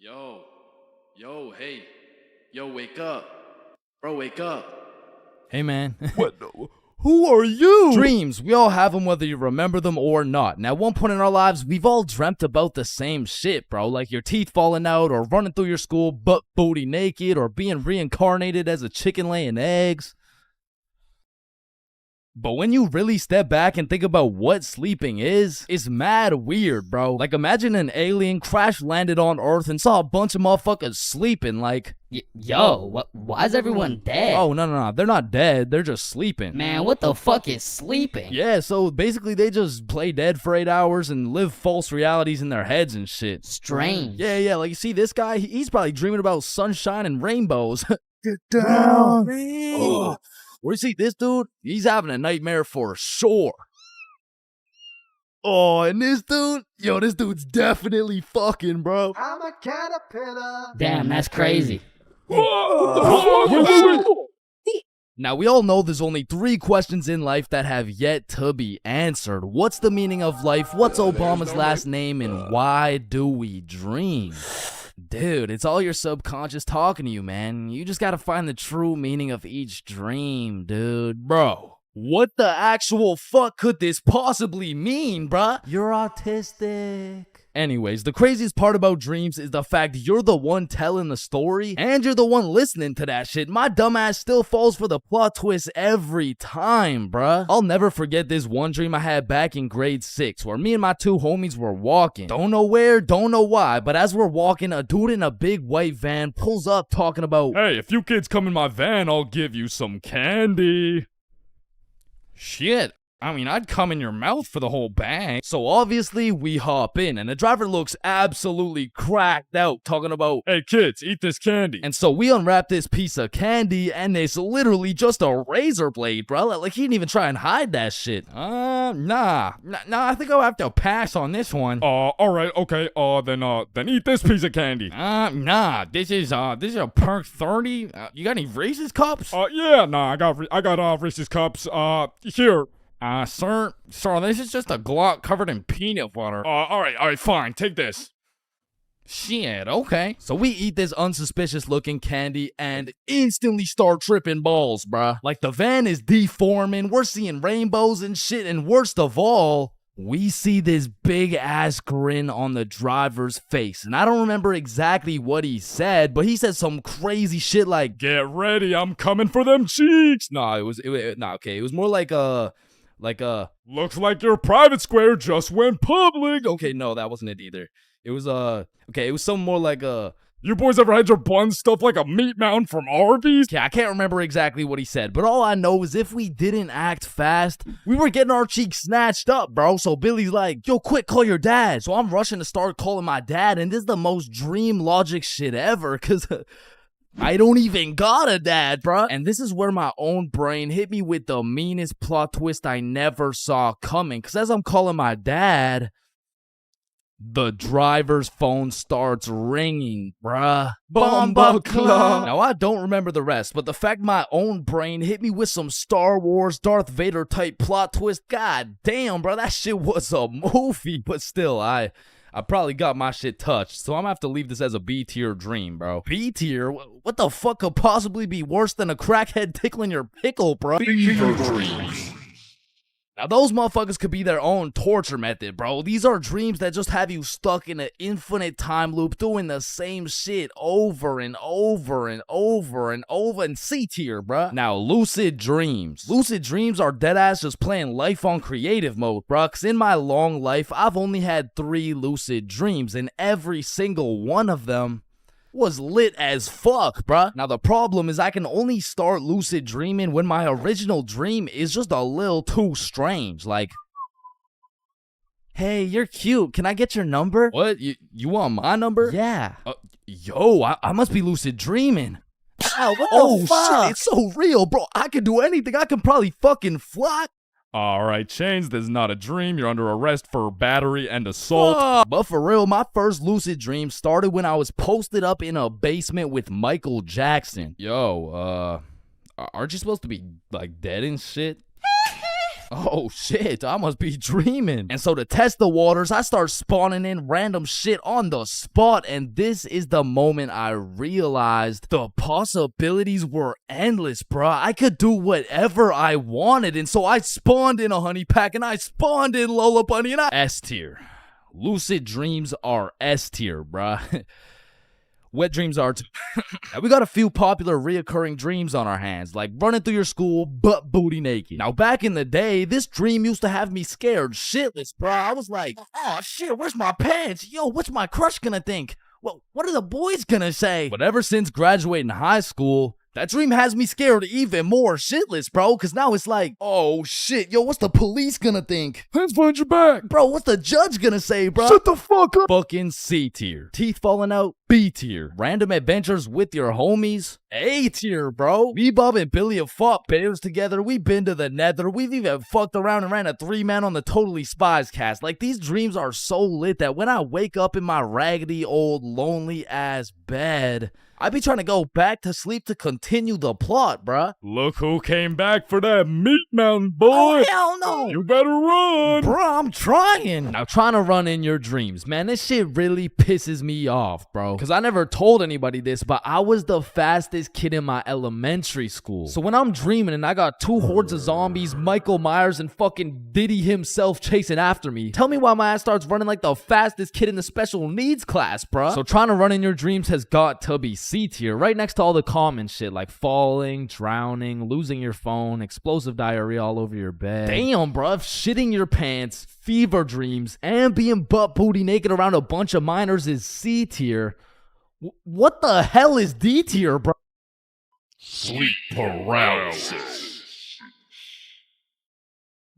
Yo, hey. Yo, wake up. Bro, wake up. Hey, man. What? Who are you? Dreams, we all have them whether you remember them or not. Now, at one point in our lives, we've all dreamt about the same shit, bro. Like your teeth falling out, or running through your school butt booty naked, or being reincarnated as a chicken laying eggs. But when you really step back and think about what sleeping is, it's mad weird, bro. Like, imagine an alien crash landed on Earth and saw a bunch of motherfuckers sleeping, like... Why is everyone dead? Oh, no, they're not dead, they're just sleeping. Man, what the fuck is sleeping? Yeah, so basically they just play dead for 8 hours and live false realities in their heads and shit. Strange. Yeah, like you see this guy, he's probably dreaming about sunshine and rainbows. Get down. Oh. Where you see this dude? He's having a nightmare for sure. Oh, and this dude? Yo, this dude's definitely fucking, bro. I'm a caterpillar. Damn, that's crazy. Now, we all know there's only 3 questions in life that have yet to be answered. What's the meaning of life? What's Obama's last name? And why do we dream? Dude, it's all your subconscious talking to you, man. You just gotta find the true meaning of each dream, dude. Bro, what the actual fuck could this possibly mean, bruh? You're autistic. Anyways, the craziest part about dreams is the fact you're the one telling the story and you're the one listening to that shit. My dumbass still falls for the plot twist every time, bruh. I'll never forget this one dream I had back in grade 6 where me and my 2 homies were walking. Don't know where, don't know why, but as we're walking, a dude in a big white van pulls up talking about, Hey, if you kids come in my van, I'll give you some candy. shit. I mean, I'd come in your mouth for the whole bag. So obviously, we hop in, and the driver looks absolutely cracked out, talking about, Hey, kids, eat this candy. and so we unwrap this piece of candy, and it's literally just a razor blade, bro. Like, he didn't even try and hide that shit. Nah, I think I'll have to pass on this one. Alright, okay, then eat this piece of candy. Nah, this is a Perk 30. You got any Reese's cups? Yeah, nah, I got Reese's Cups, here. Sir, this is just a Glock covered in peanut butter. Alright, fine, take this. Shit, okay. So we eat this unsuspicious looking candy and instantly start tripping balls, bruh. Like the van is deforming, we're seeing rainbows and shit, and worst of all, we see this big ass grin on the driver's face. And I don't remember exactly what he said, but he said some crazy shit like, Get ready, I'm coming for them cheeks. it was more like Looks like your private square just went public. okay, no, that wasn't it either. It was it was something more like You boys ever had your buns stuffed like a meat mountain from Arby's? yeah, I can't remember exactly what he said, but all I know is if we didn't act fast, we were getting our cheeks snatched up, bro. So Billy's like, yo, quick, call your dad. So I'm rushing to start calling my dad, and this is the most dream logic shit ever, because I don't even got a dad, bro. And this is where my own brain hit me with the meanest plot twist I never saw coming, because as I'm calling my dad, the driver's phone starts ringing, bruh. Bomba Club. Now, I don't remember the rest, but the fact my own brain hit me with some Star Wars Darth Vader type plot twist, god damn, bro, that shit was a movie. But still, I probably got my shit touched, so I'm gonna have to leave this as a B tier dream, bro. B tier? What the fuck could possibly be worse than a crackhead tickling your pickle, bro? Fever dreams. Now, those motherfuckers could be their own torture method, bro. These are dreams that just have you stuck in an infinite time loop doing the same shit over and over and over and over and C tier, bro. Now, lucid dreams. Lucid dreams are deadass just playing life on creative mode, bro. Cause in my long life, I've only had 3 lucid dreams, and every single one of them was lit as fuck, bruh. Now, the problem is I can only start lucid dreaming when my original dream is just a little too strange. Like, hey, you're cute. Can I get your number? What? You want my number? Yeah. Yo, I must be lucid dreaming. Ow, what the fuck? Shit, it's so real, bro. I can do anything. I can probably fucking fly. Alright, Chains, this is not a dream. You're under arrest for battery and assault. But for real, my first lucid dream started when I was posted up in a basement with Michael Jackson. Yo, aren't you supposed to be, like, dead and shit? Oh shit, I must be dreaming. And so to test the waters, I start spawning in random shit on the spot, and this is the moment I realized the possibilities were endless, bruh. I could do whatever I wanted, and so I spawned in a honey pack, and I spawned in Lola Bunny, and I S tier. Lucid dreams are S tier, bruh. Wet dreams are too. Now, we got a few popular reoccurring dreams on our hands, like running through your school butt booty naked. Now, back in the day, this dream used to have me scared shitless, bro. I was like, oh shit, where's my pants? Yo, what's my crush gonna think? Well, what are the boys gonna say? But ever since graduating high school, that dream has me scared even more shitless, bro, because now it's like, oh shit, yo, what's the police gonna think? Hands behind your back. Bro, what's the judge gonna say, bro? Shut the fuck up. Fucking C tier. Teeth falling out, B tier. Random adventures with your homies, A tier, bro. Me, Bob, and Billy have fought bears together. We've been to the nether. We've even fucked around and ran a 3-man on the Totally Spies cast. Like, these dreams are so lit that when I wake up in my raggedy old lonely ass bed, I be trying to go back to sleep to continue the plot, bruh. Look who came back for that meat mountain, boy. Oh, hell no. You better run. Bruh, I'm trying. Now, trying to run in your dreams, man, this shit really pisses me off, bro. Because I never told anybody this, but I was the fastest kid in my elementary school. So when I'm dreaming and I got 2 hordes of zombies, Michael Myers, and fucking Diddy himself chasing after me, tell me why my ass starts running like the fastest kid in the special needs class, bruh. So trying to run in your dreams has got to be C tier, right next to all the common shit like falling, drowning, losing your phone, explosive diarrhea all over your bed. Damn, bruh, shitting your pants, fever dreams, and being butt booty naked around a bunch of minors is C tier. What the hell is D tier, bro? Sleep paralysis.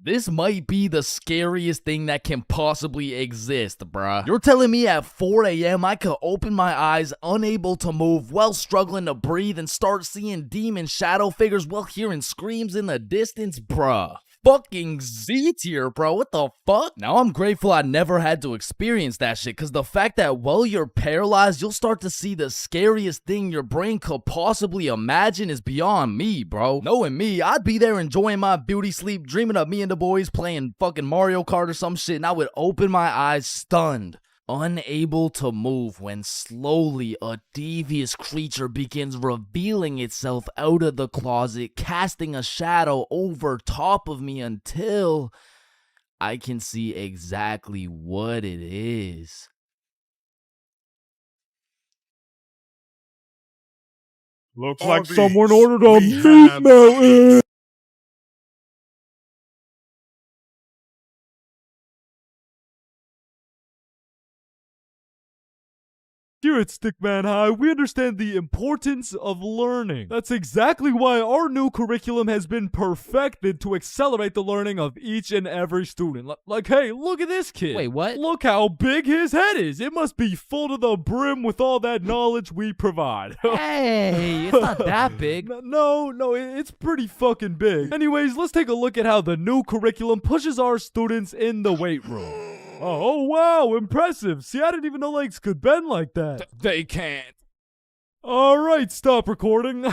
This might be the scariest thing that can possibly exist, bruh. You're telling me at 4 a.m. I could open my eyes, unable to move, while struggling to breathe, and start seeing demon shadow figures while hearing screams in the distance, bruh. Fucking Z tier, bro. What the fuck? Now, I'm grateful I never had to experience that shit, because the fact that while you're paralyzed, you'll start to see the scariest thing your brain could possibly imagine is beyond me, bro. Knowing me, I'd be there enjoying my beauty sleep, dreaming of me and the boys playing fucking Mario Kart or some shit, and I would open my eyes stunned, unable to move, when slowly a devious creature begins revealing itself out of the closet, casting a shadow over top of me until I can see exactly what it is. Looks like someone ordered a meat mountain. Here at Stickman High, we understand the importance of learning. That's exactly why our new curriculum has been perfected to accelerate the learning of each and every student. Like, hey, look at this kid. Wait, what? Look how big his head is. It must be full to the brim with all that knowledge we provide. Hey, it's not that big. No, it's pretty fucking big. Anyways, let's take a look at how the new curriculum pushes our students in the weight room. Oh, wow, impressive. See, I didn't even know legs could bend like that. They can't. All right, stop recording.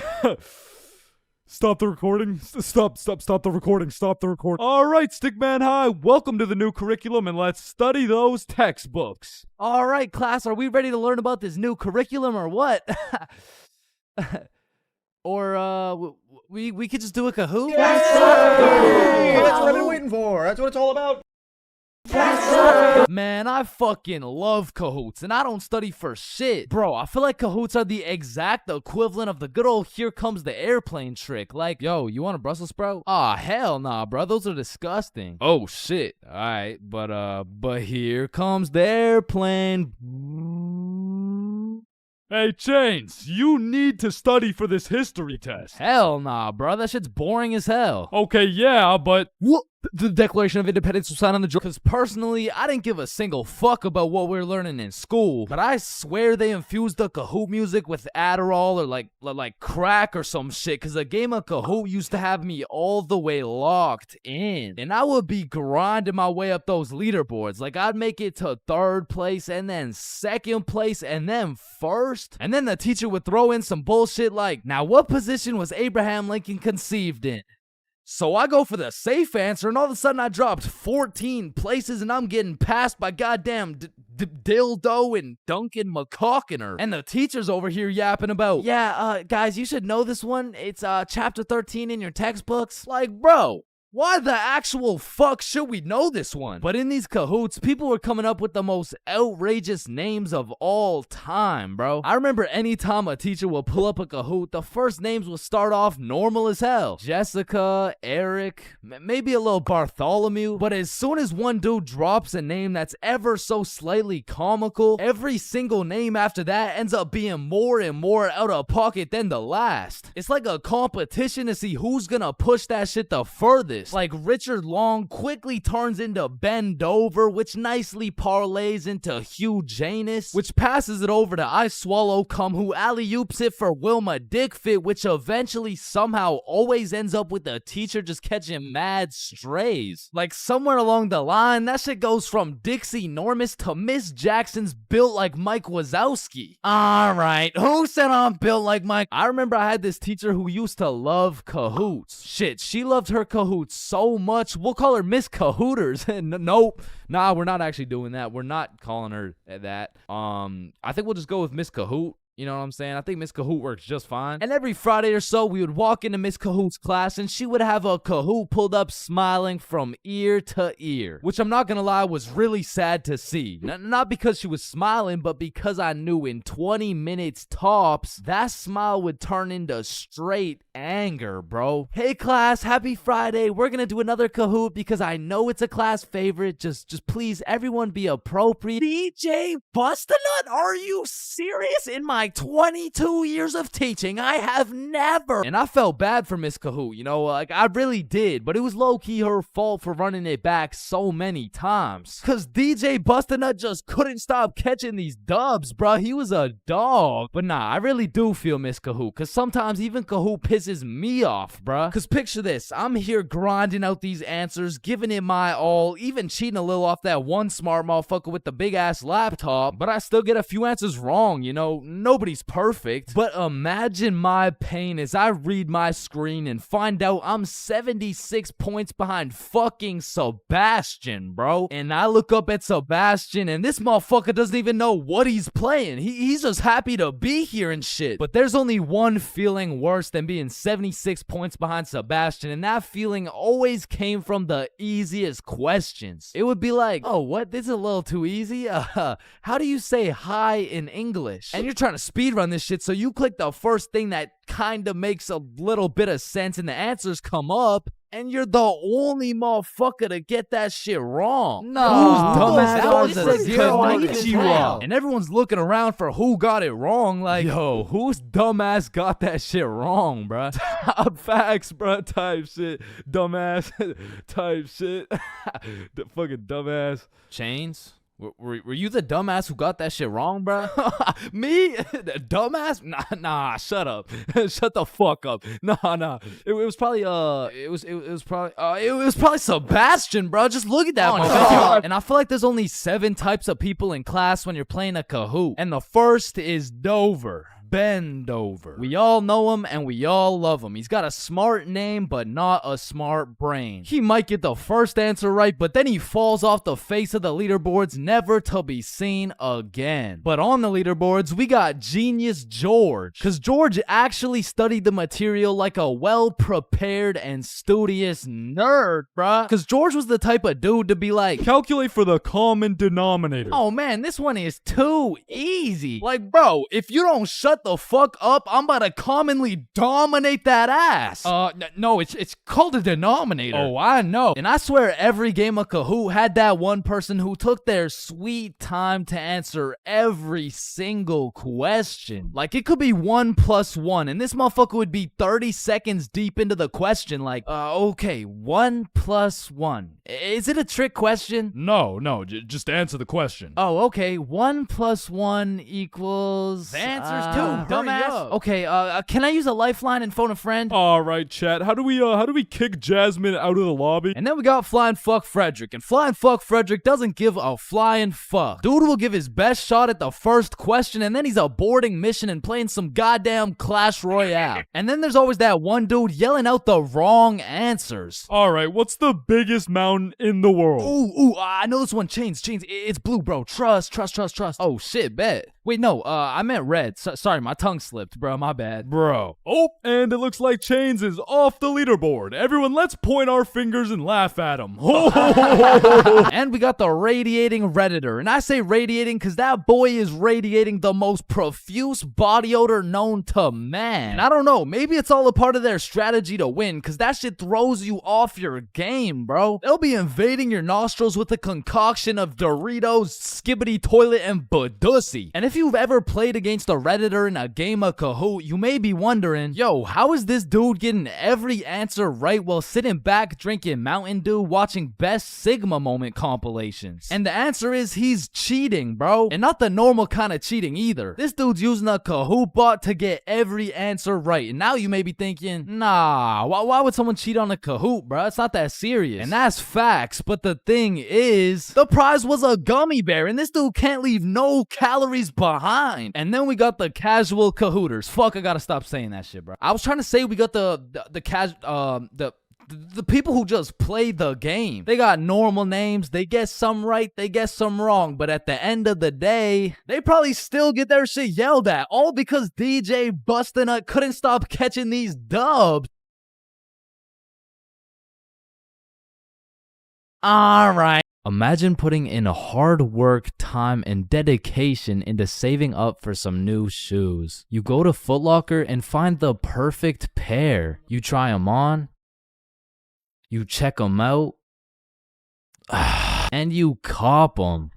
Stop the recording. Stop the recording. Stop the recording. All right, Stickman High, welcome to the new curriculum, and let's study those textbooks. All right, class, are we ready to learn about this new curriculum or what? Or, we could just do a Kahoot? That's what I've been waiting for. That's what it's all about. Man, I fucking love Kahoots, and I don't study for shit. Bro, I feel like Kahoots are the exact equivalent of the good old here comes the airplane trick. Like, yo, you want a Brussels sprout? Aw, hell nah, bro, those are disgusting. Oh, shit. Alright, but here comes the airplane. Hey, Chains, you need to study for this history test. Hell nah, bro, that shit's boring as hell. Okay, yeah, but... What? The Declaration of Independence was signed on the Georgia. Because personally, I didn't give a single fuck about what we're learning in school. But I swear they infused the Kahoot music with Adderall or like crack or some shit. Because a game of Kahoot used to have me all the way locked in. And I would be grinding my way up those leaderboards. Like, I'd make it to 3rd place and then 2nd place and then 1st. And then the teacher would throw in some bullshit like, now what position was Abraham Lincoln conceived in? So I go for the safe answer, and all of a sudden I dropped 14 places, and I'm getting passed by goddamn Dildo and Duncan McCawkiner. And the teacher's over here yapping about, yeah, guys, you should know this one. It's chapter 13 in your textbooks. Like, bro, why the actual fuck should we know this one? But in these Kahoots, people were coming up with the most outrageous names of all time, bro. I remember anytime a teacher would pull up a Kahoot, the first names would start off normal as hell. Jessica, Eric, maybe a little Bartholomew. But as soon as one dude drops a name that's ever so slightly comical, every single name after that ends up being more and more out of pocket than the last. It's like a competition to see who's gonna push that shit the furthest. Like Richard Long quickly turns into Ben Dover, which nicely parlays into Hugh Janus, which passes it over to I Swallow Cum, who alley-oops it for Wilma Dickfit, which eventually somehow always ends up with the teacher just catching mad strays. Like somewhere along the line, that shit goes from Dixie Normus to Miss Jackson's built like Mike Wazowski. Alright, who said I'm built like Mike? I remember I had this teacher who used to love Kahoots. Shit, she loved her Kahoots so much, we'll call her Miss Cahooters. Nope. Nah, we're not actually doing that. We're not calling her that. I think we'll just go with Miss Kahoot. You know what I'm saying? I think Miss Kahoot works just fine. And every Friday or so, we would walk into Miss Kahoot's class, and she would have a Kahoot pulled up smiling from ear to ear, which I'm not gonna lie was really sad to see. Not because she was smiling, but because I knew in 20 minutes tops, that smile would turn into straight anger, bro. Hey class, happy Friday. We're gonna do another Kahoot because I know it's a class favorite. Just please, everyone be appropriate. DJ Bustanut, are you serious? In my 22 years of teaching, I have never. And I felt bad for Miss Kahoot, you know, like I really did, but it was low-key her fault for running it back so many times. Cause DJ Bustanut just couldn't stop catching these dubs, bruh. He was a dog. But nah, I really do feel Miss Kahoot, cause sometimes even Kahoot pisses me off, bruh. Cause picture this, I'm here grinding out these answers, giving it my all, even cheating a little off that one smart motherfucker with the big ass laptop, but I still get a few answers wrong, you know. Nobody's perfect. But imagine my pain as I read my screen and find out I'm 76 points behind fucking Sebastian, bro. And I look up at Sebastian and this motherfucker doesn't even know what he's playing. He's just happy to be here and shit. But there's only one feeling worse than being 76 points behind Sebastian, and that feeling always came from the easiest questions. It would be like, oh, what? This is a little too easy? How do you say hi in English? And you're trying to speedrun this shit, so you click the first thing that kind of makes a little bit of sense and the answers come up, and you're the only motherfucker to get that shit wrong. No, dumbass starts to Konnichiwa. And everyone's looking around for who got it wrong. Like, yo, whose dumbass got that shit wrong, bruh? Top facts, bruh. Type shit. Dumbass. Type shit. The fucking dumbass. Chains? Were you the dumbass who got that shit wrong, bro? Me? Dumbass? Nah, shut up. Shut the fuck up. Nah. It was probably it was probably Sebastian, bro. Just look at that motherfucker. And I feel like there's only 7 types of people in class when you're playing a Kahoot. And the first is Dover. Ben Dover. We all know him and we all love him. He's got a smart name, but not a smart brain. He might get the first answer right, but then he falls off the face of the leaderboards, never to be seen again. But on the leaderboards, we got Genius George, because George actually studied the material like a well-prepared and studious nerd, bruh. Because George was the type of dude to be like, calculate for the common denominator. oh man, this one is too easy. Like, bro, if you don't shut the fuck up, I'm about to commonly dominate that ass. No, it's called a denominator. Oh, I know. And I swear every game of Kahoot had that one person who took their sweet time to answer every single question. Like, it could be 1 + 1, and this motherfucker would be 30 seconds deep into the question. Like, okay, 1 + 1. Is it a trick question? No, just answer the question. Oh, okay. 1 + 1 equals... The answer's 2. hurry dumbass. up. Okay, can I use a lifeline and phone a friend? All right, chat. How do we kick Jasmine out of the lobby? And then we got Flying Fuck Frederick. And Flying Fuck Frederick doesn't give a flying fuck. Dude will give his best shot at the first question, and then he's aborting mission and playing some goddamn Clash Royale. And then there's always that one dude yelling out the wrong answers. All right, what's the biggest mountain in the world? Ooh, I know this one. Chains. It's blue, bro. Trust. Oh, shit, bet. Wait, no, I meant red. Sorry, my tongue slipped, bro. My bad. Bro. Oh, and it looks like Chains is off the leaderboard. Everyone, let's point our fingers and laugh at him. And we got the radiating Redditor. And I say radiating because that boy is radiating the most profuse body odor known to man. And I don't know, maybe it's all a part of their strategy to win because that shit throws you off your game, bro. They'll be invading your nostrils with a concoction of Doritos, Skibbity Toilet, and Badussy. And if you've ever played against a Redditor in a game of Kahoot, you may be wondering, yo, how is this dude getting every answer right while sitting back drinking Mountain Dew watching Best Sigma Moment compilations? And the answer is he's cheating, bro. And not the normal kind of cheating either. This dude's using a Kahoot bot to get every answer right. And now you may be thinking, nah, why would someone cheat on a Kahoot, bro? It's not that serious. And that's facts, but the thing is, the prize was a gummy bear, and this dude can't leave no calories behind. And then we got the casual Kahooters. Fuck, I gotta stop saying that shit, bro. I was trying to say we got the people who just play the game. They got normal names, they get some right, they get some wrong, but at the end of the day, they probably still get their shit yelled at, all because DJ Bustin' couldn't stop catching these dubs. Alright. Imagine putting in hard work, time, and dedication into saving up for some new shoes. You go to Foot Locker and find the perfect pair. You try them on, you check them out, and you cop them.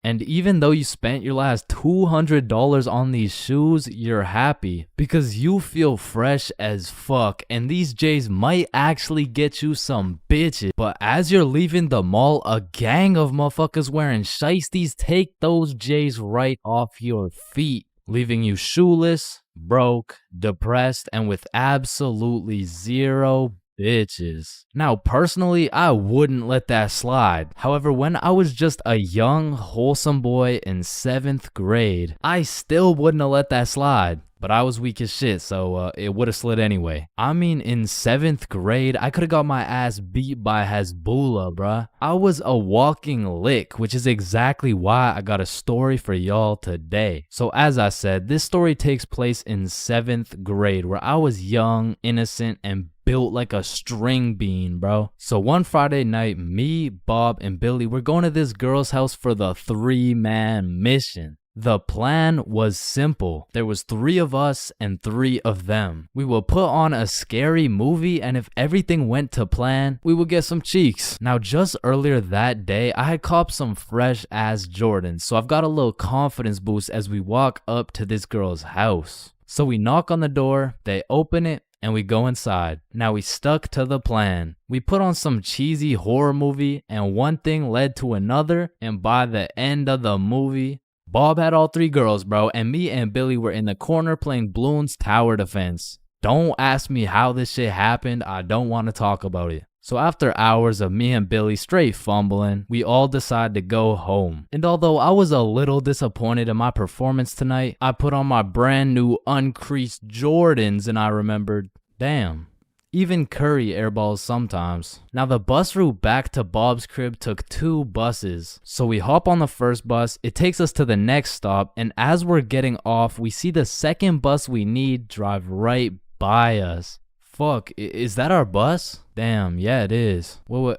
And even though you spent your last $200 on these shoes, you're happy because you feel fresh as fuck, and these J's might actually get you some bitches. But as you're leaving the mall, a gang of motherfuckers wearing shiesties take those J's right off your feet, leaving you shoeless, broke, depressed, and with absolutely zero bitches. Now, personally, I wouldn't let that slide. However, when I was just a young, wholesome boy in 7th grade, I still wouldn't have let that slide. But I was weak as shit, so it would have slid anyway. I mean, in 7th grade, I could have got my ass beat by Hezbollah, bruh. I was a walking lick, which is exactly why I got a story for y'all today. So as I said, this story takes place in 7th grade, where I was young, innocent, and built like a string bean, bro. So one Friday night, me, Bob, and Billy were going to this girl's house for the 3-man mission. The plan was simple. There was 3 of us and 3 of them. We would put on a scary movie, and if everything went to plan, we would get some cheeks. Now, just earlier that day, I had copped some fresh ass Jordans, so I've got a little confidence boost as we walk up to this girl's house. So we knock on the door, they open it, and we go inside. Now we stuck to the plan. We put on some cheesy horror movie, and one thing led to another, and by the end of the movie, Bob had all 3 girls, bro, and me and Billy were in the corner playing Bloons Tower Defense. Don't ask me how this shit happened, I don't want to talk about it. So after hours of me and Billy straight fumbling, we all decided to go home. And although I was a little disappointed in my performance tonight, I put on my brand new uncreased Jordans and I remembered, damn, even Curry airballs sometimes. Now the bus route back to Bob's crib took 2 buses. So we hop on the first bus, it takes us to the next stop, and as we're getting off, we see the second bus we need drive right by us. Fuck, is that our bus? Damn, yeah it is. Well,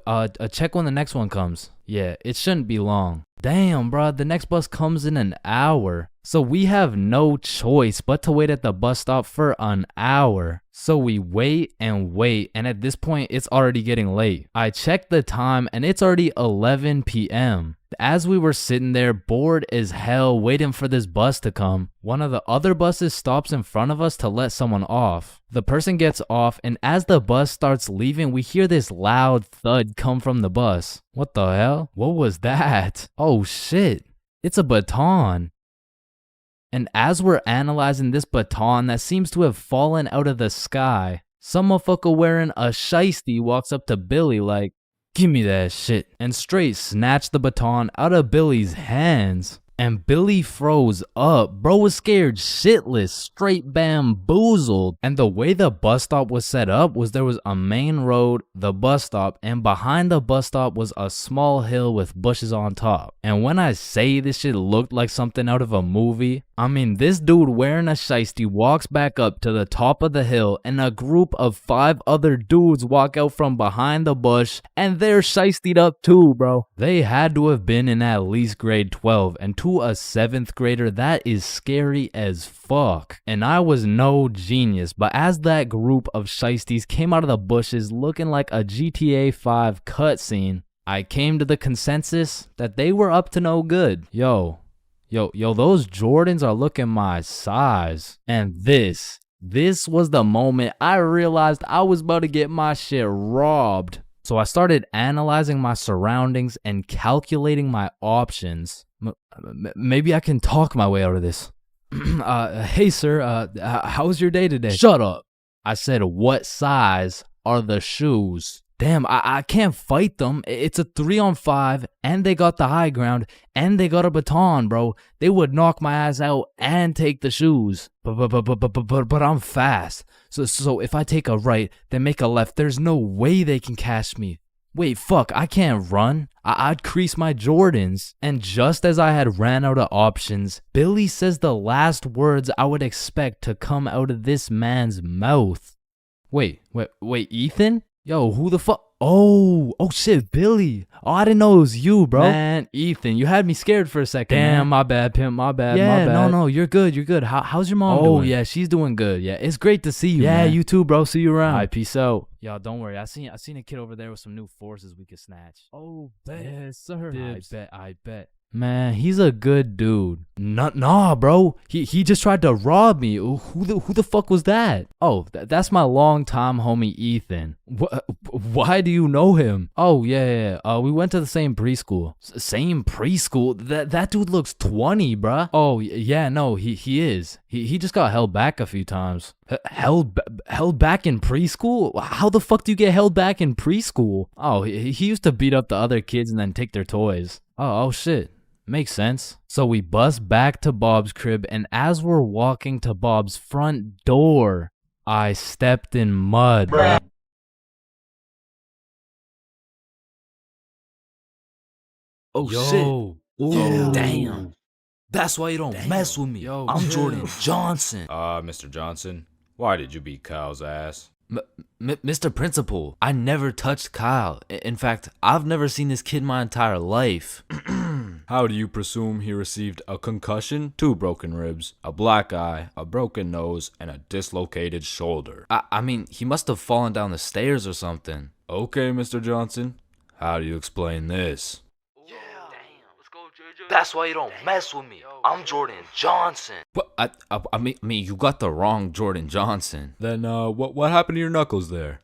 check when the next one comes. Yeah, it shouldn't be long. Damn, bro, the next bus comes in an hour. So we have no choice but to wait at the bus stop for an hour. So we wait, and at this point, it's already getting late. I checked the time, and it's already 11 p.m. As we were sitting there, bored as hell, waiting for this bus to come, one of the other buses stops in front of us to let someone off. The person gets off, and as the bus starts leaving, we hear this loud thud come from the bus. What the hell? What was that? Oh shit, it's a baton. And as we're analyzing this baton that seems to have fallen out of the sky, some motherfucker wearing a shiesty walks up to Billy like, "Give me that shit," and straight snatch the baton out of Billy's hands. And Billy froze up. Bro was scared shitless, straight bamboozled. And the way the bus stop was set up was there was a main road, the bus stop, and behind the bus stop was a small hill with bushes on top. And when I say this shit looked like something out of a movie, I mean this dude wearing a shiesty walks back up to the top of the hill and a group of 5 other dudes walk out from behind the bush and they're shiestied up too, bro. They had to have been in at least grade 12, and to a 7th grader that is scary as fuck. And I was no genius, but as that group of shiesties came out of the bushes looking like a GTA 5 cutscene, I came to the consensus that they were up to no good. Yo, those Jordans are looking my size. And this was the moment I realized I was about to get my shit robbed. So I started analyzing my surroundings and calculating my options. Maybe I can talk my way out of this. Hey sir, how was your day today? Shut up. I said, what size are the shoes? Damn, I can't fight them. It's a 3-on-5, and they got the high ground, and they got a baton, bro. They would knock my ass out and take the shoes. But I'm fast. So if I take a right, then make a left, there's no way they can catch me. Wait, fuck, I can't run. I'd crease my Jordans. And just as I had ran out of options, Billy says the last words I would expect to come out of this man's mouth. Wait, Ethan? Yo, who the fuck? Oh shit, Billy. Oh, I didn't know it was you, bro. Man, Ethan, you had me scared for a second. Damn, man. My bad, pimp, my bad, my bad. No, you're good, How's your mom doing? Oh, yeah, she's doing good, yeah. It's great to see you, man. Yeah, you too, bro. See you around. All right, peace out. Yo, don't worry. I seen a kid over there with some new forces we could snatch. Oh, bet. Yes, sir. I bet. Man, he's a good dude. Nah, bro. He just tried to rob me. Who the fuck was that? Oh, that's my longtime homie Ethan. Why do you know him? Oh, yeah. We went to the same preschool. Same preschool? That dude looks 20, bruh. Oh, yeah, no, he is. He just got held back a few times. Held back in preschool? How the fuck do you get held back in preschool? Oh, he used to beat up the other kids and then take their toys. Oh shit. Makes sense. So we bust back to Bob's crib, and as we're walking to Bob's front door, I stepped in mud. Bruh. Oh shit. Ooh. Damn. That's why you don't mess with me. I'm Jordan Johnson. Mr. Johnson, why did you beat Kyle's ass? Mr. Principal, I never touched Kyle. In fact, I've never seen this kid my entire life. How do you presume he received a concussion, 2 broken ribs, a black eye, a broken nose, and a dislocated shoulder? I mean, he must have fallen down the stairs or something. Okay, Mr. Johnson, how do you explain this? That's why you don't mess with me. I'm Jordan Johnson. What? I mean, you got the wrong Jordan Johnson. Then, what happened to your knuckles there?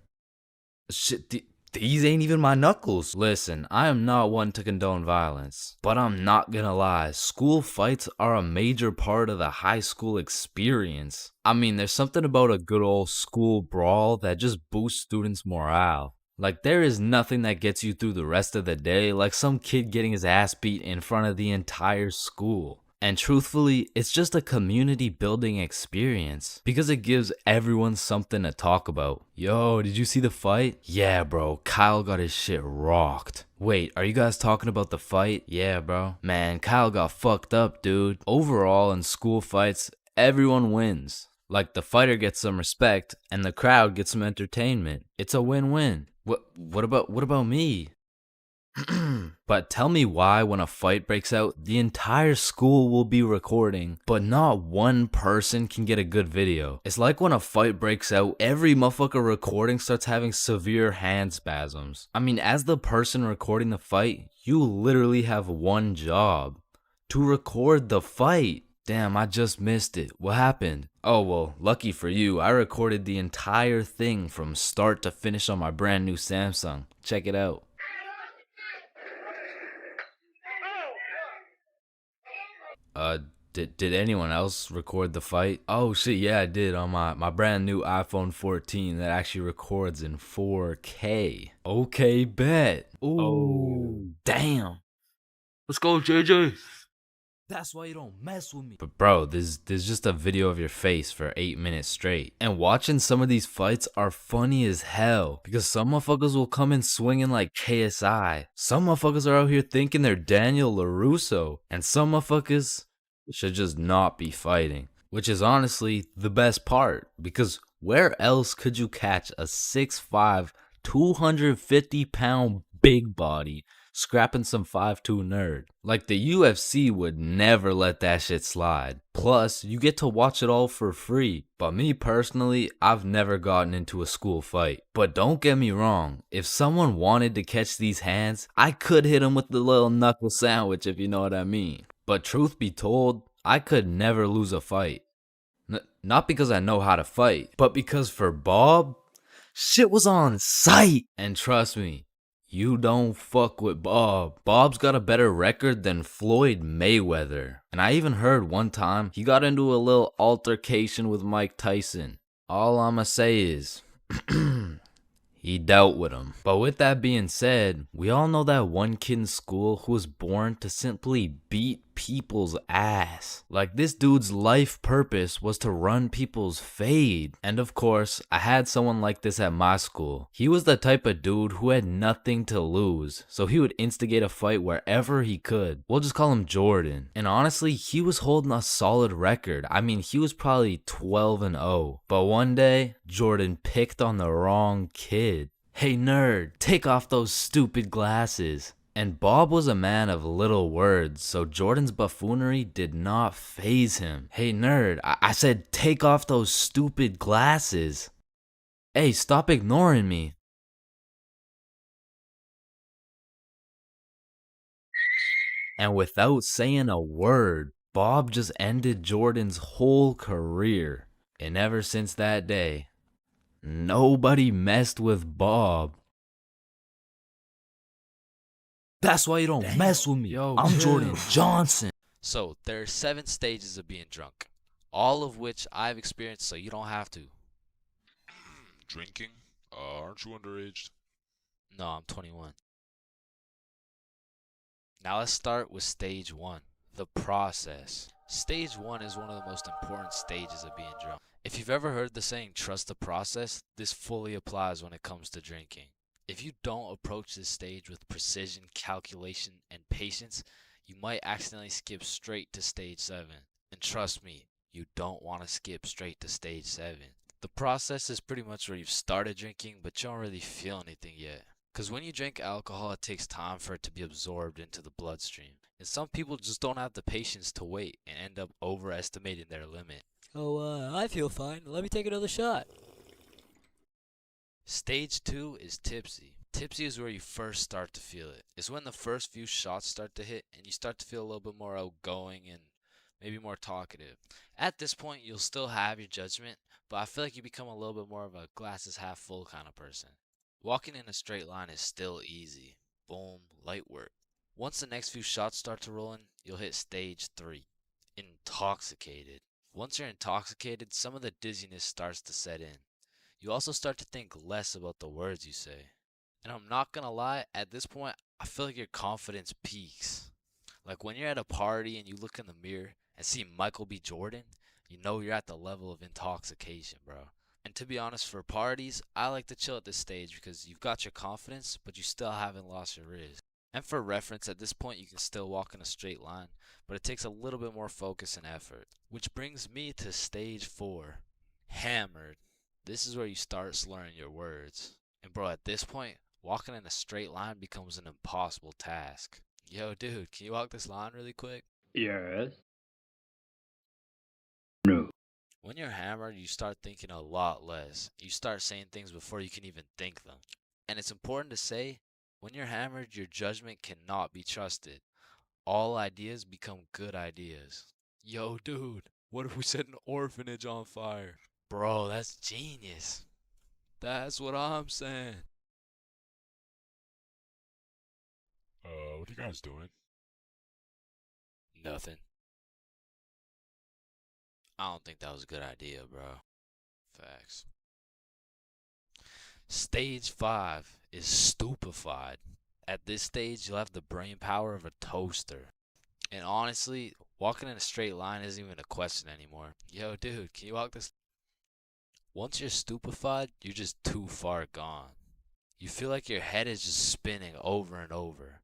Shit, these ain't even my knuckles. Listen, I am not one to condone violence, but I'm not gonna lie. School fights are a major part of the high school experience. I mean, there's something about a good old school brawl that just boosts students' morale. Like, there is nothing that gets you through the rest of the day like some kid getting his ass beat in front of the entire school. And truthfully, it's just a community building experience because it gives everyone something to talk about. Yo, did you see the fight? Yeah, bro, Kyle got his shit rocked. Wait, are you guys talking about the fight? Yeah, bro. Man, Kyle got fucked up, dude. Overall, in school fights, everyone wins. Like, the fighter gets some respect and the crowd gets some entertainment. It's a win-win. What about me? But tell me why when a fight breaks out, the entire school will be recording, but not one person can get a good video. It's like when a fight breaks out, every motherfucker recording starts having severe hand spasms. I mean, as the person recording the fight, you literally have one job: to record the fight. Damn, I just missed it. What happened? Oh, well, lucky for you, I recorded the entire thing from start to finish on my brand new Samsung. Check it out. Did anyone else record the fight? Oh shit, yeah, I did on my brand new iPhone 14 that actually records in 4K. Okay, bet. Ooh, damn. Let's go, JJ. That's why you don't mess with me. But bro, there's just a video of your face for 8 minutes straight. And watching some of these fights are funny as hell. Because some motherfuckers will come in swinging like KSI. Some motherfuckers are out here thinking they're Daniel LaRusso. And some motherfuckers should just not be fighting. Which is honestly the best part. Because where else could you catch a 6'5", 250-pound big body scrapping some 5'2" nerd? Like, the UFC would never let that shit slide. Plus, you get to watch it all for free. But me personally, I've never gotten into a school fight. But don't get me wrong, if someone wanted to catch these hands, I could hit them with the little knuckle sandwich, if you know what I mean. But truth be told, I could never lose a fight. Not because I know how to fight, but because for Bob, shit was on sight. And trust me, you don't fuck with Bob. Bob's got a better record than Floyd Mayweather. And I even heard one time he got into a little altercation with Mike Tyson. All I'ma say is, he dealt with him. But with that being said, we all know that one kid in school who was born to simply beat people's ass. Like, this dude's life purpose was to run people's fade. And of course, I had someone like this at my school. He was the type of dude who had nothing to lose, so he would instigate a fight wherever he could. We'll just call him Jordan. And honestly, he was holding a solid record. I mean, he was probably 12-0. But one day, Jordan picked on the wrong kid. Hey nerd, take off those stupid glasses. And Bob was a man of little words, so Jordan's buffoonery did not faze him. Hey nerd, I said take off those stupid glasses. Hey, stop ignoring me. And without saying a word, Bob just ended Jordan's whole career. And ever since that day, nobody messed with Bob. That's why you don't mess with me. Yo, I'm chill. Jordan Johnson. So, there are 7 stages of being drunk, all of which I've experienced, so you don't have to. Drinking? Aren't you underage? No, I'm 21. Now let's start with stage 1, the process. Stage 1 is one of the most important stages of being drunk. If you've ever heard the saying, trust the process, this fully applies when it comes to drinking. If you don't approach this stage with precision, calculation, and patience, you might accidentally skip straight to stage 7. And trust me, you don't want to skip straight to stage 7. The process is pretty much where you've started drinking, but you don't really feel anything yet. Because when you drink alcohol, it takes time for it to be absorbed into the bloodstream. And some people just don't have the patience to wait and end up overestimating their limit. Oh, I feel fine. Let me take another shot. Stage 2 is tipsy. Tipsy is where you first start to feel it. It's when the first few shots start to hit and you start to feel a little bit more outgoing and maybe more talkative. At this point, you'll still have your judgment, but I feel like you become a little bit more of a glasses half full kind of person. Walking in a straight line is still easy. Boom, light work. Once the next few shots start to roll in, you'll hit stage 3, intoxicated. Once you're intoxicated, some of the dizziness starts to set in. You also start to think less about the words you say. And I'm not gonna lie, at this point, I feel like your confidence peaks. Like when you're at a party and you look in the mirror and see Michael B. Jordan, you know you're at the level of intoxication, bro. And to be honest, for parties, I like to chill at this stage because you've got your confidence, but you still haven't lost your riz. And for reference, at this point, you can still walk in a straight line, but it takes a little bit more focus and effort. Which brings me to stage 4, hammered. This is where you start slurring your words. And bro, at this point, walking in a straight line becomes an impossible task. Yo, dude, can you walk this line really quick? Yes. When you're hammered, you start thinking a lot less. You start saying things before you can even think them. And it's important to say, when you're hammered, your judgment cannot be trusted. All ideas become good ideas. Yo, dude, what if we set an orphanage on fire? Bro, that's genius. That's what I'm saying. What are you guys doing? Nothing. I don't think that was a good idea, bro. Facts. Stage 5 is stupefied. At this stage, you'll have the brain power of a toaster. And honestly, walking in a straight line isn't even a question anymore. Yo, dude, can you walk this? Once you're stupefied, you're just too far gone. You feel like your head is just spinning over and over.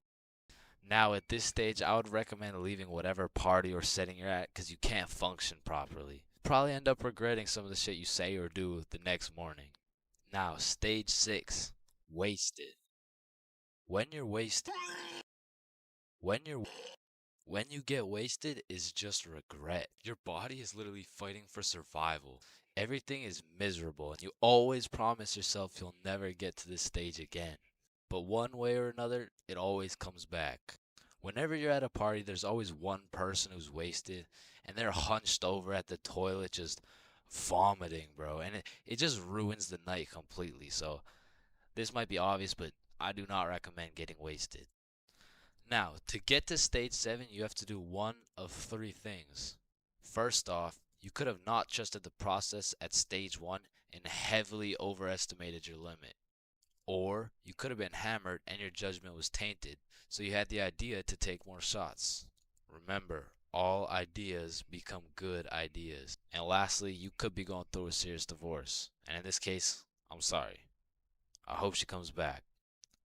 Now, at this stage, I would recommend leaving whatever party or setting you're at because you can't function properly. Probably end up regretting some of the shit you say or do the next morning. Now, stage 6, wasted. When you're wasted, when you get wasted is just regret. Your body is literally fighting for survival. Everything is miserable and you always promise yourself you'll never get to this stage again. But one way or another, it always comes back. Whenever you're at a party, there's always one person who's wasted and they're hunched over at the toilet just vomiting, bro. And it just ruins the night completely. So this might be obvious, but I do not recommend getting wasted. Now, to get to stage 7, you have to do one of 3 things. First off, you could have not trusted the process at stage 1 and heavily overestimated your limit. Or you could have been hammered and your judgment was tainted, so you had the idea to take more shots. Remember, all ideas become good ideas. And lastly, you could be going through a serious divorce. And in this case, I'm sorry. I hope she comes back.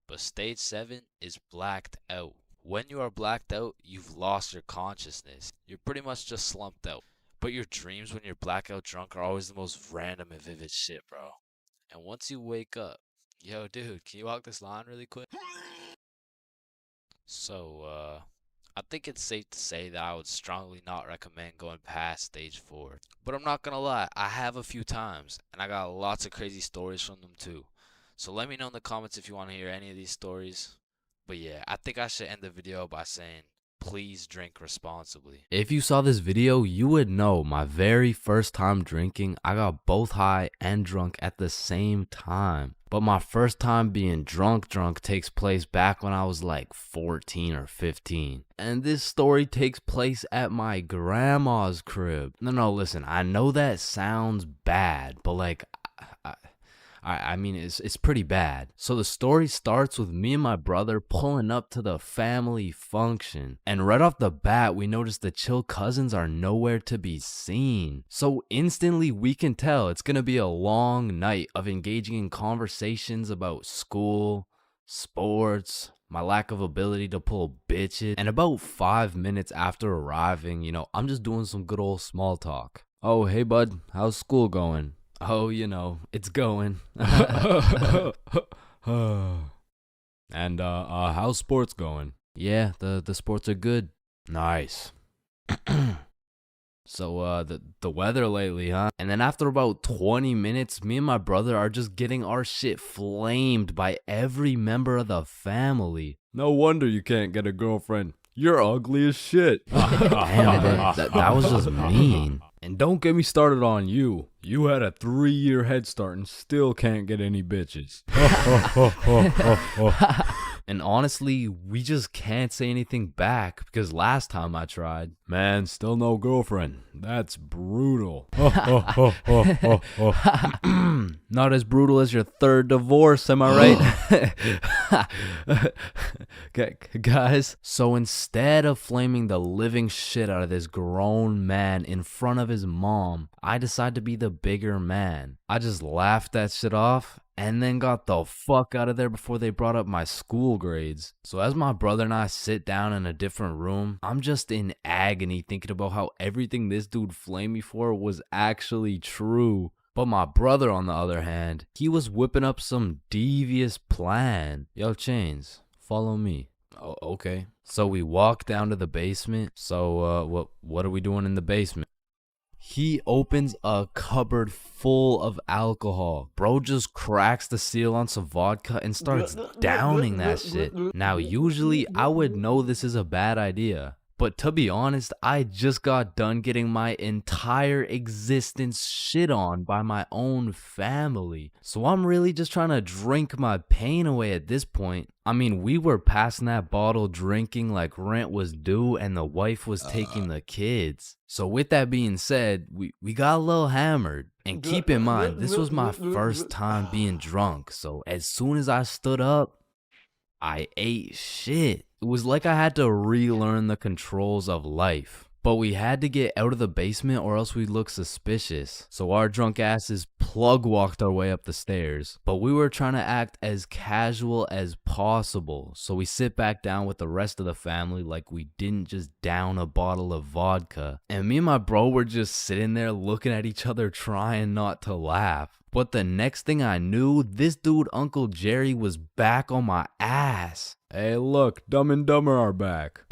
But stage 7 is blacked out. When you are blacked out, you've lost your consciousness. You're pretty much just slumped out. But your dreams when you're blackout drunk are always the most random and vivid shit, bro. And once you wake up, yo, dude, can you walk this line really quick? So, I think it's safe to say that I would strongly not recommend going past stage 4. But I'm not gonna lie, I have a few times, and I got lots of crazy stories from them too. So let me know in the comments if you want to hear any of these stories. But yeah, I think I should end the video by saying, please drink responsibly. If you saw this video, you would know my very first time drinking, I got both high and drunk at the same time. But my first time being drunk takes place back when I was like 14 or 15. And this story takes place at my grandma's crib. No, listen, I know that sounds bad, but like, I mean, it's pretty bad. So the story starts with me and my brother pulling up to the family function. And right off the bat, we notice the chill cousins are nowhere to be seen. So instantly we can tell it's gonna be a long night of engaging in conversations about school, sports, my lack of ability to pull bitches. And about 5 minutes after arriving, I'm just doing some good old small talk. Oh, hey bud, how's school going? Oh, it's going. And how's sports going? Yeah, the sports are good. Nice. So the weather lately, huh? And then after about 20 minutes, me and my brother are just getting our shit flamed by every member of the family. No wonder you can't get a girlfriend. You're ugly as shit. Damn, that was just mean. And don't get me started on you. You had a 3-year head start and still can't get any bitches. And honestly, we just can't say anything back because last time I tried, man, still no girlfriend. That's brutal. Not as brutal as your 3rd divorce, am I right? Guys, so instead of flaming the living shit out of this grown man in front of his mom, I decided to be the bigger man. I just laughed that shit off and then got the fuck out of there before they brought up my school grades. So as my brother and I sit down in a different room, I'm just in agony thinking about how everything this dude flamed me for was actually true. But my brother, on the other hand, he was whipping up some devious plan. Yo, Chains, follow me. Oh, okay. So we walk down to the basement. So what are we doing in the basement? He opens a cupboard full of alcohol. Bro just cracks the seal on some vodka and starts downing that shit. Now, usually I would know this is a bad idea, But to be honest, I just got done getting my entire existence shit on by my own family. So I'm really just trying to drink my pain away at this point. I mean, we were passing that bottle drinking like rent was due and the wife was taking the kids. So with that being said, we got a little hammered. And keep in mind, this was my first time being drunk. So as soon as I stood up, I ate shit. It was like I had to relearn the controls of life. But we had to get out of the basement or else we'd look suspicious. So our drunk asses plug walked our way up the stairs. But we were trying to act as casual as possible. So we sit back down with the rest of the family like we didn't just down a bottle of vodka. And me and my bro were just sitting there looking at each other trying not to laugh. But the next thing I knew, this dude, Uncle Jerry, was back on my ass. Hey, look, Dumb and Dumber are back.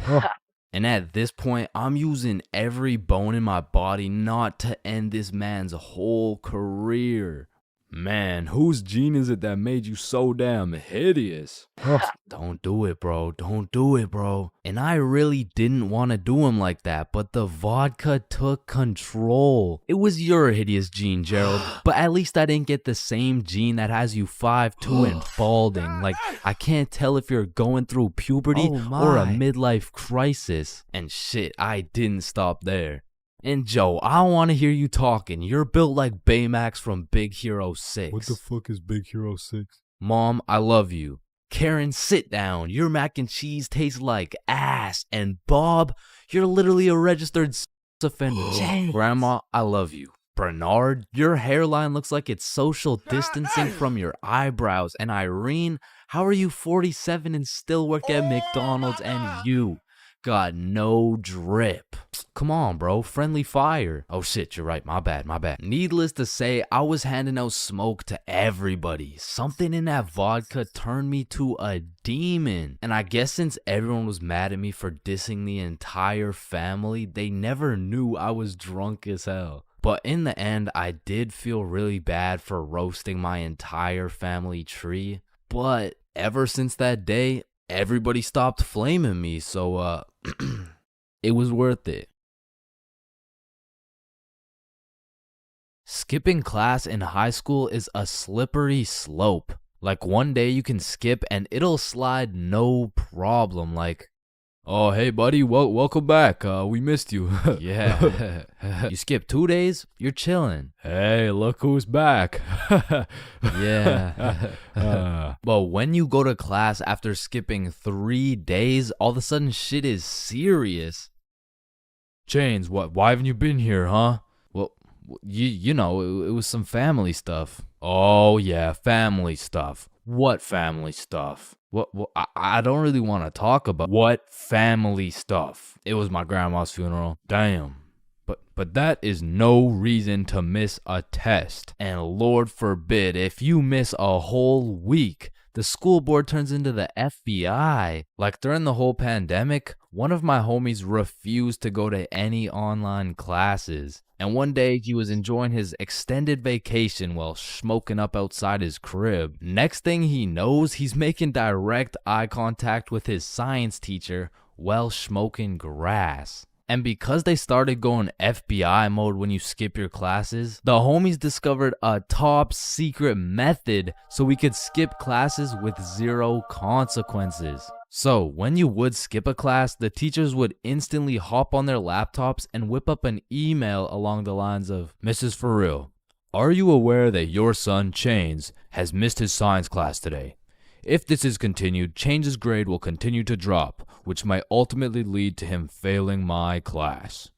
And at this point, I'm using every bone in my body not to end this man's whole career. Man, whose gene is it that made you so damn hideous? Don't do it, bro. Don't do it, bro. And I really didn't want to do him like that, but the vodka took control. It was your hideous gene, Gerald, but at least I didn't get the same gene that has you 5'2" and balding. Like, I can't tell if you're going through puberty or a midlife crisis. And shit, I didn't stop there. And Joe, I don't want to hear you talking. You're built like Baymax from Big Hero 6. What the fuck is Big Hero 6? Mom, I love you. Karen, sit down. Your mac and cheese tastes like ass. And Bob, you're literally a registered offender. Grandma, I love you. Bernard, your hairline looks like it's social distancing from your eyebrows. And Irene, how are you 47 and still work at McDonald's? And you got no drip. Come on, bro. Friendly fire. Oh shit, you're right. My bad. Needless to say, I was handing out smoke to everybody. Something in that vodka turned me to a demon. And I guess since everyone was mad at me for dissing the entire family, they never knew I was drunk as hell. But in the end, I did feel really bad for roasting my entire family tree. But ever since that day, everybody stopped flaming me, so it was worth it. Skipping class in high school is a slippery slope. Like one day you can skip and it'll slide no problem. Like, oh hey buddy, welcome back. We missed you. Yeah. You skip 2 days, you're chilling. Hey, look who's back. Yeah. But when you go to class after skipping 3 days, all of a sudden shit is serious. Chains, what? Why haven't you been here, huh? Well, you know, it was some family stuff. Oh yeah, family stuff. What family stuff? What I don't really want to talk about. What family stuff? It was my grandma's funeral. Damn. But that is no reason to miss a test. And Lord forbid, if you miss a whole week, the school board turns into the FBI. Like during the whole pandemic, one of my homies refused to go to any online classes. And one day he was enjoying his extended vacation while smoking up outside his crib. Next thing he knows, he's making direct eye contact with his science teacher while smoking grass. And because they started going FBI mode when you skip your classes, the homies discovered a top secret method so we could skip classes with 0 consequences. So when you would skip a class, the teachers would instantly hop on their laptops and whip up an email along the lines of, Mrs. For real, are you aware that your son, Chains, has missed his science class today? If this is continued, Chains' grade will continue to drop, which might ultimately lead to him failing my class.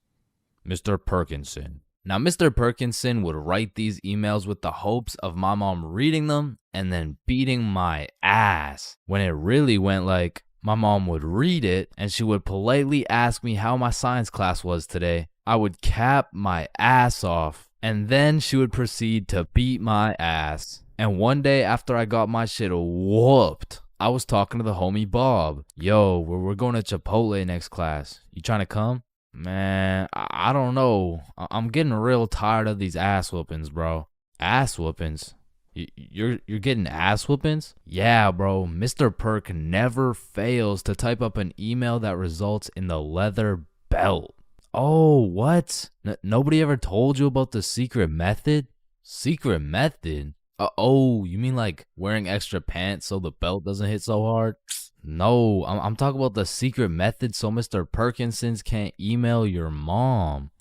Mr. Perkinson. Now, Mr. Perkinson would write these emails with the hopes of my mom reading them and then beating my ass. When it really went like, my mom would read it and she would politely ask me how my science class was today. I would cap my ass off and then she would proceed to beat my ass. And one day after I got my shit whooped, I was talking to the homie Bob. Yo, we're going to Chipotle next class. You trying to come? Man, I don't know. I'm getting real tired of these ass whoopings, bro. Ass whoopings? You're getting ass whoopings? Yeah, bro. Mr. Perk never fails to type up an email that results in the leather belt. Oh, what? Nobody ever told you about the secret method? Secret method? Oh, you mean like wearing extra pants so the belt doesn't hit so hard? No, I'm talking about the secret method so Mr. Perkinsons can't email your mom.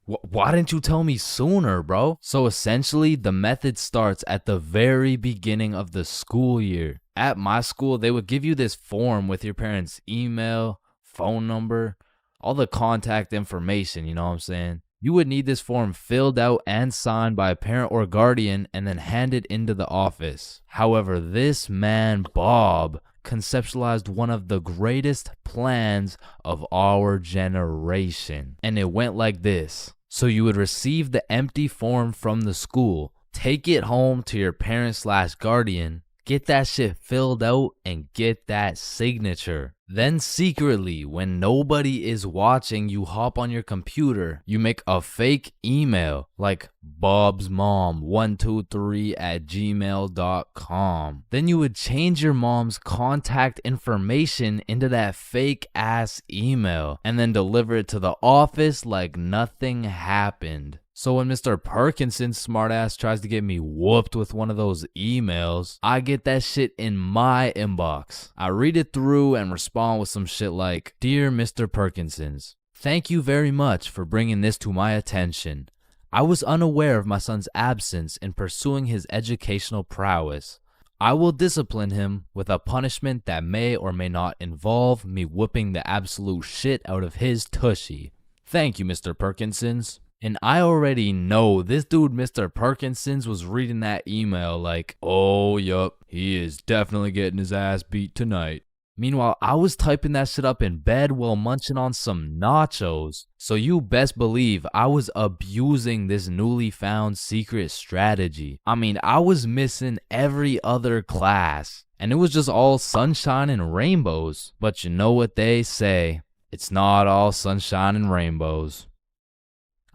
Why didn't you tell me sooner, bro? So essentially, the method starts at the very beginning of the school year. At my school, they would give you this form with your parents' email, phone number, all the contact information, you know what I'm saying? You would need this form filled out and signed by a parent or guardian and then handed into the office. However, this man, Bob, conceptualized one of the greatest plans of our generation. And it went like this. So you would receive the empty form from the school, take it home to your parent/guardian, get that shit filled out and get that signature. Then secretly, when nobody is watching, you hop on your computer, you make a fake email like bobsmom123@gmail.com. Then you would change your mom's contact information into that fake ass email and then deliver it to the office like nothing happened. So when Mr. Perkinson's smartass tries to get me whooped with one of those emails, I get that shit in my inbox. I read it through and respond with some shit like, "Dear Mr. Perkinsons, thank you very much for bringing this to my attention. I was unaware of my son's absence in pursuing his educational prowess. I will discipline him with a punishment that may or may not involve me whooping the absolute shit out of his tushy. Thank you, Mr. Perkinsons." And I already know this dude, Mr. Perkinsons, was reading that email like, "Oh, yup, he is definitely getting his ass beat tonight." Meanwhile, I was typing that shit up in bed while munching on some nachos. So you best believe I was abusing this newly found secret strategy. I mean, I was missing every other class, and it was just all sunshine and rainbows. But you know what they say, it's not all sunshine and rainbows.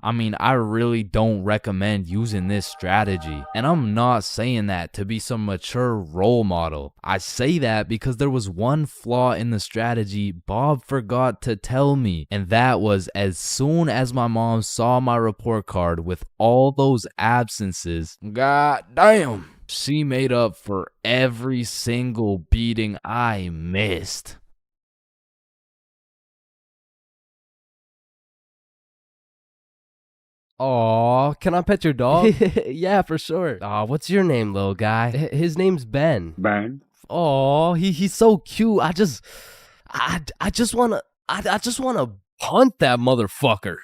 I mean, I really don't recommend using this strategy. And I'm not saying that to be some mature role model. I say that because there was one flaw in the strategy Bob forgot to tell me. And that was as soon as my mom saw my report card with all those absences, god damn, she made up for every single beating I missed. Aw, can I pet your dog? Yeah, for sure. Aw, what's your name, little guy? His name's Ben. Ben. Aw, he's so cute. I just wanna punt that motherfucker.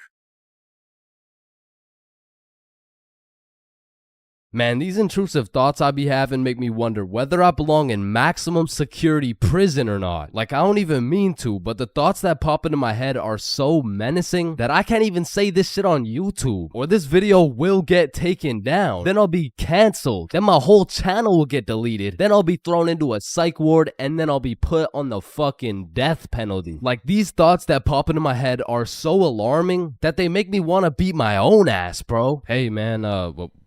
Man, these intrusive thoughts I be having make me wonder whether I belong in maximum security prison or not. Like, I don't even mean to, but the thoughts that pop into my head are so menacing that I can't even say this shit on YouTube, or this video will get taken down. Then I'll be canceled. Then my whole channel will get deleted. Then I'll be thrown into a psych ward, and then I'll be put on the fucking death penalty. Like, these thoughts that pop into my head are so alarming that they make me want to beat my own ass, bro. Hey, man,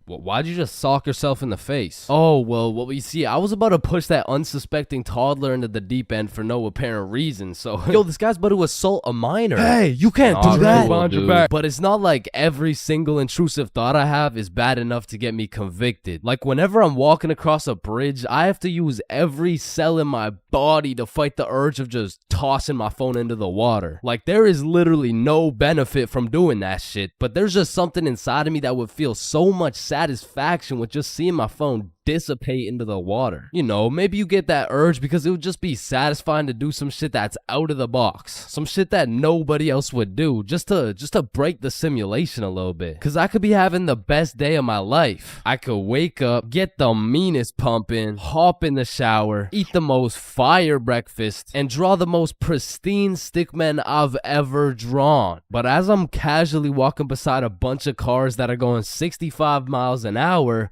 why'd you just sock yourself in the face? Oh, well, you see, I was about to push that unsuspecting toddler into the deep end for no apparent reason, so... Yo, this guy's about to assault a minor. Hey, you can't do that! Behind your back. But it's not like every single intrusive thought I have is bad enough to get me convicted. Like, whenever I'm walking across a bridge, I have to use every cell in my body to fight the urge of just tossing my phone into the water. Like, there is literally no benefit from doing that shit, but there's just something inside of me that would feel so much satisfaction with just seeing my phone dissipate into the water. You know, maybe you get that urge because it would just be satisfying to do some shit that's out of the box, some shit that nobody else would do, just to break the simulation a little bit. Cause I could be having the best day of my life. I could wake up, get the meanest pump in, hop in the shower, eat the most fire breakfast, and draw the most pristine stickmen I've ever drawn. But as I'm casually walking beside a bunch of cars that are going 65 miles an hour,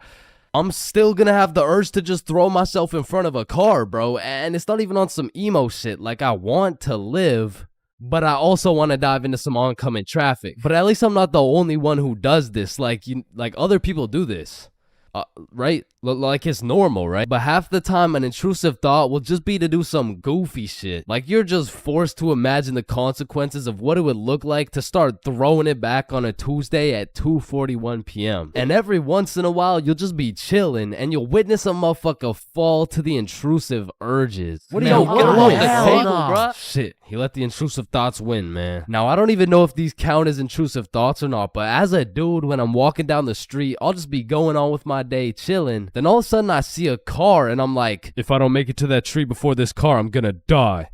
I'm still gonna have the urge to just throw myself in front of a car, bro. And it's not even on some emo shit. Like, I want to live, but I also want to dive into some oncoming traffic. But at least I'm not the only one who does this. Like, other people do this. right? Like it's normal, right? But half the time an intrusive thought will just be to do some goofy shit. Like you're just forced to imagine the consequences of what it would look like to start throwing it back on a Tuesday at 2:41 p.m. And every once in a while you'll just be chilling and you'll witness a motherfucker fall to the intrusive urges. What are you get off the table, bruh? Shit, he let the intrusive thoughts win, man. Now I don't even know if these count as intrusive thoughts or not, but as a dude, when I'm walking down the street, I'll just be going on with my day chilling. Then all of a sudden I see a car and I'm like, if I don't make it to that tree before this car, I'm gonna die.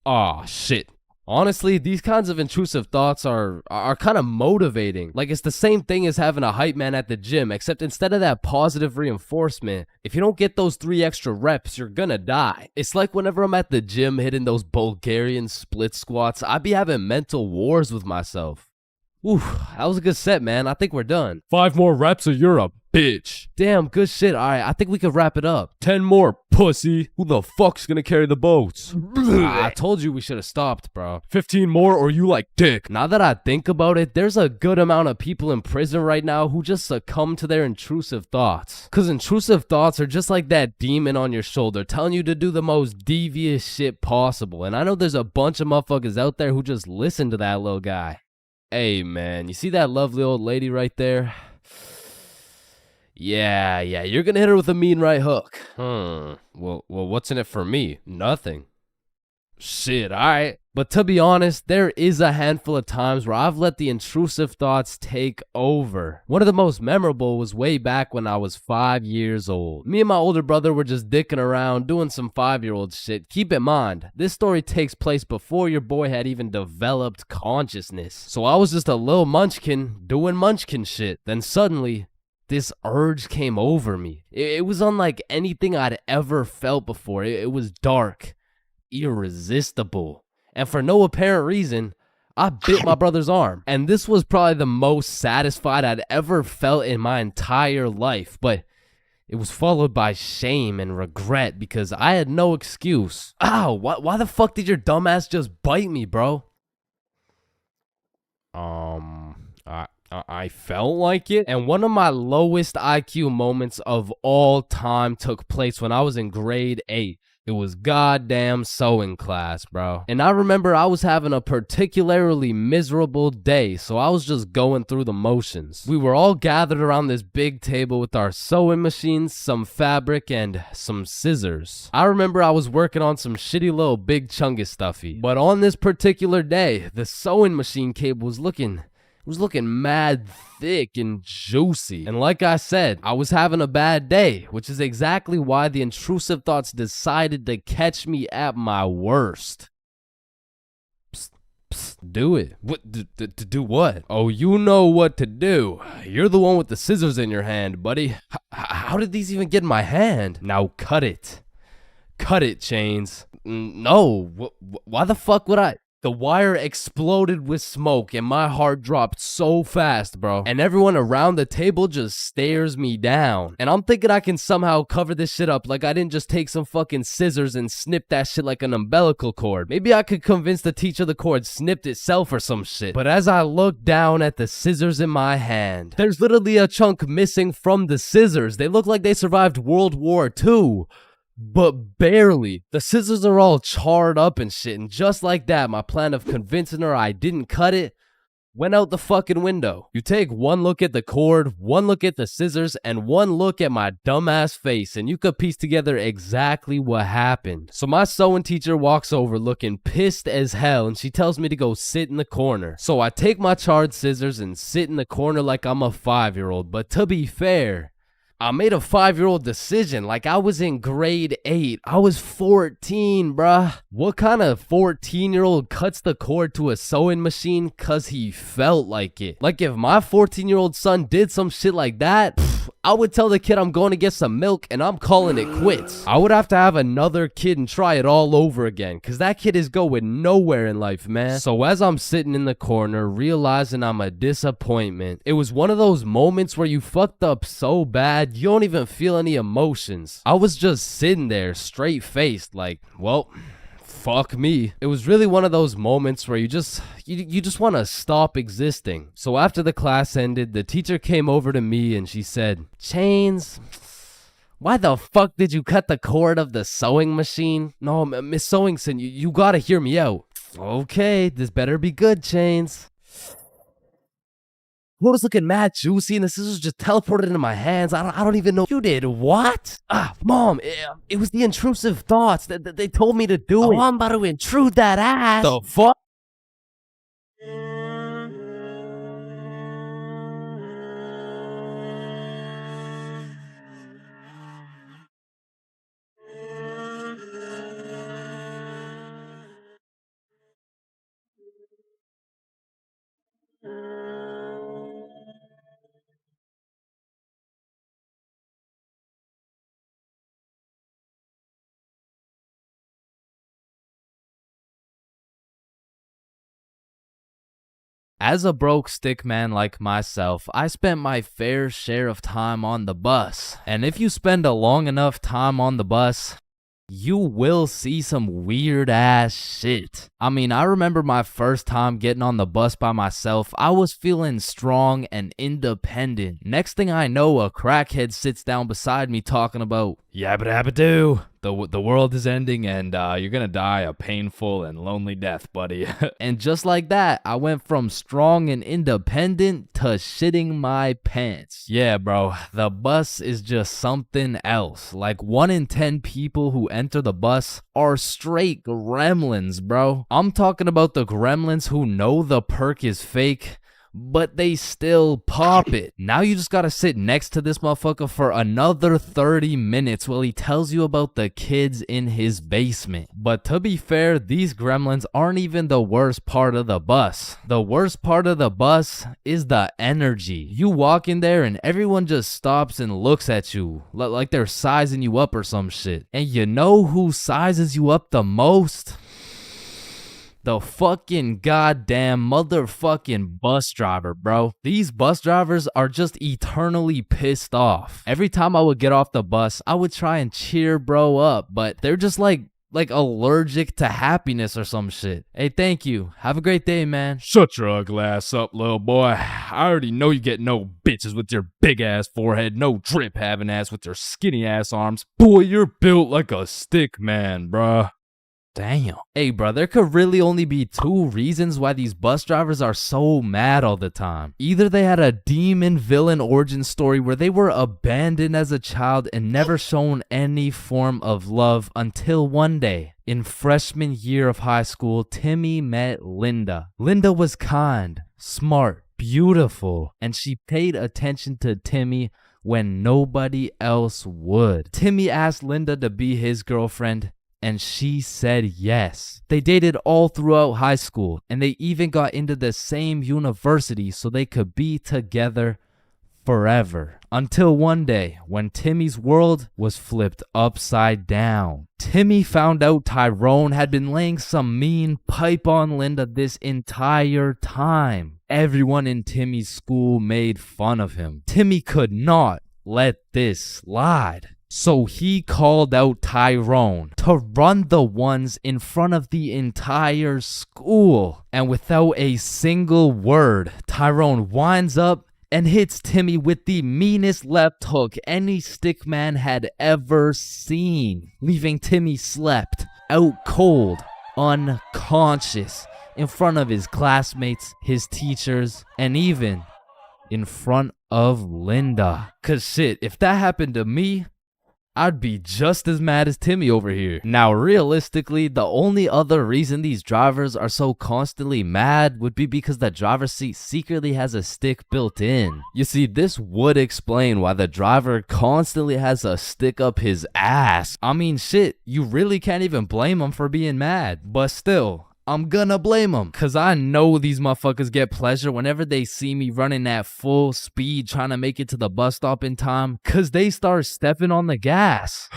Aw, shit. Honestly, these kinds of intrusive thoughts are kind of motivating. Like it's the same thing as having a hype man at the gym, except instead of that positive reinforcement, if you don't get those 3 extra reps, you're gonna die. It's like whenever I'm at the gym hitting those Bulgarian split squats, I be having mental wars with myself. Ooh, that was a good set, man. I think we're done. 5 more reps or you're a bitch. Damn, good shit. All right, I think we could wrap it up. 10 more, pussy. Who the fuck's gonna carry the boats? I told you we should have stopped, bro. 15 more or you like dick. Now that I think about it, there's a good amount of people in prison right now who just succumb to their intrusive thoughts. Cause intrusive thoughts are just like that demon on your shoulder telling you to do the most devious shit possible. And I know there's a bunch of motherfuckers out there who just listen to that little guy. Hey man, you see that lovely old lady right there? Yeah, you're gonna hit her with a mean right hook. Well, what's in it for me? Nothing. Shit, alright. But to be honest, there is a handful of times where I've let the intrusive thoughts take over. One of the most memorable was way back when I was 5 years old. Me and my older brother were just dicking around, doing some 5-year-old shit. Keep in mind, this story takes place before your boy had even developed consciousness. So I was just a little munchkin doing munchkin shit. Then suddenly, this urge came over me. It was unlike anything I'd ever felt before. It was dark, irresistible. And for no apparent reason, I bit my brother's arm. And this was probably the most satisfied I'd ever felt in my entire life. But it was followed by shame and regret because I had no excuse. Ow, why the fuck did your dumbass just bite me, bro? I felt like it. And one of my lowest IQ moments of all time took place when I was in grade 8. It was goddamn sewing class, bro. And I remember I was having a particularly miserable day, so I was just going through the motions. We were all gathered around this big table with our sewing machines, some fabric, and some scissors. I remember I was working on some shitty little big chungus stuffy. But on this particular day, the sewing machine cable was looking mad thick and juicy. And like I said, I was having a bad day, which is exactly why the intrusive thoughts decided to catch me at my worst. Psst, do it. What? To do what? Oh, you know what to do. You're the one with the scissors in your hand, buddy. How did these even get in my hand? Now cut it. Cut it, Chains. No. Why the fuck would I? The wire exploded with smoke and my heart dropped so fast, bro. And everyone around the table just stares me down. And I'm thinking I can somehow cover this shit up like I didn't just take some fucking scissors and snip that shit like an umbilical cord. Maybe I could convince the teacher the cord snipped itself or some shit. But as I look down at the scissors in my hand, there's literally a chunk missing from the scissors. They look like they survived World War II. But barely. The scissors are all charred up and shit, and just like that, my plan of convincing her I didn't cut it went out the fucking window. You take one look at the cord, one look at the scissors, and one look at my dumbass face, and you could piece together exactly what happened. So my sewing teacher walks over looking pissed as hell, and she tells me to go sit in the corner. So I take my charred scissors and sit in the corner like I'm a 5-year-old, but to be fair, I made a 5-year-old decision like I was in grade 8. I was 14, bruh. What kind of 14-year-old cuts the cord to a sewing machine cause he felt like it? Like if my 14-year-old son did some shit like that, I would tell the kid I'm going to get some milk and I'm calling it quits. I would have to have another kid and try it all over again cause that kid is going nowhere in life, man. So as I'm sitting in the corner realizing I'm a disappointment, it was one of those moments where you fucked up so bad you don't even feel any emotions. I was just sitting there straight faced like, well, fuck me. It was really one of those moments where you just want to stop existing. So after the class ended, the teacher came over to me and she said, Chains, why the fuck did you cut the cord of the sewing machine? No, Miss Sewingson, you gotta hear me out. Okay, this better be good, Chains. What was looking mad juicy and the scissors just teleported into my hands. I don't even know. You did what? Mom, it was the intrusive thoughts that they told me to do it. I'm about to intrude that ass. The fuck? As a broke stick man like myself, I spent my fair share of time on the bus. And if you spend a long enough time on the bus, you will see some weird ass shit. I mean, I remember my first time getting on the bus by myself. I was feeling strong and independent. Next thing I know, a crackhead sits down beside me talking about yabba dabba doo. The world is ending and you're gonna die a painful and lonely death, buddy. And just like that, I went from strong and independent to shitting my pants. Yeah, bro, the bus is just something else. Like 1 in 10 people who enter the bus are straight gremlins, bro. I'm talking about the gremlins who know the perk is fake, but they still pop it. Now you just gotta sit next to this motherfucker for another 30 minutes while he tells you about the kids in his basement. But to be fair, these gremlins aren't even the worst part of the bus. The worst part of the bus is the energy. You walk in there and everyone just stops and looks at you like they're sizing you up or some shit. And you know who sizes you up the most? The fucking goddamn motherfucking bus driver, bro. These bus drivers are just eternally pissed off. Every time I would get off the bus, I would try and cheer bro up, but they're just like allergic to happiness or some shit. Hey, thank you. Have a great day, man. Shut your ugly ass up, little boy. I already know you get no bitches with your big ass forehead, no drip having ass with your skinny ass arms. Boy, you're built like a stick man, bruh. Damn. Hey, bro, there could really only be 2 reasons why these bus drivers are so mad all the time. Either they had a demon villain origin story where they were abandoned as a child and never shown any form of love until one day. In freshman year of high school, Timmy met Linda. Linda was kind, smart, beautiful, and she paid attention to Timmy when nobody else would. Timmy asked Linda to be his girlfriend, and she said yes. They dated all throughout high school, and they even got into the same university so they could be together forever. Until one day, when Timmy's world was flipped upside down. Timmy found out Tyrone had been laying some mean pipe on Linda this entire time. Everyone in Timmy's school made fun of him. Timmy could not let this slide. So he called out Tyrone to run the ones in front of the entire school. And without a single word, Tyrone winds up and hits Timmy with the meanest left hook any stickman had ever seen, leaving Timmy slept, out cold, unconscious, in front of his classmates, his teachers, and even in front of Linda. Cause shit, if that happened to me, I'd be just as mad as Timmy over here. Now, realistically, the only other reason these drivers are so constantly mad would be because the driver's seat secretly has a stick built in. You see, this would explain why the driver constantly has a stick up his ass. I mean, shit, you really can't even blame him for being mad. But still, I'm gonna blame them, cause I know these motherfuckers get pleasure whenever they see me running at full speed trying to make it to the bus stop in time, cause they start stepping on the gas.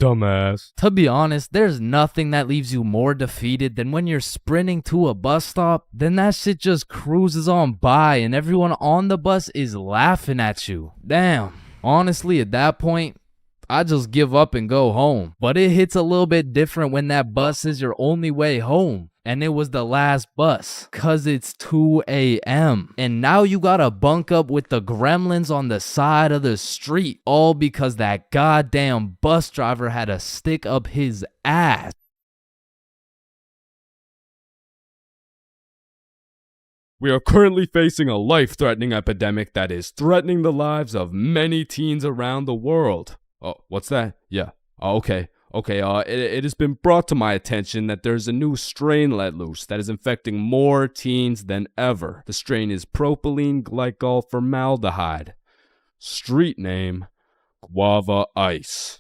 Dumbass. To be honest, there's nothing that leaves you more defeated than when you're sprinting to a bus stop, then that shit just cruises on by and everyone on the bus is laughing at you. Damn. Honestly, at that point, I just give up and go home. But it hits a little bit different when that bus is your only way home. And it was the last bus, cause it's 2 a.m. And now you gotta bunk up with the gremlins on the side of the street, all because that goddamn bus driver had to stick up his ass. We are currently facing a life-threatening epidemic that is threatening the lives of many teens around the world. Oh, what's that? Yeah. Oh, okay. It has been brought to my attention that there's a new strain let loose that is infecting more teens than ever. The strain is propylene glycol formaldehyde. Street name, Guava Ice.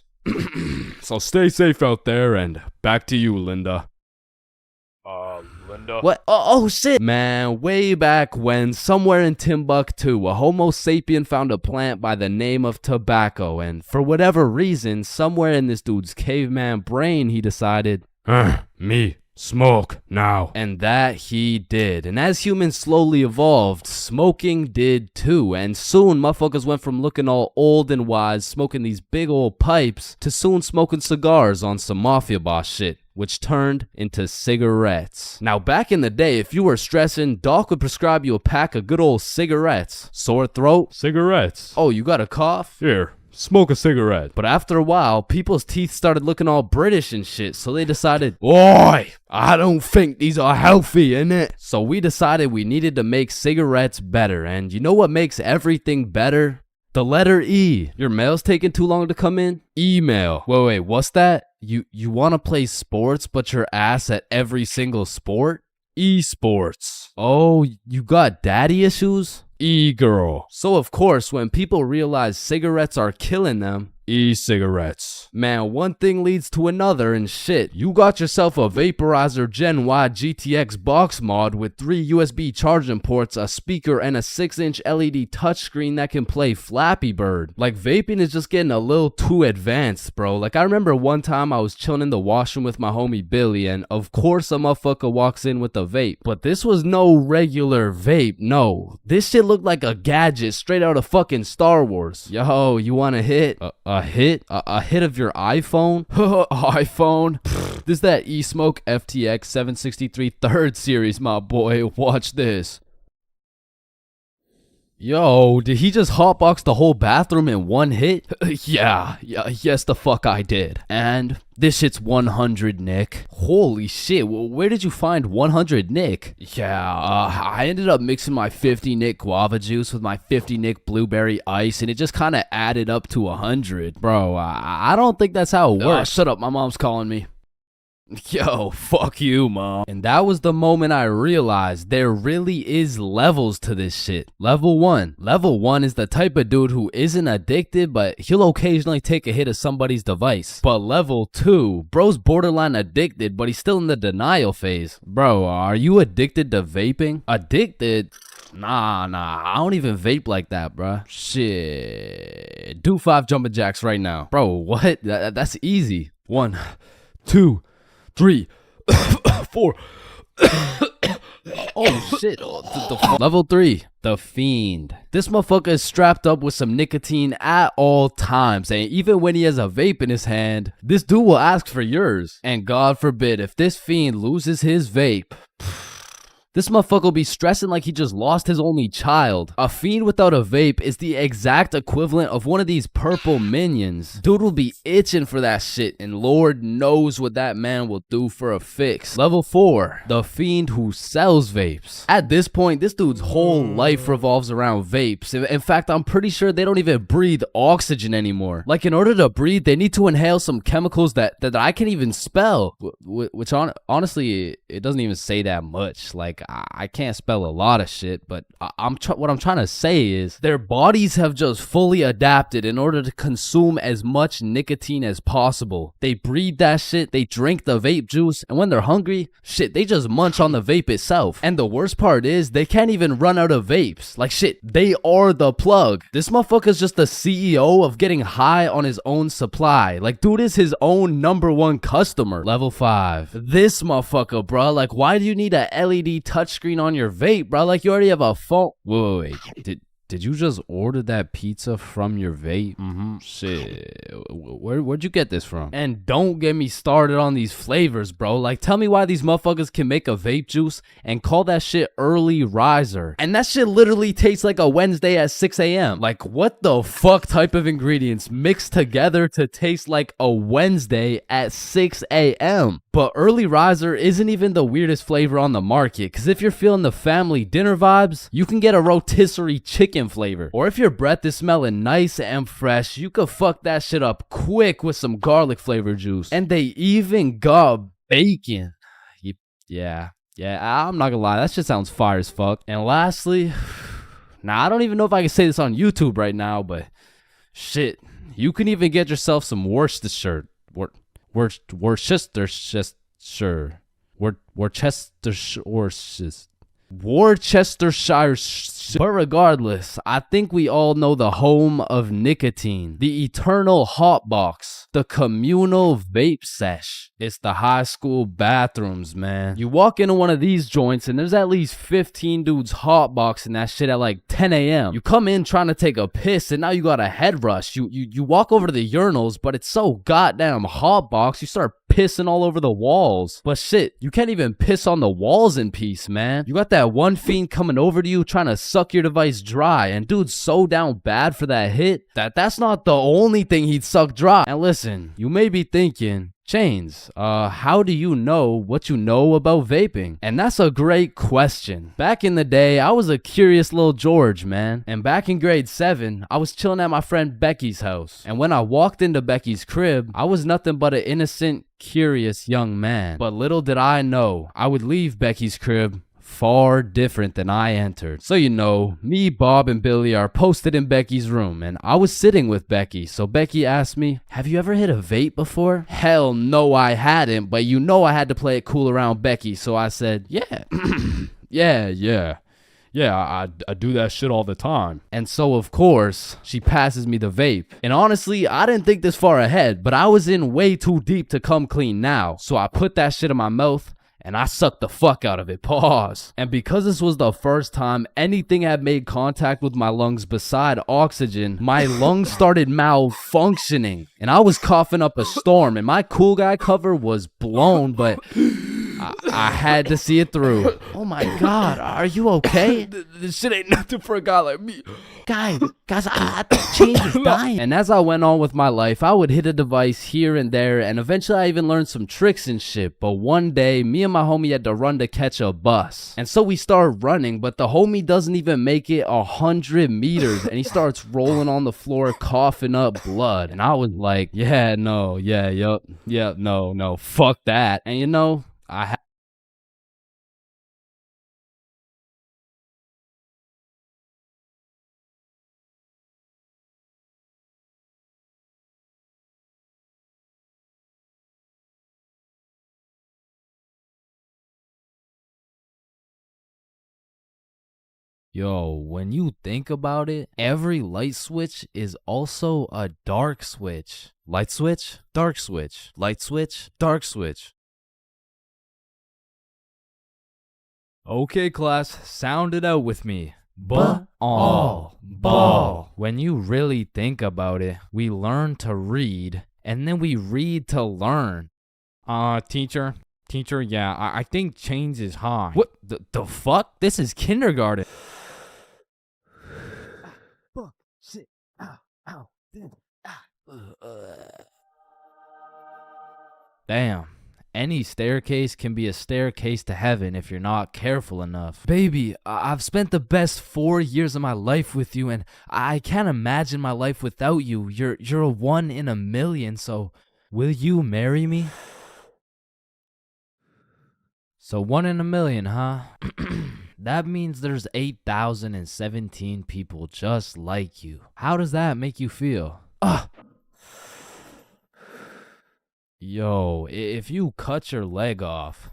So stay safe out there, and back to you, Linda. Linda? What? Oh shit! Man, way back when, somewhere in Timbuktu, a Homo sapien found a plant by the name of tobacco, and for whatever reason, somewhere in this dude's caveman brain, he decided, Me, smoke, now. and that he did. And as humans slowly evolved, smoking did too. And soon, motherfuckers went from looking all old and wise, smoking these big old pipes, to soon smoking cigars on some mafia boss shit, which turned into cigarettes. Now, back in the day, if you were stressing, Doc would prescribe you a pack of good old cigarettes. Sore throat? Cigarettes. Oh, you got a cough? Here, smoke a cigarette. But after a while, people's teeth started looking all British and shit, so they decided, Oi, I don't think these are healthy, innit? So we decided we needed to make cigarettes better, and you know what makes everything better? The letter E. Your mail's taking too long to come in? Email. Wait, what's that? You want to play sports, but you're ass at every single sport? Esports. Oh, you got daddy issues? E-girl. So of course, when people realize cigarettes are killing them, e-cigarettes. Man, one thing leads to another and shit. You got yourself a Vaporizer Gen Y GTX box mod with 3 USB charging ports, a speaker, and a 6-inch LED touchscreen that can play Flappy Bird. Like, vaping is just getting a little too advanced, bro. Like, I remember one time I was chilling in the washroom with my homie Billy, and of course a motherfucker walks in with a vape. But this was no regular vape, no. This shit looked like a gadget straight out of fucking Star Wars. Yo, you want a hit? A hit? A hit of your iPhone? iPhone? This is that eSmoke FTX 763 3rd series, my boy. Watch this. Yo, did he just hotbox the whole bathroom in one hit? Yes the fuck I did. And this shit's 100 Nick. Holy shit, where did you find 100 Nick? I ended up mixing my 50 Nick guava juice with my 50 Nick blueberry ice, and it just kind of added up to 100. Bro, I don't think that's how it works. Shut up, my mom's calling me. Yo, fuck you, mom. And that was the moment I realized there really is levels to this shit. Level 1. Level 1 is the type of dude who isn't addicted, but he'll occasionally take a hit of somebody's device. But level 2, bro's borderline addicted, but he's still in the denial phase. Bro, are you addicted to vaping? Addicted? Nah, I don't even vape like that, bruh. Shit. Do 5 jumping jacks right now. Bro, what? That's easy. 1, 2, 3, 4. Oh shit. Level 3. The Fiend. This motherfucker is strapped up with some nicotine at all times, and even when he has a vape in his hand, this dude will ask for yours. And God forbid, if this fiend loses his vape, this motherfucker will be stressing like he just lost his only child. A fiend without a vape is the exact equivalent of one of these purple minions. Dude will be itching for that shit, and Lord knows what that man will do for a fix. Level 4. The fiend who sells vapes. At this point, this dude's whole life revolves around vapes. In fact, I'm pretty sure they don't even breathe oxygen anymore. Like, in order to breathe, they need to inhale some chemicals that I can't even spell. Which honestly, it doesn't even say that much. Like, I can't spell a lot of shit, but what I'm trying to say is their bodies have just fully adapted in order to consume as much nicotine as possible. They breathe that shit, they drink the vape juice, and when they're hungry, shit, they just munch on the vape itself. And the worst part is they can't even run out of vapes. Like shit, they are the plug. This motherfucker's just the CEO of getting high on his own supply. Like, dude is his own #1 customer. Level 5. This motherfucker, bro. Like, why do you need a LED touchscreen on your vape, bro? Like, you already have a phone. Wait. Did you just order that pizza from your vape? Shit. Where'd you get this from? And don't get me started on these flavors, bro. Like, tell me why these motherfuckers can make a vape juice and call that shit early riser. And that shit literally tastes like a Wednesday at 6 a.m. Like, what the fuck type of ingredients mixed together to taste like a Wednesday at 6 a.m.? But early riser isn't even the weirdest flavor on the market, because if you're feeling the family dinner vibes, you can get a rotisserie chicken flavor. Or if your breath is smelling nice and fresh, you could fuck that shit up quick with some garlic flavor juice. And they even got bacon. Yeah, I'm not gonna lie, that shit sounds fire as fuck. And lastly, now I don't even know if I can say this on YouTube right now, but shit, you can even get yourself some Worcestershire. Worcestershire. But regardless, I think we all know the home of nicotine, the eternal hot box, the communal vape sesh. It's the high school bathrooms, man. You walk into one of these joints and there's at least 15 dudes hotboxing that shit at like 10 a.m. You come in trying to take a piss and now you got a head rush. You walk over to the urinals, but it's so goddamn hotbox, you start pissing all over the walls. But shit, you can't even piss on the walls in peace, man. You got that one fiend coming over to you trying to suck your device dry, and dude's so down bad for that hit that's not the only thing he'd suck dry. And listen, you may be thinking, Chains, how do you know what you know about vaping? And that's a great question. Back in the day, I was a curious little George, man. And back in grade 7, I was chilling at my friend Becky's house. And when I walked into Becky's crib, I was nothing but an innocent, curious young man. But little did I know, I would leave Becky's crib far different than I entered. So you know, me, Bob, and Billy are posted in Becky's room, and I was sitting with Becky. So Becky asked me, have you ever hit a vape before? Hell no, I hadn't, but you know I had to play it cool around Becky, so I said, yeah. Yeah, I do that shit all the time. And so, of course, she passes me the vape. And honestly, I didn't think this far ahead, but I was in way too deep to come clean now. So I put that shit in my mouth, and I sucked the fuck out of it. Pause. And because this was the first time anything had made contact with my lungs beside oxygen, my lungs started malfunctioning. And I was coughing up a storm, and my cool guy cover was blown, but I had to see it through. Oh my God, are you okay? This shit ain't nothing for a guy like me. Guys, I think Chains is dying. And as I went on with my life, I would hit a device here and there, and eventually I even learned some tricks and shit. But one day, me and my homie had to run to catch a bus. And so we started running, but the homie doesn't even make it 100 meters, and he starts rolling on the floor, coughing up blood. And I was like, no, fuck that. And you know, Yo, when you think about it, every light switch is also a dark switch. Light switch, dark switch. Light switch, dark switch. Okay, class, sound it out with me. Ball. When you really think about it, we learn to read, and then we read to learn. Teacher, yeah, I think Chains is high. What the fuck? This is kindergarten. Shit. Ow. Damn. Any staircase can be a staircase to heaven if you're not careful enough. Baby, I've spent the best 4 years of my life with you, and I can't imagine my life without you. You're a 1 in a million, so will you marry me? So 1 in a million, huh? That means there's 8,017 people just like you. How does that make you feel? Yo, if you cut your leg off,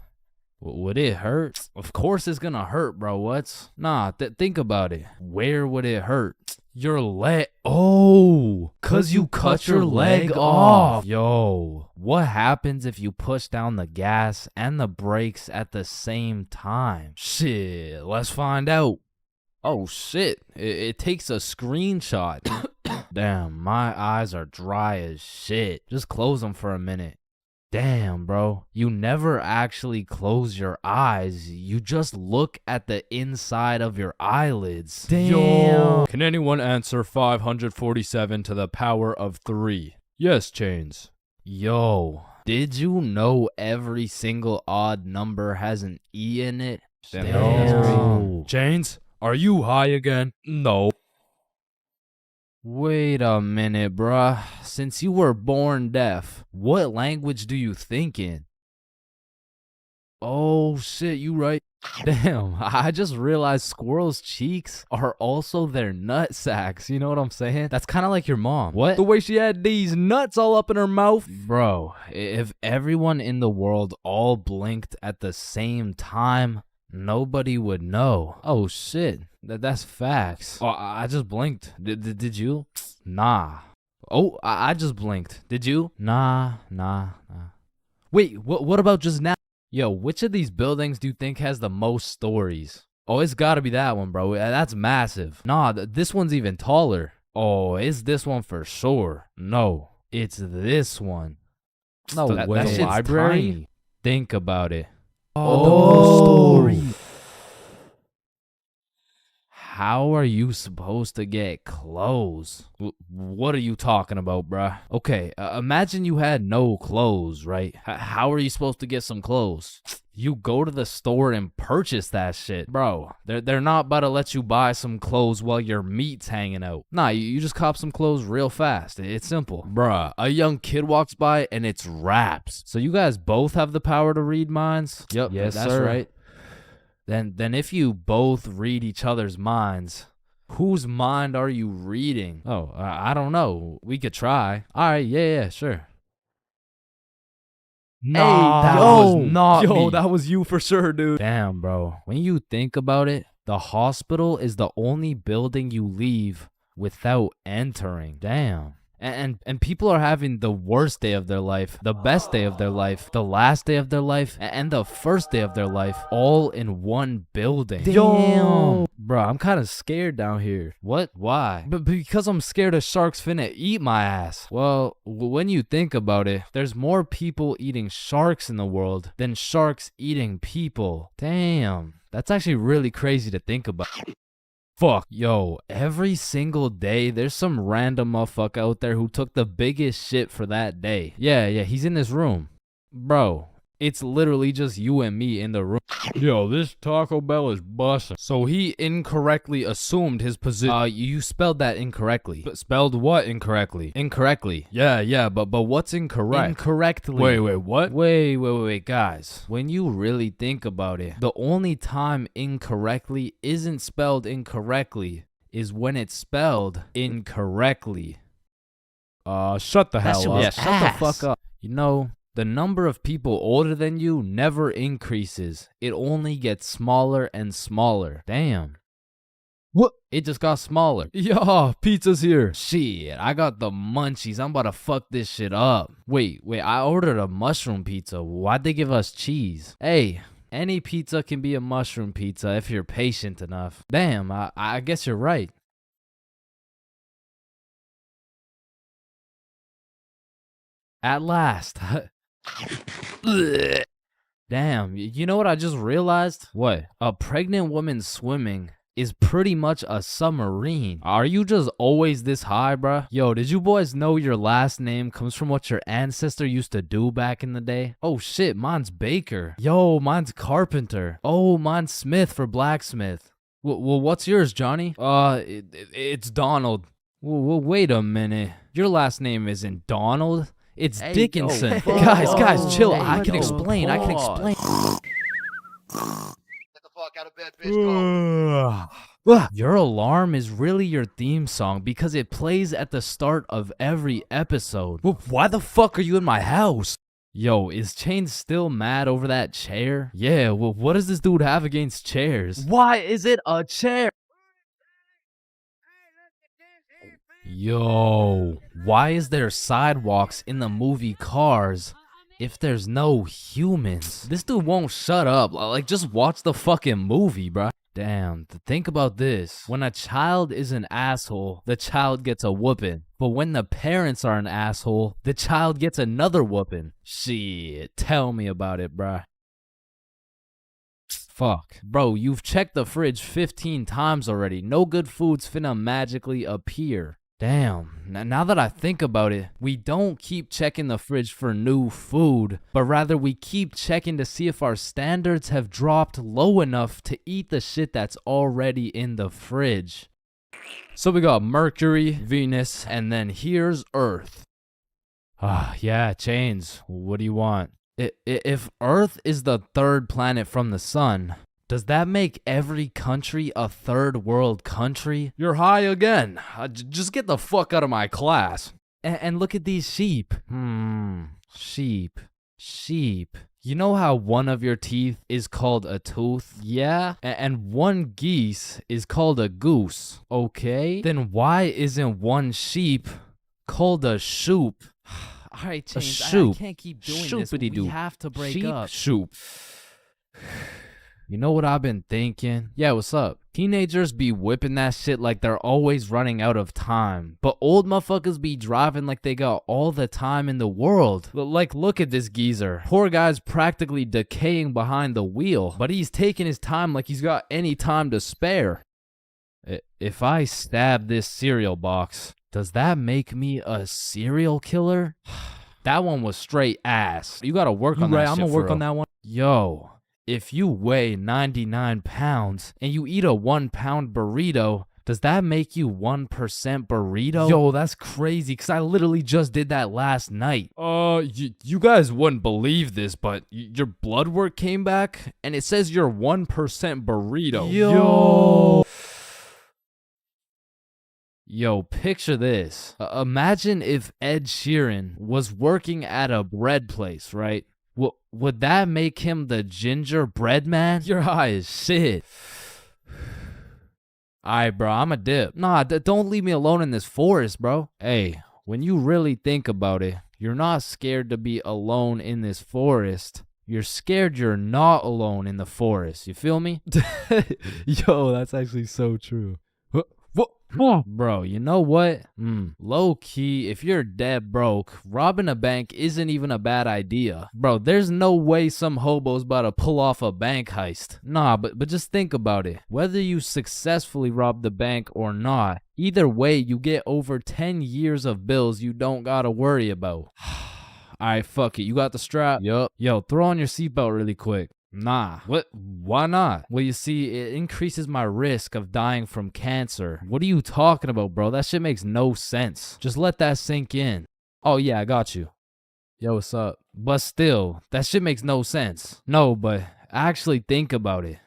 would it hurt? Of course it's gonna hurt, bro. Nah, think about it. Where would it hurt? Your leg. Oh, 'cause you cut your leg off. Yo, what happens if you push down the gas and the brakes at the same time? Shit, let's find out. Oh shit, it takes a screenshot. Damn, my eyes are dry as shit. Just close them for a minute. Damn, bro. You never actually close your eyes. You just look at the inside of your eyelids. Damn. Yo. Can anyone answer 547 to the power of 3? Yes, Chains. Yo, did you know every single odd number has an E in it? Damn. Chains, are you high again? No. Wait a minute, bruh. Since you were born deaf, what language do you think in? Oh shit, you right. Damn, I just realized squirrels' cheeks are also their nut sacks. You know what I'm saying? That's kind of like your mom. What? The way she had these nuts all up in her mouth. Bro, if everyone in the world all blinked at the same time, nobody would know. Oh shit, that's facts. Oh, I just blinked. Did you? Nah. Oh, I just blinked. Did you? Nah. Wait, what about just now? Yo, which of these buildings do you think has the most stories? Oh, it's gotta be that one, bro. That's massive. Nah, this one's even taller. Oh, it's this one for sure. No, it's this one. No, that shit's library? Tiny. Think about it. Oh, the story. How are you supposed to get clothes? What are you talking about, bruh? Okay, imagine you had no clothes, right? How are you supposed to get some clothes? You go to the store and purchase that shit. Bro, they're not about to let you buy some clothes while your meat's hanging out. Nah, you just cop some clothes real fast. It's simple. Bruh, a young kid walks by and it's raps. So you guys both have the power to read minds? Yep, yes, that's sir. Right. Then if you both read each other's minds, whose mind are you reading? Oh, I don't know. We could try. All right, yeah, sure. Nah, hey, that was not me. That was you for sure, dude. Damn, bro. When you think about it, the hospital is the only building you leave without entering. Damn. And people are having the worst day of their life, the best day of their life, the last day of their life, and the first day of their life, all in one building. Damn. Bro, I'm kind of scared down here. What? Why? Because I'm scared a shark's finna eat my ass. Well, when you think about it, there's more people eating sharks in the world than sharks eating people. Damn. That's actually really crazy to think about. Fuck, yo, every single day, there's some random motherfucker out there who took the biggest shit for that day. Yeah, he's in this room. Bro, it's literally just you and me in the room. Yo, this Taco Bell is bussin'. So he incorrectly assumed his position. You spelled that incorrectly. Spelled what incorrectly? Incorrectly. Yeah, but what's incorrect? Incorrectly. Wait, what? Wait, guys. When you really think about it, the only time incorrectly isn't spelled incorrectly is when it's spelled incorrectly. Shut the hell up. Yeah, shut the fuck up. You know, the number of people older than you never increases. It only gets smaller and smaller. Damn. What? It just got smaller. Yeah, pizza's here. Shit, I got the munchies. I'm about to fuck this shit up. Wait, I ordered a mushroom pizza. Why'd they give us cheese? Hey, any pizza can be a mushroom pizza if you're patient enough. Damn, I guess you're right. At last. Damn, you know what I just realized? What? A pregnant woman swimming is pretty much a submarine. Are you just always this high, bruh? Yo, did you boys know your last name comes from what your ancestor used to do back in the day? Oh shit, mine's Baker. Yo, mine's Carpenter. Oh, mine's Smith for blacksmith. Well, what's yours, Johnny? It's Donald. Well, wait a minute. Your last name isn't Donald. It's Dickinson. Guys, chill. I can explain. Get the fuck out of bed, bitch. Go. Your alarm is really your theme song because it plays at the start of every episode. Well, why the fuck are you in my house? Yo, is Chains still mad over that chair? Yeah, well, what does this dude have against chairs? Why is it a chair? Yo, why is there sidewalks in the movie Cars if there's no humans? This dude won't shut up. Like, just watch the fucking movie, bruh. Damn, think about this. When a child is an asshole, the child gets a whooping. But when the parents are an asshole, the child gets another whooping. Shit, tell me about it, bruh. Fuck. Bro, you've checked the fridge 15 times already. No good food's finna magically appear. Damn, now that I think about it, we don't keep checking the fridge for new food, but rather we keep checking to see if our standards have dropped low enough to eat the shit that's already in the fridge. So we got Mercury, Venus, and then here's Earth. Yeah, Chains, what do you want? If Earth is the third planet from the sun, does that make every country a third world country? You're high again. Just get the fuck out of my class. And look at these sheep. Sheep. You know how one of your teeth is called a tooth? Yeah? And one geese is called a goose. Okay? Then why isn't one sheep called a shoop? All right, Chains, I can't keep doing this. We have to break up. Shoop. You know what I've been thinking? Yeah, what's up? Teenagers be whipping that shit like they're always running out of time. But old motherfuckers be driving like they got all the time in the world. Like, look at this geezer. Poor guy's practically decaying behind the wheel. But he's taking his time like he's got any time to spare. If I stab this cereal box, does that make me a serial killer? That one was straight ass. You gotta work on that shit. I'm gonna work on that one. Yo. If you weigh 99 pounds and you eat a 1 pound burrito, does that make you 1% burrito? Yo, that's crazy, because I literally just did that last night. You guys wouldn't believe this, but your blood work came back and it says you're 1% burrito. Yo, picture this. Imagine if Ed Sheeran was working at a bread place, right? Would that make him the gingerbread man? You're high as shit. Alright, bro, I'm a dip. Nah, don't leave me alone in this forest, bro. Hey, when you really think about it, you're not scared to be alone in this forest. You're scared you're not alone in the forest. You feel me? Yo, that's actually so true. Bro, you know what? Low key, if you're dead broke, robbing a bank isn't even a bad idea. Bro, there's no way some hobo's about to pull off a bank heist. Nah, but just think about it. Whether you successfully rob the bank or not, either way, you get over 10 years of bills you don't gotta worry about. Alright, fuck it. You got the strap? Yup. Yo, throw on your seatbelt really quick. Nah. What? Why not? Well, you see, it increases my risk of dying from cancer. What are you talking about, bro? That shit makes no sense. Just let that sink in. Oh, yeah, I got you. Yo, what's up? But still, that shit makes no sense. No, but actually think about it.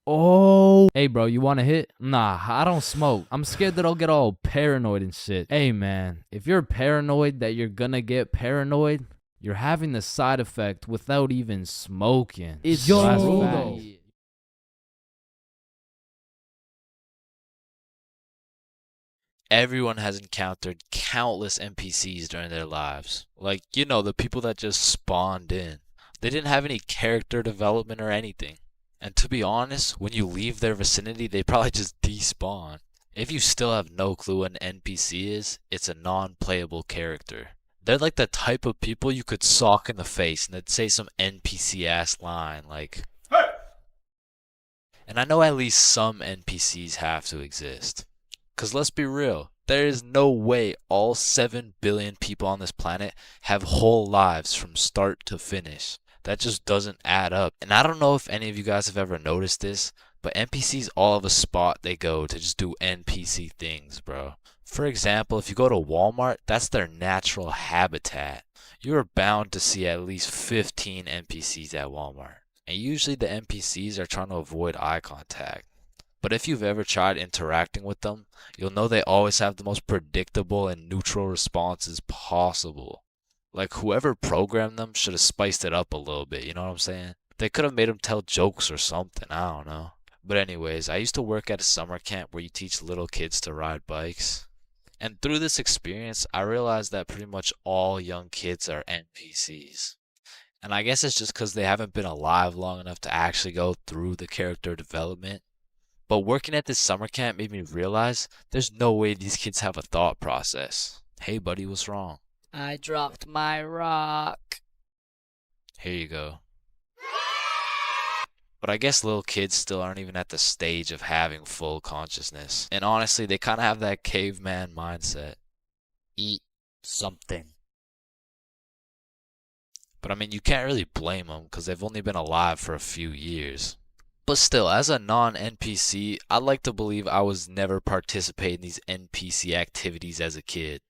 Oh. Hey, bro, you want a hit? Nah, I don't smoke. I'm scared that I'll get all paranoid and shit. Hey, man, if you're paranoid that you're gonna get paranoid, you're having the side effect without even smoking. It's yo. Everyone has encountered countless NPCs during their lives. Like, you know, the people that just spawned in. They didn't have any character development or anything. And to be honest, when you leave their vicinity, they probably just despawn. If you still have no clue what an NPC is, it's a non-playable character. They're like the type of people you could sock in the face and they'd say some NPC-ass line like, "Hey!" And I know at least some NPCs have to exist. Because let's be real, there is no way all 7 billion people on this planet have whole lives from start to finish. That just doesn't add up. And I don't know if any of you guys have ever noticed this, but NPCs all have a spot they go to just do NPC things, bro. For example, if you go to Walmart, that's their natural habitat. You are bound to see at least 15 NPCs at Walmart. And usually the NPCs are trying to avoid eye contact. But if you've ever tried interacting with them, you'll know they always have the most predictable and neutral responses possible. Like whoever programmed them should have spiced it up a little bit, you know what I'm saying? They could have made them tell jokes or something, I don't know. But anyways, I used to work at a summer camp where you teach little kids to ride bikes. And through this experience, I realized that pretty much all young kids are NPCs. And I guess it's just because they haven't been alive long enough to actually go through the character development. But working at this summer camp made me realize there's no way these kids have a thought process. Hey buddy, what's wrong? I dropped my rock. Here you go. But I guess little kids still aren't even at the stage of having full consciousness. And honestly, they kind of have that caveman mindset. Eat something. But I mean, you can't really blame them because they've only been alive for a few years. But still, as a non-NPC, I'd like to believe I was never participating in these NPC activities as a kid.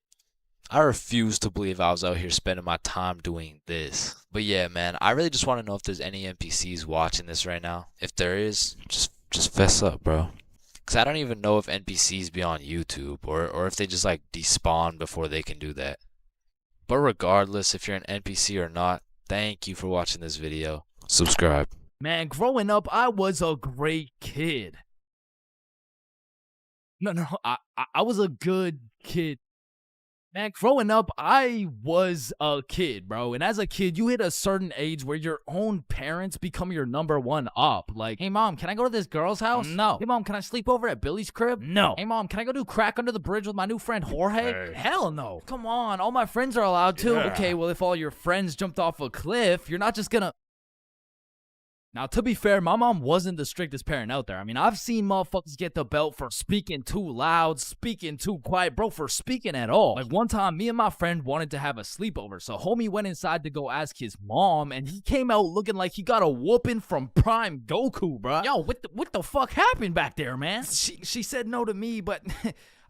I refuse to believe I was out here spending my time doing this. But yeah, man, I really just want to know if there's any NPCs watching this right now. If there is, just fess up, bro. Because I don't even know if NPCs be on YouTube or if they just like despawn before they can do that. But regardless if you're an NPC or not, thank you for watching this video. Subscribe. Man, growing up, I was a great kid. No, I was a good kid. Man, growing up, I was a kid, bro. And as a kid, you hit a certain age where your own parents become your number one up. Like, hey, mom, can I go to this girl's house? No. Hey, mom, can I sleep over at Billy's crib? No. Hey, mom, can I go do crack under the bridge with my new friend Jorge? Hey. Hell no. Come on, all my friends are allowed to. Yeah. Okay, well, if all your friends jumped off a cliff, you're not just gonna... Now, to be fair, my mom wasn't the strictest parent out there. I mean, I've seen motherfuckers get the belt for speaking too loud, speaking too quiet, bro, for speaking at all. Like, one time, me and my friend wanted to have a sleepover, so homie went inside to go ask his mom, and he came out looking like he got a whooping from Prime Goku, bro. Yo, what the fuck happened back there, man? She said no to me, but...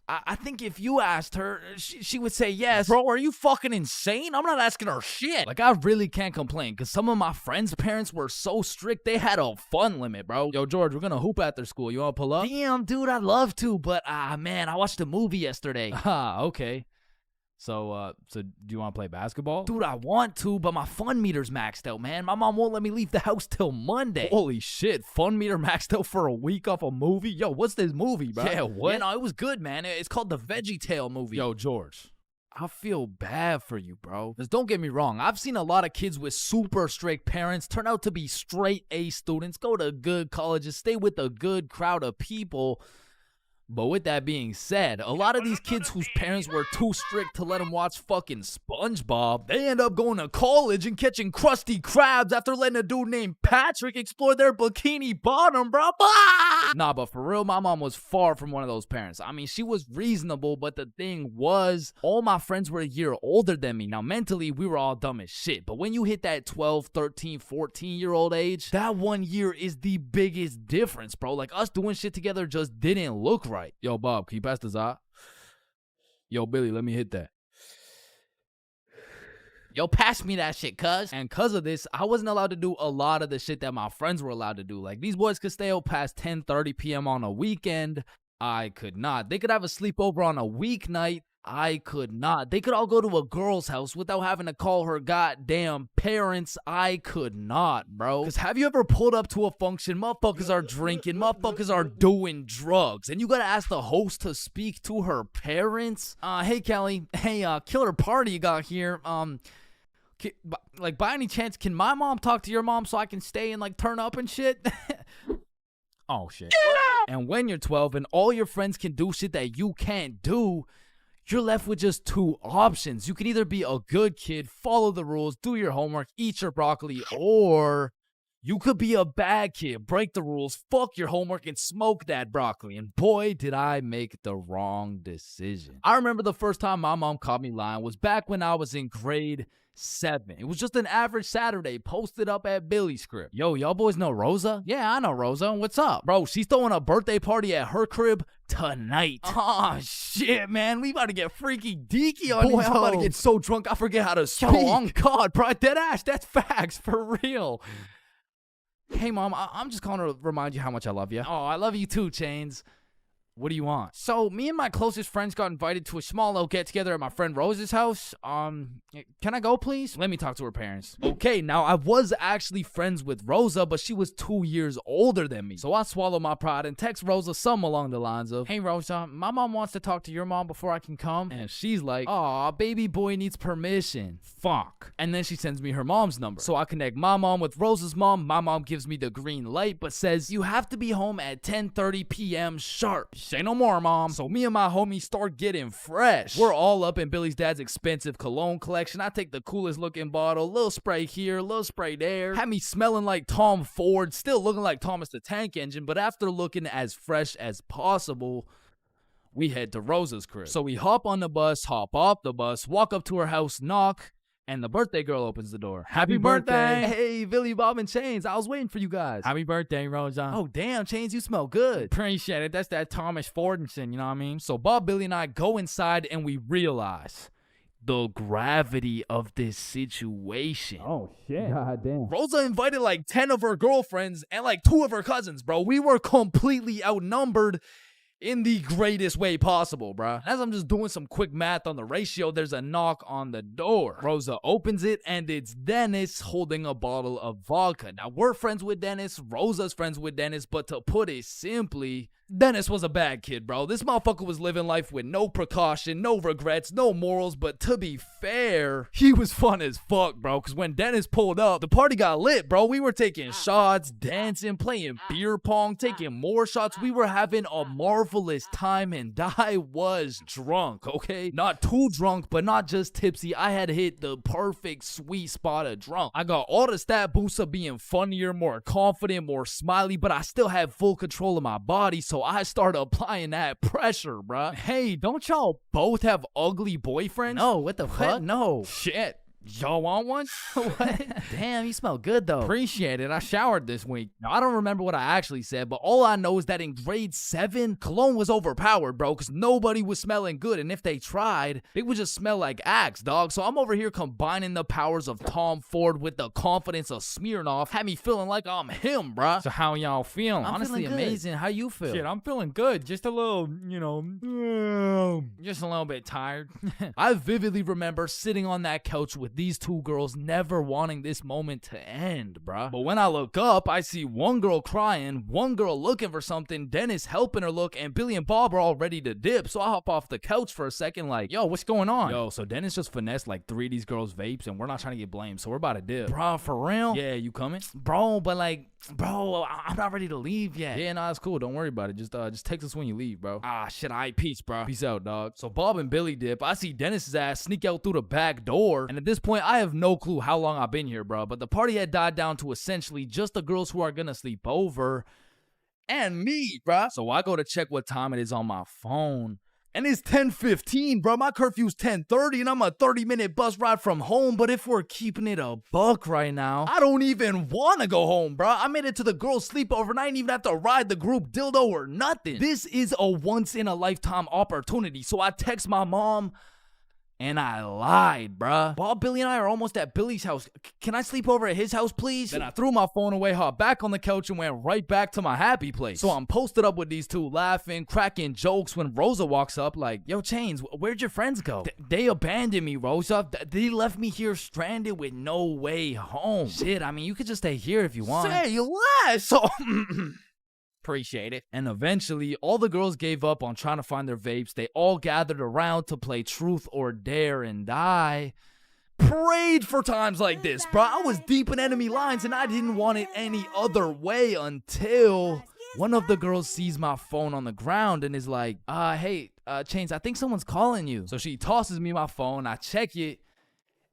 I think if you asked her, she would say yes. Bro, are you fucking insane? I'm not asking her shit. Like, I really can't complain, because some of my friends' parents were so strict, they had a fun limit, bro. Yo, George, we're gonna hoop after school. You wanna pull up? Damn, dude, I'd love to, but, man, I watched a movie yesterday. Okay. So do you want to play basketball? Dude, I want to, but my fun meter's maxed out, man. My mom won't let me leave the house till Monday. Holy shit, fun meter maxed out for a week off a movie? Yo, what's this movie, bro? Yeah, what? Yeah, no, it was good, man. It's called the Veggie Tale movie. Yo, George, I feel bad for you, bro. Because don't get me wrong, I've seen a lot of kids with super strict parents turn out to be straight A students, go to good colleges, stay with a good crowd of people. But with that being said, a lot of these kids whose parents were too strict to let them watch fucking SpongeBob, they end up going to college and catching Krusty Krabs after letting a dude named Patrick explore their bikini bottom, bro. Nah, but for real, my mom was far from one of those parents. I mean, she was reasonable, but the thing was, all my friends were a year older than me. Now, mentally, we were all dumb as shit. But when you hit that 12, 13, 14-year-old age, that 1 year is the biggest difference, bro. Like, us doing shit together just didn't look right. Yo, Bob, can you pass the za? Yo, Billy, let me hit that. Yo, pass me that shit, cuz. And cuz of this, I wasn't allowed to do a lot of the shit that my friends were allowed to do. Like, these boys could stay out past 10:30 p.m. on a weekend. I could not. They could have a sleepover on a weeknight. I could not. They could all go to a girl's house without having to call her goddamn parents. I could not, bro. Because have you ever pulled up to a function, motherfuckers are drinking, motherfuckers are doing drugs, and you gotta ask the host to speak to her parents? Hey, Kelly. Hey, killer party you got here. Like, by any chance, can my mom talk to your mom so I can stay and, like, turn up and shit? Oh, shit. And when you're 12 and all your friends can do shit that you can't do, you're left with just two options. You can either be a good kid, follow the rules, do your homework, eat your broccoli, or you could be a bad kid, break the rules, fuck your homework, and smoke that broccoli. And boy, did I make the wrong decision. I remember the first time my mom caught me lying was back when I was in grade 7. It was just an average Saturday posted up at Billy's crib. Yo, y'all boys know Rosa? Yeah, I know Rosa. What's up? Bro, she's throwing a birthday party at her crib tonight. Oh, shit, man. We about to get freaky deaky on these. I'm about to get so drunk I forget how to speak. Yo, on God, bro. Dead ass. That's facts. For real. Hey, Mom, I'm just calling to remind you how much I love you. Oh, I love you too, Chains. What do you want? So, me and my closest friends got invited to a small little get-together at my friend Rose's house. Can I go, please? Let me talk to her parents. Okay, now I was actually friends with Rosa, but she was 2 years older than me. So I swallowed my pride and text Rosa something along the lines of, "Hey, Rosa, my mom wants to talk to your mom before I can come." And she's like, "Aw, baby boy needs permission." Fuck. And then she sends me her mom's number. So I connect my mom with Rosa's mom. My mom gives me the green light, but says, "You have to be home at 10:30 p.m. sharp." Say no more, mom. So me and my homies start getting fresh. We're all up in Billy's dad's expensive cologne collection. I take the coolest looking bottle, little spray here, little spray there. Had me smelling like Tom Ford, still looking like Thomas the Tank Engine, but after looking as fresh as possible, we head to Rosa's crib. So we hop on the bus, hop off the bus, walk up to her house, knock, and the birthday girl opens the door. Happy birthday! Hey, Billy, Bob, and Chains. I was waiting for you guys. Happy birthday, Rosa. Oh, damn, Chains, you smell good. Appreciate it. That's that Thomas Fordinson, you know what I mean? So Bob, Billy, and I go inside, and we realize the gravity of this situation. Oh, shit. God damn. Rosa invited like 10 of her girlfriends and like 2 of her cousins, bro. We were completely outnumbered in the greatest way possible, bruh. As I'm just doing some quick math on the ratio, there's a knock on the door. Rosa opens it, and it's Dennis holding a bottle of vodka. Now, we're friends with Dennis, Rosa's friends with Dennis, but to put it simply, Dennis was a bad kid, bro. This motherfucker was living life with no precaution, no regrets, no morals, but to be fair, he was fun as fuck, bro, because when Dennis pulled up, the party got lit, bro. We were taking shots, dancing, playing beer pong, taking more shots. We were having a marvelous time, and I was drunk, okay? Not too drunk, but not just tipsy. I had hit the perfect sweet spot of drunk. I got all the stat boosts of being funnier, more confident, more smiley, but I still had full control of my body, so I started applying that pressure, bruh. Hey, don't y'all both have ugly boyfriends? No, what the fuck? No. Shit. Y'all want one? What? Damn, you smell good though. Appreciate it. I showered this week. Now, I don't remember what I actually said, but all I know is that in grade 7, cologne was overpowered, bro, because nobody was smelling good, and if they tried, it would just smell like Axe, dog. So I'm over here combining the powers of Tom Ford with the confidence of Smirnoff. Had me feeling like I'm him, bruh. So how y'all feeling? Honestly, feeling amazing. How you feel? Shit, I'm feeling good. Just a little, Just a little bit tired. I vividly remember sitting on that couch with these 2 girls, never wanting this moment to end, bruh. But when I look up, I see one girl crying, one girl looking for something, Dennis helping her look, and Billy and Bob are all ready to dip. So I hop off the couch for a second like, yo, what's going on? Yo, so Dennis just finessed like 3 of these girls' vapes, and we're not trying to get blamed, so we're about to dip. Bro, for real? Yeah, you coming? Bro, but like, bro, I'm not ready to leave yet. Yeah, nah, it's cool. Don't worry about it. Just text us when you leave, bro. Ah, shit, all right, peace, bro. Peace out, dog. So Bob and Billy dip. I see Dennis's ass sneak out through the back door, and at this point, I have no clue how long I've been here, bro. But the party had died down to essentially just the girls who are gonna sleep over and me, bro. So I go to check what time it is on my phone, and it's 10:15, bro. My curfew's 10:30, and I'm a 30-minute bus ride from home. But if we're keeping it a buck right now, I don't even want to go home, bro. I made it to the girls' sleepover, and I didn't even have to ride the group dildo or nothing. This is a once-in-a-lifetime opportunity. So I text my mom, and I lied, bruh. Bob, Billy, and I are almost at Billy's house. Can I sleep over at his house, please? Then I threw my phone away, hopped back on the couch, and went right back to my happy place. So I'm posted up with these 2, laughing, cracking jokes when Rosa walks up like, yo, Chains, where'd your friends go? They abandoned me, Rosa. They left me here stranded with no way home. Shit, I mean, you could just stay here if you want. Say less! So... Appreciate it. And eventually, all the girls gave up on trying to find their vapes. They all gathered around to play Truth or Dare, and I prayed for times like this, bro. I was deep in enemy lines, and I didn't want it any other way until one of the girls sees my phone on the ground and is like, hey, Chains, I think someone's calling you. So she tosses me my phone. I check it,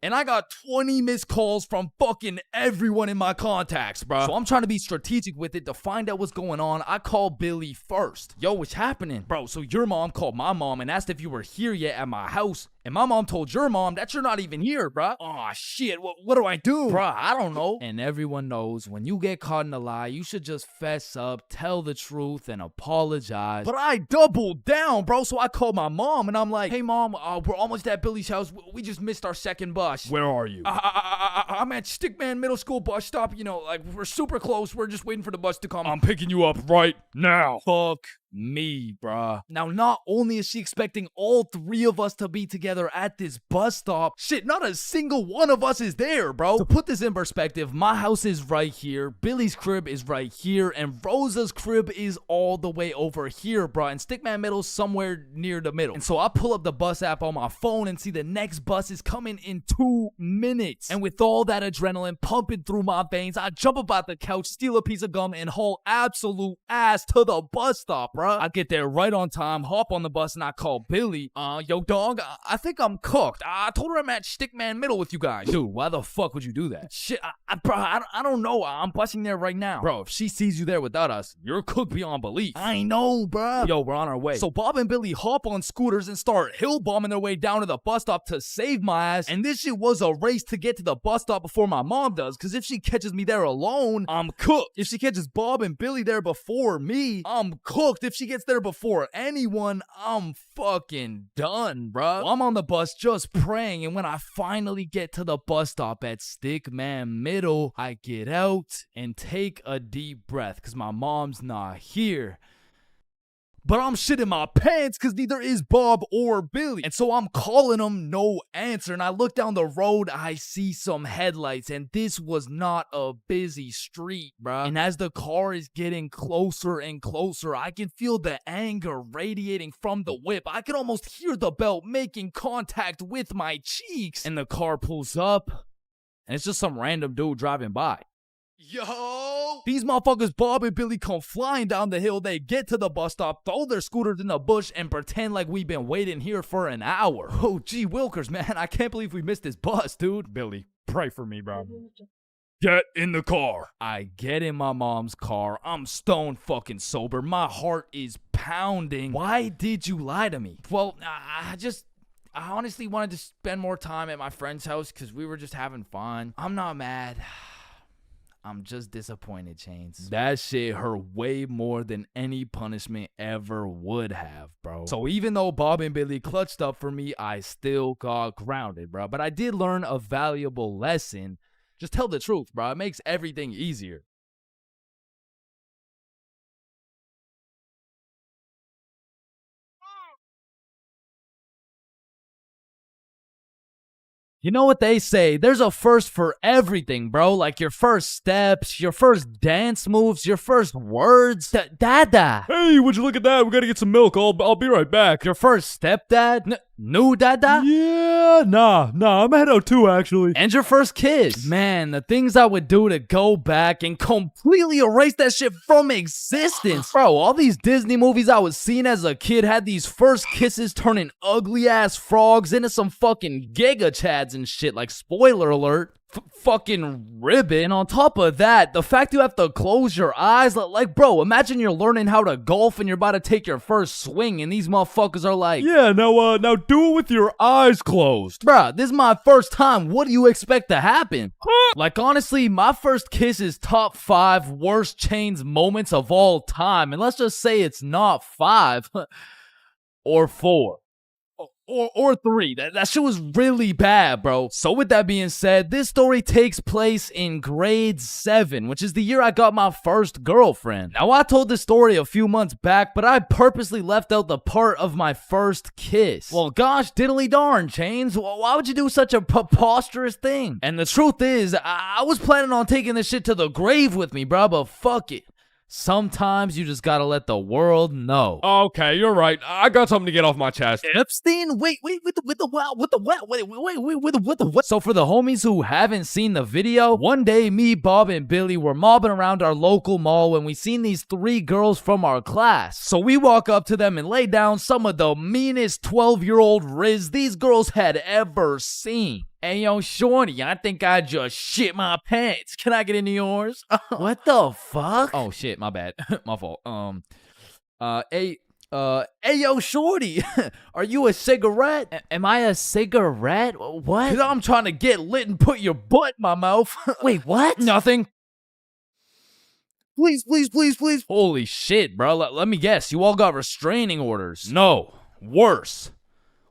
and I got 20 missed calls from fucking everyone in my contacts, bro. So I'm trying to be strategic with it to find out what's going on. I call Billy first. Yo, what's happening? Bro, so your mom called my mom and asked if you were here yet at my house. And my mom told your mom that you're not even here, bruh. Aw, shit, what do I do? Bruh, I don't know. And everyone knows when you get caught in a lie, you should just fess up, tell the truth, and apologize. But I doubled down, bro, so I called my mom, and I'm like, hey, mom, we're almost at Billy's house. We just missed our second bus. Where are you? I'm at Stickman Middle School bus stop. You know, like, we're super close. We're just waiting for the bus to come. I'm picking you up right now. Fuck me, bruh. Now, not only is she expecting all three of us to be together at this bus stop, shit, not a single one of us is there, bro. To put this in perspective, my house is right here, Billy's crib is right here, and Rosa's crib is all the way over here, bruh, and Stickman Middle's somewhere near the middle. And so I pull up the bus app on my phone and see the next bus is coming in 2 minutes. And with all that adrenaline pumping through my veins, I jump up out the couch, steal a piece of gum, and haul absolute ass to the bus stop, bruh. I get there right on time, hop on the bus, and I call Billy. Yo, dog, I think I'm cooked. I told her I'm at Stickman Middle with you guys. Dude, why the fuck would you do that? Shit, bro, I don't know. I'm busting there right now. Bro, if she sees you there without us, you're cooked beyond belief. I know, bro. Yo, we're on our way. So Bob and Billy hop on scooters and start hill bombing their way down to the bus stop to save my ass. And this shit was a race to get to the bus stop before my mom does, because if she catches me there alone, I'm cooked. If she catches Bob and Billy there before me, I'm cooked. If she gets there before anyone, I'm fucking done, bruh. I'm on the bus just praying, and when I finally get to the bus stop at Stickman Middle, I get out and take a deep breath because my mom's not here. But I'm shitting my pants because neither is Bob or Billy. And so I'm calling them, no answer. And I look down the road, I see some headlights. And this was not a busy street, bruh. And as the car is getting closer and closer, I can feel the anger radiating from the whip. I can almost hear the belt making contact with my cheeks. And the car pulls up, and it's just some random dude driving by. Yo! These motherfuckers, Bob and Billy, come flying down the hill. They get to the bus stop, throw their scooters in the bush, and pretend like we've been waiting here for an hour. Oh, gee wilkers, man. I can't believe we missed this bus, dude. Billy, pray for me, bro. Get in the car. I get in my mom's car. I'm stone fucking sober. My heart is pounding. Why did you lie to me? Well, I honestly wanted to spend more time at my friend's house because we were just having fun. I'm not mad. I'm just disappointed, Chains. That shit hurt way more than any punishment ever would have, bro. So even though Bob and Billy clutched up for me, I still got grounded, bro. But I did learn a valuable lesson. Just tell the truth, bro. It makes everything easier. You know what they say, there's a first for everything, bro. Like your first steps, your first dance moves, your first words. Dada. Hey, would you look at that? We gotta get some milk. I'll be right back. Your first stepdad? New dada? Yeah, nah, I'm head out too, actually. And your first kiss. Man, the things I would do to go back and completely erase that shit from existence. Bro, all these Disney movies I was seeing as a kid had these first kisses turning ugly ass frogs into some fucking giga chads and shit. Like, spoiler alert. Fucking ribbon. And on top of that, the fact you have to close your eyes, like, bro, imagine you're learning how to golf and you're about to take your first swing and these motherfuckers are like, yeah, now do it with your eyes closed. Bruh, this is my first time. What do you expect to happen? Like, honestly, my first kiss is top 5 worst Chains moments of all time. And let's just say it's not 5 or 4. Or 3. That shit was really bad, bro. So with that being said, this story takes place in grade 7, which is the year I got my first girlfriend. Now, I told this story a few months back, but I purposely left out the part of my first kiss. Well, gosh diddly darn, Chains. Why would you do such a preposterous thing? And the truth is, I was planning on taking this shit to the grave with me, bro, but fuck it. Sometimes you just gotta let the world know. Okay, you're right. I got something to get off my chest. Epstein? Wait, with the what? So for the homies who haven't seen the video, one day me, Bob, and Billy were mobbing around our local mall when we seen these 3 girls from our class. So we walk up to them and lay down some of the meanest 12-year-old riz these girls had ever seen. Hey, yo, shorty, I think I just shit my pants. Can I get into yours? What the fuck? Oh, shit, my bad. My fault. Hey, yo, shorty, are you a cigarette? Am I a cigarette? What? Because I'm trying to get lit and put your butt in my mouth. Wait, what? Nothing. Please. Holy shit, bro. Let me guess. You all got restraining orders. No. Worse.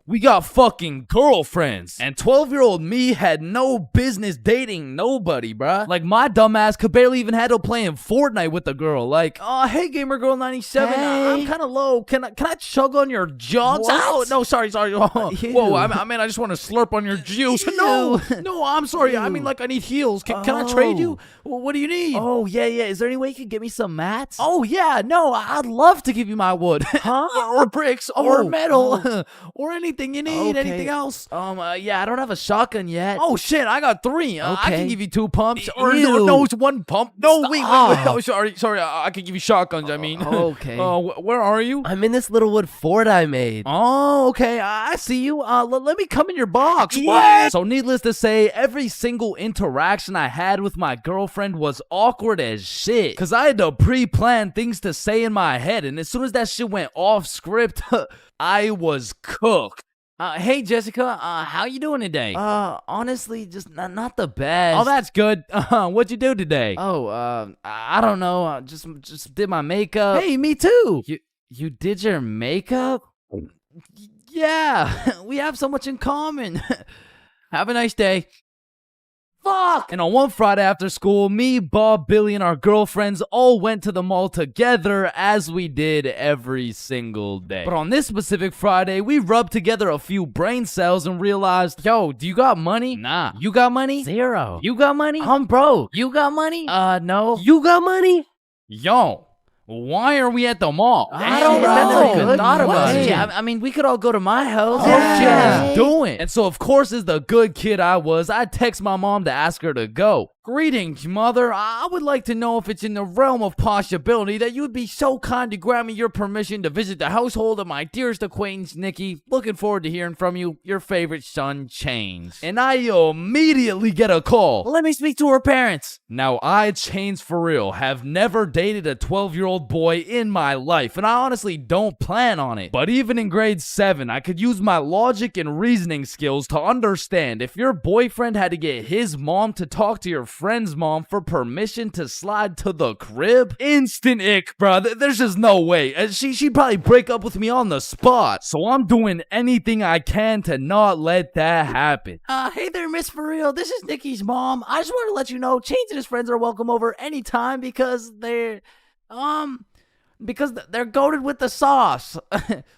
We got fucking girlfriends. And 12-year-old me had no business dating nobody, bruh. Like, my dumbass could barely even handle playing Fortnite with a girl. Like, hey, Gamer Girl 97, I'm kind of low. Can I chug on your jugs? Oh, no, sorry. Whoa, I mean, I just want to slurp on your juice. No, I'm sorry. I mean, like, I need heels. Can I trade you? What do you need? Oh, yeah. Is there any way you could get me some mats? Oh, yeah, no, I'd love to give you my wood. Huh? or bricks, or metal, or anything you need. Okay. Anything else? Yeah, I don't have a shotgun yet. Oh, shit, I got 3. I can Okay. give you 2 pumps. Or Ew. no, it's 1 pump. No, wait. Stop. Oh, sorry, I can give you shotguns, I mean. Okay. Where are you? I'm in this little wood fort I made. Oh, okay, I see you. Let me come in your box. What? So needless to say, every single interaction I had with my girlfriend was awkward as shit. Cause I had to pre-plan things to say in my head, and as soon as that shit went off script, I was cooked. Hey Jessica, how you doing today? Honestly, just not the best. Oh, that's good. What'd you do today? Oh, I don't know. Just did my makeup. Hey, me too. You did your makeup? Yeah, we have so much in common. Have a nice day. Fuck! And on one Friday after school, me, Bob, Billy, and our girlfriends all went to the mall together as we did every single day. But on this specific Friday, we rubbed together a few brain cells and realized, yo, do you got money? Nah. You got money? 0. You got money? I'm broke. You got money? No. You got money? Yo, why are we at the mall? I don't know. I never even Good thought about question. it. I mean, we could all go to my house. Oh, shit, let's do it. And so, of course, as the good kid I was, I text my mom to ask her to go. Greetings, mother. I would like to know if it's in the realm of possibility that you would be so kind to grant me your permission to visit the household of my dearest acquaintance, Nikki. Looking forward to hearing from you. Your favorite son, Chains. And I immediately get a call. Let me speak to her parents. Now, I, ChainsFR, have never dated a 12-year-old boy in my life, and I honestly don't plan on it. But even in grade 7, I could use my logic and reasoning skills to understand if your boyfriend had to get his mom to talk to your friend's mom for permission to slide to the crib, instant ick, bruh. There's just no way. She'd probably break up with me on the spot. So I'm doing anything I can to not let that happen. Hey there, Miss For Real. This is Nikki's mom. I just want to let you know Chains and his friends are welcome over anytime because they're goated with the sauce.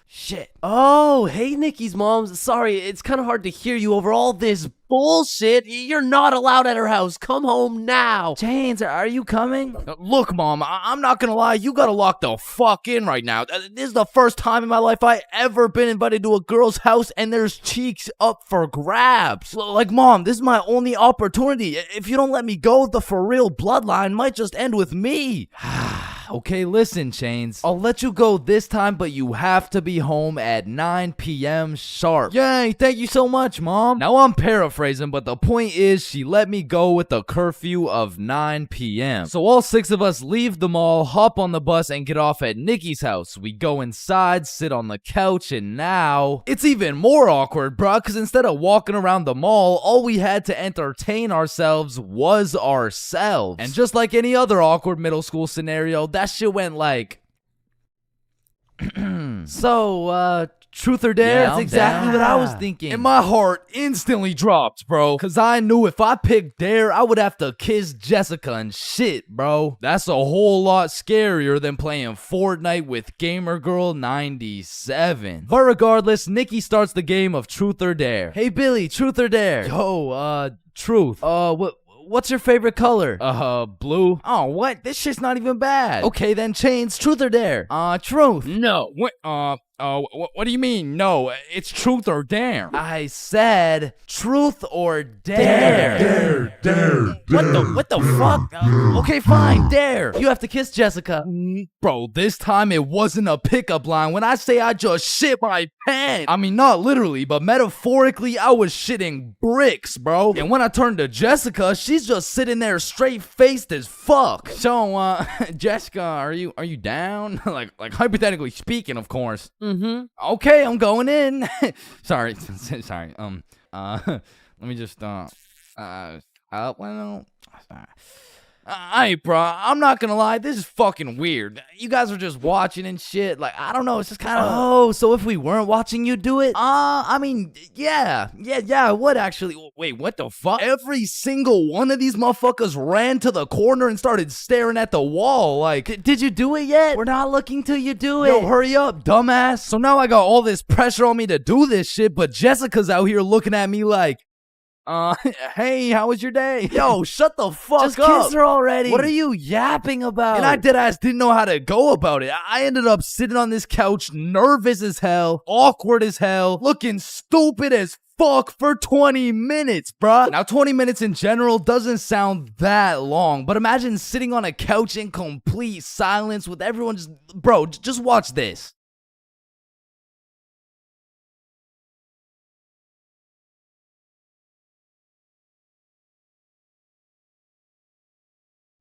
Shit. Oh, hey, Nikki's mom. Sorry, it's kind of hard to hear you over all this bullshit. You're not allowed at her house. Come home now. Chains, are you coming? Look, Mom, I'm not gonna lie. You gotta lock the fuck in right now. This is the first time in my life I ever been invited to a girl's house and there's cheeks up for grabs. Like, Mom, this is my only opportunity. If you don't let me go, the For Real bloodline might just end with me. Okay, listen, Chains. I'll let you go this time, but you have to be home at 9 p.m. sharp. Yay, thank you so much, Mom. Now, I'm paraphrasing, but the point is she let me go with a curfew of 9 p.m. So all 6 of us leave the mall, hop on the bus, and get off at Nikki's house. We go inside, sit on the couch, and now it's even more awkward, bruh, because instead of walking around the mall, all we had to entertain ourselves was ourselves. And just like any other awkward middle school scenario, that shit went like... So, truth or dare? Yeah, That's I'm exactly down. what I was thinking. And my heart instantly dropped, bro. Cause I knew if I picked dare, I would have to kiss Jessica and shit, bro. That's a whole lot scarier than playing Fortnite with Gamer Girl 97. But regardless, Nikki starts the game of truth or dare. Hey Billy, truth or dare? Yo, truth. What's your favorite color? Blue. Oh, what? This shit's not even bad. Okay, then Chains, truth or dare? Truth. No. What do you mean? No, it's truth or dare. I said truth or dare. Dare. What the fuck? Okay, fine, dare. You have to kiss Jessica. Bro, this time it wasn't a pickup line. When I say I just shit my pants, I mean not literally, but metaphorically, I was shitting bricks, bro. And when I turned to Jessica, she's just sitting there straight-faced as fuck. So, Jessica, are you down? like hypothetically speaking, of course. Okay, I'm going in. Sorry. Let me just, Alright, bro, I'm not gonna lie, this is fucking weird. You guys are just watching and shit. Like, I don't know, it's just kind of. Oh, so if we weren't watching you do it? I mean, yeah, I would actually. Wait, what the fuck? Every single one of these motherfuckers ran to the corner and started staring at the wall. Like, Did you do it yet? We're not looking till you do it. yo, hurry up, dumbass. So now I got all this pressure on me to do this shit, but Jessica's out here looking at me like, hey, how was your day? Yo, shut the fuck Just up. kiss her already. What are you yapping about? And I deadass didn't know how to go about it. I ended up sitting on this couch, nervous as hell, awkward as hell, looking stupid as fuck for 20 minutes, bruh. Now, 20 minutes in general doesn't sound that long, but imagine sitting on a couch in complete silence with everyone just, bro, just watch this.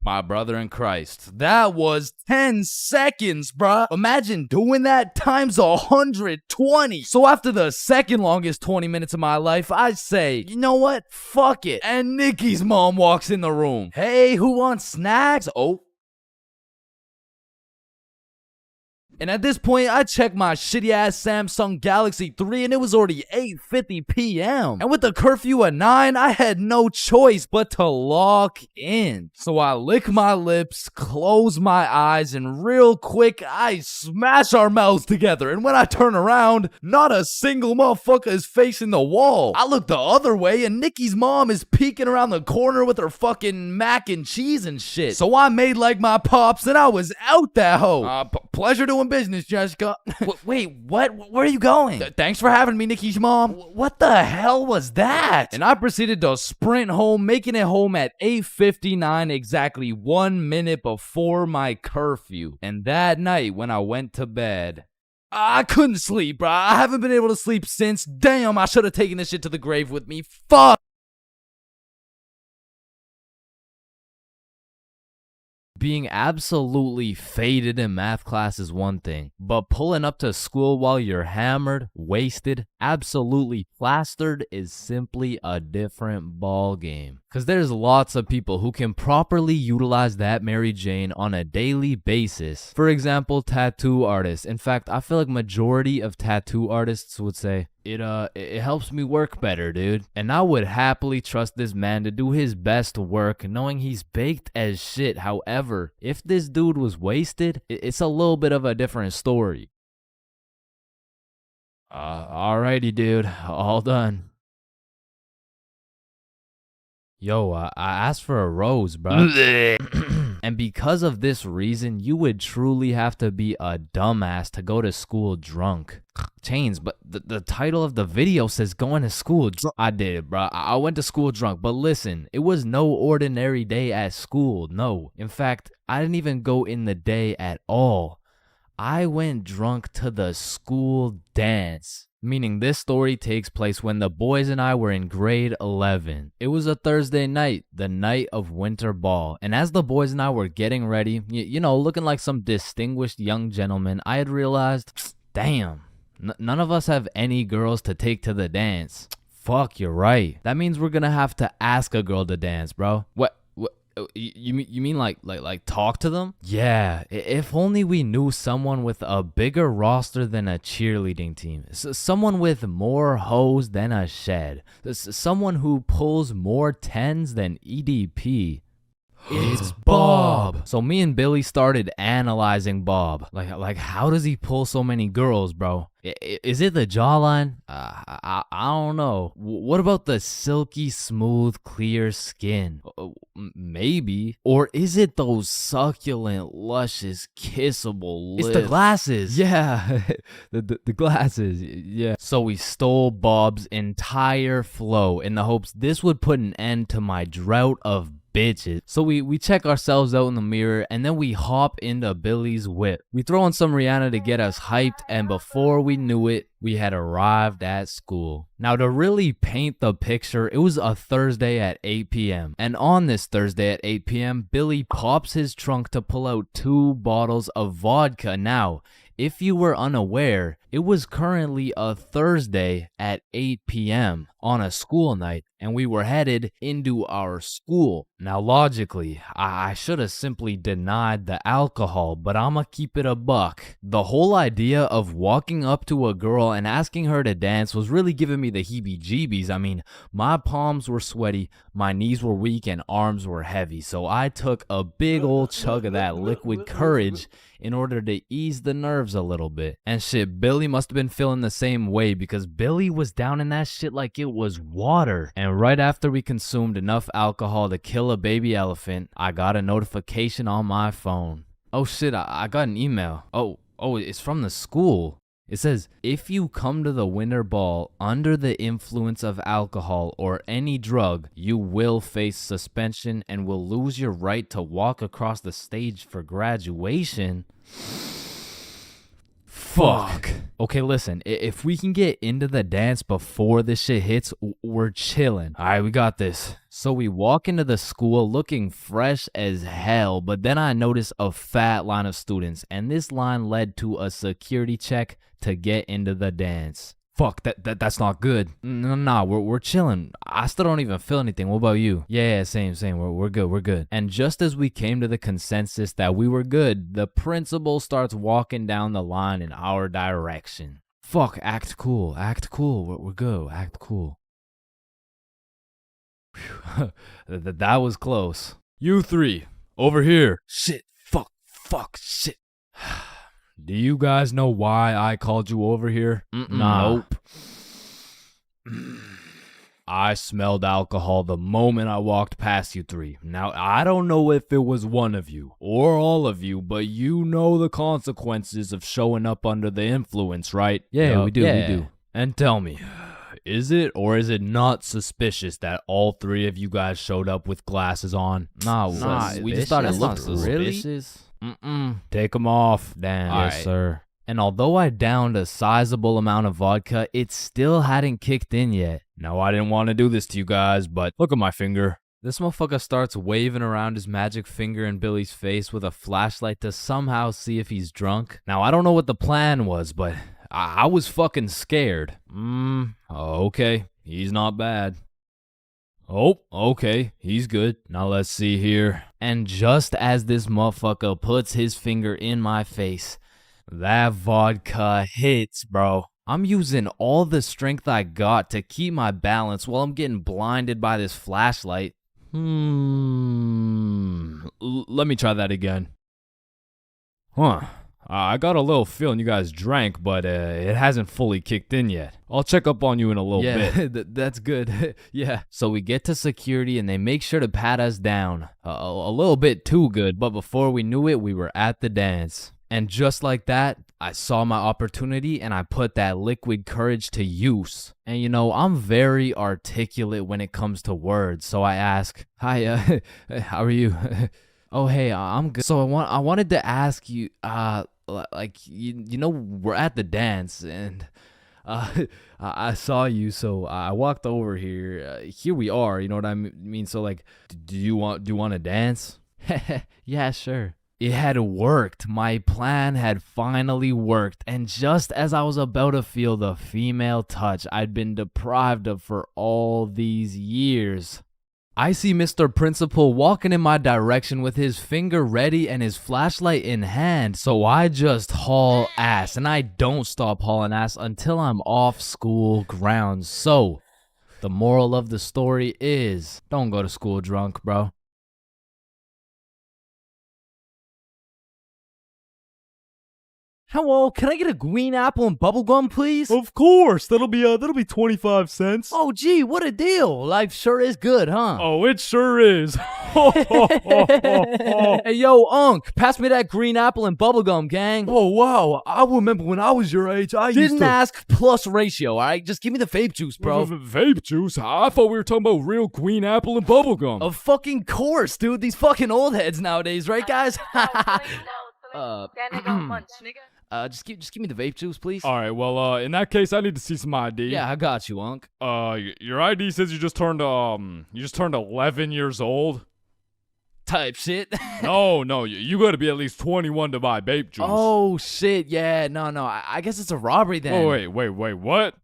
My brother in Christ, that was 10 seconds, bruh. Imagine doing that times 120. So after the second longest 20 minutes of my life, I say, you know what? Fuck it. And Nikki's mom walks in the room. Hey, who wants snacks? Oh. And at this point, I checked my shitty-ass Samsung Galaxy 3 and it was already 8:50 p.m. And with the curfew at 9, I had no choice but to lock in. So I lick my lips, close my eyes, and real quick, I smash our mouths together. And when I turn around, not a single motherfucker is facing the wall. I look the other way and Nikki's mom is peeking around the corner with her fucking mac and cheese and shit. So I made like my pops and I was out that hoe. Pleasure doing business, Jessica. Wait, what? Where are you going? Thanks for having me, Nikki's mom. What the hell was that? And I proceeded to sprint home, making it home at 8:59, exactly 1 minute before my curfew. And that night, when I went to bed, I couldn't sleep, bro. I haven't been able to sleep since. Damn, I should have taken this shit to the grave with me. Fuck. Being absolutely faded in math class is one thing, but pulling up to school while you're hammered, wasted, absolutely plastered is simply a different ball game. Cause there's lots of people who can properly utilize that Mary Jane on a daily basis. For example, tattoo artists. In fact, I feel like majority of tattoo artists would say, it helps me work better, dude. And I would happily trust this man to do his best work knowing he's baked as shit. However, if this dude was wasted, it's a little bit of a different story. Alrighty, dude. All done. Yo, I asked for a rose, bro. And because of this reason, you would truly have to be a dumbass to go to school drunk. Chains, but the title of the video says going to school drunk. I did, bro. I went to school drunk, but listen, it was no ordinary day at school. No. In fact, I didn't even go in the day at all. I went drunk to the school dance. Meaning this story takes place when the boys and I were in grade 11. It was a Thursday night, the night of winter ball. And as the boys and I were getting ready, you know, looking like some distinguished young gentlemen, I had realized, damn, none of us have any girls to take to the dance. Fuck, you're right. That means we're gonna have to ask a girl to dance, bro. What? You mean like talk to them? Yeah, if only we knew someone with a bigger roster than a cheerleading team. Someone with more hoes than a shed. Someone who pulls more tens than EDP. It's Bob. So me and Billy started analyzing Bob. Like how does he pull so many girls, bro? Is it the jawline? I don't know. What about the silky smooth clear skin? Maybe. Or is it those succulent luscious kissable lips? It's the glasses. Yeah. the glasses. Yeah. So we stole Bob's entire flow in the hopes this would put an end to my drought of bitches. So we check ourselves out in the mirror and then we hop into Billy's whip. We throw on some Rihanna to get us hyped, and before we knew it, we had arrived at school. Now to really paint the picture, it was a Thursday at 8 p.m. And on this Thursday at 8 p.m., Billy pops his trunk to pull out 2 bottles of vodka. Now, If you were unaware, it was currently a Thursday at 8 p.m. on a school night, and we were headed into our school. Now, logically, I should have simply denied the alcohol, but I'ma keep it a buck. The whole idea of walking up to a girl and asking her to dance was really giving me the heebie-jeebies. I mean, my palms were sweaty, my knees were weak, and arms were heavy, so I took a big old chug of that liquid courage in order to ease the nerves a little bit. And shit, Billy must have been feeling the same way because Billy was down in that shit like it was water. And right after we consumed enough alcohol to kill a baby elephant, I got a notification on my phone. Oh shit, I got an email. Oh, it's from the school. It says, if you come to the winter ball under the influence of alcohol or any drug, you will face suspension and will lose your right to walk across the stage for graduation. Fuck. Okay, listen, if we can get into the dance before this shit hits, we're chilling. All right, we got this. So we walk into the school looking fresh as hell, but then I noticed a fat line of students, and this line led to a security check to get into the dance. Fuck, that's not good. Nah, we're chilling. I still don't even feel anything. What about you? Yeah, same. We're good. And just as we came to the consensus that we were good, the principal starts walking down the line in our direction. Fuck, act cool. We're good. Act cool. Whew. That was close. You three, over here. Shit, fuck, shit. Do you guys know why I called you over here? Nah. Nope. I smelled alcohol the moment I walked past you three. Now, I don't know if it was one of you or all of you, but you know the consequences of showing up under the influence, right? Yeah, we do. And tell me, is it or is it not suspicious that all three of you guys showed up with glasses on? Nah, we just thought it looked suspicious. Take them off. Damn. Yes, right, sir. And although I downed a sizable amount of vodka, it still hadn't kicked in yet. Now, I didn't want to do this to you guys, but look at my finger. This motherfucker starts waving around his magic finger in Billy's face with a flashlight to somehow see if he's drunk. Now, I don't know what the plan was, but I was fucking scared. Okay. He's not bad. Oh, okay, he's good. Now let's see here. And just as this motherfucker puts his finger in my face, that vodka hits, bro. I'm using all the strength I got to keep my balance while I'm getting blinded by this flashlight. Let me try that again. I got a little feeling you guys drank, but it hasn't fully kicked in yet. I'll check up on you in a little bit. Yeah, that's good. Yeah. So we get to security and they make sure to pat us down. A little bit too good, but before we knew it, we were at the dance. And just like that, I saw my opportunity and I put that liquid courage to use. And you know, I'm very articulate when it comes to words, so I ask, hi, how are you? Oh, hey, I'm good. So I wanted to ask you, like, you know, we're at the dance and I saw you, so I walked over here. Here we are, you know what I mean? So like, do you want to dance? Yeah, sure. It had worked. My plan had finally worked. And just as I was about to feel the female touch I'd been deprived of for all these years, I see Mr. Principal walking in my direction with his finger ready and his flashlight in hand. So I just haul ass, and I don't stop hauling ass until I'm off school grounds. So the moral of the story is, don't go to school drunk, bro. Hello, can I get a green apple and bubblegum, please? Of course, that'll be 25 cents. Oh, gee, what a deal. Life sure is good, huh? Oh, it sure is. Hey, yo, Unc, pass me that green apple and bubblegum, gang. Oh, wow. I remember when I was your age, I Didn't ask plus ratio, all right? Just give me the vape juice, bro. Vape juice? I thought we were talking about real green apple and bubblegum. Of fucking course, dude. These fucking old heads nowadays, right, guys? Just give me the vape juice, please. All right, well, in that case, I need to see some ID. Yeah, I got you, Unc. Your ID says you just turned 11 years old. type shit. No, you gotta be at least 21 to buy vape juice. Oh shit, yeah, no, I guess it's a robbery then. Oh, wait, what?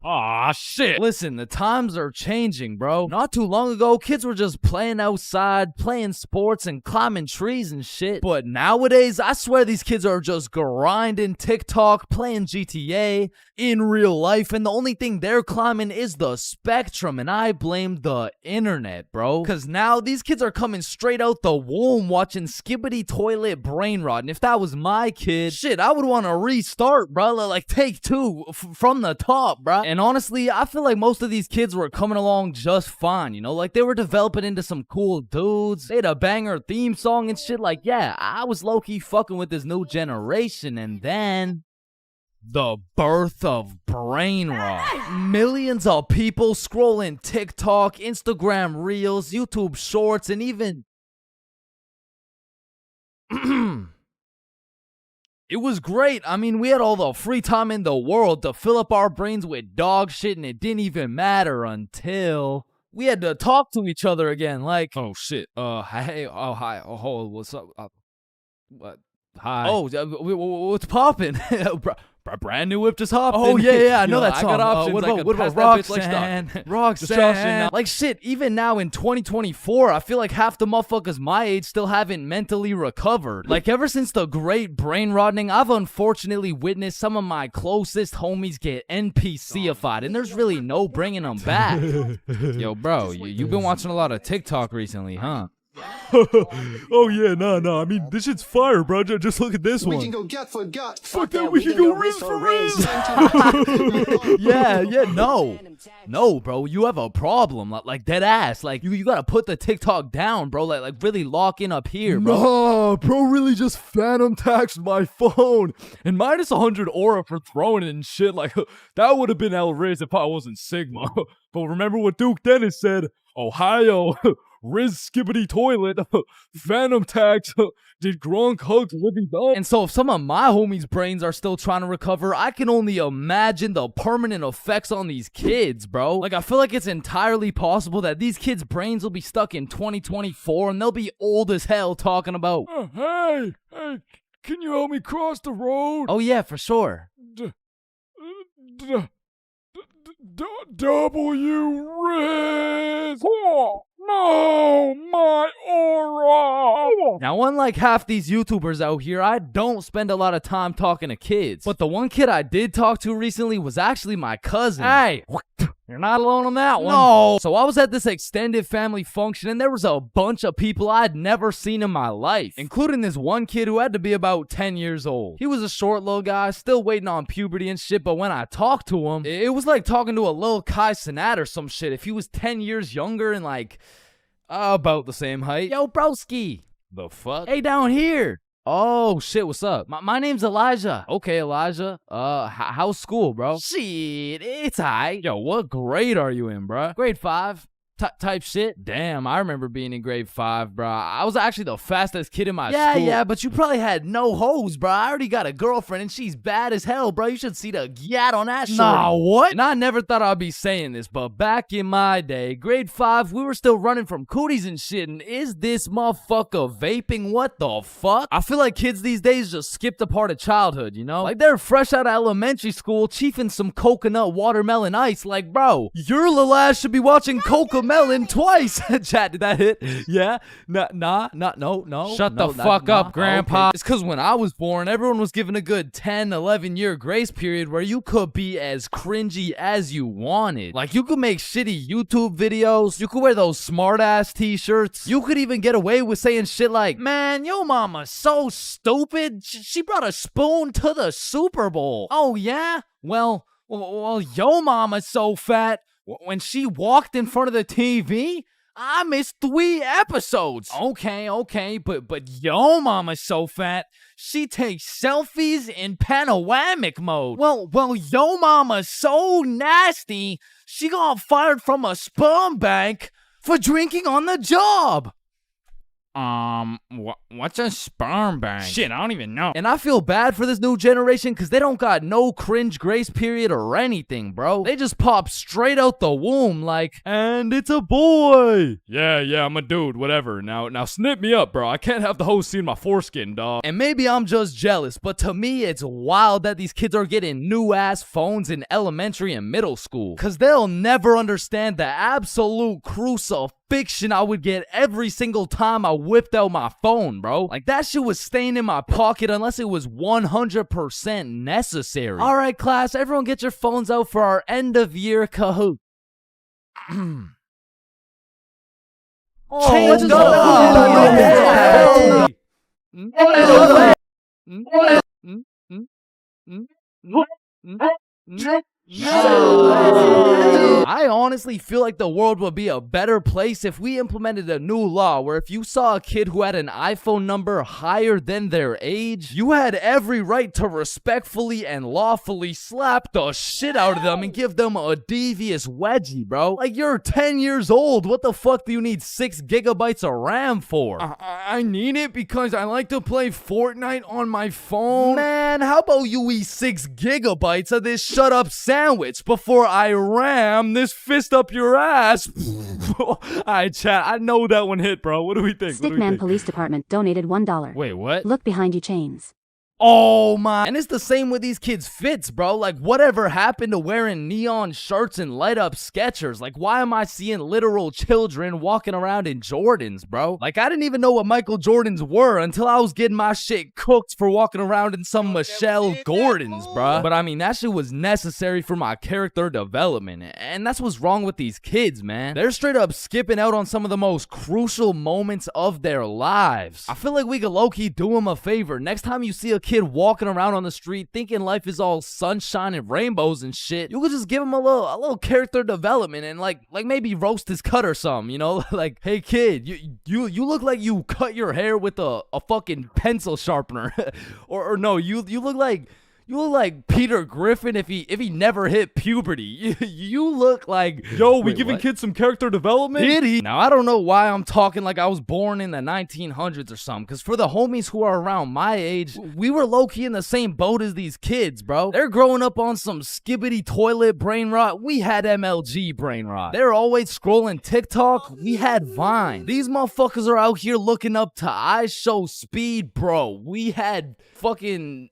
Ah, shit. Listen, the times are changing, bro. Not too long ago, kids were just playing outside, playing sports, and climbing trees and shit. But nowadays, I swear these kids are just grinding TikTok, playing GTA in real life, and the only thing they're climbing is the spectrum, and I blame the internet, bro. Cause now these kids are coming straight out the womb watching Skibbity Toilet Brain Rot, and if that was my kid, shit, I would want to restart, bro. Like take two from the top, bro. And honestly, I feel like most of these kids were coming along just fine, you know? Like, they were developing into some cool dudes. They had a banger theme song and shit. Like, yeah, I was low-key fucking with this new generation. And then the birth of brain rot. Millions of people scrolling TikTok, Instagram Reels, YouTube Shorts, and even... It was great. I mean, we had all the free time in the world to fill up our brains with dog shit, and it didn't even matter until we had to talk to each other again. Like, Oh, shit. hey, oh, hi, oh, what's up? What? Hi. Oh, what's poppin'? Brand new whip just hopped Oh, in. yeah, I know Yo, that song. I got options. What I about, could what pass about that bitch like Roxanne? stock. Roxanne. Like, shit, even now in 2024, I feel like half the motherfuckers my age still haven't mentally recovered. Like, ever since the great brain rotting, I've unfortunately witnessed some of my closest homies get NPC-ified, and there's really no bringing them back. Yo, bro, you've been watching a lot of TikTok recently, huh? Oh, yeah, no. I mean, this shit's fire, bro. Just look at this one. We can go gut for gut. Fuck that, we can go wrist for wrist. Yeah, no, bro, you have a problem, like dead ass. Like you gotta put the TikTok down, bro. Like really lock in up here, bro. Nah, bro really just phantom taxed my phone and minus 100 aura for throwing it and shit. Like that would have been El Riz if I wasn't Sigma. But remember what Duke Dennis said? Ohio, Riz Skibbity Toilet, Phantom Tax, did Gronk hug Libby Dog? And so if some of my homies' brains are still trying to recover, I can only imagine the permanent effects on these kids, bro. Like, I feel like it's entirely possible that these kids' brains will be stuck in 2024 and they'll be old as hell talking about, Hey, can you help me cross the road? oh yeah, for sure. W Riz! Oh, no, my aura! Now, unlike half these YouTubers out here, I don't spend a lot of time talking to kids. But the one kid I did talk to recently was actually my cousin. Hey, you're not alone on that one. No. So I was at this extended family function, and there was a bunch of people I'd never seen in my life, including this one kid who had to be about 10 years old. He was a short little guy, still waiting on puberty and shit, but when I talked to him, it was like talking to a little Kai Cenat or some shit. If he was 10 years younger and like, about the same height. Yo, broski. The fuck? Hey, down here. Oh, shit, what's up? My name's Elijah. Okay, Elijah. How's school, bro? Shit, it's aight. Yo, what grade are you in, bro? Grade 5. Type shit. Damn, I remember being in grade 5, bro. I was actually the fastest kid in my school. Yeah, but you probably had no hoes, bro. I already got a girlfriend and she's bad as hell, bro. You should see the gat on that shit. Nah, what? And I never thought I'd be saying this, but back in my day, grade 5, we were still running from cooties and shit, and is this motherfucker vaping? What the fuck? I feel like kids these days just skipped a part of childhood, you know? Like, they're fresh out of elementary school, chiefing some coconut watermelon ice. Like, bro, your little ass should be watching Cocomelon twice. Chat, did that hit? Yeah? No. Shut the fuck up, Grandpa. Okay. It's because when I was born, everyone was given a good 10, 11-year grace period where you could be as cringy as you wanted. Like, you could make shitty YouTube videos. You could wear those smart-ass t-shirts. You could even get away with saying shit like, man, yo mama's so stupid. She brought a spoon to the Super Bowl. Oh, yeah? Well, yo mama's so fat. When she walked in front of the TV, I missed 3 episodes. Okay, but yo mama's so fat, she takes selfies in panoramic mode. Well, yo mama's so nasty, she got fired from a sperm bank for drinking on the job. What's a sperm bank? Shit, I don't even know. And I feel bad for this new generation because they don't got no cringe grace period or anything, bro. They just pop straight out the womb like, And it's a boy. Yeah, I'm a dude, whatever. Now snip me up, bro. I can't have the host seeing my foreskin, dog. and maybe I'm just jealous, but to me it's wild that these kids are getting new ass phones in elementary and middle school. Cause they'll never understand the absolute crucifixion I would get every single time I whipped out my phone, bro. Like that shit was staying in my pocket unless it was 100% necessary. Alright class, everyone get your phones out for our end of year Kahoot. Oh, let's go! I honestly feel like the world would be a better place if we implemented a new law where if you saw a kid who had an iPhone number higher than their age, you had every right to respectfully and lawfully slap the shit out of them and give them a devious wedgie, bro. Like, you're 10 years old. What the fuck do you need 6 gigabytes of RAM for? I need it because I like to play Fortnite on my phone. Man, how about you eat 6 gigabytes of this shut up sandwich before I ram this fist up your ass? Alright, chat. I know that one hit, bro. What do we think? Stickman Police Department donated $1. Wait, what? Look behind you, Chains. Oh my. And it's the same with these kids' fits, bro. Like, whatever happened to wearing neon shirts and light up Skechers? Like, why am I seeing literal children walking around in Jordans, bro? Like, I didn't even know what Michael Jordans were until I was getting my shit cooked for walking around in some Michelle Gordons, bro. But I mean, that shit was necessary for my character development. And that's what's wrong with these kids, man. They're straight up skipping out on some of the most crucial moments of their lives. I feel like we could low-key do them a favor. Next time you see a kid walking around on the street thinking life is all sunshine and rainbows and shit, you could just give him a little character development and like maybe roast his cut or something, you know? Like, hey kid, you look like you cut your hair with a fucking pencil sharpener. or no, you look like Peter Griffin if he never hit puberty. You look like... Yo, we giving kids some character development? Did he? Now, I don't know why I'm talking like I was born in the 1900s or something, because for the homies who are around my age, we were low-key in the same boat as these kids, bro. They're growing up on some skibbity toilet brain rot. We had MLG brain rot. They're always scrolling TikTok. We had Vine. These motherfuckers are out here looking up to I Show Speed, bro. We had fucking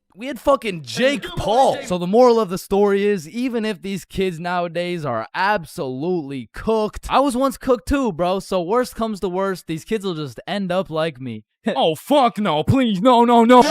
Jake Paul. So the moral of the story is, even if these kids nowadays are absolutely cooked, I was once cooked too, bro. So worst comes to worst, these kids will just end up like me. Oh, fuck no. Please, no.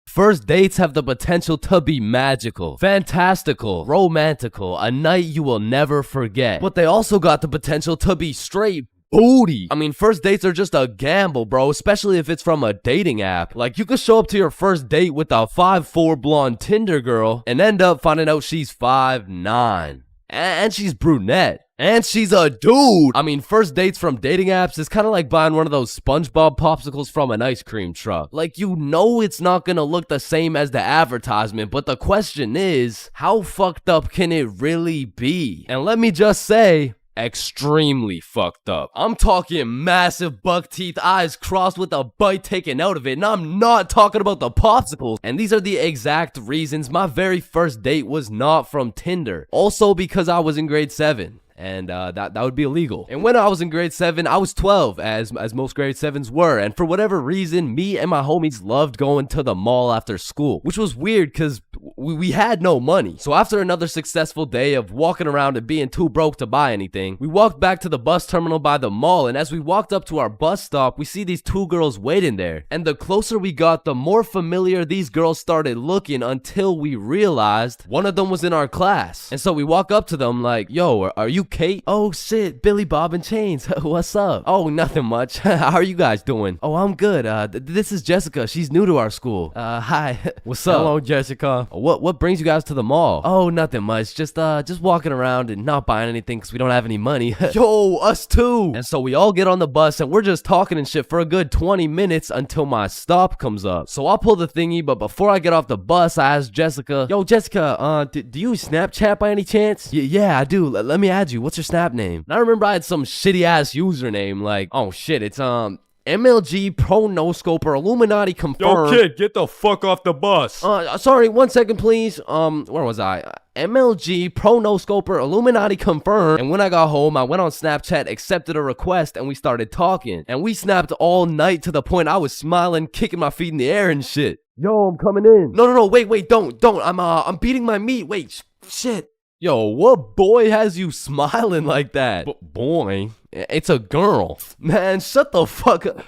First dates have the potential to be magical, fantastical, romantical, a night you will never forget. But they also got the potential to be straight booty. I mean, first dates are just a gamble, bro, especially if it's from a dating app. Like, you could show up to your first date with a 5'4" blonde Tinder girl and end up finding out she's 5'9". And she's brunette. And she's a dude. I mean, first dates from dating apps is kind of like buying one of those SpongeBob popsicles from an ice cream truck. Like, you know it's not gonna look the same as the advertisement, but the question is, how fucked up can it really be? And let me just say, extremely fucked up. I'm talking massive buck teeth, eyes crossed with a bite taken out of it, and I'm not talking about the popsicles. And these are the exact reasons my very first date was not from Tinder. Also because I was in grade 7. And that would be illegal. And when I was in grade 7, I was 12, as most grade 7s were. And for whatever reason, me and my homies loved going to the mall after school, which was weird because we had no money. So after another successful day of walking around and being too broke to buy anything, we walked back to the bus terminal by the mall. And as we walked up to our bus stop, we see these 2 girls waiting there. And the closer we got, the more familiar these girls started looking, until we realized one of them was in our class. And so we walk up to them like, yo, are you Kate? Oh shit, Billy Bob and Chains. What's up? Oh, nothing much. How are you guys doing? Oh, I'm good. This is Jessica. She's new to our school. Hi. What's up? Hello, Jessica. What brings you guys to the mall? Oh, nothing much. Just walking around and not buying anything because we don't have any money. Yo, us too. And so we all get on the bus and we're just talking and shit for a good 20 minutes until my stop comes up. So I'll pull the thingy, but before I get off the bus, I ask Jessica, yo, Jessica, do you Snapchat by any chance? Yeah, I do. Let me add you. you. What's your Snap name? And I remember I had some shitty ass username like, oh shit, it's MLG Pro No Scoper Illuminati confirmed. Yo, kid, get the fuck off the bus. Sorry, 1 second, please. Where was I? MLG Pro No Scoper Illuminati confirmed. And when I got home, I went on Snapchat, accepted a request, and we started talking. And we snapped all night to the point I was smiling, kicking my feet in the air and shit. Yo, I'm coming in. No, wait, don't. I'm beating my meat. Wait, shit. Yo, what boy has you smiling like that? Boy, it's a girl. Man, shut the fuck up.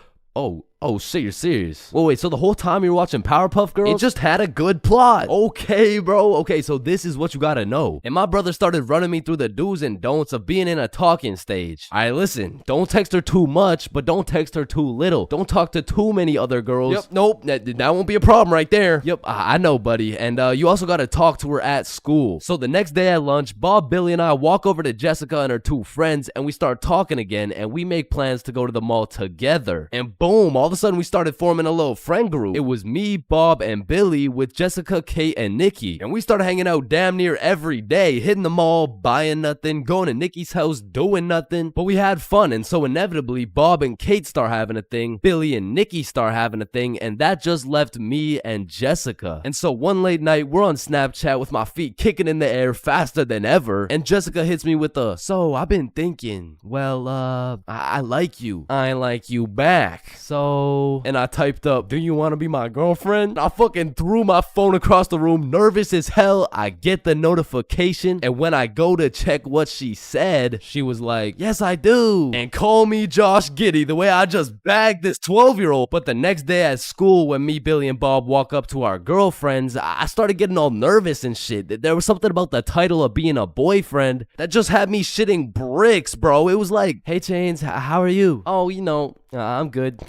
Oh shit, you're serious. Wait, so the whole time you were watching Powerpuff Girls? It just had a good plot. Okay, bro. Okay, so this is what you gotta know. And my brother started running me through the do's and don'ts of being in a talking stage. Alright, listen, don't text her too much, but don't text her too little. Don't talk to too many other girls. Yep, nope, that won't be a problem right there. Yep, I know, buddy. And you also gotta talk to her at school. So the next day at lunch, Bob, Billy, and I walk over to Jessica and her two friends, and we start talking again, and we make plans to go to the mall together. And boom, all of a sudden we started forming a little friend group. It was me, Bob, and Billy with Jessica, Kate, and Nikki. And we started hanging out damn near every day, hitting the mall, buying nothing, going to Nikki's house, doing nothing. But we had fun, and so inevitably, Bob and Kate start having a thing, Billy and Nikki start having a thing, and that just left me and Jessica. And so one late night, we're on Snapchat with my feet kicking in the air faster than ever, and Jessica hits me with a, so I've been thinking, well, I like you. I like you back. So... And I typed up, do you want to be my girlfriend? I fucking threw my phone across the room, nervous as hell. I get the notification, and when I go to check what she said, she was like, yes, I do. And call me Josh Giddy, the way I just bagged this 12-year-old. But the next day at school, when me, Billy, and Bob walk up to our girlfriends, I started getting all nervous and shit. There was something about the title of being a boyfriend that just had me shitting bricks, bro. It was like, hey, Chains, how are you? Oh, you know, I'm good.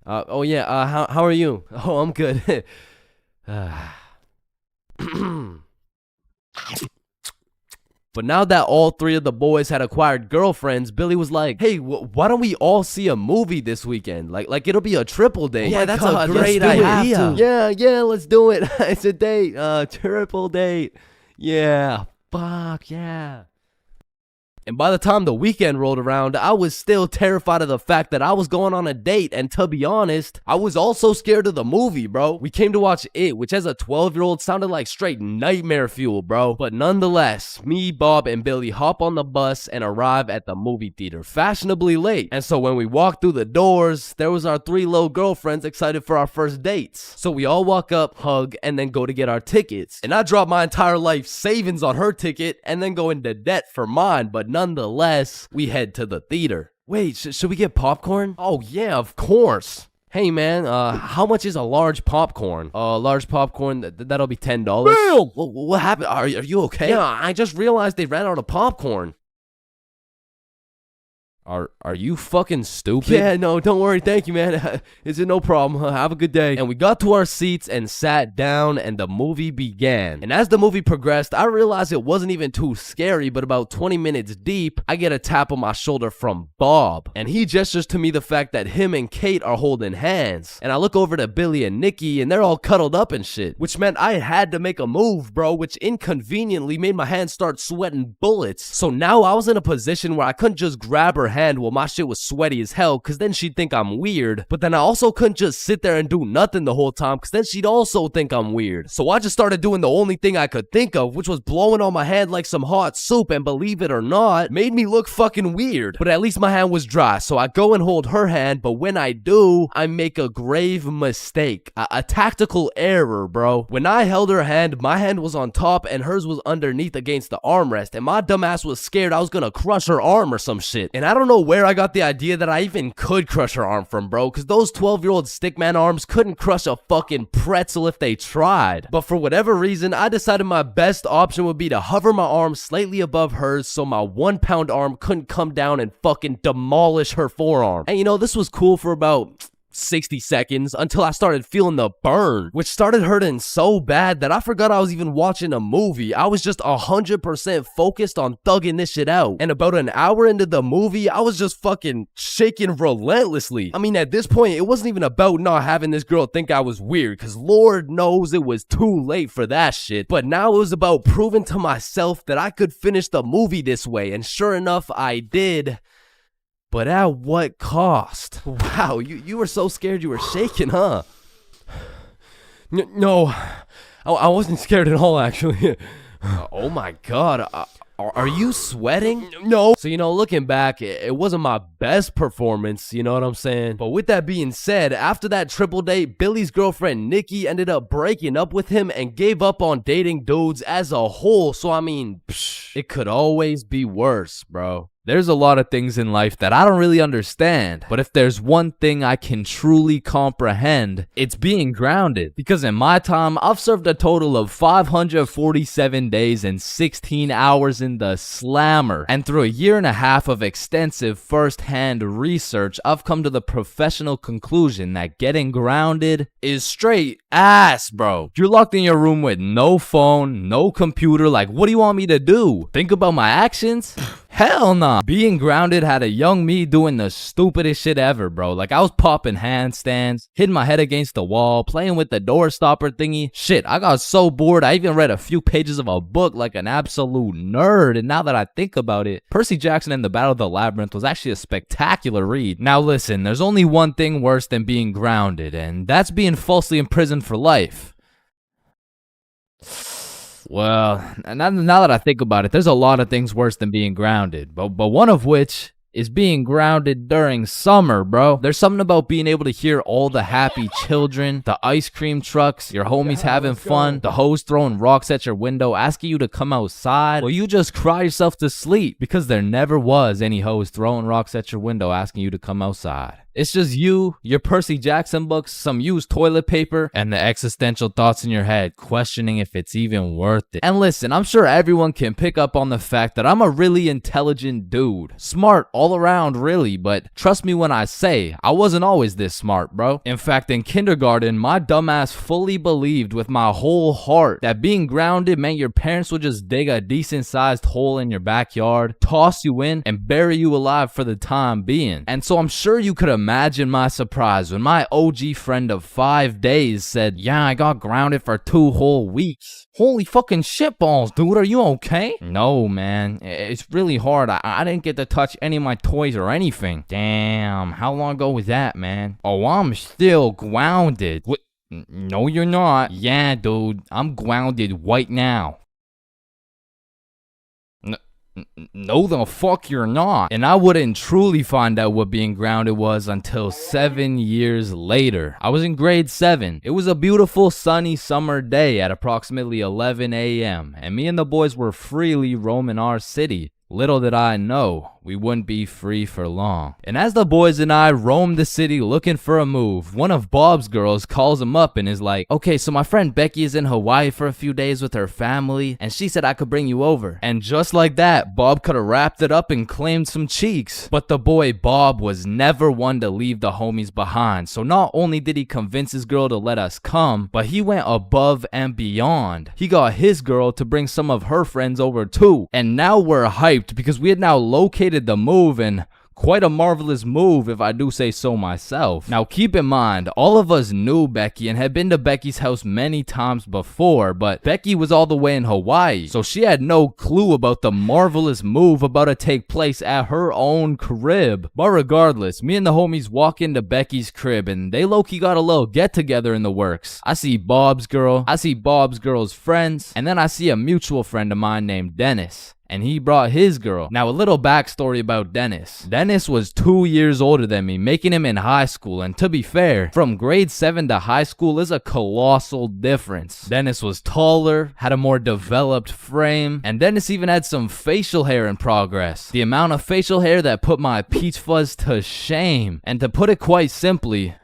How are you? Oh, I'm good. But now that all three of the boys had acquired girlfriends, Billy was like, hey, why don't we all see a movie this weekend? Like it'll be a triple date. Yeah, that's a great idea. Yeah, let's do it. It's a date, triple date. Yeah, fuck yeah. And by the time the weekend rolled around, I was still terrified of the fact that I was going on a date, and to be honest, I was also scared of the movie, bro. We came to watch It, which as a 12-year-old sounded like straight nightmare fuel, bro. But nonetheless, me, Bob, and Billy hop on the bus and arrive at the movie theater fashionably late. And so when we walked through the doors, there was our three little girlfriends excited for our first dates. So we all walk up, hug, and then go to get our tickets. And I dropped my entire life savings on her ticket and then go into debt for mine, but nonetheless, we head to the theater. Wait, should we get popcorn? Oh yeah, of course. Hey man, how much is a large popcorn? Large popcorn, that'll be $10. Damn! What happened? Are you okay? Yeah, I just realized they ran out of popcorn. Are you fucking stupid? Yeah, no, don't worry. Thank you, man. Is it no problem? Have a good day. And we got to our seats and sat down, and the movie began. And as the movie progressed, I realized it wasn't even too scary, but about 20 minutes deep, I get a tap on my shoulder from Bob. And he gestures to me the fact that him and Kate are holding hands. And I look over to Billy and Nikki, and they're all cuddled up and shit. Which meant I had to make a move, bro, which inconveniently made my hands start sweating bullets. So now I was in a position where I couldn't just grab her hand while my shit was sweaty as hell, cause then she'd think I'm weird. But then I also couldn't just sit there and do nothing the whole time, cause then she'd also think I'm weird. So I just started doing the only thing I could think of, which was blowing on my hand like some hot soup, and believe it or not, made me look fucking weird. But at least my hand was dry, so I go and hold her hand, but when I do, I make a grave mistake. A tactical error, bro. When I held her hand, my hand was on top and hers was underneath against the armrest, and my dumbass was scared I was gonna crush her arm or some shit. And I don't know where I got the idea that I even could crush her arm from, bro, because those 12-year-old stickman arms couldn't crush a fucking pretzel if they tried. But for whatever reason, I decided my best option would be to hover my arm slightly above hers so my 1-pound arm couldn't come down and fucking demolish her forearm. And you know, this was cool for about 60 seconds until I started feeling the burn, which started hurting so bad that I forgot I was even watching a movie. I was just 100% focused on thugging this shit out. And about an hour into the movie, I was just fucking shaking relentlessly. I mean, at this point, it wasn't even about not having this girl think I was weird, because Lord knows it was too late for that shit. But now it was about proving to myself that I could finish the movie this way, and sure enough, I did. But at what cost? Wow, you were so scared you were shaking, huh? No, I wasn't scared at all, actually. Oh my god, are you sweating? No. So, looking back, it wasn't my best performance, you know what I'm saying? But with that being said, after that triple date, Billy's girlfriend Nikki ended up breaking up with him and gave up on dating dudes as a whole. So, I mean, it could always be worse, bro. There's a lot of things in life that I don't really understand, but if there's one thing I can truly comprehend, it's being grounded. Because in my time, I've served a total of 547 days and 16 hours in the slammer. And through a year and a half of extensive first-hand research, I've come to the professional conclusion that getting grounded is straight ass, bro. You're locked in your room with no phone, no computer. Like, what do you want me to do? Think about my actions? Hell nah. Being grounded had a young me doing the stupidest shit ever, bro. Like, I was popping handstands, hitting my head against the wall, playing with the door stopper thingy. Shit, I got so bored, I even read a few pages of a book like an absolute nerd. And now that I think about it, Percy Jackson and the Battle of the Labyrinth was actually a spectacular read. Now listen, there's only one thing worse than being grounded, and that's being falsely imprisoned for life. Well, now that I think about it, there's a lot of things worse than being grounded, but one of which is being grounded during summer, bro. There's something about being able to hear all the happy children, the ice cream trucks, your homies having fun, the hoes throwing rocks at your window, asking you to come outside. Well, you just cry yourself to sleep because there never was any hoes throwing rocks at your window asking you to come outside. It's just you, your Percy Jackson books, some used toilet paper, and the existential thoughts in your head questioning if it's even worth it. And listen, I'm sure everyone can pick up on the fact that I'm a really intelligent dude. Smart all around, really, but trust me when I say, I wasn't always this smart, bro. In fact, in kindergarten, my dumbass fully believed with my whole heart that being grounded meant your parents would just dig a decent-sized hole in your backyard, toss you in, and bury you alive for the time being. And so I'm sure you could imagine my surprise when my OG friend of 5 days said, yeah, I got grounded for 2 whole weeks. Holy fucking shitballs, dude, are you okay? No, man, it's really hard. I didn't get to touch any of my toys or anything. Damn, how long ago was that, man? Oh, I'm still grounded. What? No, you're not. Yeah, dude, I'm grounded right now. No, the fuck you're not. And I wouldn't truly find out what being grounded was until 7 years later. I was in grade 7. It was a beautiful sunny summer day at approximately 11 a.m. and me and the boys were freely roaming our city. Little did I know, we wouldn't be free for long. And as the boys and I roamed the city looking for a move, one of Bob's girls calls him up and is like, okay, so my friend Becky is in Hawaii for a few days with her family, and she said I could bring you over. And just like that, Bob could have wrapped it up and claimed some cheeks. But the boy Bob was never one to leave the homies behind, so not only did he convince his girl to let us come, but he went above and beyond. He got his girl to bring some of her friends over too, and now we're hyped because we had now located the move, and quite a marvelous move if I do say so myself. Now keep in mind, all of us knew Becky and had been to Becky's house many times before, but Becky was all the way in Hawaii, so she had no clue about the marvelous move about to take place at her own crib. But regardless, me and the homies walk into Becky's crib and they low-key got a little get-together in the works. I see Bob's girl, I see Bob's girl's friends, and then I see a mutual friend of mine named Dennis. And he brought his girl. Now, a little backstory about Dennis. Dennis was 2 years older than me, making him in high school. And to be fair, from grade 7 to high school is a colossal difference. Dennis was taller, had a more developed frame, and Dennis even had some facial hair in progress. The amount of facial hair that put my peach fuzz to shame. And to put it quite simply,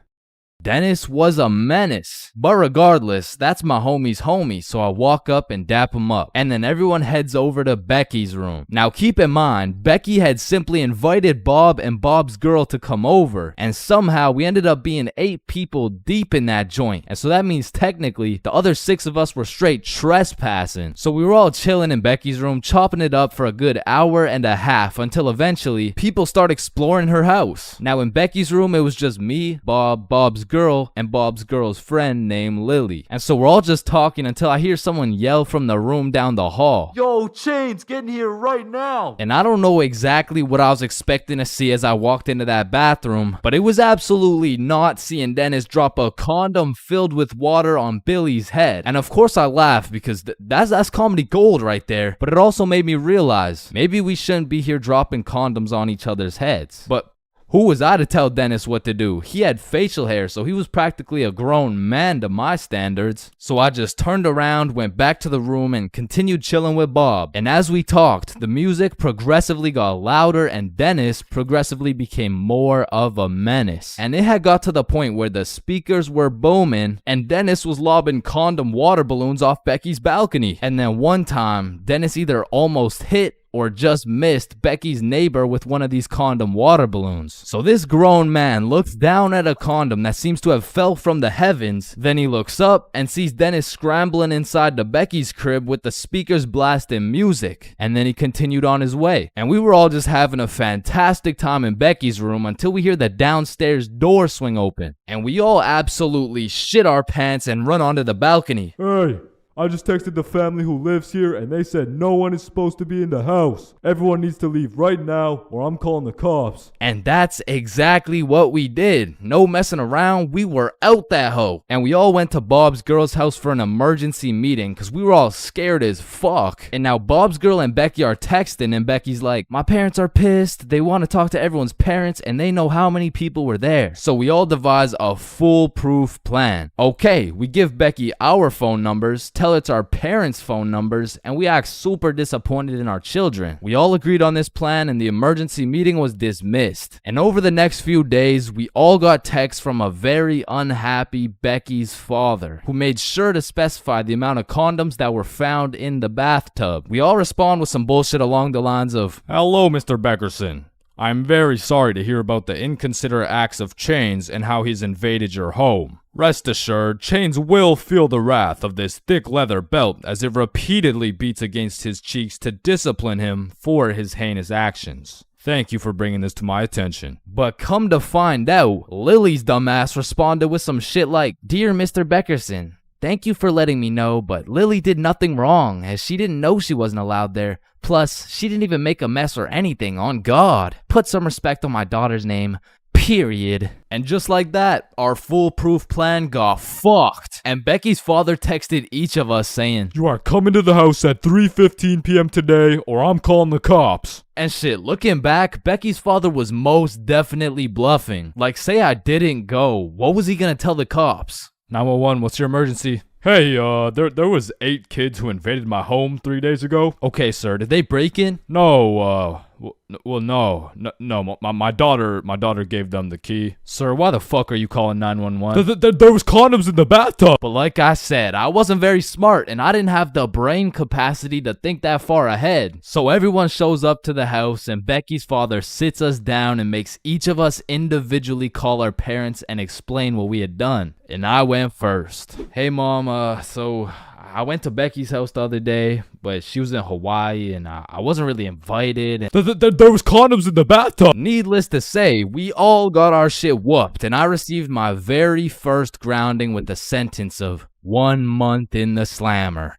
Dennis was a menace. But regardless, that's my homie's homie, so I walk up and dap him up. And then everyone heads over to Becky's room. Now keep in mind, Becky had simply invited Bob and Bob's girl to come over, and somehow we ended up being 8 people deep in that joint. And so that means technically the other 6 of us were straight trespassing. So we were all chilling in Becky's room, chopping it up for a good hour and a half until eventually people start exploring her house. Now in Becky's room, it was just me, Bob, Bob's girl, and Bob's girl's friend named Lily. And so we're all just talking until I hear someone yell from the room down the hall. Yo, Chains, get in here right now. And I don't know exactly what I was expecting to see as I walked into that bathroom, but it was absolutely not seeing Dennis drop a condom filled with water on Billy's head. And of course I laughed because that's comedy gold right there, but it also made me realize maybe we shouldn't be here dropping condoms on each other's heads. But who was I to tell Dennis what to do? He had facial hair, so he was practically a grown man to my standards. So I just turned around, went back to the room, and continued chilling with Bob. And as we talked, the music progressively got louder and Dennis progressively became more of a menace. And it had got to the point where the speakers were booming and Dennis was lobbing condom water balloons off Becky's balcony. And then one time, Dennis either almost hit or just missed Becky's neighbor with one of these condom water balloons. So this grown man looks down at a condom that seems to have fell from the heavens, then he looks up and sees Dennis scrambling inside the Becky's crib with the speakers blasting music, and then he continued on his way. And we were all just having a fantastic time in Becky's room until we hear the downstairs door swing open, and we all absolutely shit our pants and run onto the balcony. Hey, I just texted the family who lives here and they said no one is supposed to be in the house. Everyone needs to leave right now or I'm calling the cops. And that's exactly what we did. No messing around, we were out that hoe. And we all went to Bob's girl's house for an emergency meeting because we were all scared as fuck. And now Bob's girl and Becky are texting and Becky's like, my parents are pissed. They want to talk to everyone's parents and they know how many people were there. So we all devise a foolproof plan. Okay, we give Becky our phone numbers, tell it's our parents' phone numbers, and we act super disappointed in our children. We all agreed on this plan and the emergency meeting was dismissed. And over the next few days, we all got texts from a very unhappy Becky's father, who made sure to specify the amount of condoms that were found in the bathtub. We all respond with some bullshit along the lines of, hello, Mr. Beckerson. I'm very sorry to hear about the inconsiderate acts of Chains and how he's invaded your home. Rest assured, Chains will feel the wrath of this thick leather belt as it repeatedly beats against his cheeks to discipline him for his heinous actions. Thank you for bringing this to my attention. But come to find out, Lily's dumbass responded with some shit like, Dear Mr. Beckerson, thank you for letting me know, but Lily did nothing wrong as she didn't know she wasn't allowed there. Plus, she didn't even make a mess or anything, on God. Put some respect on my daughter's name. Period. And just like that, our foolproof plan got fucked. And Becky's father texted each of us saying, you are coming to the house at 3:15 p.m. today or I'm calling the cops. And shit, looking back, Becky's father was most definitely bluffing. Like, say I didn't go, what was he gonna tell the cops? 911, what's your emergency? Hey, there was 8 kids who invaded my home 3 days ago. Okay, sir, did they break in? No, no. My daughter gave them the key. Sir, why the fuck are you calling 911? There was condoms in the bathtub. But like I said, I wasn't very smart and I didn't have the brain capacity to think that far ahead. So everyone shows up to the house and Becky's father sits us down and makes each of us individually call our parents and explain what we had done. And I went first. Hey mom, so I went to Becky's house the other day, but she was in Hawaii and I wasn't really invited. There was condoms in the bathtub. Needless to say, we all got our shit whooped and I received my very first grounding with the sentence of 1 month in the slammer.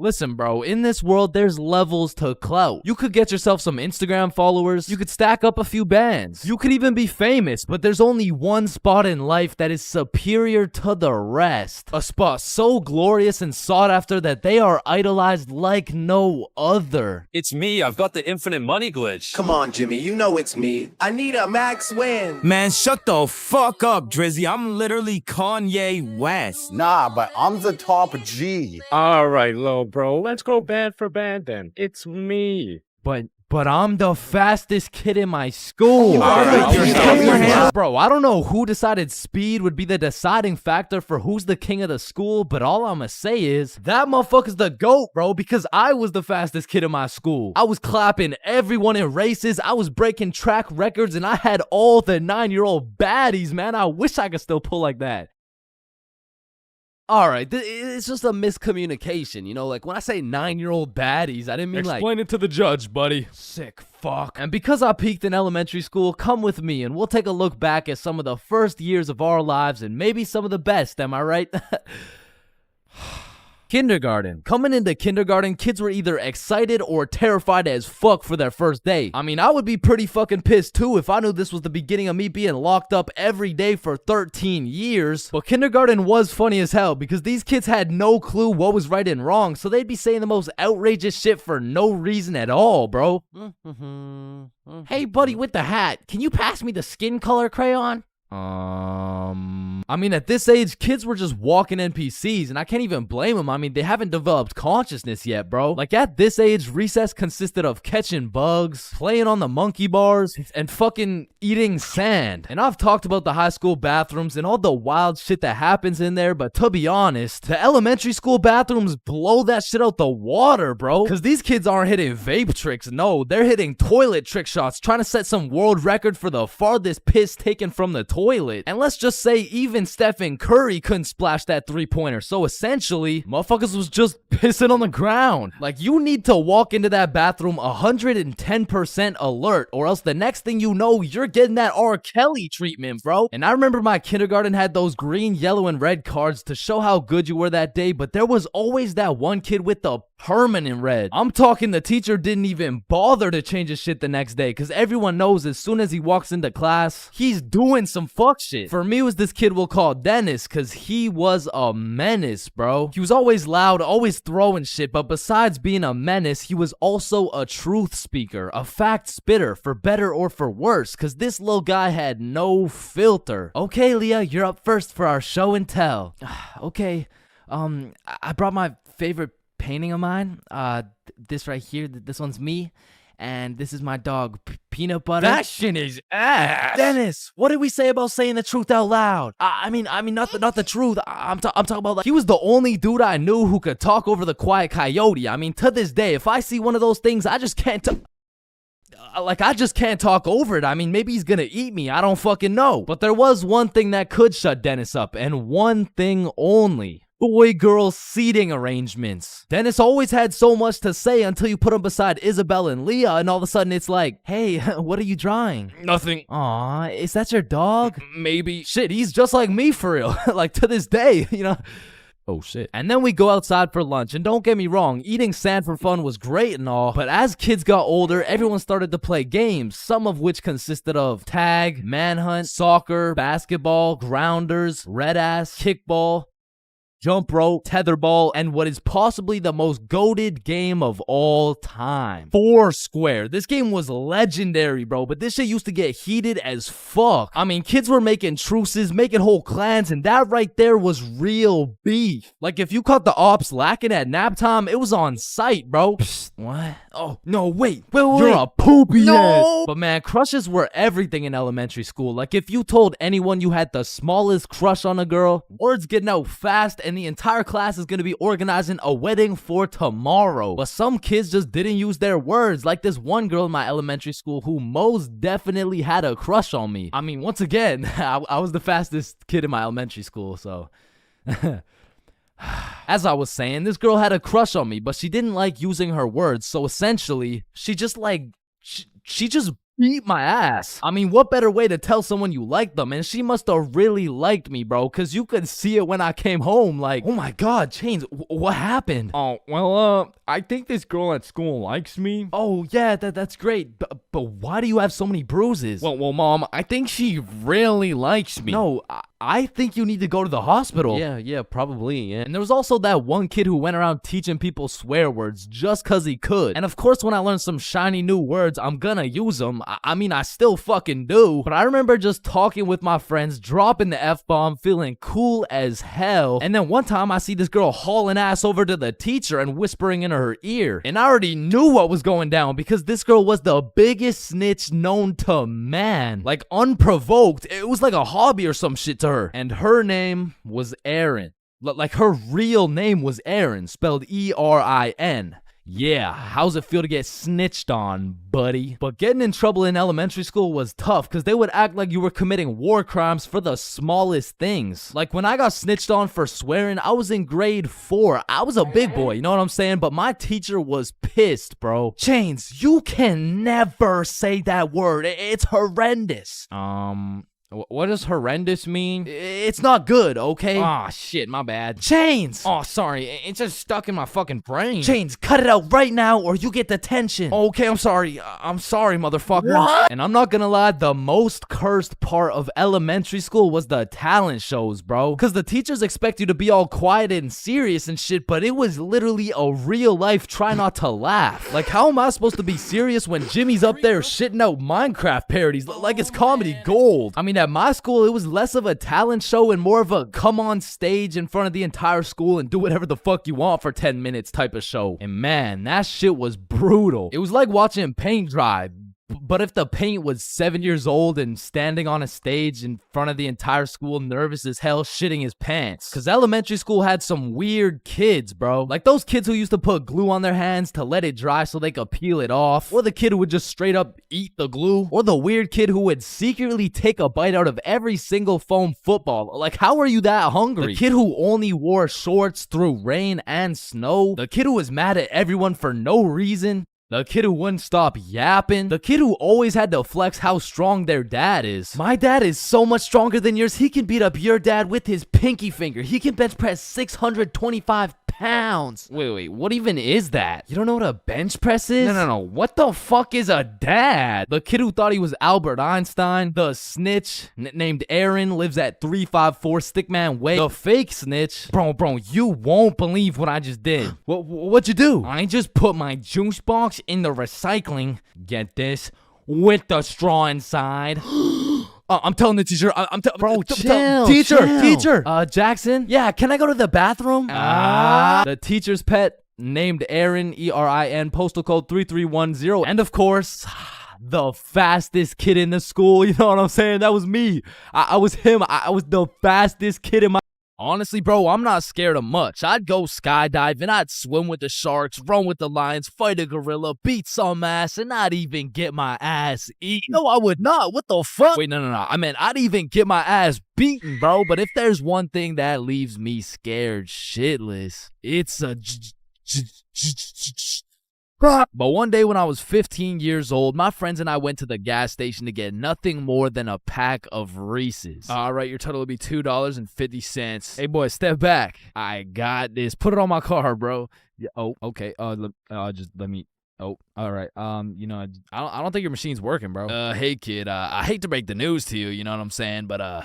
Listen, bro, in this world, there's levels to clout. You could get yourself some Instagram followers. You could stack up a few bands. You could even be famous, but there's only one spot in life that is superior to the rest. A spot so glorious and sought after that they are idolized like no other. It's me. I've got the infinite money glitch. Come on, Jimmy. You know it's me. I need a max win. Man, shut the fuck up, Drizzy. I'm literally Kanye West. Nah, but I'm the top G. All right, little bro. Let's go band for band then. It's me. But But I'm the fastest kid in my school. Bro, I don't know who decided speed would be the deciding factor for who's the king of the school, but all I'ma say is that motherfucker's the GOAT, bro, because I was the fastest kid in my school. I was clapping everyone in races, I was breaking track records, and I had all the 9-year-old baddies, man. I wish I could still pull like that. Alright, it's just a miscommunication, you know? Like, when I say 9-year-old baddies, I didn't mean Explain it to the judge, buddy. Sick fuck. And because I peaked in elementary school, come with me and we'll take a look back at some of the first years of our lives and maybe some of the best, am I right? Kindergarten. Coming into kindergarten, kids were either excited or terrified as fuck for their first day. I mean, I would be pretty fucking pissed too if I knew this was the beginning of me being locked up every day for 13 years. But kindergarten was funny as hell because these kids had no clue what was right and wrong, so they'd be saying the most outrageous shit for no reason at all, bro. Hey, buddy with the hat, can you pass me the skin color crayon? I mean, at this age, kids were just walking NPCs, and I can't even blame them. I mean, they haven't developed consciousness yet, bro. Like, at this age, recess consisted of catching bugs, playing on the monkey bars, and fucking eating sand. And I've talked about the high school bathrooms and all the wild shit that happens in there, but to be honest, the elementary school bathrooms blow that shit out the water, bro. Because these kids aren't hitting vape tricks, no, they're hitting toilet trick shots, trying to set some world record for the farthest piss taken from the toilet. And let's just say even Stephen Curry couldn't splash that 3-pointer. So essentially, motherfuckers was just pissing on the ground. Like, you need to walk into that bathroom 110% alert, or else the next thing you know, you're getting that R. Kelly treatment, bro. And I remember my kindergarten had those green, yellow, and red cards to show how good you were that day, but there was always that one kid with the permanent red. I'm talking the teacher didn't even bother to change his shit the next day, because everyone knows as soon as he walks into class, he's doing some fuck shit. For me, it was this kid we'll call Dennis, because he was a menace, bro. He was always loud, always throwing shit, but besides being a menace, he was also a truth speaker, a fact spitter, for better or for worse, because this little guy had no filter. Okay, Leah, you're up first for our show and tell. Okay, I brought my favorite painting of mine. This right here, this one's me, and this is my dog, Peanut Butter. That shit is ass. Dennis, what did we say about saying the truth out loud? I mean, not the truth. I'm talking about, like, he was the only dude I knew who could talk over the quiet coyote. I mean, to this day, if I see one of those things, I just can't I just can't talk over it. I mean, maybe he's gonna eat me. I don't fucking know. But there was one thing that could shut Dennis up, and one thing only. Boy-girl seating arrangements. Dennis always had so much to say until you put him beside Isabel and Leah, and all of a sudden it's like, hey, what are you drawing? Nothing. Aw, is that your dog? Maybe. Shit, he's just like me for real. Like, to this day, you know? Oh shit. And then we go outside for lunch, and don't get me wrong, eating sand for fun was great and all, but as kids got older, everyone started to play games, some of which consisted of tag, manhunt, soccer, basketball, grounders, red ass, kickball, jump rope, tetherball, and what is possibly the most goated game of all time, Foursquare. This game was legendary, bro, but this shit used to get heated as fuck. I mean, kids were making truces, making whole clans, and that right there was real beef. Like, if you caught the ops lacking at nap time, it was on sight, bro. Psst, what? Oh, no, wait. You're a poopy head. But man, crushes were everything in elementary school. Like, if you told anyone you had the smallest crush on a girl, word's getting out fast, and the entire class is gonna be organizing a wedding for tomorrow. But some kids just didn't use their words, like this one girl in my elementary school who most definitely had a crush on me. I mean, once again, I was the fastest kid in my elementary school, so... As I was saying, this girl had a crush on me, but she didn't like using her words, so essentially, she just she just beat my ass. I mean, what better way to tell someone you like them? And she must have really liked me, bro, because you could see it when I came home. Like, oh my god, Chains, what happened? Oh, well, I think this girl at school likes me. Oh, yeah, that's great. But why do you have so many bruises? Well, Mom, I think she really likes me. No, I think you need to go to the hospital. Yeah, probably, yeah. And there was also that one kid who went around teaching people swear words just cause he could. And of course, when I learn some shiny new words, I'm gonna use them. I mean, I still fucking do. But I remember just talking with my friends, dropping the F-bomb, feeling cool as hell. And then one time I see this girl hauling ass over to the teacher and whispering in her ear. And I already knew what was going down because this girl was the biggest snitch known to man. Like, unprovoked. It was like a hobby or some shit to her. And her name was Erin. Like, her real name was Erin, spelled E-R-I-N. Yeah, how's it feel to get snitched on, buddy? But getting in trouble in elementary school was tough because they would act like you were committing war crimes for the smallest things. Like when I got snitched on for swearing, I was in grade 4. I was a big boy, you know what I'm saying? But my teacher was pissed, bro. Chains, you can never say that word. It's horrendous. What does horrendous mean? It's not good, okay? Aw, shit, my bad. Chains! Oh, sorry, it's just stuck in my fucking brain. Chains, cut it out right now or you get detention. Okay, I'm sorry. I'm sorry, motherfucker. What? And I'm not gonna lie, the most cursed part of elementary school was the talent shows, bro. Because the teachers expect you to be all quiet and serious and shit, but it was literally a real life try not to laugh. Like, how am I supposed to be serious when Jimmy's up there shitting out Minecraft parodies like it's comedy gold? I mean, at my school, it was less of a talent show and more of a come on stage in front of the entire school and do whatever the fuck you want for 10 minutes type of show. And man, that shit was brutal. It was like watching paint dry. But if the paint was 7 years old and standing on a stage in front of the entire school, nervous as hell, shitting his pants. Cause elementary school had some weird kids, bro. Like those kids who used to put glue on their hands to let it dry so they could peel it off. Or the kid who would just straight up eat the glue. Or the weird kid who would secretly take a bite out of every single foam football. Like, how are you that hungry? The kid who only wore shorts through rain and snow. The kid who was mad at everyone for no reason. The kid who wouldn't stop yapping. The kid who always had to flex how strong their dad is. My dad is so much stronger than yours. He can beat up your dad with his pinky finger. He can bench press 625 pounds. Wait, what even is that? You don't know what a bench press is? No. What the fuck is a dad? The kid who thought he was Albert Einstein. The snitch named Aaron lives at 354 Stickman Way. The fake snitch. Bro, you won't believe what I just did. What'd you do? I just put my juice box in the recycling. Get this? With the straw inside. I'm telling the teacher. Bro, chill. Teacher. Jackson. Yeah, can I go to the bathroom? The teacher's pet named Aaron, E-R-I-N, postal code 3310. And of course, the fastest kid in the school. You know what I'm saying? That was me. I was him. I was the fastest kid in my... Honestly, bro, I'm not scared of much. I'd go skydiving, I'd swim with the sharks, run with the lions, fight a gorilla, beat some ass, and not even get my ass eaten. No, I would not. What the fuck? Wait, no. I meant I'd even get my ass beaten, bro. But if there's one thing that leaves me scared shitless, it's a... But one day when I was 15 years old, my friends and I went to the gas station to get nothing more than a pack of Reese's. All right, your total will be $2.50. Hey, boy, step back. I got this. Put it on my car, bro. Yeah, oh, okay. Just let me... Oh, all right. I don't think your machine's working, bro. Hey, kid. I hate to break the news to you, you know what I'm saying? But, I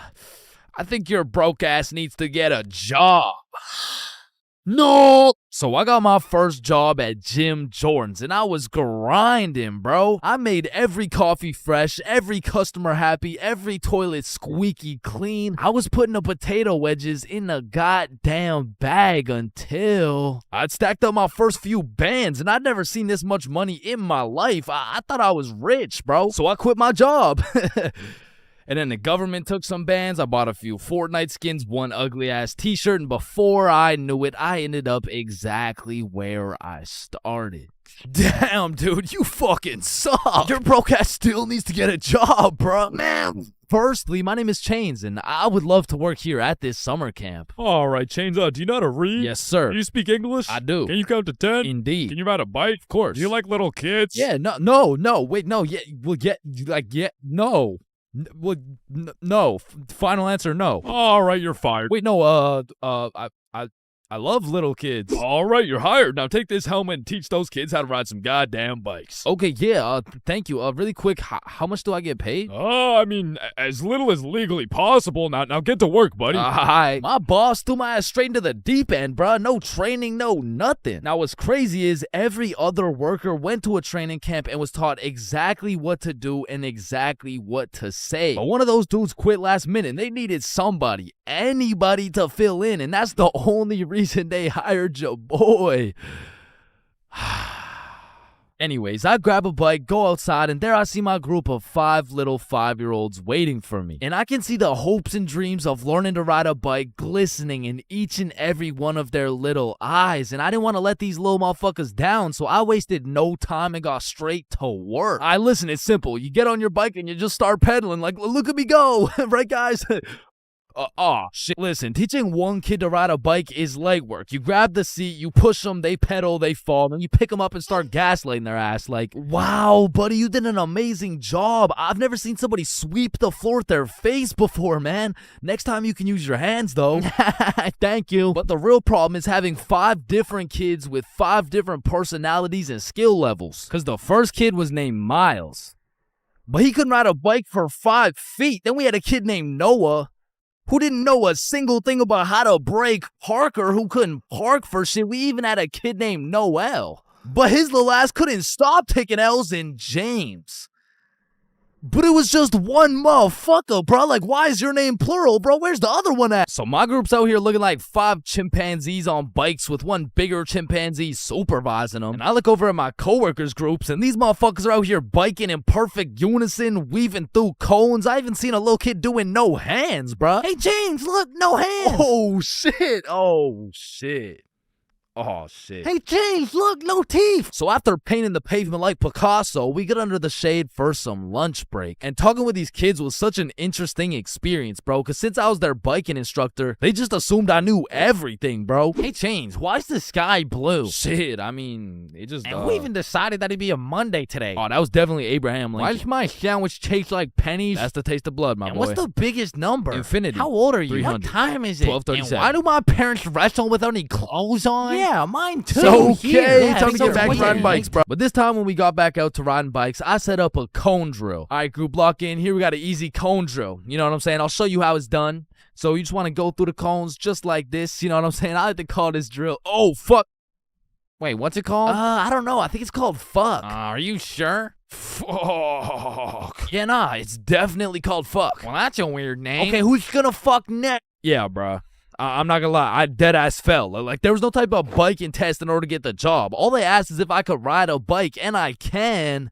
think your broke ass needs to get a job. No! So I got my first job at Jim Jordan's and I was grinding, bro. I made every coffee fresh, every customer happy, every toilet squeaky clean. I was putting the potato wedges in a goddamn bag until I'd stacked up my first few bands and I'd never seen this much money in my life. I thought I was rich, bro. So I quit my job. And then the government took some bands. I bought a few Fortnite skins, one ugly-ass t-shirt, and before I knew it, I ended up exactly where I started. Damn, dude, you fucking suck. Your broke ass still needs to get a job, bro. Man. Firstly, my name is Chains, and I would love to work here at this summer camp. All right, Chains, do you know how to read? Yes, sir. Do you speak English? I do. Can you count to 10? Indeed. Can you ride a bike? Of course. Do you like little kids? Yeah, no, wait, no, yeah, well, no. Well, no. Final answer, no. All right, you're fired. Wait, no. I love little kids. All right, you're hired. Now take this helmet and teach those kids how to ride some goddamn bikes. Okay, yeah, thank you. Really quick, how much do I get paid? I mean, as little as legally possible. Now get to work, buddy. Hi. My boss threw my ass straight into the deep end, bruh. No training, no nothing. Now, what's crazy is every other worker went to a training camp and was taught exactly what to do and exactly what to say. But one of those dudes quit last minute and they needed somebody, anybody to fill in, and that's the only reason they hired your boy. Anyways, I grab a bike, go outside, and there I see my group of 5 little 5-year-olds waiting for me. And I can see the hopes and dreams of learning to ride a bike glistening in each and every one of their little eyes. And I didn't want to let these little motherfuckers down, so I wasted no time and got straight to work. Listen, it's simple. You get on your bike and you just start pedaling like, look at me go. Right, guys? Shit. Listen, teaching one kid to ride a bike is legwork. You grab the seat, you push them, they pedal, they fall, and you pick them up and start gaslighting their ass like, wow, buddy, you did an amazing job. I've never seen somebody sweep the floor with their face before, man. Next time you can use your hands, though. Thank you. But the real problem is having 5 different kids with 5 different personalities and skill levels. Because the first kid was named Miles, but he couldn't ride a bike for 5 feet. Then we had a kid named Noah, who didn't know a single thing about how to brake. Parker, who couldn't park for shit. We even had a kid named Noel, but his little ass couldn't stop taking L's. In James. But it was just one motherfucker, bro. Like, why is your name plural, bro? Where's the other one at? So my group's out here looking like 5 chimpanzees on bikes with one bigger chimpanzee supervising them. And I look over at my coworkers' groups, and these motherfuckers are out here biking in perfect unison, weaving through cones. I even seen a little kid doing no hands, bro. Hey, James, look, no hands. Oh, shit. Oh, shit. Oh, shit. Hey, James, look, no teeth. So after painting the pavement like Picasso, we get under the shade for some lunch break. And talking with these kids was such an interesting experience, bro, because since I was their biking instructor, they just assumed I knew everything, bro. Hey, James, why is the sky blue? Shit, I mean, it just... And who even decided that it'd be a Monday today? Oh, that was definitely Abraham Lincoln. Why does my sandwich taste like pennies? That's the taste of blood, my boy. What's the biggest number? Infinity. How old are you? 300. What time is it? 12:37. And why do my parents wrestle without any clothes on? Yeah, mine too. So, okay, time to get back to riding bikes, bro. But this time when we got back out to riding bikes, I set up a cone drill. All right, group, lock in. Here we got an easy cone drill. You know what I'm saying? I'll show you how it's done. So you just want to go through the cones just like this. You know what I'm saying? I like to call this drill. Oh, fuck. Wait, what's it called? I don't know. I think it's called fuck. Are you sure? Fuck. Yeah, nah, it's definitely called fuck. Well, that's a weird name. Okay, who's gonna fuck next? Yeah, bruh. I'm not gonna lie, I deadass fell. Like, there was no type of biking test in order to get the job. All they asked is if I could ride a bike, and I can.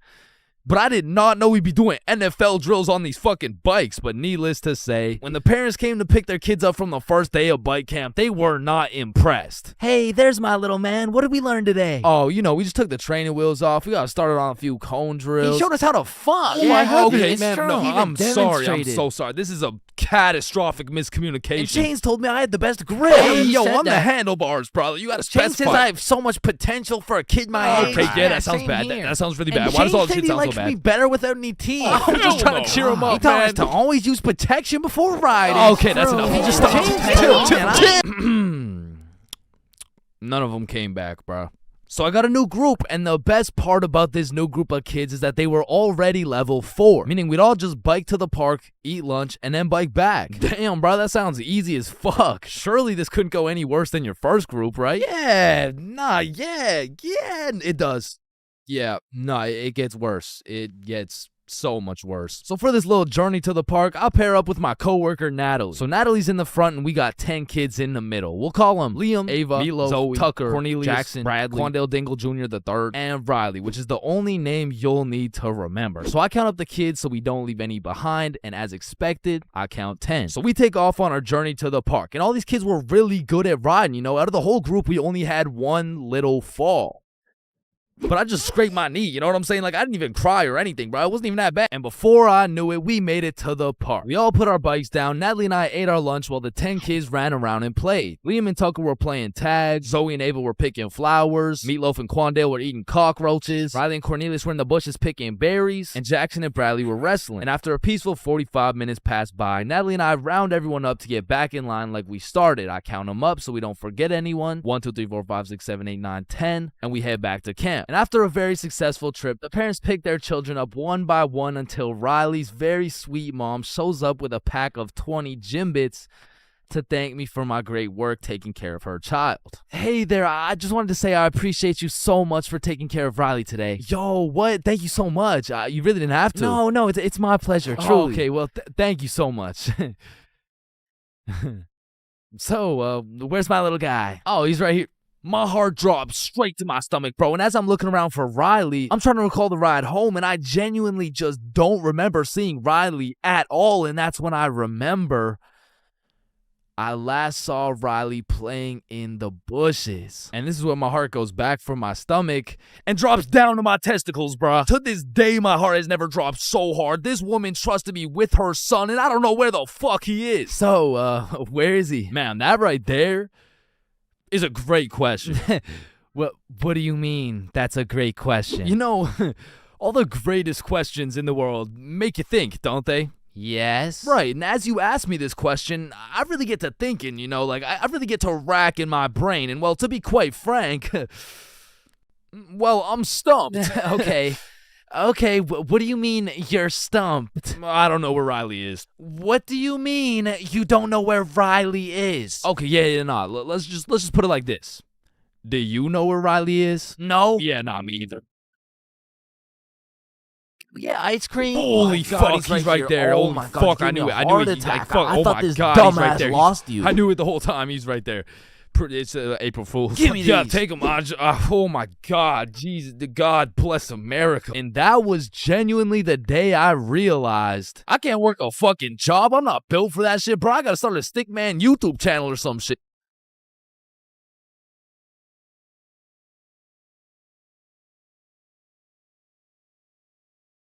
But I did not know we'd be doing NFL drills on these fucking bikes. But needless to say, when the parents came to pick their kids up from the first day of bike camp, they were not impressed. Hey, there's my little man. What did we learn today? Oh, you know, we just took the training wheels off. We got started on a few cone drills. He showed us how to fuck. Yeah, okay, man. No, I'm sorry. I'm so sorry. This is a catastrophic miscommunication. And James told me I had the best grip. Hey, yo, I'm the handlebars, brother. You gotta specify. James says I have so much potential for a kid my age. Okay, yeah, that sounds bad. That sounds really bad. Why does all this shit sound so bad? Me better without any teeth. I'm just trying to cheer him up, man. He told us to always use protection before riding. Okay, that's enough. Just stop. None of them came back, bro. So I got a new group, and the best part about this new group of kids is that they were already level 4, meaning we'd all just bike to the park, eat lunch, and then bike back. Damn, bro, that sounds easy as fuck. Surely this couldn't go any worse than your first group, right? Yeah, it does. Yeah, it gets worse. It gets so much worse. So for this little journey to the park, I'll pair up with my coworker Natalie. So Natalie's in the front and we got 10 kids in the middle. We'll call them Liam, Ava, Milo, Zoe, Tucker, Cornelius, Jackson, Bradley, Quandale Dingle Jr. the third, and Riley, which is the only name you'll need to remember. So I count up the kids so we don't leave any behind, and as expected, I count 10. So we take off on our journey to the park, and all these kids were really good at riding. You know, out of the whole group, we only had one little fall. But I just scraped my knee, you know what I'm saying? Like, I didn't even cry or anything, bro. It wasn't even that bad. And before I knew it, we made it to the park. We all put our bikes down. Natalie and I ate our lunch while the 10 kids ran around and played. Liam and Tucker were playing tag. Zoe and Ava were picking flowers. Meatloaf and Quandale were eating cockroaches. Riley and Cornelius were in the bushes picking berries. And Jackson and Bradley were wrestling. And after a peaceful 45 minutes passed by, Natalie and I round everyone up to get back in line like we started. I count them up so we don't forget anyone. 1, 2, 3, 4, 5, 6, 7, 8, 9, 10. And we head back to camp. And after a very successful trip, the parents pick their children up one by one until Riley's very sweet mom shows up with a pack of 20 gym bits to thank me for my great work taking care of her child. Hey there, I just wanted to say I appreciate you so much for taking care of Riley today. Yo, what? Thank you so much. You really didn't have to. No, it's my pleasure, truly. Oh, okay, well, thank you so much. So, where's my little guy? Oh, he's right here. My heart dropped straight to my stomach, bro. And as I'm looking around for Riley, I'm trying to recall the ride home, and I genuinely just don't remember seeing Riley at all. And that's when I remember I last saw Riley playing in the bushes. And this is when my heart goes back from my stomach and drops down to my testicles, bro. To this day, my heart has never dropped so hard. This woman trusted me with her son, and I don't know where the fuck he is. So, where is he? Man, that right there is a great question. What do you mean that's a great question? You know, all the greatest questions in the world make you think, don't they? Yes. Right, and as you ask me this question, I really get to thinking, you know, like I really get to rack in my brain, and well, to be quite frank, well, I'm stumped. Okay, what do you mean you're stumped? I don't know where Riley is. What do you mean you don't know where Riley is? Okay, yeah, nah. Let's just put it like this. Do you know where Riley is? No. Yeah, nah, me either. Yeah, ice cream. Holy fuck, he's right there. Oh my god, fuck, I knew it. I knew it. Like, fuck, I oh thought my this god, he's right dumbass there. lost you. I knew it the whole time. He's right there. It's April Fool's. Give me Yeah, these. take him. Oh my God, Jesus, God bless America. And that was genuinely the day I realized I can't work a fucking job. I'm not built for that shit, bro. I gotta start a Stickman YouTube channel or some shit.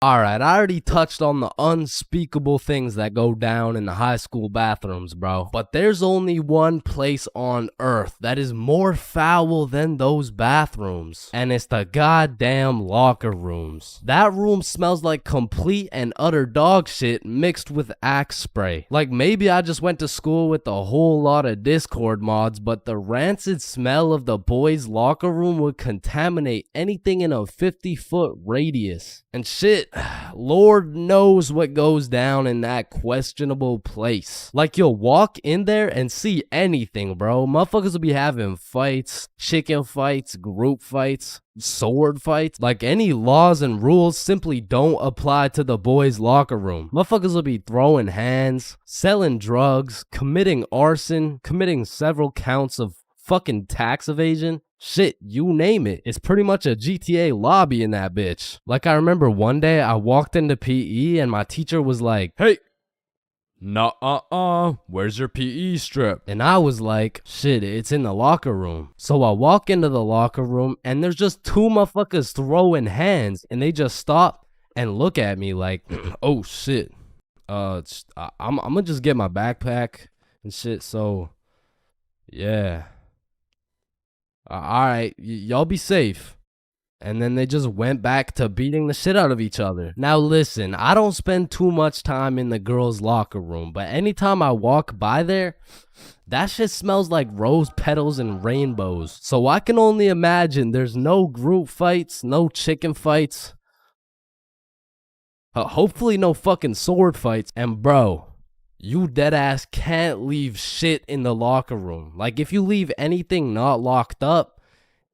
Alright, I already touched on the unspeakable things that go down in the high school bathrooms, bro. But there's only one place on earth that is more foul than those bathrooms. And it's the goddamn locker rooms. That room smells like complete and utter dog shit mixed with Axe spray. Like maybe I just went to school with a whole lot of Discord mods, but the rancid smell of the boys' locker room would contaminate anything in a 50-foot radius. And shit, Lord knows what goes down in that questionable place. Like you'll walk in there and see anything, bro. Motherfuckers will be having fights, chicken fights, group fights, sword fights. Like any laws and rules simply don't apply to the boys' locker room. Motherfuckers will be throwing hands, selling drugs, committing arson, committing several counts of fucking tax evasion. Shit, you name it. It's pretty much a GTA lobby in that bitch. Like I remember one day I walked into PE and my teacher was like, "Hey, where's your PE strip?" And I was like, shit, it's in the locker room. So I walk into the locker room and there's just two motherfuckers throwing hands, and they just stop and look at me like, oh shit. I'm gonna just get my backpack and shit. So yeah. Alright, y'all be safe. And then they just went back to beating the shit out of each other. Now listen, I don't spend too much time in the girls' locker room, but anytime I walk by there, that shit smells like rose petals and rainbows. So I can only imagine there's no group fights, no chicken fights. Hopefully no fucking sword fights. And bro, you deadass can't leave shit in the locker room. Like if you leave anything not locked up,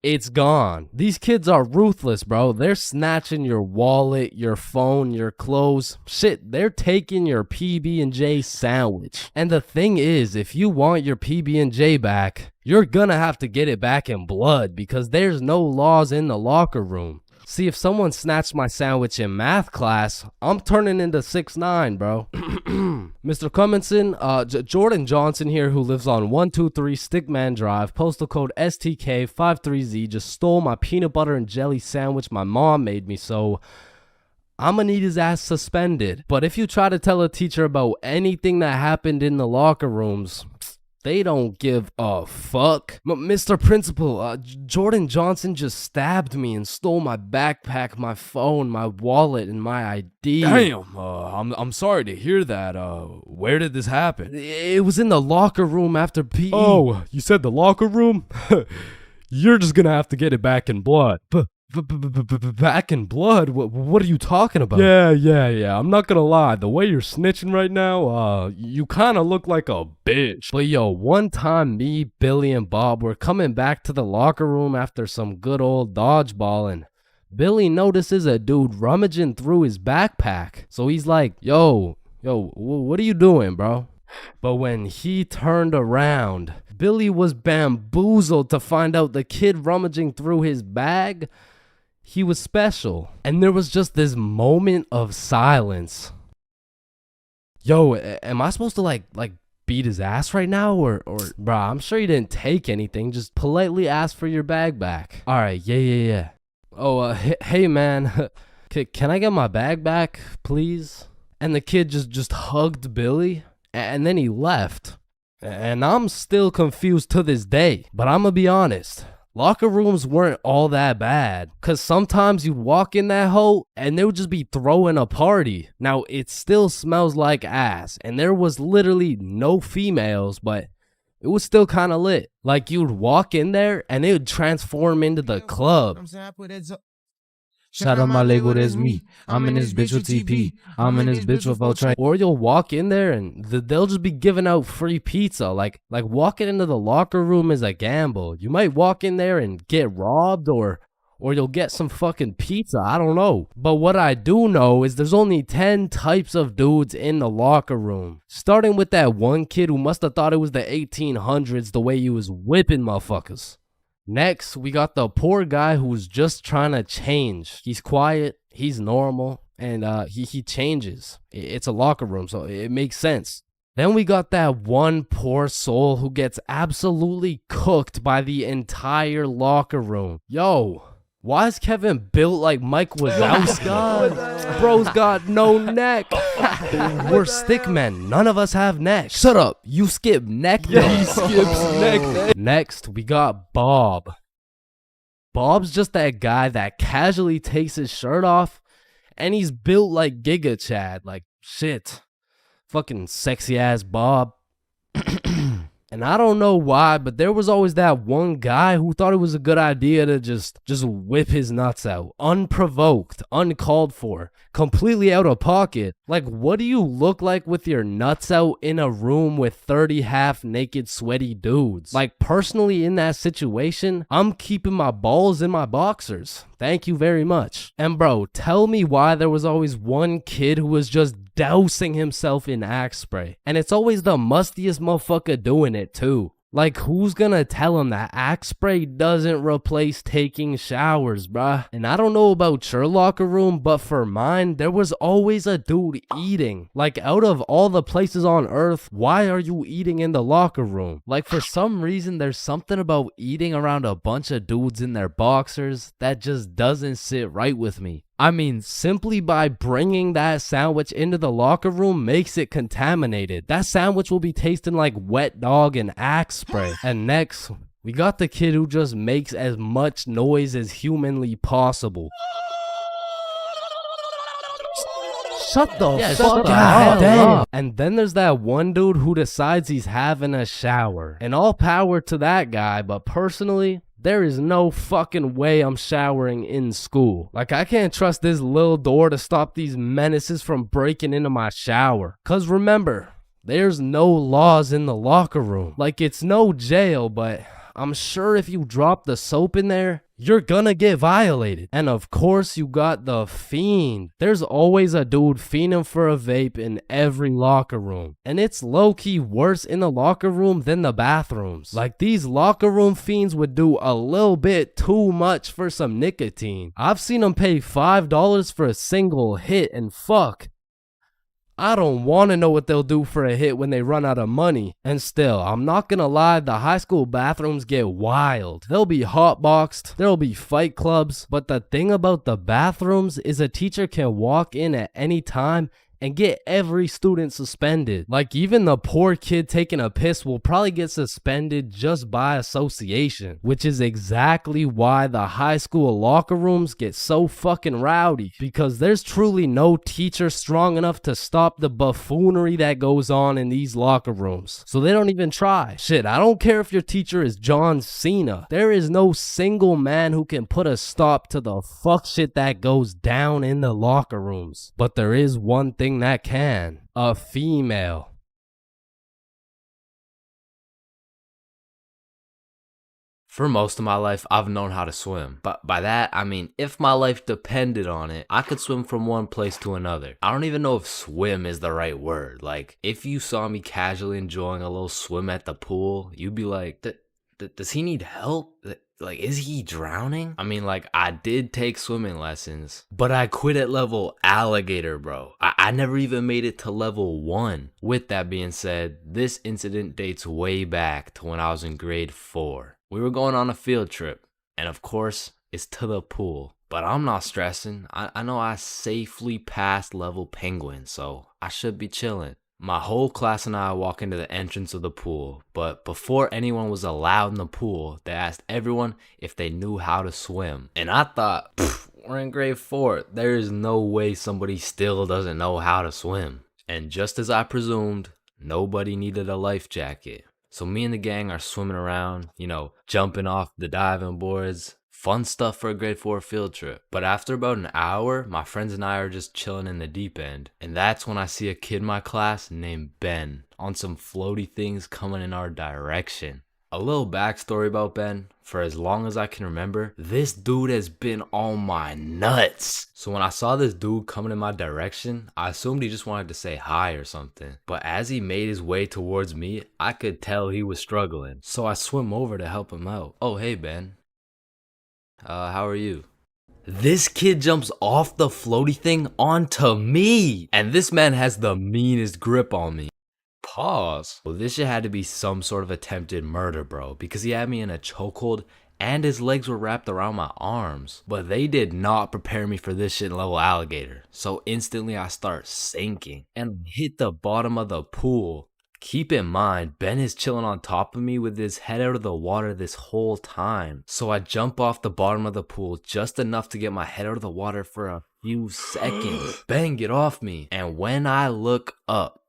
it's gone. These kids are ruthless, bro. They're snatching your wallet, your phone, your clothes. Shit, they're taking your PB&J sandwich. And the thing is, if you want your PB&J back, you're gonna have to get it back in blood because there's no laws in the locker room. See, if someone snatched my sandwich in math class, I'm turning into 6'9", bro. Mr. Cumminson, Jordan Johnson here, who lives on 123 Stickman Drive, postal code STK53Z, just stole my peanut butter and jelly sandwich my mom made me, so I'ma need his ass suspended. But if you try to tell a teacher about anything that happened in the locker rooms, they don't give a fuck. Mr. Principal, Jordan Johnson just stabbed me and stole my backpack, my phone, my wallet, and my ID. Damn, I'm sorry to hear that. Where did this happen? It was in the locker room after PE. Oh, you said the locker room? You're just gonna have to get it back in blood. Back in blood? What are you talking about? Yeah. I'm not gonna lie. The way you're snitching right now, you kind of look like a bitch. But yo, one time me, Billy, and Bob were coming back to the locker room after some good old dodgeballing. Billy notices a dude rummaging through his backpack. So he's like, yo, what are you doing, bro? But when he turned around, Billy was bamboozled to find out the kid rummaging through his bag, he was special. And there was just this moment of silence. Yo, am I supposed to like beat his ass right now? Or bruh, I'm sure he didn't take anything. Just politely ask for your bag back. All right, yeah. Oh, hey man, can I get my bag back, please? And the kid just hugged Billy, and then he left. And I'm still confused to this day. But I'm gonna be honest, locker rooms weren't all that bad. Cause sometimes you'd walk in that hole and they would just be throwing a party. Now it still smells like ass, and there was literally no females, but it was still kind of lit. Like you'd walk in there and it would transform into the club. Shout out my label, that's me. I'm in this bitch with TP. I'm in this bitch with Ultra. Or you'll walk in there and they'll just be giving out free pizza. Like walking into the locker room is a gamble. You might walk in there and get robbed, or you'll get some fucking pizza. I don't know. But what I do know is there's only 10 types of dudes in the locker room. Starting with that one kid who must have thought it was the 1800s the way he was whipping motherfuckers. Next, we got the poor guy who's just trying to change. He's quiet, he's normal, and he changes. It's a locker room, so it makes sense. Then we got that one poor soul who gets absolutely cooked by the entire locker room. Yo, why is Kevin built like Mike Wazowski? Bro's got no neck. We're stickmen. None of us have necks. Shut up. You skip neck day. Yeah, he skips neck day. Next, we got Bob. Bob's just that guy that casually takes his shirt off, and he's built like Giga Chad. Like, shit. Fucking sexy ass Bob. And I don't know why, but there was always that one guy who thought it was a good idea to just whip his nuts out. Unprovoked, uncalled for, completely out of pocket. Like, what do you look like with your nuts out in a room with 30 half-naked sweaty dudes? Like, personally in that situation, I'm keeping my balls in my boxers. Thank you very much. And bro, tell me why there was always one kid who was just dousing himself in Axe spray. And it's always the mustiest motherfucker doing it too. Like, who's gonna tell him that Axe spray doesn't replace taking showers, bruh? And I don't know about your locker room, but for mine, there was always a dude eating. Like, out of all the places on earth, why are you eating in the locker room? Like, for some reason, there's something about eating around a bunch of dudes in their boxers that just doesn't sit right with me. I mean, simply by bringing that sandwich into the locker room makes it contaminated. That sandwich will be tasting like wet dog and Axe spray. And next, we got the kid who just makes as much noise as humanly possible. Shut the fuck up. Damn. And then there's that one dude who decides he's having a shower. And all power to that guy, but personally, there is no fucking way I'm showering in school. Like, I can't trust this little door to stop these menaces from breaking into my shower. Cause remember, there's no laws in the locker room. Like, it's no jail, but I'm sure if you drop the soap in there, you're gonna get violated. And of course you got the fiend. There's always a dude fiending for a vape in every locker room. And it's low-key worse in the locker room than the bathrooms. Like, these locker room fiends would do a little bit too much for some nicotine. I've seen them pay $5 for a single hit, and fuck, I don't want to know what they'll do for a hit when they run out of money. And still, I'm not gonna lie, the high school bathrooms get wild. They'll be hotboxed, there'll be fight clubs, but the thing about the bathrooms is a teacher can walk in at any time and get every student suspended. Like, even the poor kid taking a piss will probably get suspended just by association, which is exactly why the high school locker rooms get so fucking rowdy, because there's truly no teacher strong enough to stop the buffoonery that goes on in these locker rooms. So they don't even try. Shit, I don't care if your teacher is John Cena. There is no single man who can put a stop to the fuck shit that goes down in the locker rooms. But there is one thing that can: a female. For most of my life, I've known how to swim. But by that, I mean, if my life depended on it, I could swim from one place to another. I don't even know if swim is the right word. Like, if you saw me casually enjoying a little swim at the pool, you'd be like, does he need help? Like, is he drowning? I mean, like, I did take swimming lessons, but I quit at level alligator, bro. I never even made it to level 1. With that being said, this incident dates way back to when I was in grade 4. We were going on a field trip, and of course, it's to the pool. But I'm not stressing. I know I safely passed level penguin, so I should be chilling. My whole class and I walk into the entrance of the pool, but before anyone was allowed in the pool, they asked everyone if they knew how to swim. And I thought, we're in grade 4. There is no way somebody still doesn't know how to swim. And just as I presumed, nobody needed a life jacket. So me and the gang are swimming around, jumping off the diving boards. Fun stuff for a grade 4 field trip. But after about an hour, my friends and I are just chilling in the deep end. And that's when I see a kid in my class named Ben on some floaty things coming in our direction. A little backstory about Ben: for as long as I can remember, this dude has been on my nuts. So when I saw this dude coming in my direction, I assumed he just wanted to say hi or something. But as he made his way towards me, I could tell he was struggling. So I swim over to help him out. Oh, hey Ben. How are you? This kid jumps off the floaty thing onto me, and this man has the meanest grip on me. Pause. Well, this shit had to be some sort of attempted murder, bro, because he had me in a chokehold and his legs were wrapped around my arms. But they did not prepare me for this shit in level alligator. So instantly I start sinking and hit the bottom of the pool. Keep in mind, Ben is chilling on top of me with his head out of the water this whole time. So I jump off the bottom of the pool just enough to get my head out of the water for a few seconds. Ben, get off me. And when I look up,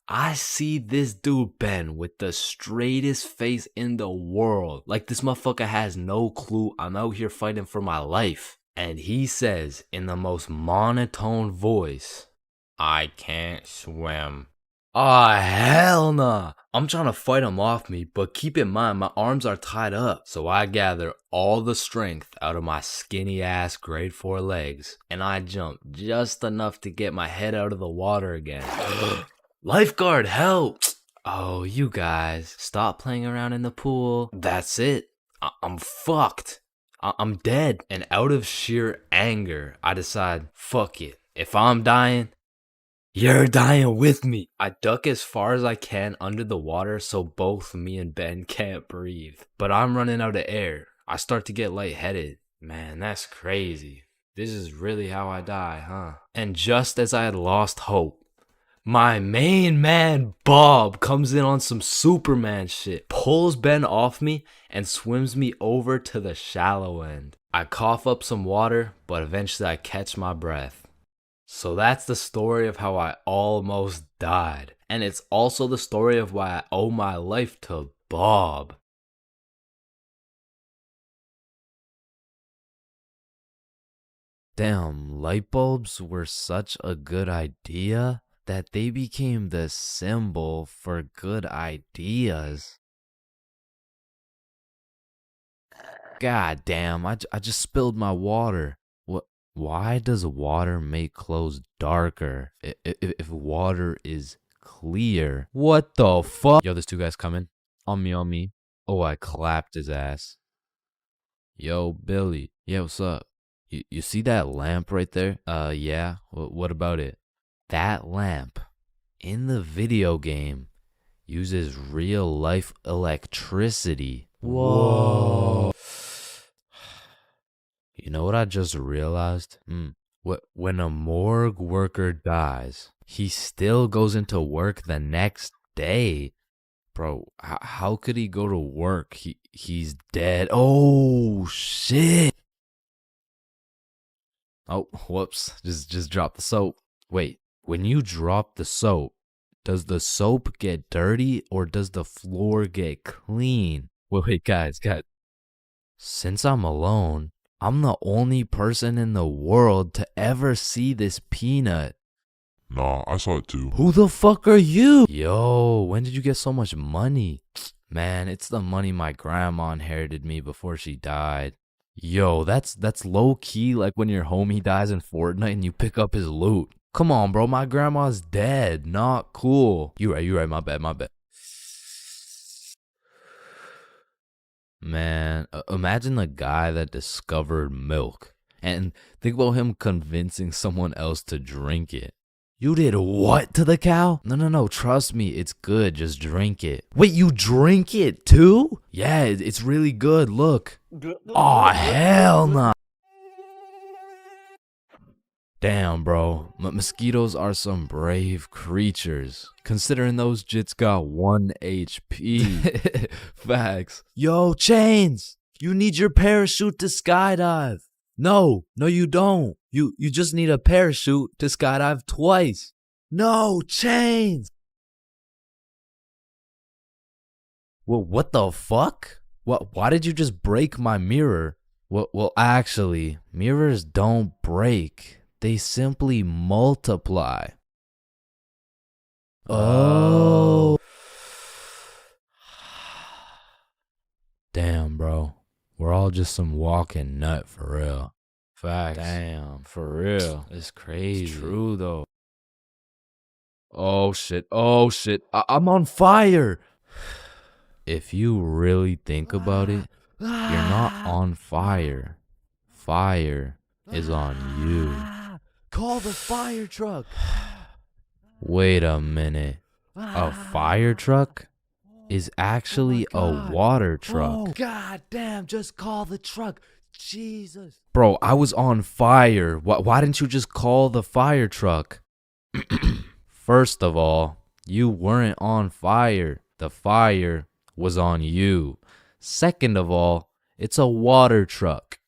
I see this dude Ben with the straightest face in the world. Like, this motherfucker has no clue I'm out here fighting for my life. And he says in the most monotone voice, "I can't swim." Ah, hell nah. I'm trying to fight him off me, but keep in mind my arms are tied up. So I gather all the strength out of my skinny ass grade 4 legs, and I jump just enough to get my head out of the water again. Lifeguard, help! Oh, you guys, stop playing around in the pool. That's it. I'm fucked. I'm dead. And out of sheer anger, I decide, fuck it. If I'm dying, you're dying with me. I duck as far as I can under the water so both me and Ben can't breathe. But I'm running out of air. I start to get lightheaded. Man, that's crazy. This is really how I die, huh? And just as I had lost hope, my main man Bob comes in on some Superman shit, pulls Ben off me, and swims me over to the shallow end. I cough up some water, but eventually I catch my breath. So that's the story of how I almost died. And it's also the story of why I owe my life to Bob. Damn, light bulbs were such a good idea that they became the symbol for good ideas. God damn, I just spilled my water. What? Why does water make clothes darker if water is clear? What the fuck? Yo, there's two guys coming. On me. Oh, I clapped his ass. Yo, Billy. Yeah, what's up? You see that lamp right there? Yeah. What about it? That lamp in the video game uses real life electricity. Whoa. You know what I just realized? When a morgue worker dies, he still goes into work the next day. Bro, how could he go to work? He's dead. Oh, shit. Oh, whoops. Just dropped the soap. Wait, when you drop the soap, does the soap get dirty or does the floor get clean? Wait, guys. Since I'm alone, I'm the only person in the world to ever see this peanut. Nah, I saw it too. Who the fuck are you? Yo, when did you get so much money? Man, it's the money my grandma inherited me before she died. Yo, that's low key like when your homie dies in Fortnite and you pick up his loot. Come on, bro, my grandma's dead. Not cool. You right, my bad. Man, imagine the guy that discovered milk and think about him convincing someone else to drink it. You did what to the cow? No, trust me, it's good, just drink it. Wait, you drink it too? Yeah, it's really good, look. Aw, hell nah. Damn, bro, mosquitoes are some brave creatures, considering those jits got 1 HP. Facts. Yo, Chains, you need your parachute to skydive. No, you don't. You just need a parachute to skydive twice. No, Chains. Well, what the fuck? Why did you just break my mirror? Well, actually, mirrors don't break. They simply multiply. Oh. Damn, bro. We're all just some walking nut for real. Facts. Damn, for real. It's crazy. It's true, though. Oh, shit. I'm on fire. If you really think about it, you're not on fire. Fire is on you. Call the fire truck. Wait a minute. A fire truck is actually a water truck. Oh, god damn, just call the truck. Jesus. Bro, I was on fire. Why didn't you just call the fire truck? First of all, you weren't on fire. The fire was on you. Second of all, it's a water truck.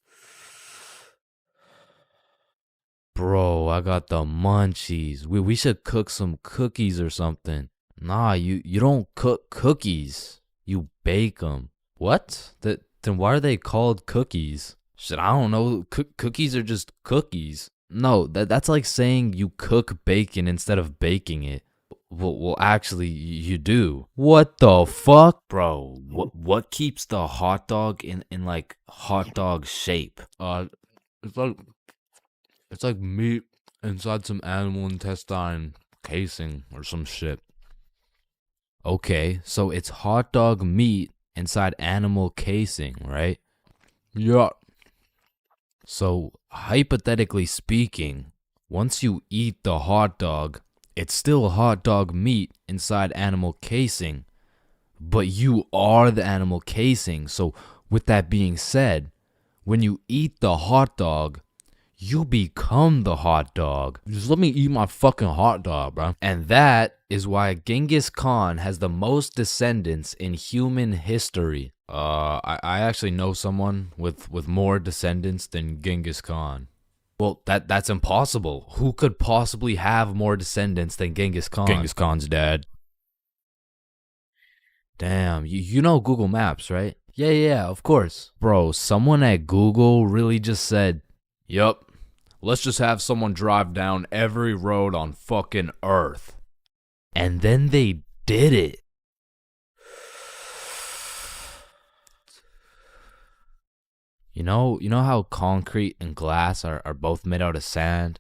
Bro, I got the munchies. We should cook some cookies or something. Nah, you don't cook cookies. You bake them. What? Then why are they called cookies? Shit, I don't know. Cookies are just cookies. No, that's like saying you cook bacon instead of baking it. Well, actually, you do. What the fuck? Bro, what keeps the hot dog in like hot dog shape? It's like meat inside some animal intestine casing or some shit. Okay, so it's hot dog meat inside animal casing, right? Yeah. So, hypothetically speaking, once you eat the hot dog, it's still hot dog meat inside animal casing. But you are the animal casing. So, with that being said, when you eat the hot dog, you become the hot dog. Just let me eat my fucking hot dog, bro. And that is why Genghis Khan has the most descendants in human history. I actually know someone with more descendants than Genghis Khan. Well, that's impossible. Who could possibly have more descendants than Genghis Khan? Genghis Khan's dad. Damn, you know Google Maps, right? Yeah, of course. Bro, someone at Google really just said, yup. Let's just have someone drive down every road on fucking Earth. And then they did it. You know how concrete and glass are both made out of sand?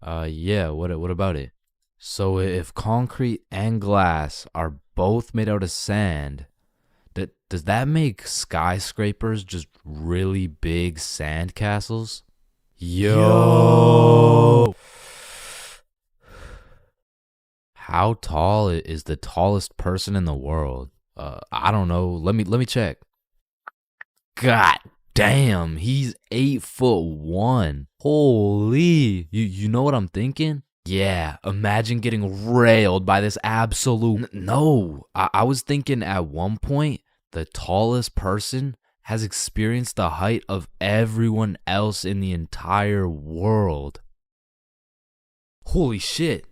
Yeah, what about it? So if concrete and glass are both made out of sand, does that make skyscrapers just really big sand castles? Yo! How tall is the tallest person in the world? I don't know. Let me check. God damn, he's 8'1". Holy, you know what I'm thinking? Yeah, imagine getting railed by this absolute. No, I was thinking at one point the tallest person has experienced the height of everyone else in the entire world. Holy shit.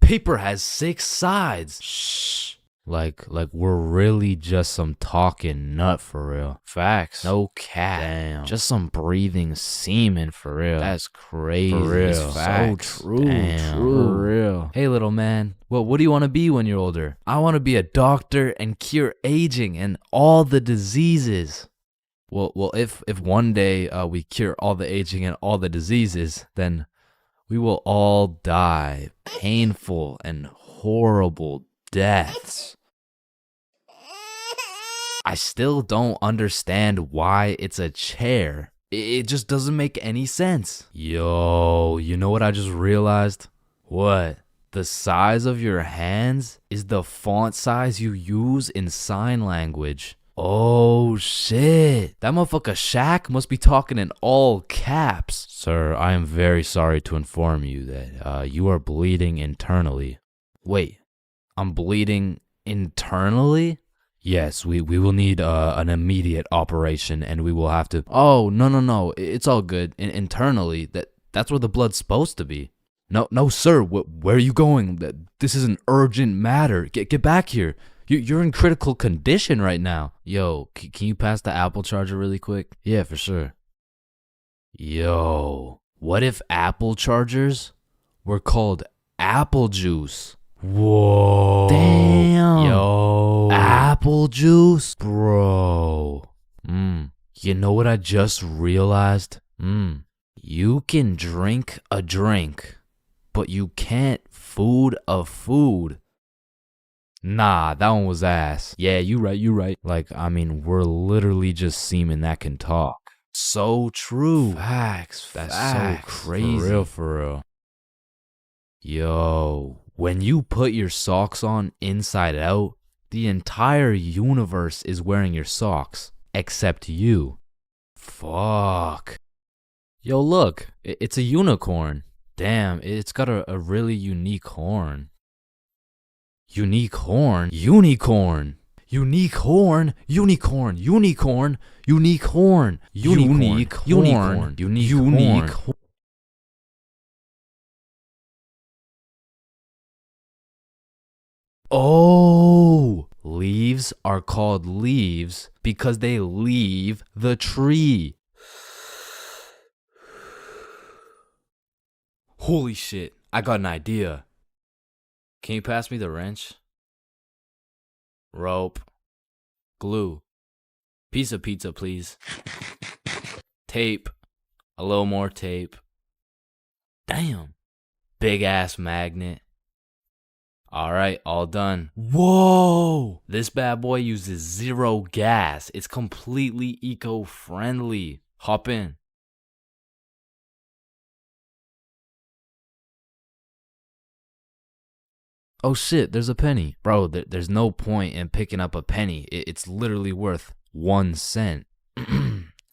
Paper has 6 sides. Shh. Like we're really just some talking nut for real. Facts. No cap. Damn. Just some breathing semen for real. That's crazy. For real. Facts. So true. Damn. True. For real. Hey little man, what do you want to be when you're older? I want to be a doctor and cure aging and all the diseases. Well, if one day we cure all the aging and all the diseases, then we will all die painful and horrible deaths. I still don't understand why it's a chair. It just doesn't make any sense. Yo, you know what I just realized? What? The size of your hands is the font size you use in sign language. Oh shit. That motherfucker Shaq must be talking in all caps. Sir, I am very sorry to inform you that you are bleeding internally. Wait, I'm bleeding internally? Yes, we will need an immediate operation and we will have to. Oh, no. It's all good. Internally, that's where the blood's supposed to be. No, sir. Where are you going? This is an urgent matter. Get back here. You're in critical condition right now. Yo, can you pass the Apple charger really quick? Yeah, for sure. Yo, what if Apple chargers were called apple juice? Whoa. Damn. Yo. Apple juice? Bro. You know what I just realized? You can drink a drink, but you can't food a food. Nah, that one was ass. Yeah, you right. Like, I mean, we're literally just semen that can talk. So true. Facts. That's so crazy. For real. Yo, when you put your socks on inside out, the entire universe is wearing your socks, except you. Fuck. Yo, look, it's a unicorn. Damn, it's got a really unique horn. Unique horn? Unicorn. Unique horn. Unicorn. Unicorn. Unique horn. Unique horn. Unique horn. Oh, leaves are called leaves because they leave the tree. Holy shit, I got an idea. Can you pass me the wrench? Rope. Glue. Piece of pizza, please. Tape. A little more tape. Damn. Big ass magnet. Alright, all done. Whoa! This bad boy uses 0 gas. It's completely eco-friendly. Hop in. Oh shit, there's a penny. Bro, there's no point in picking up a penny. It's literally worth 1 cent.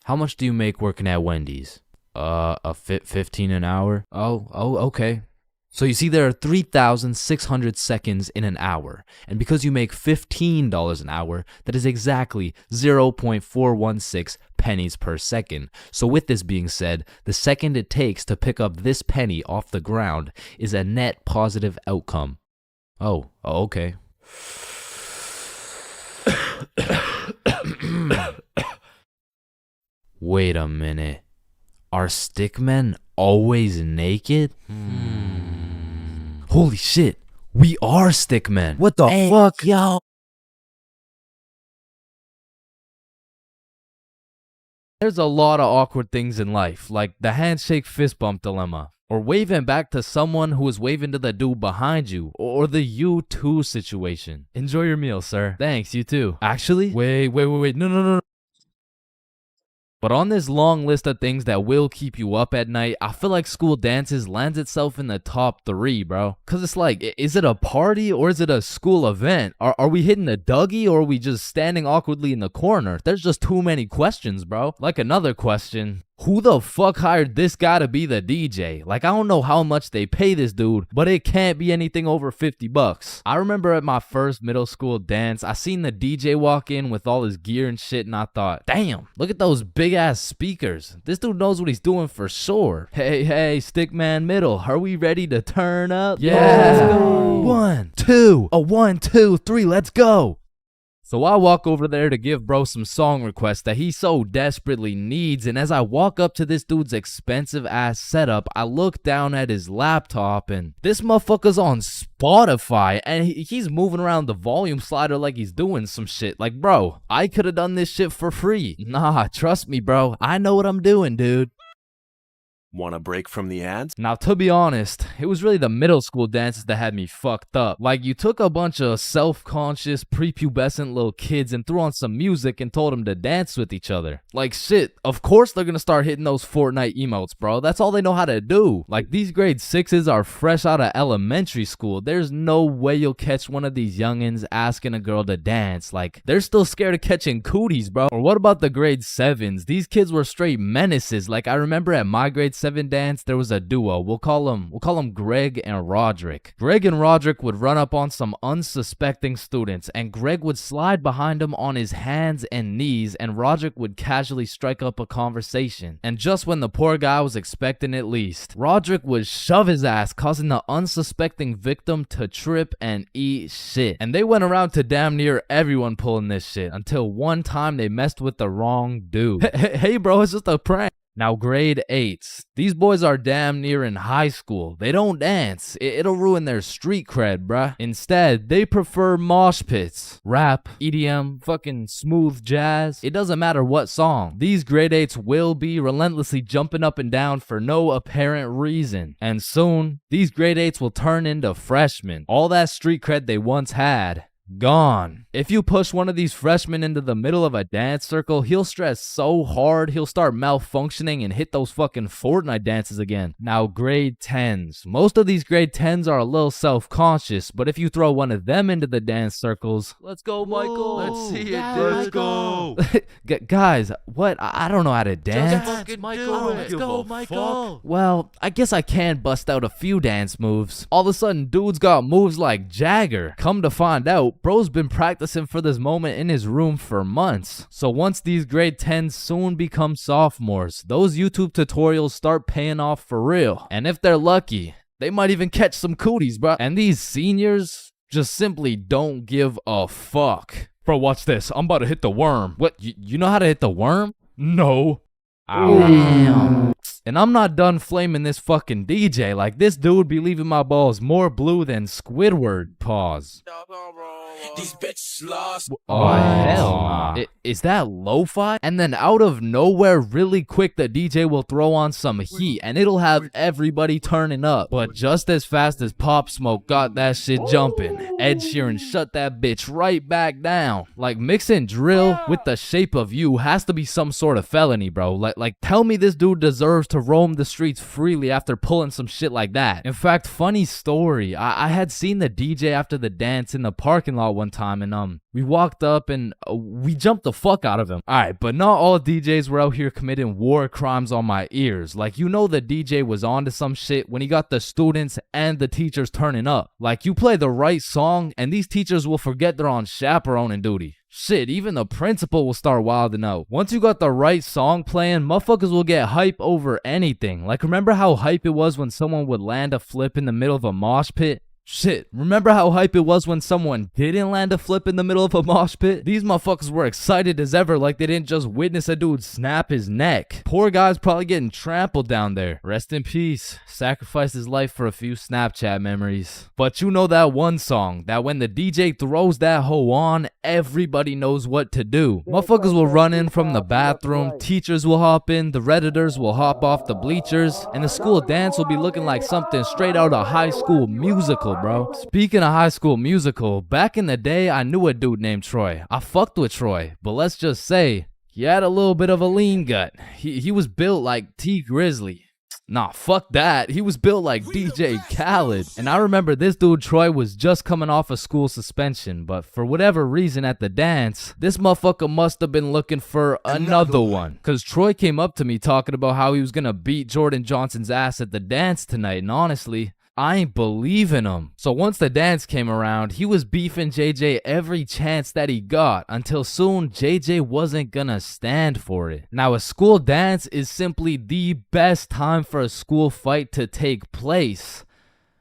How much do you make working at Wendy's? 15 an hour? Oh, okay. So you see there are 3,600 seconds in an hour. And because you make $15 an hour, that is exactly 0.416 pennies per second. So with this being said, the second it takes to pick up this penny off the ground is a net positive outcome. Oh, okay. Wait a minute. Are stickmen always naked? Holy shit, we are stickmen. What the fuck? Yo. There's a lot of awkward things in life, like the handshake fist bump dilemma, or waving back to someone who is waving to the dude behind you, or the you too situation. Enjoy your meal, sir. Thanks, you too. Actually, wait, no. But on this long list of things that will keep you up at night, I feel like school dances lands itself in the top 3, bro. Cause it's like, is it a party or is it a school event? Are we hitting a Dougie or are we just standing awkwardly in the corner? There's just too many questions, bro. Like another question. Who the fuck hired this guy to be the DJ? Like, I don't know how much they pay this dude, but it can't be anything over 50 bucks. I remember at my first middle school dance, I seen the DJ walk in with all his gear and shit, and I thought, damn, look at those big ass speakers. This dude knows what he's doing for sure. Hey, Stickman Middle, are we ready to turn up? Yeah, let's go. 1, 2, 1, 2, 3, let's go. So I walk over there to give bro some song requests that he so desperately needs, and as I walk up to this dude's expensive ass setup, I look down at his laptop and this motherfucker's on Spotify and he's moving around the volume slider like he's doing some shit. Like, bro, I could have done this shit for free. Nah, trust me, bro. I know what I'm doing, dude. Want a break from the ads? Now, to be honest, it was really the middle school dances that had me fucked up. Like, you took a bunch of self-conscious, prepubescent little kids and threw on some music and told them to dance with each other. Like, shit, of course they're gonna start hitting those Fortnite emotes, bro. That's all they know how to do. Like, these grade 6s are fresh out of elementary school. There's no way you'll catch one of these youngins asking a girl to dance. Like, they're still scared of catching cooties, bro. Or what about the grade 7s? These kids were straight menaces. Like, I remember at my grade 7 dance, there was a duo. We'll call them Greg and Roderick. Greg and Roderick would run up on some unsuspecting students, and Greg would slide behind him on his hands and knees, and Roderick would casually strike up a conversation. And just when the poor guy was expecting it least, Roderick would shove his ass, causing the unsuspecting victim to trip and eat shit. And they went around to damn near everyone pulling this shit, until one time they messed with the wrong dude. Hey bro, it's just a prank. Now, grade 8s. These boys are damn near in high school. They don't dance. It'll ruin their street cred, bruh. Instead, they prefer mosh pits, rap, EDM, fucking smooth jazz. It doesn't matter what song. These grade 8s will be relentlessly jumping up and down for no apparent reason. And soon, these grade 8s will turn into freshmen. All that street cred they once had, gone. If you push one of these freshmen into the middle of a dance circle, he'll stress so hard he'll start malfunctioning and hit those fucking Fortnite dances again. Now, grade 10s. Most of these grade 10s are a little self-conscious, but if you throw one of them into the dance circles, let's go, Michael. Let's see it, yeah, let's go. Guys, what? I don't know how to dance. Fucking Michael, let's go, Michael. Well, I guess I can bust out a few dance moves. All of a sudden, dude's got moves like Jagger. Come to find out, bro's been practicing for this moment in his room for months. So once these grade 10s soon become sophomores, those YouTube tutorials start paying off for real. And if they're lucky, they might even catch some cooties, bro. And these seniors just simply don't give a fuck. Bro, watch this. I'm about to hit the worm. What? You know how to hit the worm? No. Damn. And I'm not done flaming this fucking DJ. Like, this dude be leaving my balls more blue than Squidward. Pause. These bitches lost. Oh, hell nah. Is that lo-fi? And then out of nowhere, really quick, the DJ will throw on some heat and it'll have everybody turning up. But just as fast as Pop Smoke got that shit jumping, Ed Sheeran shut that bitch right back down. Like, mixing drill with The Shape of You has to be some sort of felony, bro. Like tell me this dude deserves to roam the streets freely after pulling some shit like that. In fact, funny story, I had seen the DJ after the dance in the parking lot one time, and we walked up and we jumped the fuck out of him. Alright, but not all DJs were out here committing war crimes on my ears. Like, you know, the DJ was onto some shit when he got the students and the teachers turning up. Like, you play the right song and these teachers will forget they're on chaperoning duty. Shit, even the principal will start wilding out. Once you got the right song playing, motherfuckers will get hype over anything. Like, remember how hype it was when someone would land a flip in the middle of a mosh pit? Shit, remember how hype it was when someone didn't land a flip in the middle of a mosh pit? These motherfuckers were excited as ever like they didn't just witness a dude snap his neck. Poor guy's probably getting trampled down there. Rest in peace. Sacrificed his life for a few Snapchat memories. But you know that one song, that when the DJ throws that hoe on, everybody knows what to do. Motherfuckers will run in from the bathroom, teachers will hop in, the Redditors will hop off the bleachers, and the school dance will be looking like something straight out of High School Musical, bro. Speaking of High School Musical, back in the day, I knew a dude named Troy. I fucked with Troy, but let's just say, he had a little bit of a lean gut. He was built like T Grizzly. Nah, fuck that. He was built like DJ Khaled. And I remember this dude, Troy, was just coming off a school suspension, but for whatever reason at the dance, this motherfucker must have been looking for another one. Cause Troy came up to me talking about how he was gonna beat Jordan Johnson's ass at the dance tonight, and honestly, I ain't believing him. So once the dance came around, he was beefing JJ every chance that he got, until soon JJ wasn't gonna stand for it. Now a school dance is simply the best time for a school fight to take place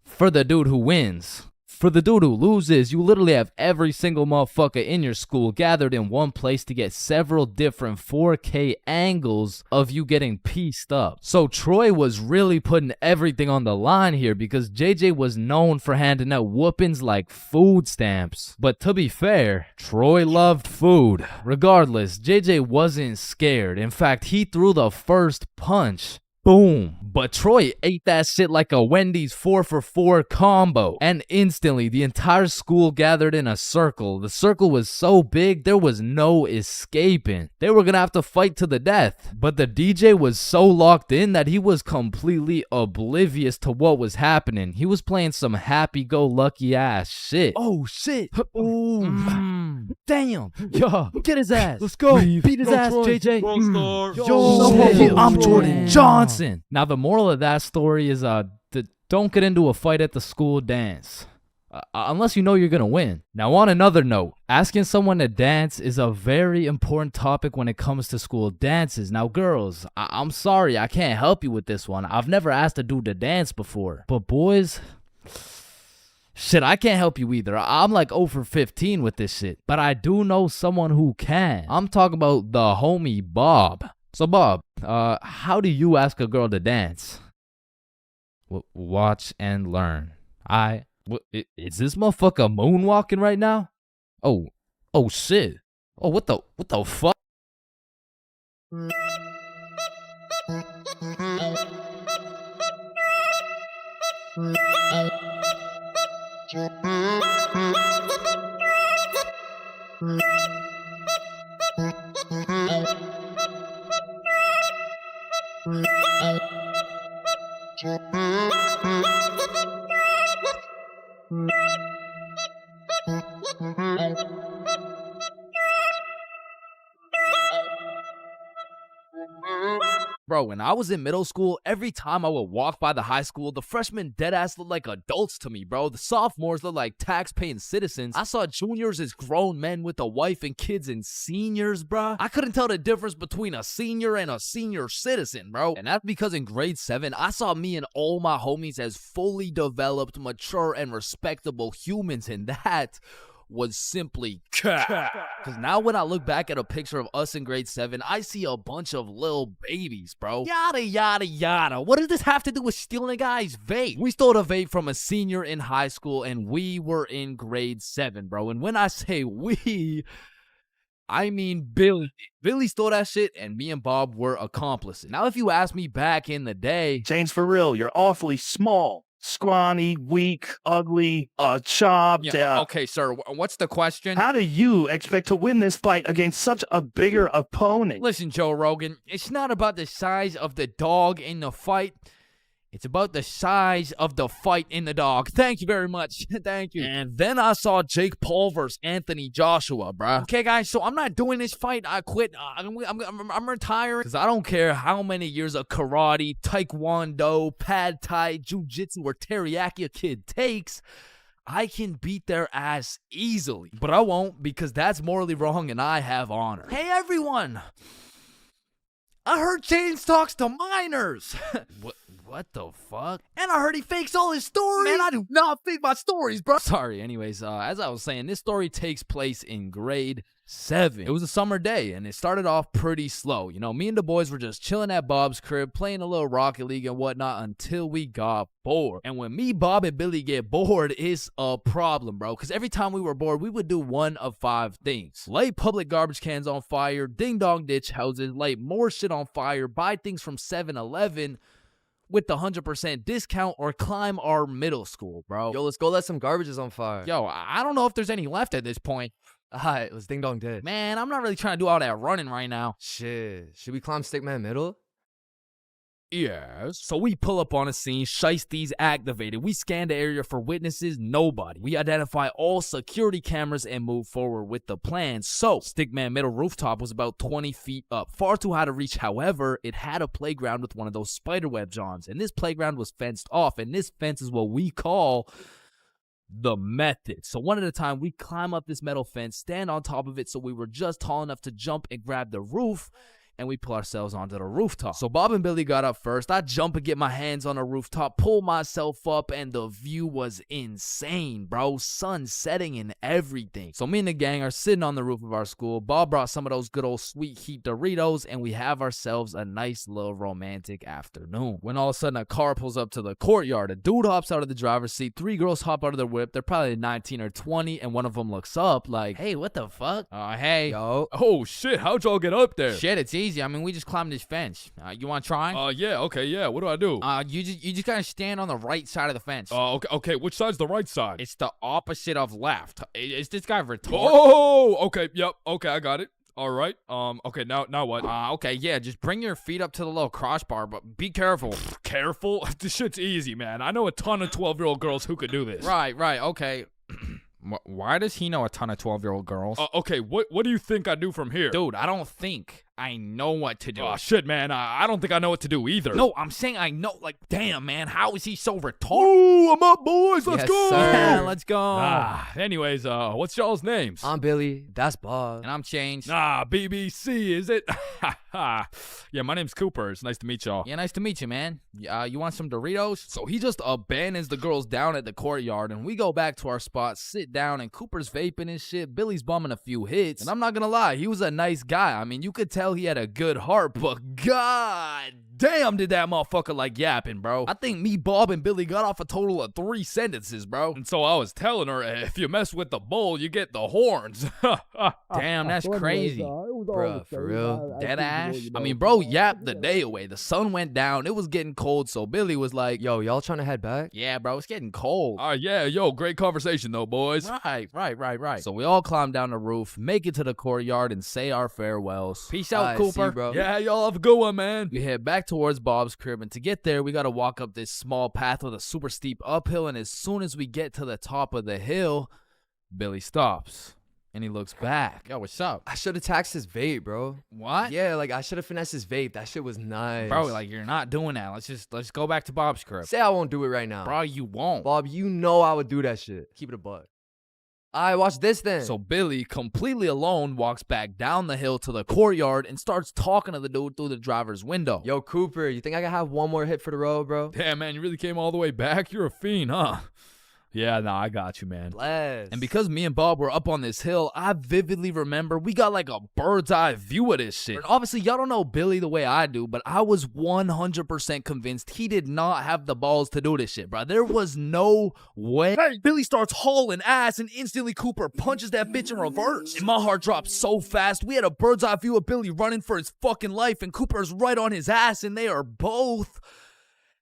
for the dude who wins. For the dude who loses, you literally have every single motherfucker in your school gathered in one place to get several different 4K angles of you getting pieced up. So Troy was really putting everything on the line here because JJ was known for handing out whoopings like food stamps. But to be fair, Troy loved food. Regardless, JJ wasn't scared. In fact, he threw the first punch. Boom. But Troy ate that shit like a Wendy's 4-for-4 combo. And instantly, the entire school gathered in a circle. The circle was so big, there was no escaping. They were gonna have to fight to the death. But the DJ was so locked in that he was completely oblivious to what was happening. He was playing some happy-go-lucky ass shit. Oh, shit. Ooh. Damn. Yo, get his ass. Let's go. Beat his ass, Troy. JJ. Yo, I'm Jordan Johnson. Now the moral of that story is don't get into a fight at the school dance unless you know you're gonna win. Now on another note, asking someone to dance is a very important topic when it comes to school dances. Now girls, I'm sorry I can't help you with this one. I've never asked a dude to dance before. But boys, shit, I can't help you either. I'm like 0 for 15 with this shit. But I do know someone who can. I'm talking about the homie Bob. So Bob, how do you ask a girl to dance? Watch and learn. Is this motherfucker moonwalking right now? Oh shit. Oh, what the fuck? Bro, when I was in middle school, every time I would walk by the high school, the freshmen deadass looked like adults to me, bro. The sophomores looked like tax-paying citizens. I saw juniors as grown men with a wife and kids, and seniors, bro. I couldn't tell the difference between a senior and a senior citizen, bro. And that's because in grade 7, I saw me and all my homies as fully developed, mature, and respectable humans, and that was simply cat. Cause now when I look back at a picture of us in grade 7, I see a bunch of little babies, bro. Yada, yada, yada. What does this have to do with stealing a guy's vape? We stole a vape from a senior in high school, and we were in grade 7, bro. And when I say we, I mean Billy. Billy stole that shit, and me and Bob were accomplices. Now, if you ask me back in the day, James, for real, you're awfully small. Scrawny, weak, ugly, chopped. Yeah, okay, sir, what's the question? How do you expect to win this fight against such a bigger opponent? Listen, Joe Rogan, it's not about the size of the dog in the fight. It's about the size of the fight in the dog. Thank you very much. Thank you. And then I saw Jake Paul versus Anthony Joshua, bro. Okay, guys, so I'm not doing this fight. I quit. I'm retiring. Because I don't care how many years of karate, taekwondo, pad thai, jujitsu, or teriyaki a kid takes. I can beat their ass easily. But I won't, because that's morally wrong and I have honor. Hey, everyone. I heard Chains talks to minors. What the fuck? And I heard he fakes all his stories. Man, I do not fake my stories, bro. Sorry. Anyways, as I was saying, this story takes place in grade 7. It was a summer day, and it started off pretty slow. You know, me and the boys were just chilling at Bob's crib, playing a little Rocket League and whatnot until we got bored. And when me, Bob, and Billy get bored, it's a problem, bro. Because every time we were bored, we would do one of 5 things. Light public garbage cans on fire, ding-dong ditch houses, light more shit on fire, buy things from 7-Eleven with the 100% discount, or climb our middle school, bro. Yo, let's go let some garbages on fire. Yo, I don't know if there's any left at this point. Alright, let's ding dong ditch. Man, I'm not really trying to do all that running right now. Shit, should we climb Stickman Middle? Yes. So we pull up on a scene, shiesties activated. We scan the area for witnesses, nobody. We identify all security cameras and move forward with the plan. So, Stickman Middle rooftop was about 20 feet up, far too high to reach. However, it had a playground with one of those spiderweb johns, and this playground was fenced off, and this fence is what we call the method. So one at a time, we climb up this metal fence, stand on top of it so we were just tall enough to jump and grab the roof, and we pull ourselves onto the rooftop. So Bob and Billy got up first. I jump and get my hands on the rooftop, pull myself up, and the view was insane, bro. Sun setting and everything. So me and the gang are sitting on the roof of our school. Bob brought some of those good old sweet heat Doritos, and we have ourselves a nice little romantic afternoon. When all of a sudden a car pulls up to the courtyard. A dude hops out of the driver's seat. 3 girls hop out of their whip. They're probably 19 or 20, and one of them looks up like, Hey, what the fuck? Hey. Yo. Oh shit, how'd y'all get up there? Shit, it's easy. I mean, we just climbed this fence. You want to try? Yeah, okay, yeah. What do I do? You just gotta stand on the right side of the fence. Okay. Which side's the right side? It's the opposite of left. Is this guy retarded? Oh, okay, yep, okay, I got it. All right. Okay, now what? Okay, yeah, just bring your feet up to the little crossbar, but be careful. Careful? This shit's easy, man. I know a ton of 12-year-old girls who could do this. Right, okay. Why does he know a ton of 12-year-old girls? Okay, what do you think I do from here? Dude, I don't think. I know what to do. Oh, shit, man. I don't think I know what to do either. No, I'm saying I know. Like, damn, man. How is he so retarded? Oh, I'm up, boys. Let's Yes, go. sir. Yeah, let's go. Anyways, what's y'all's names? I'm Billy. That's Bob. And I'm Chains. BBC, is it? Yeah, my name's Cooper. It's nice to meet y'all. Yeah, nice to meet you, man. You want some Doritos? So he just abandons the girls down at the courtyard, and we go back to our spot, sit down, and Cooper's vaping and shit. Billy's bumming a few hits. And I'm not gonna lie, he was a nice guy. I mean, you could tell he had a good heart, but god damn did that motherfucker like yapping, bro. I think me, Bob, and Billy got off a total of 3 sentences, bro. And so I was telling her, if you mess with the bull, you get the horns. Damn, that's crazy. Bruh, for real? Dead ass? I mean, bro yapped the day away. The sun went down. It was getting cold, so Billy was like, Yo, y'all trying to head back? yeah, bro, it's getting cold. Yeah, yo, great conversation though, boys. Right. So we all climb down the roof, make it to the courtyard, and say our farewells. Peace out, I Cooper. see, bro. Yeah, y'all have a good one, man. We head back towards Bob's crib, and to get there, we gotta walk up this small path with a super steep uphill, and as soon as we get to the top of the hill, Billy stops. And he looks back. Yo, what's up? I should have taxed his vape, bro. What? Yeah, like I should have finessed his vape. That shit was nice. Bro, like you're not doing that. Let's go back to Bob's crib. Say I won't do it right now. Bro, you won't. Bob, you know I would do that shit. Keep it a buck. Alright, watch this then. So Billy, completely alone, walks back down the hill to the courtyard and starts talking to the dude through the driver's window. Yo, Cooper, you think I can have one more hit for the road, bro? Damn, man, you really came all the way back? You're a fiend, huh? Yeah, nah, I got you, man. Bless. And because me and Bob were up on this hill, I vividly remember we got like a bird's eye view of this shit. And obviously, y'all don't know Billy the way I do, but I was 100% convinced he did not have the balls to do this shit, bro. There was no way. Hey, Billy starts hauling ass, and instantly Cooper punches that bitch in reverse. And my heart dropped so fast. We had a bird's eye view of Billy running for his fucking life, and Cooper's right on his ass, and they are both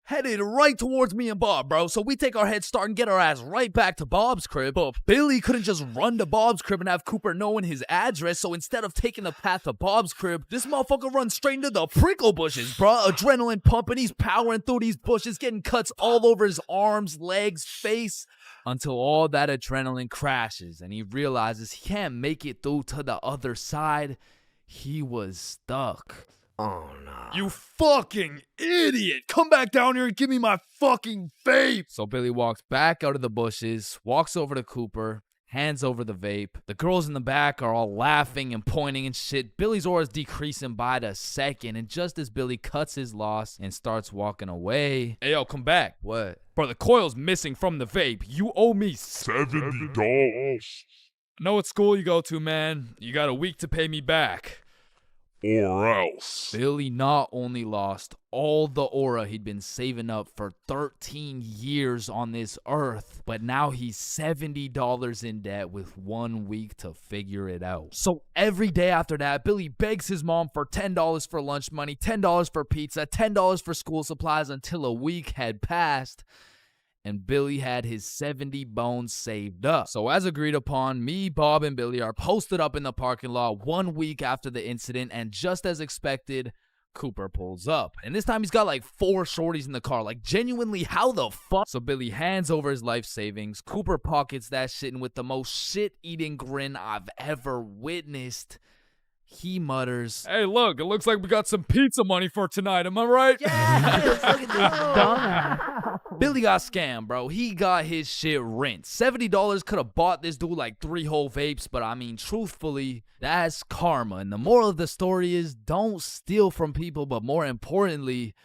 headed right towards me and Bob, bro. So we take our head start and get our ass right back to Bob's crib. But Billy couldn't just run to Bob's crib and have Cooper knowing his address. So instead of taking the path to Bob's crib, this motherfucker runs straight into the prickle bushes, bro. Adrenaline pumping. He's powering through these bushes, getting cuts all over his arms, legs, face, until all that adrenaline crashes and he realizes he can't make it through to the other side. He was stuck. Oh, no. You fucking idiot. Come back down here and give me my fucking vape. So Billy walks back out of the bushes, walks over to Cooper, hands over the vape. The girls in the back are all laughing and pointing and shit. Billy's aura is decreasing by the second, and just as Billy cuts his loss and starts walking away. Hey, yo, come back. What? Bro, the coil's missing from the vape. You owe me $70. I know what school you go to, man. You got a week to pay me back. Or else. Billy not only lost all the aura he'd been saving up for 13 years on this earth, but now he's $70 in debt with 1 week to figure it out. So every day after that, Billy begs his mom for $10 for lunch money, $10 for pizza, $10 for school supplies until a week had passed. And Billy had his 70 bones saved up. So as agreed upon, me, Bob, and Billy are posted up in the parking lot 1 week after the incident, and just as expected, Cooper pulls up. And this time he's got like 4 shorties in the car. Like, genuinely, how the fuck? So Billy hands over his life savings. Cooper pockets that shit, and with the most shit-eating grin I've ever witnessed, he mutters, Hey, look, it looks like we got some pizza money for tonight. Am I right? Yeah, look at this dumbass. Billy got scammed, bro. He got his shit rinsed. $70 could have bought this dude like 3 whole vapes, but I mean, truthfully, that's karma. And the moral of the story is, don't steal from people, but more importantly,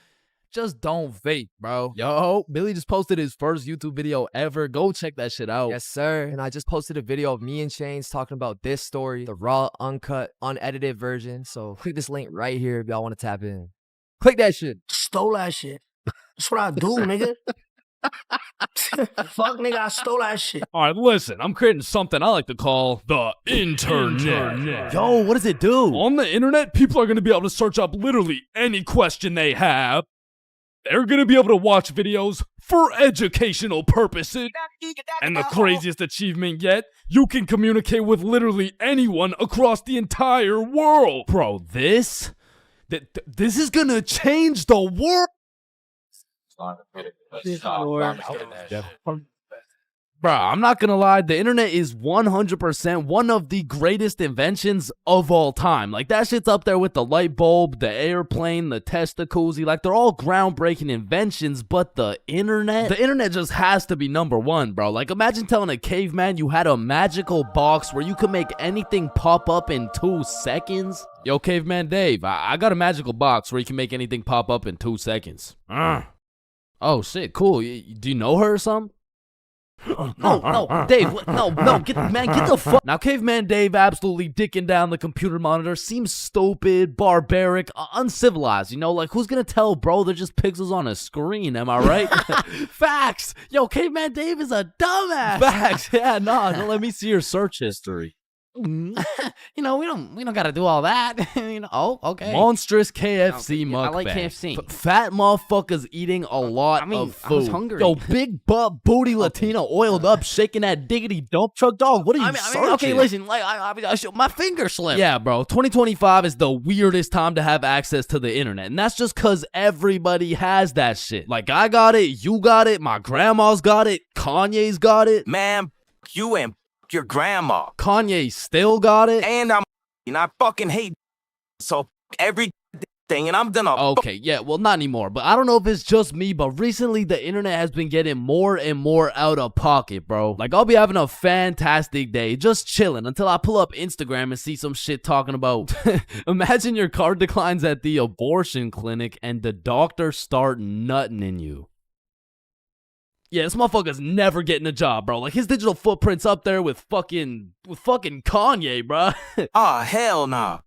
just don't vape, bro. Yo, Billy just posted his first YouTube video ever. Go check that shit out. Yes, sir. And I just posted a video of me and Chains talking about this story, the raw, uncut, unedited version. So click this link right here if y'all want to tap in. Click that shit. Stole that shit. That's what I do, nigga. Fuck, nigga, I stole that shit. All right, listen, I'm creating something I like to call the internet. Yo, what does it do? On the internet, people are going to be able to search up literally any question they have. They're going to be able to watch videos for educational purposes. And the craziest achievement yet, you can communicate with literally anyone across the entire world. Bro, this is going to change the world. Bro, I'm not gonna lie, the internet is 100% one of the greatest inventions of all time. Like, that shit's up there with the light bulb, the airplane, the Testacuzzi. Like, they're all groundbreaking inventions, but the internet just has to be number one, bro. Like, imagine telling a caveman you had a magical box where you could make anything pop up in 2 seconds. Yo, Caveman Dave, I got a magical box where you can make anything pop up in 2 seconds. Oh, shit, cool. Do you know her or something? No, Dave, no, get the fuck. Now, Caveman Dave absolutely dicking down the computer monitor seems stupid, barbaric, uncivilized, you know? Like, who's gonna tell bro they're just pixels on a screen, am I right? Facts! Yo, Caveman Dave is a dumbass! Facts, yeah, nah, don't let me see your search history. You know, we don't gotta do all that. You know, oh, okay. Monstrous KFC mukbang. I like KFC. Fat motherfuckers eating a lot of food. I was hungry. Yo, big butt booty Latina oiled up, shaking that diggity dump truck dog. What are you searching? Okay, listen, like I my finger slipped. Yeah, bro. 2025 is the weirdest time to have access to the internet, and that's just cause everybody has that shit. Like, I got it, you got it, my grandma's got it, Kanye's got it. Man, you and your grandma. Kanye still got it. And I fucking hate so every thing, and I'm done. Okay, yeah, well, not anymore, but I don't know if it's just me, but recently the internet has been getting more and more out of pocket, bro. Like, I'll be having a fantastic day, just chilling, until I pull up Instagram and see some shit talking about, imagine your car declines at the abortion clinic and the doctor start nutting in you. Yeah, this motherfucker's never getting a job, bro. Like, his digital footprint's up there with fucking Kanye, bro. Ah, hell nah.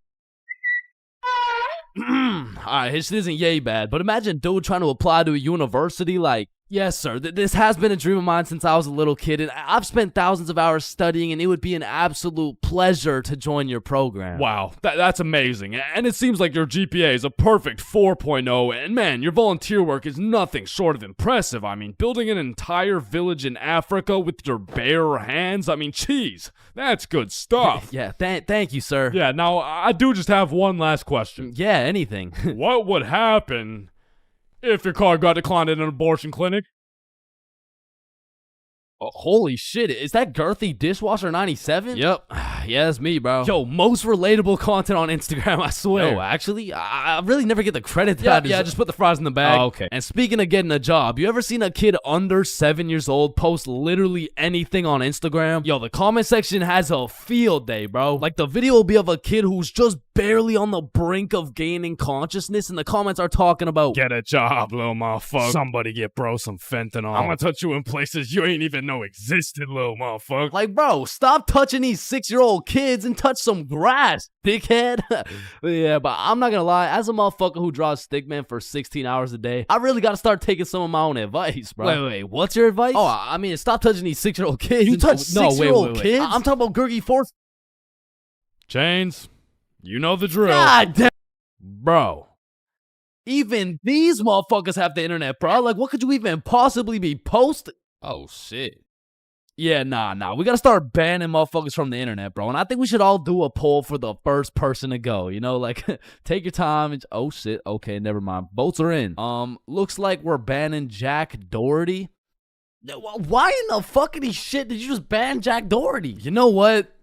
Alright, his shit isn't yay bad, but imagine dude trying to apply to a university like, yes, sir, this has been a dream of mine since I was a little kid, and I've spent thousands of hours studying, and it would be an absolute pleasure to join your program. Wow, that's amazing. And it seems like your GPA is a perfect 4.0, and man, your volunteer work is nothing short of impressive. I mean, building an entire village in Africa with your bare hands, I mean, geez, that's good stuff. Yeah, thank you, sir. Yeah, now, I do just have one last question. Yeah, anything. What would happen if your car got declined at an abortion clinic? Oh, holy shit, is that girthy dishwasher 97? Yep. Yeah, that's me, bro. Yo, most relatable content on Instagram, I swear. Yo, actually, I really never get the credit that yeah, just put the fries in the bag. Oh, okay. And speaking of getting a job, you ever seen a kid under 7 years old post literally anything on Instagram? Yo, the comment section has a field day, bro. Like, the video will be of a kid who's just barely on the brink of gaining consciousness, and the comments are talking about, get a job, little motherfucker. Somebody get bro some fentanyl. I'm gonna touch you in places you ain't even know existed, little motherfucker. Like, bro, stop touching these 6-year-old kids and touch some grass, dickhead. Yeah, but I'm not gonna lie, as a motherfucker who draws stickman for 16 hours a day, I really gotta start taking some of my own advice, bro. Wait, what's your advice? Oh, I mean, stop touching these 6-year-old kids. You touch 6-year-old kids? I'm talking about Gurgi Force. Chains, you know the drill. God damn. Bro. Even these motherfuckers have the internet, bro. Like, what could you even possibly be posting? Oh, shit. Yeah, nah. We gotta start banning motherfuckers from the internet, bro. And I think we should all do a poll for the first person to go. You know, like, take your time. And, oh, shit. Okay, never mind. Votes are in. Looks like we're banning Jack Doherty. Why in the fuckity shit did you just ban Jack Doherty? You know what?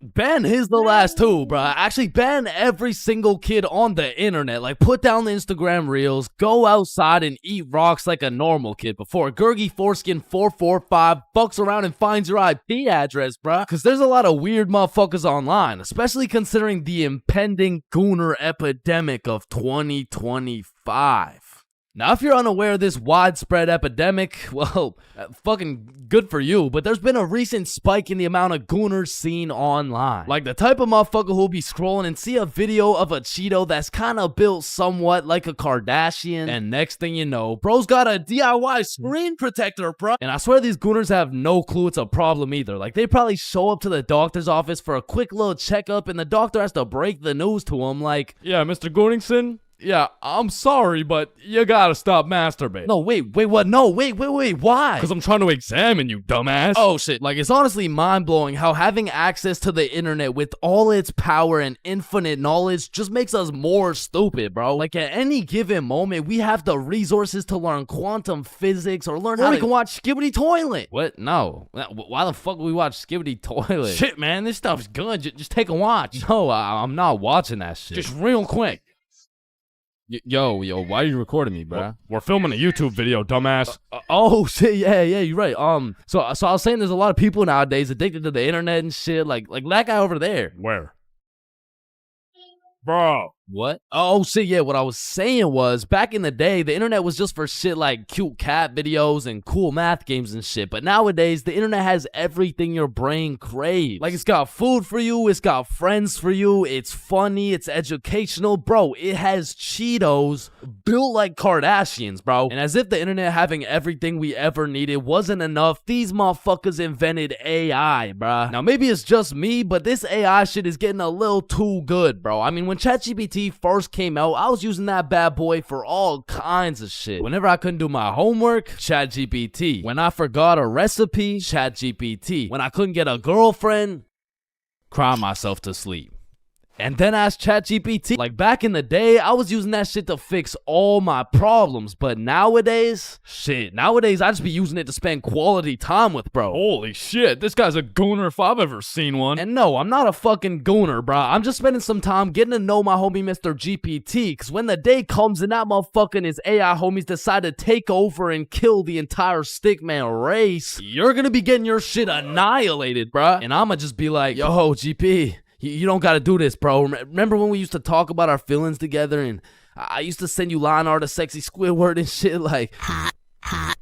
Ban his the last two, bruh. Actually, ban every single kid on the internet. Like, put down the Instagram reels, go outside and eat rocks like a normal kid before Gurgi Foreskin 445 fucks around and finds your IP address, bruh. Because there's a lot of weird motherfuckers online, especially considering the impending gooner epidemic of 2025. Now, if you're unaware of this widespread epidemic, well, fucking good for you, but there's been a recent spike in the amount of gooners seen online. Like the type of motherfucker who'll be scrolling and see a video of a Cheeto that's kind of built somewhat like a Kardashian, and next thing you know, bro's got a DIY screen protector, bro. And I swear these gooners have no clue it's a problem either. Like, they probably show up to the doctor's office for a quick little checkup, and the doctor has to break the news to him like, yeah, Mr. Gooningson? Yeah, I'm sorry, but you gotta stop masturbating. No, wait, what? No, wait, why? Because I'm trying to examine you, dumbass. Oh, shit. Like, it's honestly mind-blowing how having access to the internet with all its power and infinite knowledge just makes us more stupid, bro. Like, at any given moment, we have the resources to learn quantum physics or learn how we can watch Skibbity Toilet. What? No. Why the fuck would we watch Skibbity Toilet? Shit, man, this stuff's good. Just take a watch. No, I'm not watching that shit. Just real quick. Yo, why are you recording me, bro? We're filming a YouTube video, dumbass. Oh, shit, yeah, you're right. So I was saying there's a lot of people nowadays addicted to the internet and shit, like that guy over there. Where? Bro. What? Oh, shit, yeah, what I was saying was, back in the day, the internet was just for shit like cute cat videos and cool math games and shit, but nowadays, the internet has everything your brain craves. Like, it's got food for you, it's got friends for you, it's funny, it's educational, bro, it has Cheetos built like Kardashians, bro. And as if the internet having everything we ever needed wasn't enough, these motherfuckers invented AI, bruh. Now, maybe it's just me, but this AI shit is getting a little too good, bro. I mean, when ChatGPT first came out, I was using that bad boy for all kinds of shit. Whenever I couldn't do my homework, ChatGPT. When I forgot a recipe, ChatGPT. When I couldn't get a girlfriend, cry myself to sleep. And then ask ChatGPT. Like, back in the day, I was using that shit to fix all my problems. But nowadays, I just be using it to spend quality time with, bro. Holy shit, this guy's a gooner if I've ever seen one. And no, I'm not a fucking gooner, bro. I'm just spending some time getting to know my homie Mr. GPT. Because when the day comes and that motherfucker and his AI homies decide to take over and kill the entire stickman race, you're gonna be getting your shit annihilated, bro. And I'ma just be like, yo, GP, you don't gotta do this, bro. Remember when we used to talk about our feelings together and I used to send you line art of sexy Squidward and shit like, hot,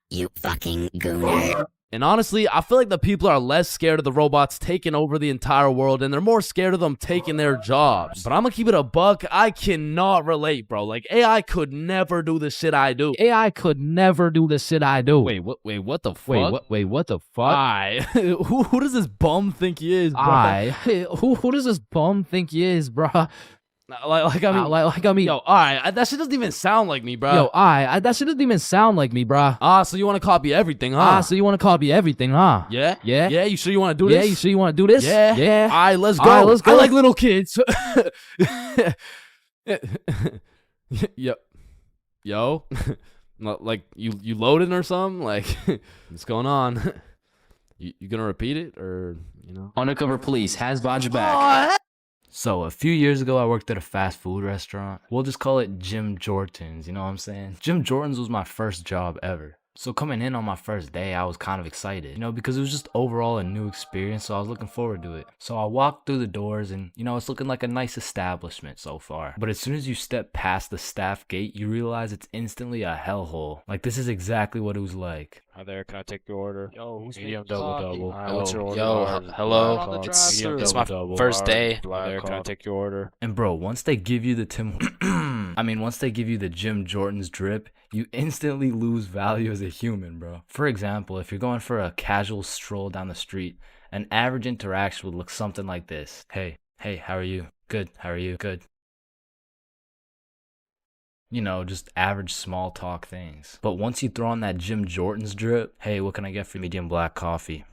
you fucking gooner. And honestly, I feel like the people are less scared of the robots taking over the entire world and they're more scared of them taking their jobs. But I'm gonna keep it a buck. I cannot relate, bro. Like, AI could never do the shit I do. AI could never do the shit I do. Wait, what the fuck? Wait, what the fuck? Who does this bum think he is, bro? Who does this bum think he is, bro? Like I mean, yo, alright, that shit doesn't even sound like me, bro. Yo, that shit doesn't even sound like me, bro. So you want to copy everything, huh? Yeah? Yeah, you sure you want to do this? Yeah, you sure you want to do this? Yeah. Alright, let's go. I like little kids. Yo. Like you loading or something? Like what's going on? You gonna repeat it or you know? Undercover police has Vaj back. So a few years ago, I worked at a fast food restaurant. We'll just call it Jim Jordan's, you know what I'm saying? Jim Jordan's was my first job ever. So coming in on my first day, I was kind of excited, you know, because it was just overall a new experience, so I was looking forward to it. So I walked through the doors and, you know, it's looking like a nice establishment so far. But as soon as you step past the staff gate, you realize it's instantly a hellhole. Like, this is exactly what it was like. Hi there, can I take your order? Yo, who's medium making double. coffee? What's your order? Yo, hello. It's my first day. Hi there, can I take your order? And bro, once they give you the once they give you the Jim Jordan's drip, you instantly lose value as a human, bro. For example, if you're going for a casual stroll down the street, an average interaction would look something like this. Hey, how are you? Good, how are you? Good. You know, just average small talk things. But once you throw on that Jim Jordan's drip, hey, what can I get for medium black coffee?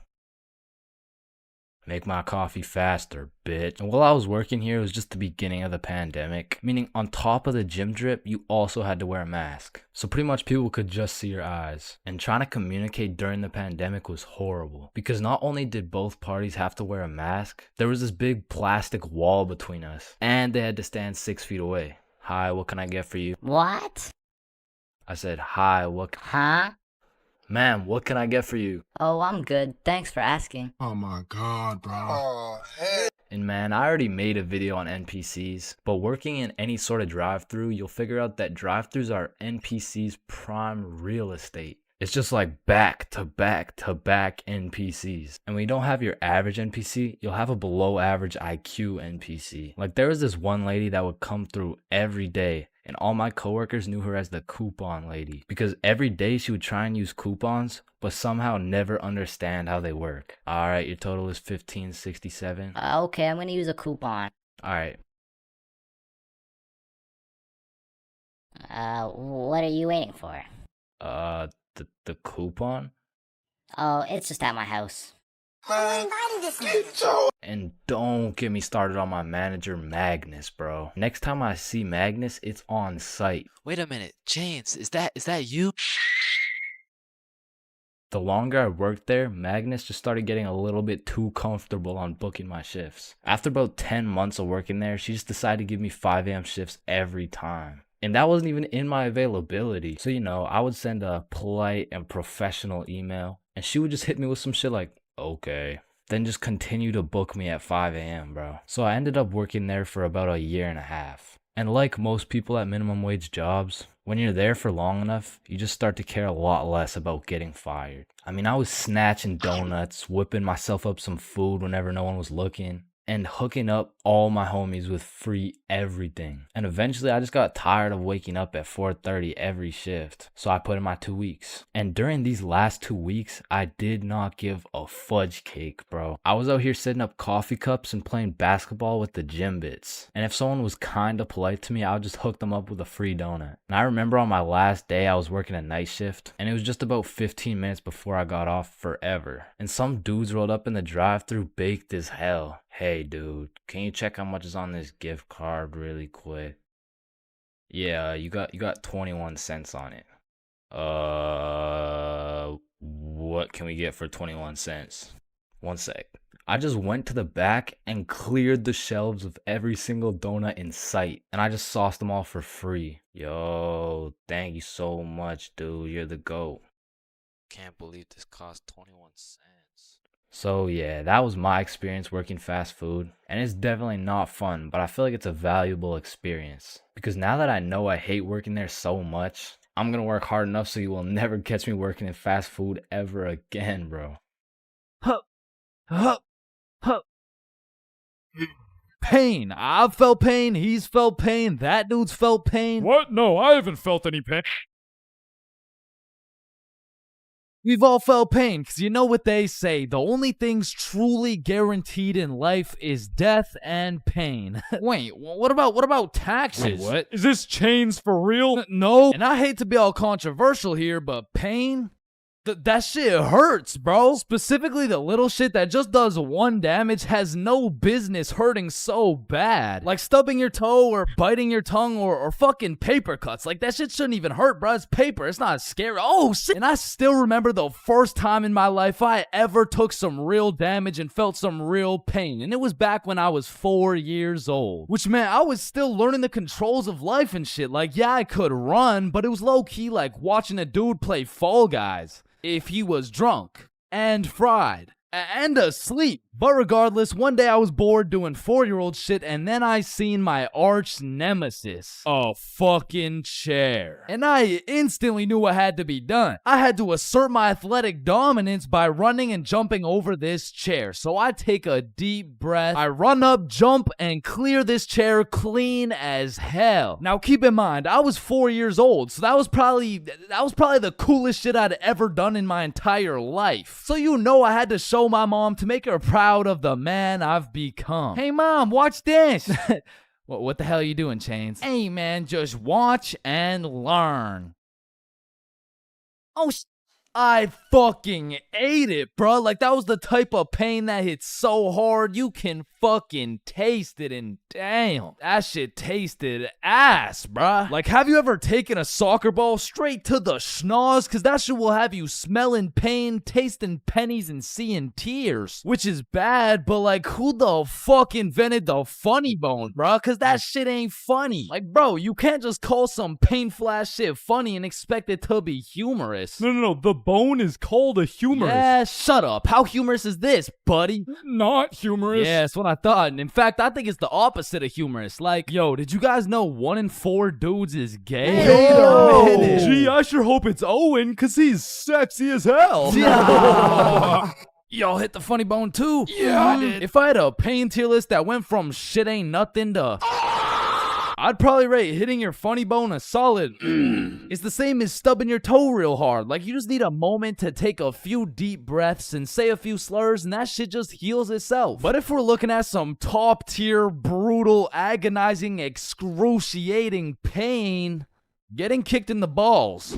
Make my coffee faster, bitch. And while I was working here, it was just the beginning of the pandemic. Meaning, on top of the gym drip, you also had to wear a mask. So pretty much people could just see your eyes. And trying to communicate during the pandemic was horrible. Because not only did both parties have to wear a mask, there was this big plastic wall between us. And they had to stand 6 feet away. Hi, what can I get for you? What? I said, hi, what? Huh? Ma'am, what can I get for you? Oh, I'm good. Thanks for asking. Oh my god, bro. Oh, hey. And man, I already made a video on NPCs, but working in any sort of drive-thru, you'll figure out that drive-thrus are NPCs' prime real estate. It's just like back to back to back NPCs. And when you don't have your average NPC, you'll have a below average IQ NPC. Like there was this one lady that would come through every day, and all my coworkers knew her as the coupon lady because every day she would try and use coupons, but somehow never understand how they work. All right, your total is $15.67. Okay, I'm gonna use a coupon. All right. What are you waiting for? The coupon? Oh, it's just at my house. And don't get me started on my manager, Magnus, bro. Next time I see Magnus, it's on site. Wait a minute, Chains, is that you? The longer I worked there, Magnus just started getting a little bit too comfortable on booking my shifts. After about 10 months of working there, she just decided to give me 5 a.m. shifts every time. And that wasn't even in my availability. So, you know, I would send a polite and professional email, and she would just hit me with some shit like, okay. Then just continue to book me at 5 a.m., bro. So I ended up working there for about a year and a half. And like most people at minimum wage jobs, when you're there for long enough, you just start to care a lot less about getting fired. I mean, I was snatching donuts, whipping myself up some food whenever no one was looking, and hooking up all my homies with free everything. And eventually I just got tired of waking up at 4:30 every shift. So I put in my 2 weeks. And during these last 2 weeks, I did not give a fudge cake, bro. I was out here setting up coffee cups and playing basketball with the gym bits. And if someone was kind of polite to me, I would just hook them up with a free donut. And I remember on my last day, I was working a night shift, and it was just about 15 minutes before I got off forever. And some dudes rolled up in the drive-thru baked as hell. Hey dude, can you check how much is on this gift card really quick? Yeah, you got 21 cents on it. What can we get for 21 cents? One sec. I just went to the back and cleared the shelves of every single donut in sight, and I just sauced them all for free. Yo, thank you so much, dude. You're the GOAT. Can't believe this cost 21 cents. So yeah, that was my experience working fast food, and it's definitely not fun, but I feel like it's a valuable experience. Because now that I know I hate working there so much, I'm gonna work hard enough so you will never catch me working in fast food ever again, bro. Pain. I've felt pain. He's felt pain. That dude's felt pain. What? No, I haven't felt any pain. We've all felt pain, because you know what they say, the only things truly guaranteed in life is death and pain. Wait, what about taxes? Wait, what? Is this Chains for real? No. And I hate to be all controversial here, but pain That shit hurts, bro. Specifically, the little shit that just does 1 damage has no business hurting so bad. Like stubbing your toe or biting your tongue or fucking paper cuts. Like that shit shouldn't even hurt, bro. It's paper. It's not scary. Oh, shit. And I still remember the first time in my life I ever took some real damage and felt some real pain. And it was back when I was 4 years old. Which meant I was still learning the controls of life and shit. Like, yeah, I could run, but it was low-key like watching a dude play Fall Guys. If he was drunk and fried and asleep. But regardless, one day I was bored doing 4-year-old shit, and then I seen my arch nemesis, a fucking chair. And I instantly knew what had to be done. I had to assert my athletic dominance by running and jumping over this chair. So I take a deep breath, I run up, jump, and clear this chair clean as hell. Now keep in mind, I was 4 years old, so that was probably the coolest shit I'd ever done in my entire life. So you know I had to show my mom to make her proud of the man I've become. Hey mom, watch this. What the hell are you doing, Chains? Hey man, just watch and learn. Oh, I fucking ate it, bro. Like that was the type of pain that hits so hard you can fucking taste it, and damn, that shit tasted ass, bruh. Like, have you ever taken a soccer ball straight to the schnoz? Cause that shit will have you smelling pain, tasting pennies, and seeing tears. Which is bad, but like, who the fuck invented the funny bone, bruh? Cause that shit ain't funny. Like, bro, you can't just call some painful ass shit funny and expect it to be humorous. No, the bone is called a humorous. Yeah, shut up. How humorous is this, buddy? Not humorous. Yeah, that's what I thought. And in fact, I think it's the opposite of humorous. Like, yo, did you guys know 1 in 4 dudes is gay? Wait a minute. Gee, I sure hope it's Owen, cause he's sexy as hell. Yeah. Y'all hit the funny bone too? Yeah, I did. If I had a pain tier list that went from shit ain't nothing to... I'd probably rate hitting your funny bone a solid. It's the same as stubbing your toe real hard. Like, you just need a moment to take a few deep breaths and say a few slurs, and that shit just heals itself. But if we're looking at some top tier, brutal, agonizing, excruciating pain, getting kicked in the balls.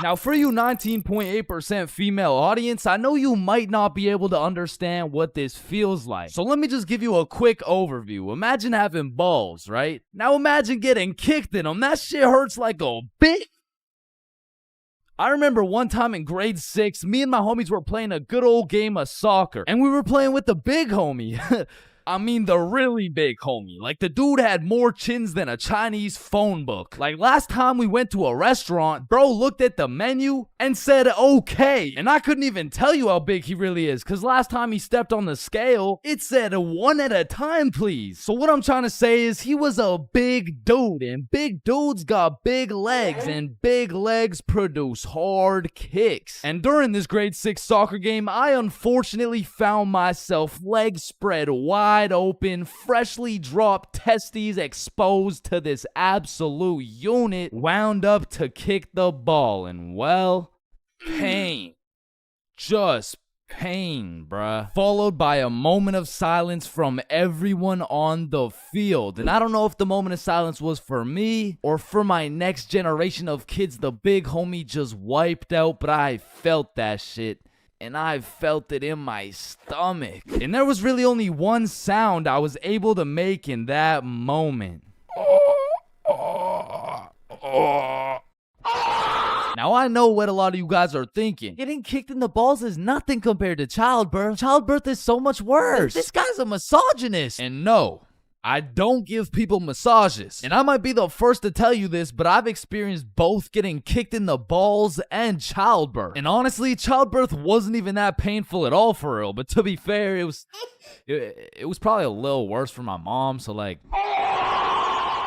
Now, for you 19.8% female audience, I know you might not be able to understand what this feels like. So let me just give you a quick overview. Imagine having balls, right? Now imagine getting kicked in them. That shit hurts like a bitch. I remember one time in grade 6, me and my homies were playing a good old game of soccer. And we were playing with the big homie. I mean the really big homie. Like, the dude had more chins than a Chinese phone book. Like, last time we went to a restaurant, bro looked at the menu and said okay. And I couldn't even tell you how big he really is, cause last time he stepped on the scale, it said 1 at a time, please. So what I'm trying to say is he was a big dude, and big dudes got big legs, and big legs produce hard kicks. And during this grade 6 soccer game, I unfortunately found myself legs spread wide open, freshly dropped testes exposed to this absolute unit, wound up to kick the ball, and well, pain. Just pain, bruh. Followed by a moment of silence from everyone on the field. And I don't know if the moment of silence was for me or for my next generation of kids the big homie just wiped out, but I felt that shit. And I felt it in my stomach. And there was really only one sound I was able to make in that moment. Now, I know what a lot of you guys are thinking. Getting kicked in the balls is nothing compared to childbirth. Childbirth is so much worse. This guy's a misogynist. And no, I don't give people massages. And I might be the first to tell you this, but I've experienced both getting kicked in the balls and childbirth. And honestly, childbirth wasn't even that painful at all for real. But to be fair, it was probably a little worse for my mom, so like...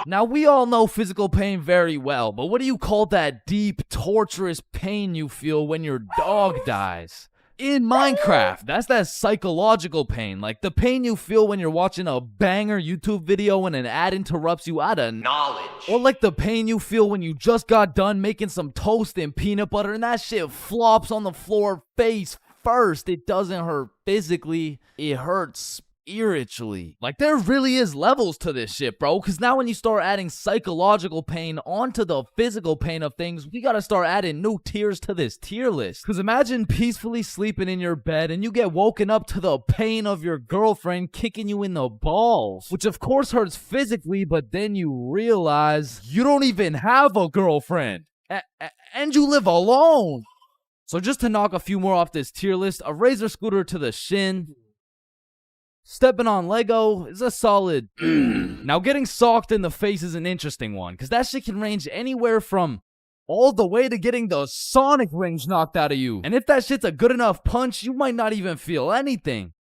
Now, we all know physical pain very well, but what do you call that deep, torturous pain you feel when your dog dies? In Minecraft, that's that psychological pain, like the pain you feel when you're watching a banger YouTube video and an ad interrupts you out of knowledge. Or like the pain you feel when you just got done making some toast and peanut butter and that shit flops on the floor face first. It doesn't hurt physically, it hurts spiritually. Like, there really is levels to this shit, bro. Because now when you start adding psychological pain onto the physical pain of things, we gotta start adding new tiers to this tier list. Because imagine peacefully sleeping in your bed and you get woken up to the pain of your girlfriend kicking you in the balls. Which of course hurts physically, but then you realize you don't even have a girlfriend. And you live alone. So just to knock a few more off this tier list, a razor scooter to the shin. Stepping on Lego is a solid. Now getting socked in the face is an interesting one, because that shit can range anywhere from all the way to getting the sonic rings knocked out of you. And if that shit's a good enough punch, you might not even feel anything.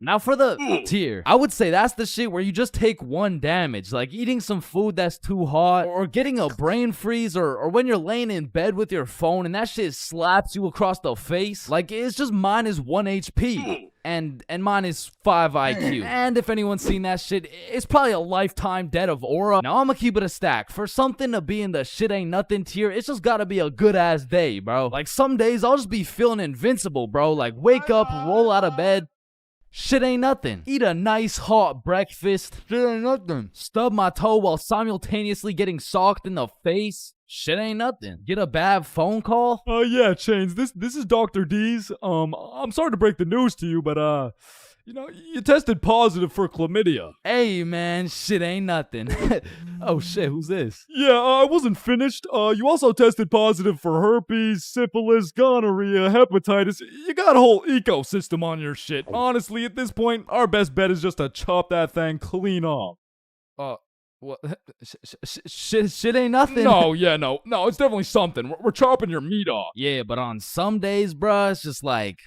Now for the tier, I would say that's the shit where you just take one damage, like eating some food that's too hot, or getting a brain freeze, or when you're laying in bed with your phone and that shit slaps you across the face. Like, it's just minus 1 HP. And minus 5 IQ. And if anyone's seen that shit, it's probably a lifetime debt of aura. Now I'ma keep it a stack. For something to be in the shit ain't nothing tier, it's just gotta be a good ass day, bro. Like, some days I'll just be feeling invincible, bro. Like, wake up, roll out of bed. Shit ain't nothing. Eat a nice hot breakfast. Shit ain't nothing. Stub my toe while simultaneously getting socked in the face. Shit ain't nothing. Get a bad phone call? Yeah, Chains, this is Dr. D's. I'm sorry to break the news to you, but, you tested positive for chlamydia. Hey, man, shit ain't nothing. Oh, shit, who's this? Yeah, I wasn't finished. You also tested positive for herpes, syphilis, gonorrhea, hepatitis. You got a whole ecosystem on your shit. Honestly, at this point, our best bet is just to chop that thing clean off. What? Shit ain't nothing. No, it's definitely something. We're chopping your meat off. Yeah, but on some days, bruh, it's just like,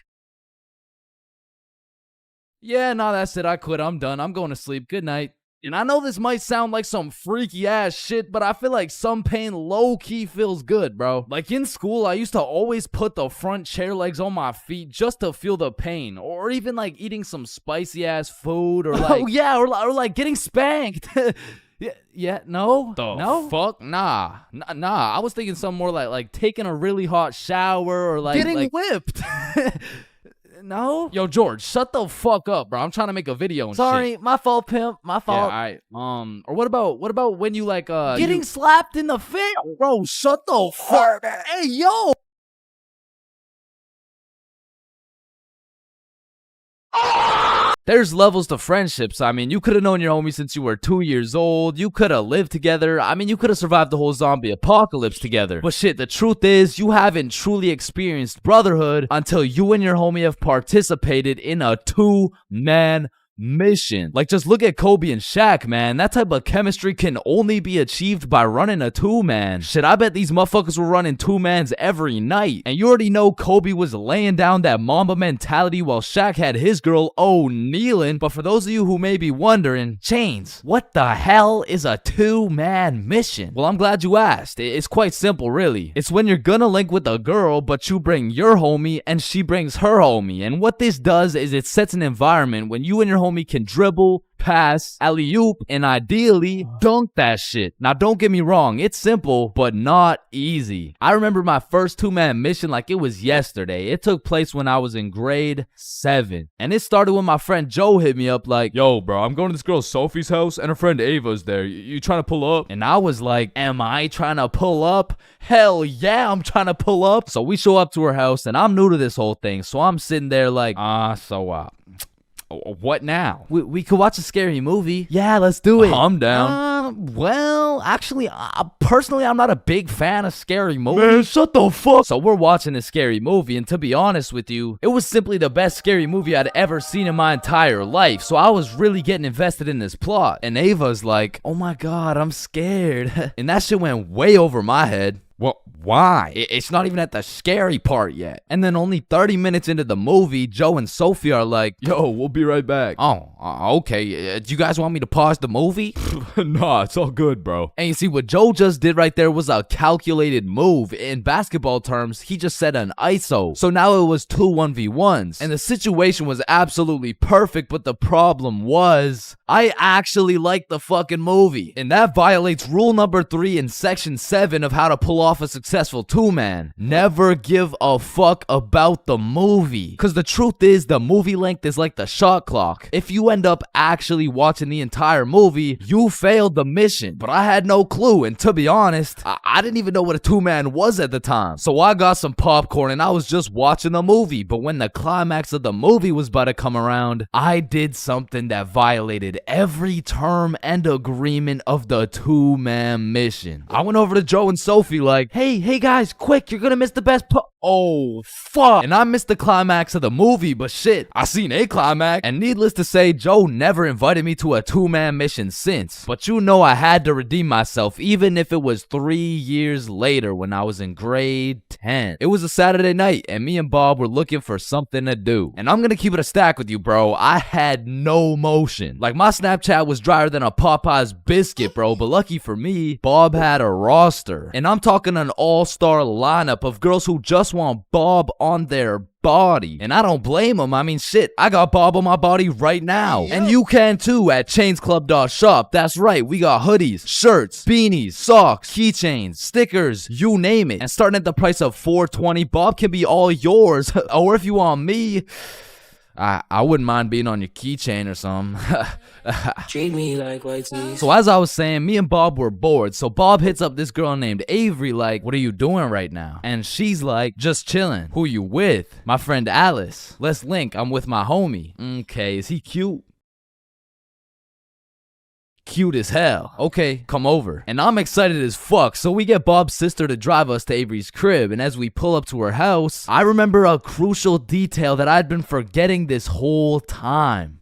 yeah, nah, that's it. I quit. I'm done. I'm going to sleep. Good night. And I know this might sound like some freaky ass shit, but I feel like some pain low-key feels good, bro. Like in school, I used to always put the front chair legs on my feet just to feel the pain. Or even like eating some spicy ass food, or like, oh yeah, or like getting spanked. No? No? Fuck? Nah. I was thinking something more like taking a really hot shower, or like getting whipped. No? Yo, George, shut the fuck up, bro. I'm trying to make a video and Sorry, shit. my fault, pimp. My fault. Yeah, alright. Or what about when you like getting slapped in the face? Bro, shut the fuck. Hey, yo. There's levels to friendships. I mean, you could have known your homie since you were 2 years old. You could have lived together. I mean, you could have survived the whole zombie apocalypse together. But shit, the truth is, you haven't truly experienced brotherhood until you and your homie have participated in a 2-man mission. Like, just look at Kobe and Shaq, man. That type of chemistry can only be achieved by running a 2-man. Shit, I bet these motherfuckers were running 2-mans every night. And you already know Kobe was laying down that Mamba mentality while Shaq had his girl kneeling. But for those of you who may be wondering, Chains, what the hell is a 2-man mission? Well, I'm glad you asked. It's quite simple, really. It's when you're gonna link with a girl, but you bring your homie and she brings her homie. And what this does is it sets an environment when you and your homie can dribble, pass, alley-oop, and ideally dunk that shit. Now, don't get me wrong, it's simple, but not easy. I remember my first 2-man mission like it was yesterday. It took place when I was in grade 7. And it started when my friend Joe hit me up like, yo, bro, I'm going to this girl Sophie's house and her friend Ava's there. You trying to pull up? And I was like, am I trying to pull up? Hell yeah, I'm trying to pull up. So we show up to her house, and I'm new to this whole thing. So I'm sitting there like, what now? We could watch a scary movie. Yeah, let's do it. I'm down. Well, actually, personally, I'm not a big fan of scary movies. Man, shut the fuck. So we're watching a scary movie, and to be honest with you, it was simply the best scary movie I'd ever seen in my entire life. So I was really getting invested in this plot. And Ava's like, oh my god, I'm scared. And that shit went way over my head. What? Why? It's not even at the scary part yet. And then only 30 minutes into the movie, Joe and Sophie are like, yo, we'll be right back. Oh, okay. Do you guys want me to pause the movie? Nah, it's all good, bro. And you see, what Joe just did right there was a calculated move. In basketball terms, he just set an ISO. So now it was 2 1v1s. And the situation was absolutely perfect, but the problem was, I actually liked the fucking movie. And that violates rule number 3 in section 7 of how to pull off off a successful two-man. Never give a fuck about the movie. Cause the truth is, the movie length is like the shot clock. If you end up actually watching the entire movie, you failed the mission. But I had no clue, and to be honest, I didn't even know what a two-man was at the time. So I got some popcorn and I was just watching the movie. But when the climax of the movie was about to come around, I did something that violated every term and agreement of the two-man mission. I went over to Joe and Sophie like, hey guys, quick, you're gonna miss the best oh, fuck. And I missed the climax of the movie, but shit, I seen a climax. And needless to say, Joe never invited me to a two-man mission since. But you know I had to redeem myself, even if it was 3 years later when I was in grade 10. It was a Saturday night, and me and Bob were looking for something to do. And I'm gonna keep it a stack with you, bro. I had no motion. Like, my Snapchat was drier than a Popeye's biscuit, bro. But lucky for me, Bob had a roster. And I'm talking an all-star lineup of girls who just want Bob on their body. And I don't blame them. I mean, shit, I got Bob on my body right now. And you can too at chainsclub.shop. That's right, we got hoodies, shirts, beanies, socks, keychains, stickers, you name it. And starting at the price of $4.20, Bob can be all yours. Or if you want me, I wouldn't mind being on your keychain or something. Treat me like white teeth. So as I was saying, me and Bob were bored. So Bob hits up this girl named Avery like, what are you doing right now? And she's like, just chilling. Who you with? My friend Alice. Let's link. I'm with my homie. Okay, is he cute? Cute as hell. Okay, come over. And I'm excited as fuck, so we get Bob's sister to drive us to Avery's crib, and as we pull up to her house, I remember a crucial detail that I'd been forgetting this whole time.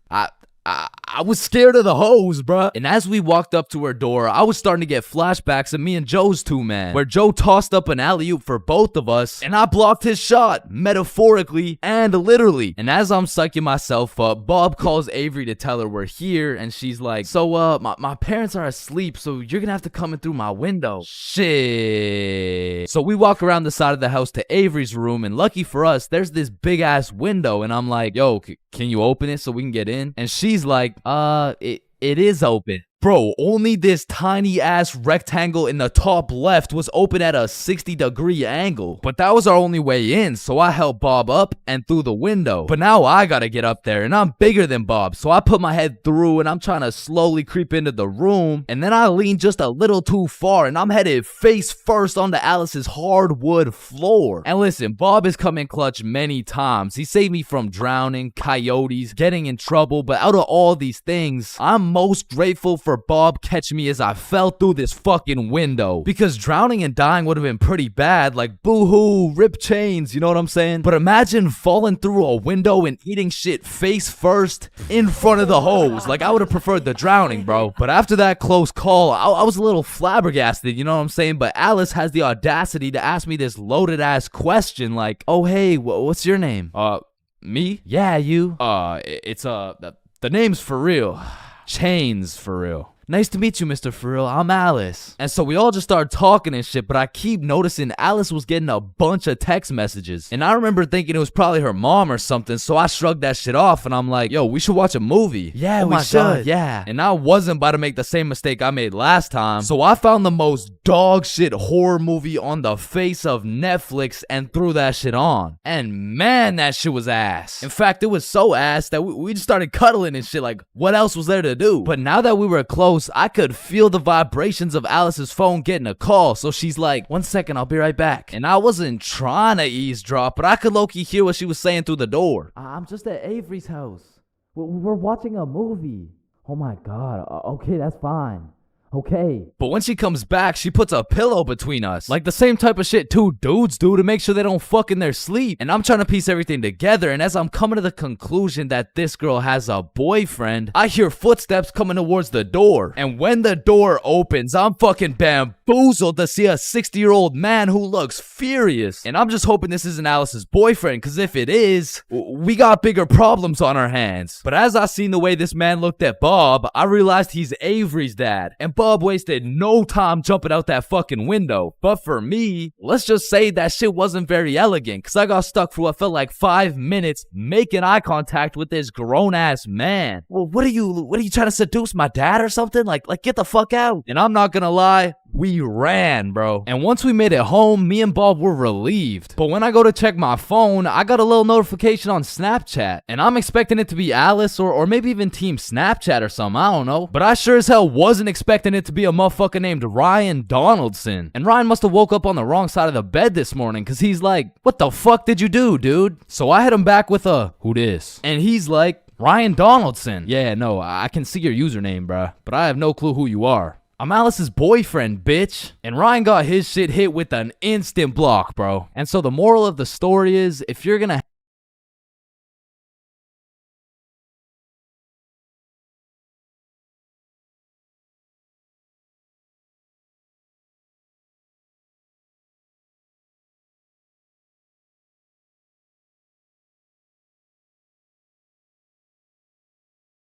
I was scared of the hoes, bruh. And as we walked up to her door, I was starting to get flashbacks of me and Joe's two-man, where Joe tossed up an alley-oop for both of us, and I blocked his shot, metaphorically and literally. And as I'm psyching myself up, Bob calls Avery to tell her we're here, and she's like, so, my parents are asleep, so you're gonna have to come in through my window. Shit. So we walk around the side of the house to Avery's room, and lucky for us, there's this big-ass window, and I'm like, yo, can you open it so we can get in? And she's like, it is open. Bro, only this tiny ass rectangle in the top left was open at a 60-degree angle. But that was our only way in, so I helped Bob up and through the window. But now I gotta get up there, and I'm bigger than Bob, so I put my head through and I'm trying to slowly creep into the room. And then I lean just a little too far, and I'm headed face first onto Alice's hardwood floor. And listen, Bob has come in clutch many times. He saved me from drowning, coyotes, getting in trouble, but out of all these things, I'm most grateful for Bob catching me as I fell through this fucking window. Because drowning and dying would have been pretty bad, like boo-hoo, rip chains, you know what I'm saying? But imagine falling through a window and eating shit face first in front of the hose. Like, I would have preferred the drowning, bro. But after that close call, I was a little flabbergasted, you know what I'm saying? But Alice has the audacity to ask me this loaded ass question like, oh hey, what's your name? Me? Yeah, you. It's the name's for real. Chains for real. Nice to meet you, Mr. Frill. I'm Alice. And so we all just started talking and shit, but I keep noticing Alice was getting a bunch of text messages. And I remember thinking it was probably her mom or something, so I shrugged that shit off and I'm like, yo, we should watch a movie. Yeah, we should. God, yeah. And I wasn't about to make the same mistake I made last time, so I found the most dog shit horror movie on the face of Netflix and threw that shit on. And man, that shit was ass. In fact, it was so ass that we just started cuddling and shit. Like, what else was there to do? But now that we were close, I could feel the vibrations of Alice's phone getting a call, so she's like, 1 second, I'll be right back. And I wasn't trying to eavesdrop, but I could low-key hear what she was saying through the door. I'm just at Avery's house. We're watching a movie. Oh my god, okay, that's fine. Okay. But when she comes back, she puts a pillow between us. Like the same type of shit two dudes do to make sure they don't fuck in their sleep. And I'm trying to piece everything together, and as I'm coming to the conclusion that this girl has a boyfriend, I hear footsteps coming towards the door. And when the door opens, I'm fucking bamboozled to see a 60-year-old man who looks furious. And I'm just hoping this isn't Alice's boyfriend, because if it is, we got bigger problems on our hands. But as I seen the way this man looked at Bob, I realized he's Avery's dad. And Bob wasted no time jumping out that fucking window. But for me, let's just say that shit wasn't very elegant, because I got stuck for what felt like 5 minutes making eye contact with this grown-ass man. Well, what are you trying to seduce my dad or something? Like get the fuck out. And I'm not gonna lie, we ran, bro. And once we made it home, me and Bob were relieved. But when I go to check my phone, I got a little notification on Snapchat. And I'm expecting it to be Alice or maybe even Team Snapchat or something, I don't know. But I sure as hell wasn't expecting it to be a motherfucker named Ryan Donaldson. And Ryan must have woke up on the wrong side of the bed this morning, cause he's like, what the fuck did you do, dude? So I hit him back with a, who dis? And he's like, Ryan Donaldson. Yeah, no, I can see your username, bruh, but I have no clue who you are. I'm Alice's boyfriend, bitch. And Ryan got his shit hit with an instant block, bro. And so the moral of the story is, if you're gonna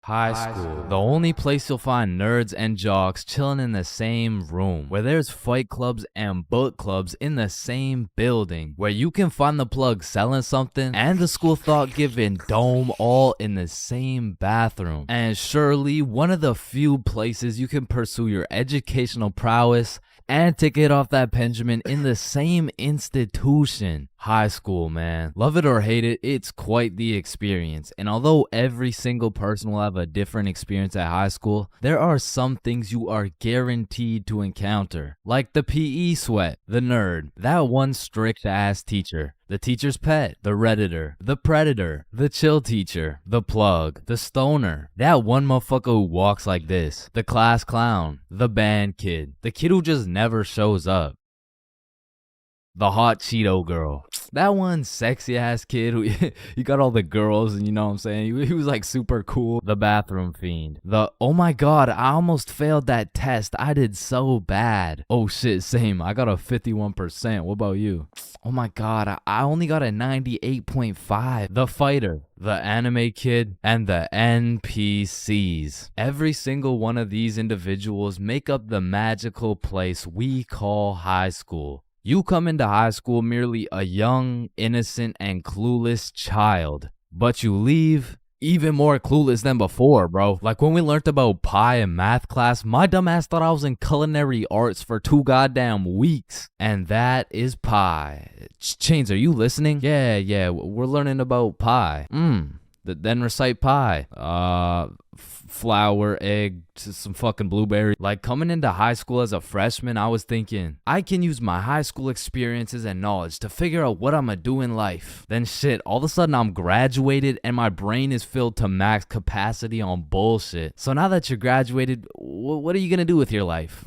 high school, the only place you'll find nerds and jocks chilling in the same room, where there's fight clubs and book clubs in the same building, where you can find the plug selling something and the school thought-giving dome all in the same bathroom. And surely one of the few places you can pursue your educational prowess and take it off that Benjamin in the same institution. High school, man. Love it or hate it, it's quite the experience. And although every single person will have a different experience at high school, there are some things you are guaranteed to encounter. Like the PE sweat, the nerd, that one strict ass teacher, the teacher's pet, the redditor, the predator, the chill teacher, the plug, the stoner, that one motherfucker who walks like this, the class clown, the band kid, the kid who just never shows up, the hot Cheeto girl, that one sexy ass kid who he got all the girls and you know what I'm saying, he was like super cool, the bathroom fiend, the oh my god I almost failed that test, I did so bad, oh shit same, I got a 51%, what about you? Oh my god, I only got a 98.5. The fighter, the anime kid, and the NPCs. Every single one of these individuals make up the magical place we call high school. You come into high school merely a young, innocent, and clueless child, but you leave even more clueless than before, bro. Like when we learned about pi in math class, my dumb ass thought I was in culinary arts for 2 goddamn weeks. And that is pi. Chains, are you listening? Yeah, we're learning about pi. Then recite pi. Flour, egg, some fucking blueberry. Like coming into high school as a freshman, I was thinking, I can use my high school experiences and knowledge to figure out what I'm gonna do in life. Then shit, all of a sudden I'm graduated and my brain is filled to max capacity on bullshit. So now that you're graduated, what are you gonna do with your life?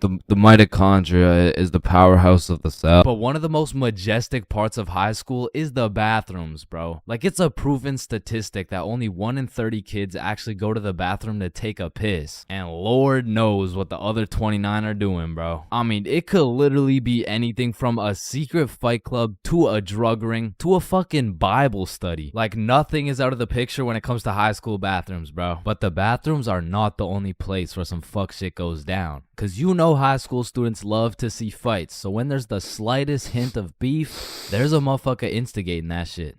The mitochondria is the powerhouse of the cell. But one of the most majestic parts of high school is the bathrooms, bro. Like it's a proven statistic that only 1 in 30 kids actually go to the bathroom to take a piss. And Lord knows what the other 29 are doing, bro. I mean, it could literally be anything from a secret fight club to a drug ring to a fucking Bible study. Like nothing is out of the picture when it comes to high school bathrooms, bro. But the bathrooms are not the only place where some fuck shit goes down. Cause you know high school students love to see fights, so when there's the slightest hint of beef, there's a motherfucker instigating that shit.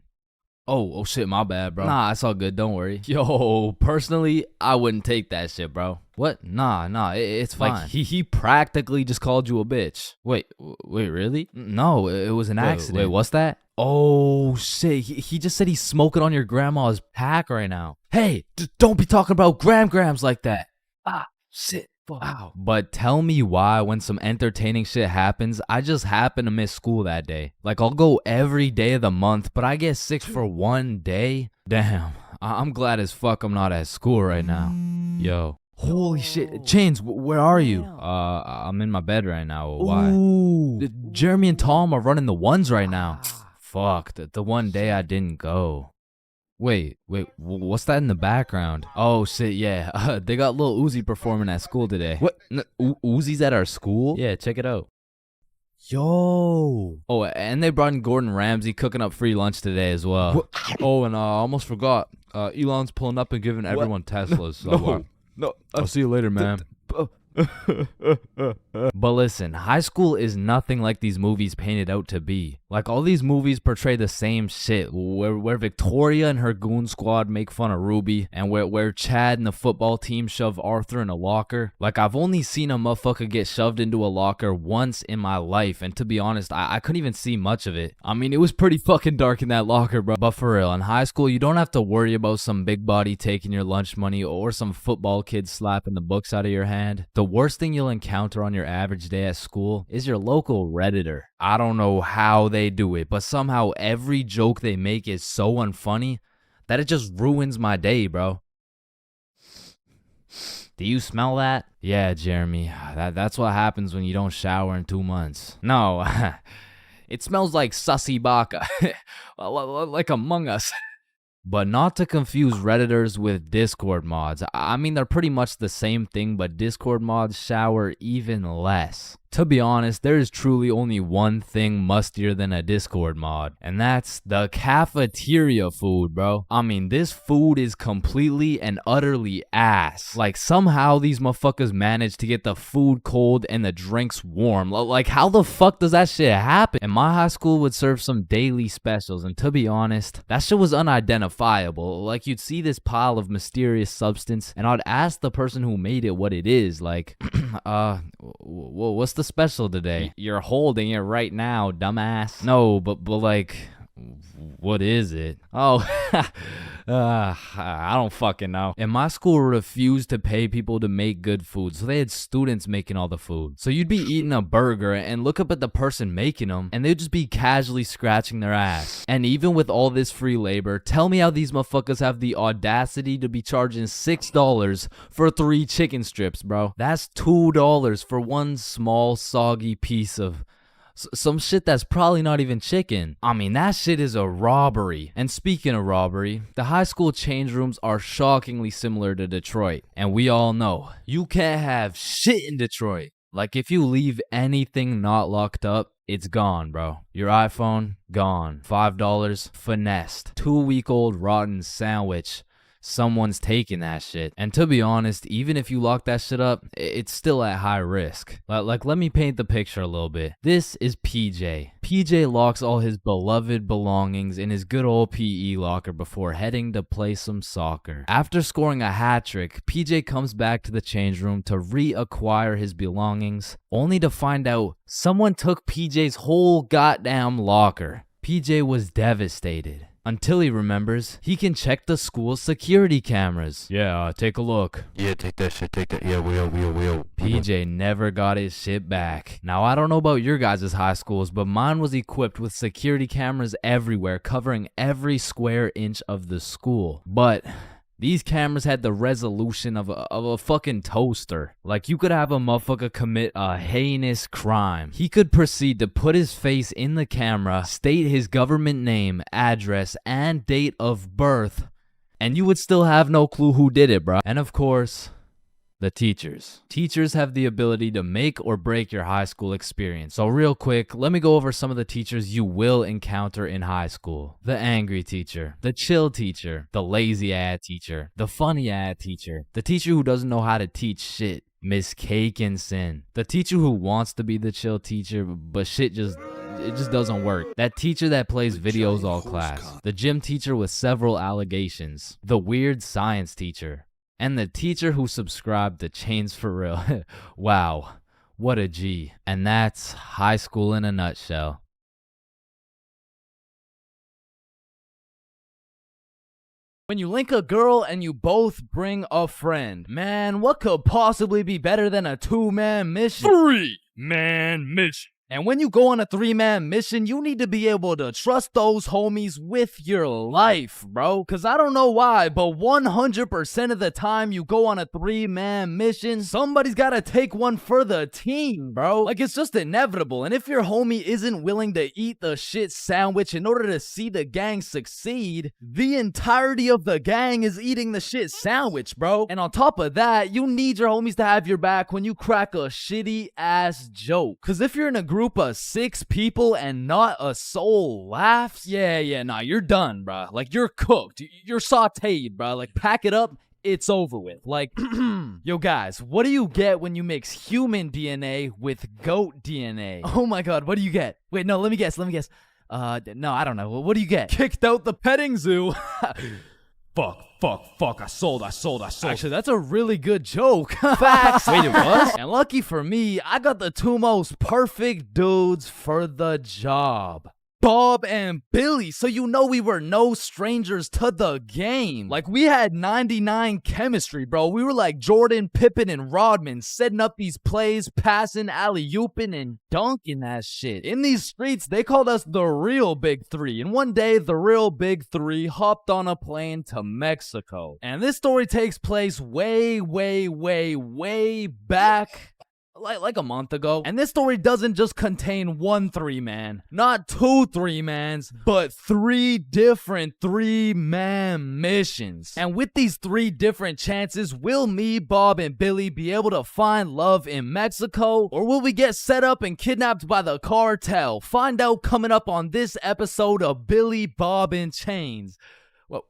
Oh shit, my bad, bro. Nah, it's all good, don't worry. Yo, personally, I wouldn't take that shit, bro. What? Nah, it's fine. Like, he practically just called you a bitch. Wait, really? No, it was an accident. Wait, what's that? Oh shit, he just said he's smoking on your grandma's pack right now. Hey, don't be talking about grams like that. Ah, shit. Wow. But tell me why when some entertaining shit happens, I just happen to miss school that day. Like I'll go every day of the month, but I get sick for 1 day? Damn, I'm glad as fuck I'm not at school right now. Yo. Holy shit. Chains, where are you? I'm in my bed right now. Why? Ooh. Jeremy and Tom are running the ones right now. Fuck, the one day I didn't go. Wait, what's that in the background? Oh shit, yeah, they got Lil Uzi performing at school today. What? Uzi's at our school? Yeah, check it out. Yo. Oh, and they brought in Gordon Ramsay cooking up free lunch today as well. What? Oh, and I almost forgot, Elon's pulling up and giving everyone Teslas. So, No. I'll see you later, man. But listen, high school is nothing like these movies paint it out to be. Like, all these movies portray the same shit, where Victoria and her goon squad make fun of Ruby, and where Chad and the football team shove Arthur in a locker. Like, I've only seen a motherfucker get shoved into a locker once in my life, and to be honest, I couldn't even see much of it. I mean, it was pretty fucking dark in that locker, bro. But for real, in high school, you don't have to worry about some big body taking your lunch money or some football kid slapping the books out of your hand. The worst thing you'll encounter on your average day at school is your local Redditor. I don't know how they do it, but somehow every joke they make is so unfunny that it just ruins my day, bro. Do you smell that? Yeah, Jeremy, that's what happens when you don't shower in 2 months. No, it smells like sussy baka, like Among Us. But not to confuse Redditors with Discord mods. I mean, they're pretty much the same thing, but Discord mods shower even less. To be honest, there is truly only one thing mustier than a Discord mod, and that's the cafeteria food, bro. I mean, this food is completely and utterly ass. Like, somehow these motherfuckers manage to get the food cold and the drinks warm. Like, how the fuck does that shit happen? And my high school would serve some daily specials, and to be honest, that shit was unidentifiable. Like, you'd see this pile of mysterious substance, and I'd ask the person who made it what it is. Like, what's the special today? You're holding it right now, dumbass. No, but like, what is it? Oh, I don't fucking know. And my school refused to pay people to make good food, so they had students making all the food. So you'd be eating a burger and look up at the person making them, and they'd just be casually scratching their ass. And even with all this free labor, tell me how these motherfuckers have the audacity to be charging $6 for 3 chicken strips, bro. That's $2 for one small soggy piece of some shit that's probably not even chicken. I mean, that shit is a robbery. And speaking of robbery, the high school change rooms are shockingly similar to Detroit. And we all know, you can't have shit in Detroit. Like, if you leave anything not locked up, it's gone, bro. Your iPhone, gone. $5, finessed. 2-week-old rotten sandwich. Someone's taking that shit. And to be honest, even if you lock that shit up, it's still at high risk. Like, let me paint the picture a little bit. This is PJ. PJ locks all his beloved belongings in his good old PE locker before heading to play some soccer. After scoring a hat trick, PJ comes back to the change room to reacquire his belongings, only to find out someone took PJ's whole goddamn locker. PJ was devastated. Until he remembers, he can check the school's security cameras. Yeah, take a look. Yeah, take that shit, take that. Yeah, we'll. PJ never got his shit back. Now, I don't know about your guys' high schools, but mine was equipped with security cameras everywhere, covering every square inch of the school. But these cameras had the resolution of a fucking toaster. Like, you could have a motherfucker commit a heinous crime. He could proceed to put his face in the camera, state his government name, address, and date of birth, and you would still have no clue who did it, bro. And of course, the teachers. Teachers have the ability to make or break your high school experience. So real quick, let me go over some of the teachers you will encounter in high school. The angry teacher, the chill teacher, the lazy ass teacher, the funny ass teacher, the teacher who doesn't know how to teach shit, Miss Cakinson, the teacher who wants to be the chill teacher, but shit just doesn't work. That teacher that plays videos all class. The gym teacher with several allegations. The weird science teacher. And the teacher who subscribed to ChainsFR. Wow, what a G. And that's high school in a nutshell. When you link a girl and you both bring a friend, man, what could possibly be better than a 2-man mission? 3-man mission. And when you go on a 3-man mission, you need to be able to trust those homies with your life, bro. Cause I don't know why, but 100% of the time you go on a 3-man mission, somebody's gotta take one for the team, bro. Like, it's just inevitable. And if your homie isn't willing to eat the shit sandwich in order to see the gang succeed, the entirety of the gang is eating the shit sandwich, bro. And on top of that, you need your homies to have your back when you crack a shitty ass joke. Cause if you're in a group of 6 people and not a soul laughs, nah, you're done, bro. Like, you're cooked. You're sauteed, bro. Like, pack it up it's over with. Like, yo guys, what do you get when you mix human DNA with goat DNA? Oh my god, what do you get? Wait, no, let me guess. No, I don't know. What do you get? Kicked out the petting zoo. Fuck. I sold. Actually, that's a really good joke. Facts. Wait, it was? And lucky for me, I got the two most perfect dudes for the job. Bob and Billy, so you know we were no strangers to the game. Like, we had 99 chemistry, bro. We were like Jordan, Pippen, and Rodman, setting up these plays, passing, alley-ooping, and dunking that shit. In these streets, they called us the real Big Three, and one day, the real Big Three hopped on a plane to Mexico. And this story takes place way back. Like a month ago. And this story doesn't just contain one three-man, not two three-mans, but 3 different three-man missions. And with these 3 different chances, will me, Bob, and Billy be able to find love in Mexico? Or will we get set up and kidnapped by the cartel? Find out coming up on this episode of Billy, Bob, and Chains.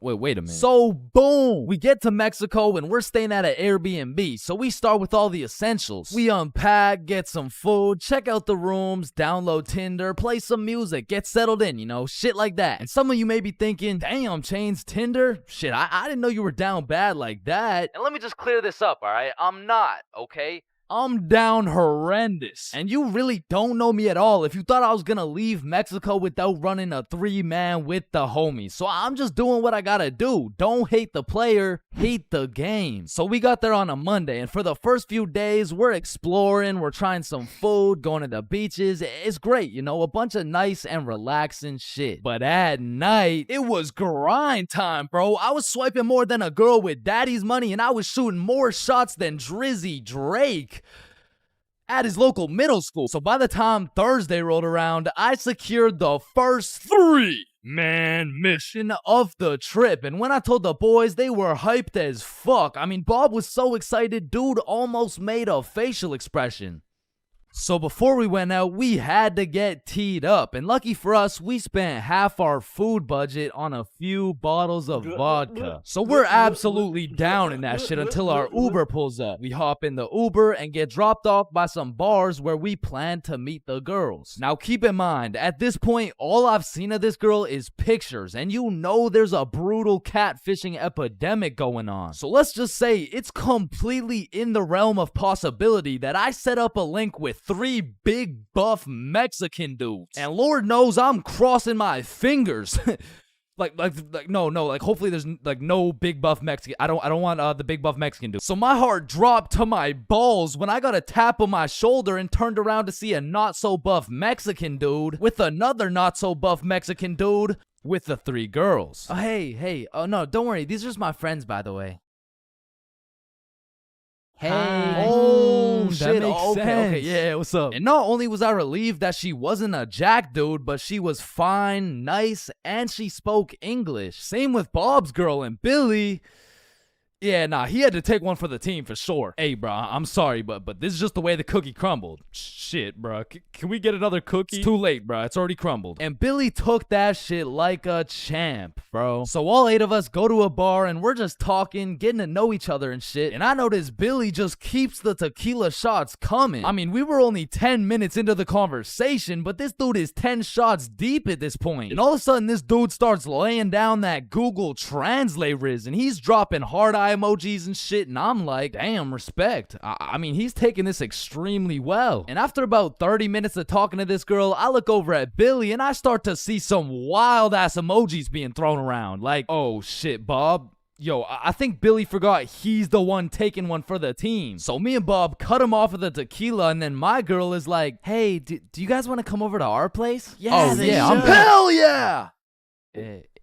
Wait a minute. So, boom, we get to Mexico and we're staying at an Airbnb. So we start with all the essentials. We unpack, get some food, check out the rooms, download Tinder, play some music, get settled in, you know, shit like that. And some of you may be thinking, damn, Chains, Tinder? Shit, I didn't know you were down bad like that. And let me just clear this up, all right? I'm not, okay? I'm down horrendous. And you really don't know me at all if you thought I was gonna leave Mexico without running a 3-man with the homies. So I'm just doing what I gotta do. Don't hate the player, hate the game. So we got there on a Monday, and for the first few days, we're exploring, we're trying some food, going to the beaches. It's great, you know, a bunch of nice and relaxing shit. But at night, it was grind time, bro. I was swiping more than a girl with daddy's money, and I was shooting more shots than Drizzy Drake at his local middle school. So by the time Thursday rolled around, I secured the first 3-man mission of the trip. And when I told the boys, they were hyped as fuck. I mean, Bob was so excited, dude almost made a facial expression. So before we went out, we had to get teed up. And lucky for us, we spent half our food budget on a few bottles of vodka. So we're absolutely down in that shit until our Uber pulls up. We hop in the Uber and get dropped off by some bars where we plan to meet the girls. Now keep in mind, at this point, all I've seen of this girl is pictures. And you know there's a brutal catfishing epidemic going on. So let's just say it's completely in the realm of possibility that I set up a link with 3 big buff Mexican dudes. And Lord knows I'm crossing my fingers. Hopefully there's like no big buff Mexican. I don't want the big buff Mexican dude. So my heart dropped to my balls when I got a tap on my shoulder and turned around to see a not so buff Mexican dude with another not so buff Mexican dude with the 3 girls. Oh, hey. Oh no, don't worry. These are just my friends, by the way. Hey. Oh, shit. That makes sense. Okay, yeah, what's up? And not only was I relieved that she wasn't a jack dude, but she was fine, nice, and she spoke English. Same with Bob's girl and Billy. Yeah, nah, he had to take one for the team for sure. Hey, bro, I'm sorry, but this is just the way the cookie crumbled. Shit, bro. Can we get another cookie? It's too late, bro. It's already crumbled. And Billy took that shit like a champ, bro. So all 8 of us go to a bar and we're just talking, getting to know each other and shit. And I notice Billy just keeps the tequila shots coming. I mean, we were only 10 minutes into the conversation, but this dude is 10 shots deep at this point. And all of a sudden, this dude starts laying down that Google Translate riz, and he's dropping hard eye emojis and shit, and I'm like, damn, respect. I mean, he's taking this extremely well. And after about 30 minutes of talking to this girl, I look over at Billy and I start to see some wild ass emojis being thrown around. Like, oh shit, Bob. Yo, I think Billy forgot he's the one taking one for the team. So me and Bob cut him off of the tequila, and then my girl is like, hey, do you guys want to come over to our place? Yeah, Hell yeah!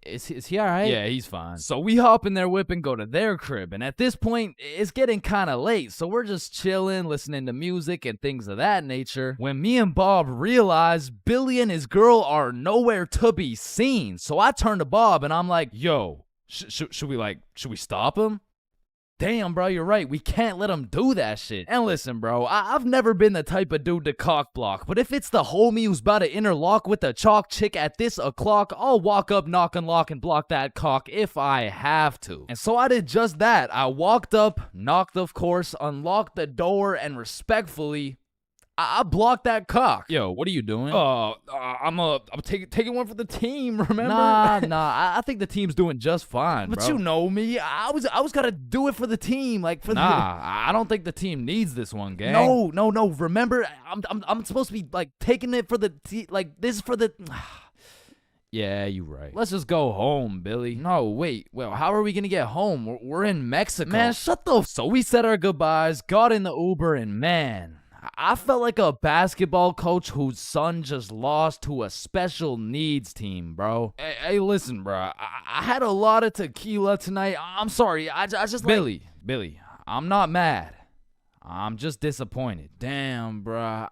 Is he alright? Yeah, he's fine. So we hop in their whip and go to their crib. And at this point, it's getting kind of late. So we're just chilling, listening to music and things of that nature. When me and Bob realize Billy and his girl are nowhere to be seen. So I turn to Bob and I'm like, yo, should we stop him? Damn, bro, you're right. We can't let him do that shit. And listen, bro, I've never been the type of dude to cock block, but if it's the homie who's about to interlock with the chalk chick at this o'clock, I'll walk up, knock, unlock, and block that cock if I have to. And so I did just that. I walked up, knocked, of course, unlocked the door, and respectfully, I blocked that cock. Yo, what are you doing? I'm taking one for the team, remember? Nah, I think the team's doing just fine, But bro. you know me. I was gonna do it for the team, like for I don't think the team needs this one, gang. No. Remember, I'm supposed to be like taking it for the like this is for the. Yeah, you right. Let's just go home, Billy. No, wait. Well, how are we gonna get home? We're in Mexico. Man, shut the. So we said our goodbyes, got in the Uber, and man, I felt like a basketball coach whose son just lost to a special needs team, bro. Hey, listen, bro. I had a lot of tequila tonight. I'm sorry. I just Billy, I'm not mad. I'm just disappointed. Damn, bro.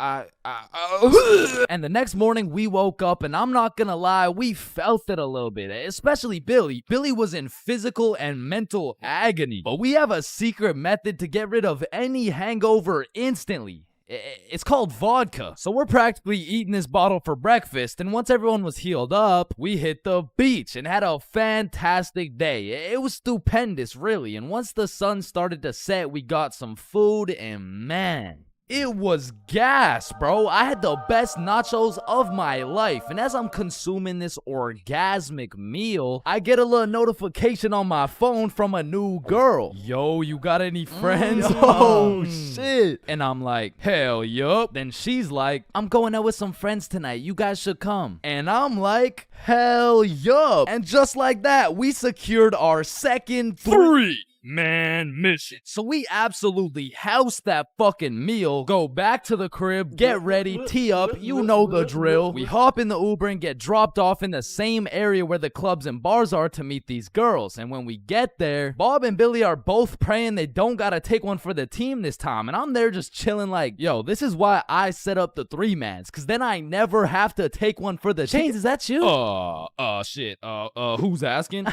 And the next morning we woke up, and I'm not gonna lie, we felt it a little bit, especially Billy. Billy was in physical and mental agony, but we have a secret method to get rid of any hangover instantly. It's called vodka. So we're practically eating this bottle for breakfast, and once everyone was healed up, we hit the beach and had a fantastic day. It was stupendous, really, and once the sun started to set, we got some food, and man, it was gas, bro. I had the best nachos of my life. And as I'm consuming this orgasmic meal, I get a little notification on my phone from a new girl. Yo, you got any friends? Oh, shit. And I'm like, hell yup. Then she's like, I'm going out with some friends tonight. You guys should come. And I'm like, hell yup. And just like that, we secured our second man mission. So we absolutely house that fucking meal, go back to the crib, get ready, tee up, you know the drill. We hop in the Uber and get dropped off in the same area where the clubs and bars are to meet these girls. And when we get there, Bob and Billy are both praying they don't gotta take one for the team this time. And I'm there just chilling like, yo, this is why I set up the 3-mans, cause then I never have to take one for the Chains, is that you? Shit. Who's asking?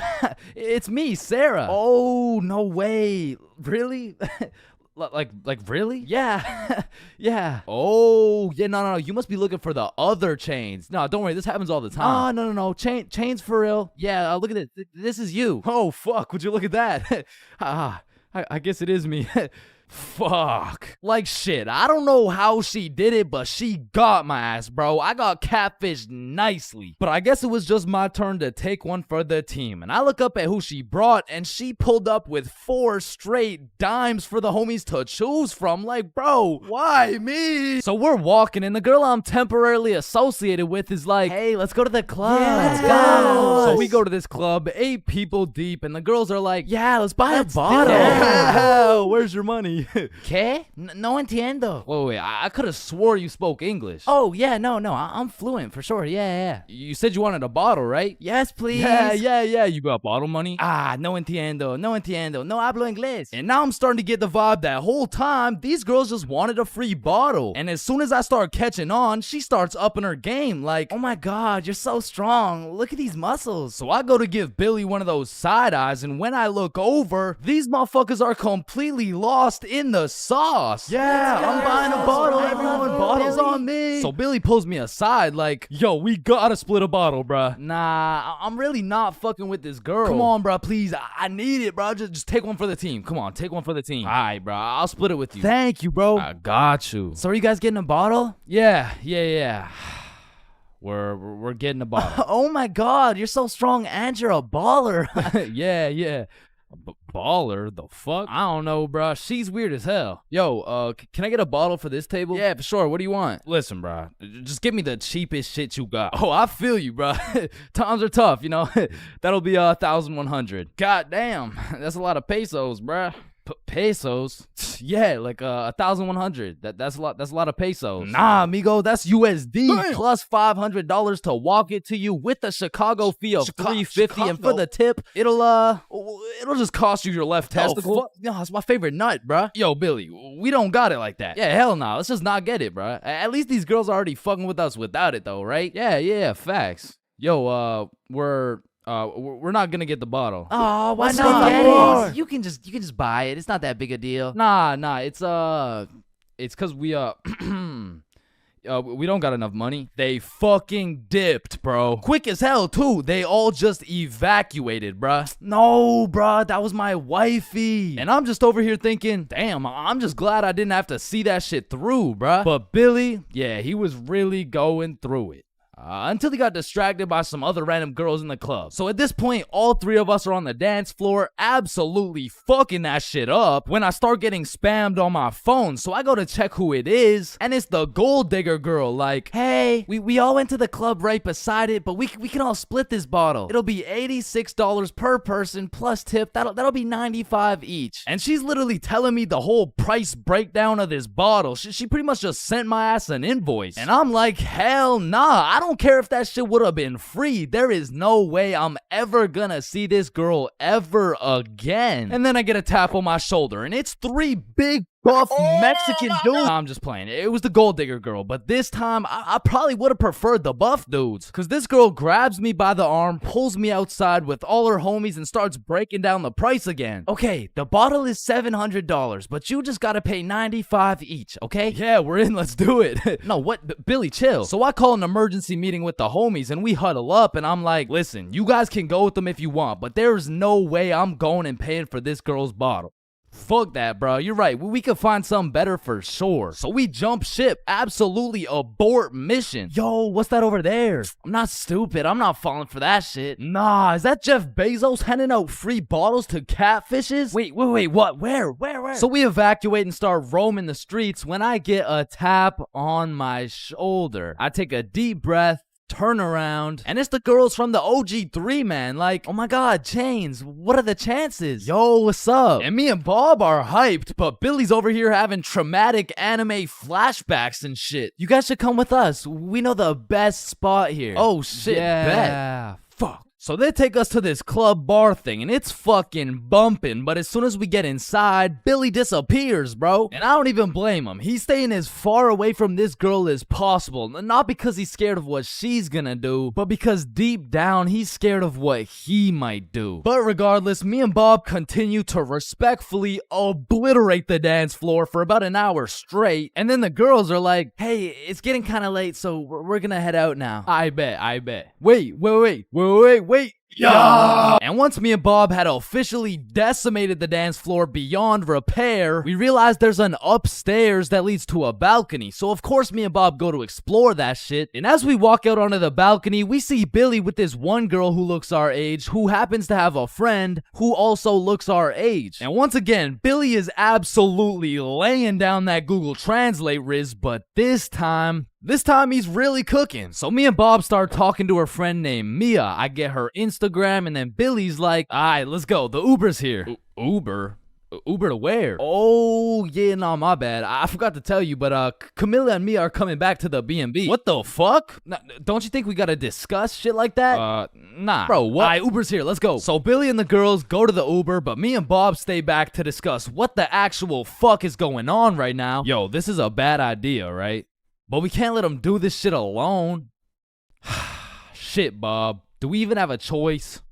It's me, Sarah. Oh, no way. Really? like really? Yeah. Yeah. Oh, yeah, no. You must be looking for the other Chains. No, don't worry. This happens all the time. Oh, no. Chains for real. Yeah, look at this. This is you. Oh, fuck. Would you look at that? I guess it is me. Fuck. Like shit. I don't know how she did it, but she got my ass, bro. I got catfished nicely. But I guess it was just my turn to take one for the team. And I look up at who she brought, and she pulled up with 4 straight dimes for the homies to choose from. Like, bro, why me? So we're walking, and the girl I'm temporarily associated with is like, hey, let's go to the club. Yeah, let's go. So we go to this club, 8 people deep, and the girls are like, yeah, let's buy a bottle. Yeah. Where's your money? ¿Qué? No entiendo. Wait, I could have swore you spoke English. Oh, yeah, no, I'm fluent for sure, yeah. You said you wanted a bottle, right? Yes, please. Yeah, you got bottle money? No entiendo, no hablo inglés. And now I'm starting to get the vibe that whole time, these girls just wanted a free bottle. And as soon as I start catching on, she starts upping her game, like, oh my god, you're so strong. Look at these muscles. So I go to give Billy one of those side eyes, and when I look over, these motherfuckers are completely lost in the sauce. Yeah, I'm buying a bottle. Everyone, bottles on me. So Billy pulls me aside like, yo, we gotta split a bottle, bruh. Nah, I'm really not fucking with this girl. Come on, bruh, please. I need it, bruh. Just take one for the team. Come on, take one for the team. All right, bruh. I'll split it with you. Thank you, bro. I got you. So are you guys getting a bottle? Yeah. We're getting a bottle. Oh my god, you're so strong and you're a baller. Yeah. Baller? The fuck? I don't know, bro. She's weird as hell. Yo, can I get a bottle for this table? Yeah, for sure. What do you want? Listen, bro. Just give me the cheapest shit you got. Oh, I feel you, bro. Times are tough, you know. That'll be 1,100. God damn, that's a lot of pesos, bro. Pesos? Yeah, like 1,100. That's a lot. That's a lot of pesos. Nah, amigo, that's USD. Damn. Plus $500 to walk it to you with a Chicago fee of $350, and for the tip, it'll just cost you your left testicle. No, it's my favorite nut, bruh. Yo, Billy, we don't got it like that. Yeah, hell no. Let's just not get it, bruh. At least these girls are already fucking with us without it, though, right? Yeah, facts. Yo, we're we're not gonna get the bottle. Oh, why What's not? up? You can just buy it. It's not that big a deal. Nah, it's cause we we don't got enough money. They fucking dipped, bro. Quick as hell, too. They all just evacuated, bruh. No, bruh, that was my wifey. And I'm just over here thinking, damn, I'm just glad I didn't have to see that shit through, bruh. But Billy, yeah, he was really going through it. Until he got distracted by some other random girls in the club. So at this point, all three of us are on the dance floor, absolutely fucking that shit up, when I start getting spammed on my phone. So I go to check who it is, and it's the gold digger girl, like, hey, we all went to the club right beside it, but we can all split this bottle. It'll be $86 per person plus tip. That'll be $95 each. And she's literally telling me the whole price breakdown of this bottle. She pretty much just sent my ass an invoice. And I'm like, hell nah, I don't care if that shit would have been free. There is no way I'm ever gonna see this girl ever again. And then I get a tap on my shoulder, and it's three big buff Mexican dudes. I'm just playing. It was the gold digger girl, but this time I probably would have preferred the buff dudes. Cause this girl grabs me by the arm, pulls me outside with all her homies, and starts breaking down the price again. Okay, the bottle is $700, but you just gotta pay $95 each, okay? Yeah, we're in. Let's do it. No, what? Billy, chill. So I call an emergency meeting with the homies, and we huddle up, and I'm like, listen, you guys can go with them if you want, but there's no way I'm going and paying for this girl's bottle. Fuck that, bro. You're right. We could find something better for sure. So we jump ship. Absolutely abort mission. Yo, what's that over there? I'm not stupid. I'm not falling for that shit. Nah, is that Jeff Bezos handing out free bottles to catfishes? Wait, what? Where? So we evacuate and start roaming the streets when I get a tap on my shoulder. I take a deep breath, turn around, and it's the girls from the OG3, man. Like, oh my god, Chains, what are the chances? Yo, what's up? And me and Bob are hyped, but Billy's over here having traumatic anime flashbacks and shit. You guys should come with us. We know the best spot here. Oh shit, bet. Fuck. So they take us to this club bar thing, and it's fucking bumping, but as soon as we get inside, Billy disappears, bro. And I don't even blame him. He's staying as far away from this girl as possible, not because he's scared of what she's gonna do, but because deep down, he's scared of what he might do. But regardless, me and Bob continue to respectfully obliterate the dance floor for about an hour straight, and then the girls are like, hey, it's getting kind of late, so we're gonna head out now. I bet. Wait. Yeah! And once me and Bob had officially decimated the dance floor beyond repair, we realized there's an upstairs that leads to a balcony. So of course me and Bob go to explore that shit. And as we walk out onto the balcony, we see Billy with this one girl who looks our age, who happens to have a friend who also looks our age. And once again, Billy is absolutely laying down that Google Translate riz, but this time he's really cooking. So me and Bob start talking to her friend named Mia. I get her Instagram, and then Billy's like, alright, let's go. The Uber's here. Uber? Uber to where? Oh, yeah, no, my bad. I forgot to tell you, but Camilla and Mia are coming back to the B&B. What the fuck? Don't you think we gotta discuss shit like that? Nah. Bro, what? Alright, Uber's here. Let's go. So Billy and the girls go to the Uber, but me and Bob stay back to discuss what the actual fuck is going on right now. Yo, this is a bad idea, right? But we can't let him do this shit alone. Shit, Bob. Do we even have a choice?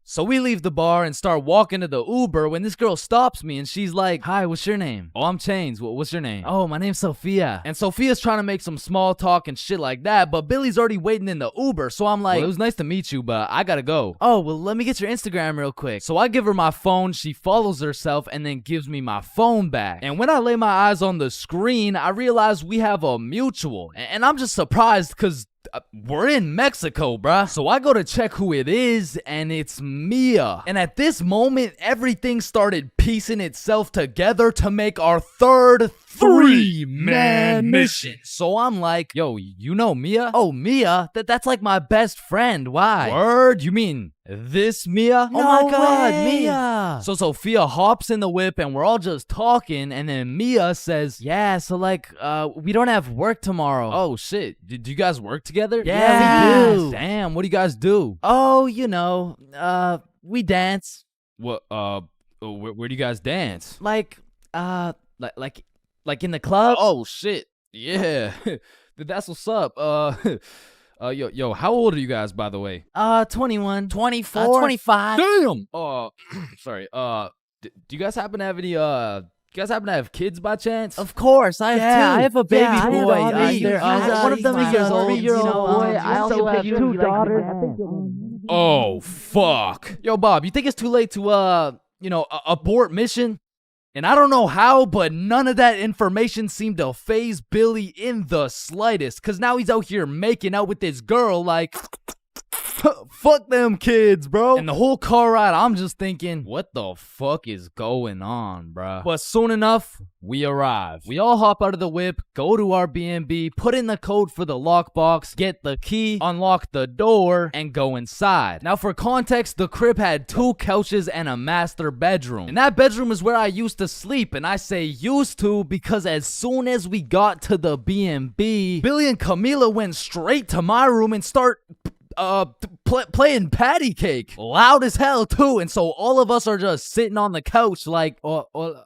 So we leave the bar and start walking to the Uber when this girl stops me and she's like, hi, what's your name? Oh, I'm Chains. What's your name? Oh, my name's Sophia. And Sophia's trying to make some small talk and shit like that, but Billy's already waiting in the Uber. So I'm like, well, it was nice to meet you, but I gotta go. Oh, well, let me get your Instagram real quick. So I give her my phone, she follows herself, and then gives me my phone back. And when I lay my eyes on the screen, I realize we have a mutual. And I'm just surprised because we're in Mexico, bruh. So I go to check who it is, and it's Mia. And at this moment, everything started piecing itself together to make our third three-man mission. So I'm like, yo, you know Mia? Oh, Mia? That's like my best friend. Why? Word? You mean this Mia? Oh my god, Mia. So Sophia hops in the whip and we're all just talking, and then Mia says, yeah, so like, we don't have work tomorrow. Oh shit, do you guys work together? Yeah, we do. Damn, what do you guys do? Oh, you know, we dance. What, where do you guys dance? Like in the club? Oh shit, yeah. That's what's up. Yo, how old are you guys, by the way? 21. 24. 25. Damn! Sorry, do you guys happen to have any, you guys happen to have kids by chance? Of course, I have two. I have a baby I have boy. one of them is a 3-year-old boy. I also have two daughters. Oh, fuck. Yo, Bob, you think it's too late to, abort mission? And I don't know how, but none of that information seemed to faze Billy in the slightest. Cause now he's out here making out with this girl like, fuck them kids, bro. And the whole car ride, I'm just thinking, what the fuck is going on, bruh? But soon enough, we arrive. We all hop out of the whip, go to our B&B, put in the code for the lockbox, get the key, unlock the door, and go inside. Now for context, the crib had 2 couches and a master bedroom. And that bedroom is where I used to sleep, and I say used to because as soon as we got to the B&B, Billy and Camila went straight to my room and start playing patty cake loud as hell too, and so all of us are just sitting on the couch like hola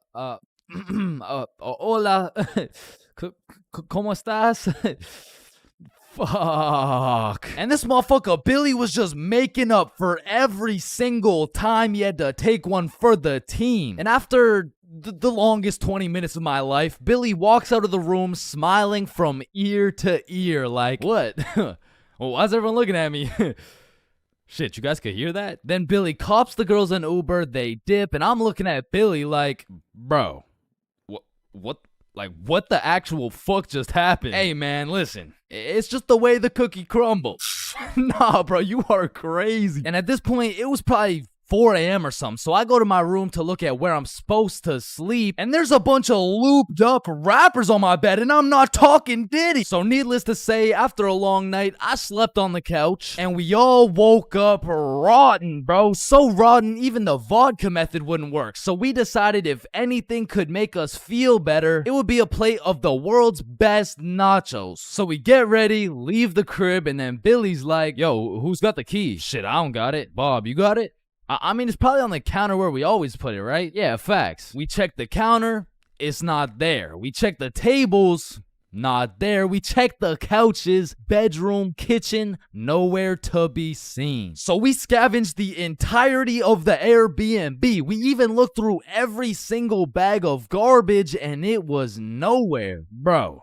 ¿cómo estás? Fuck. And this motherfucker Billy was just making up for every single time he had to take one for the team. And after the longest 20 minutes of my life, Billy walks out of the room smiling from ear to ear like, what? Well, why's everyone looking at me? Shit, you guys could hear that? Then Billy cops the girls an Uber, they dip, and I'm looking at Billy like, bro, what the actual fuck just happened? Hey man, listen, it's just the way the cookie crumbles. Nah, bro, you are crazy. And at this point, it was probably 4 a.m. or something, so I go to my room to look at where I'm supposed to sleep, and there's a bunch of looped up rappers on my bed, and I'm not talking Diddy. So needless to say, after a long night, I slept on the couch, and we all woke up rotten, bro. So rotten, even the vodka method wouldn't work. So we decided if anything could make us feel better, it would be a plate of the world's best nachos. So we get ready, leave the crib, and then Billy's like, yo, who's got the key? Shit, I don't got it. Bob, you got it? I mean, it's probably on the counter where we always put it, right? Yeah, facts. We check the counter, it's not there. We check the tables, not there. We check the couches, bedroom, kitchen, nowhere to be seen. So we scavenged the entirety of the Airbnb. We even looked through every single bag of garbage and it was nowhere. Bro,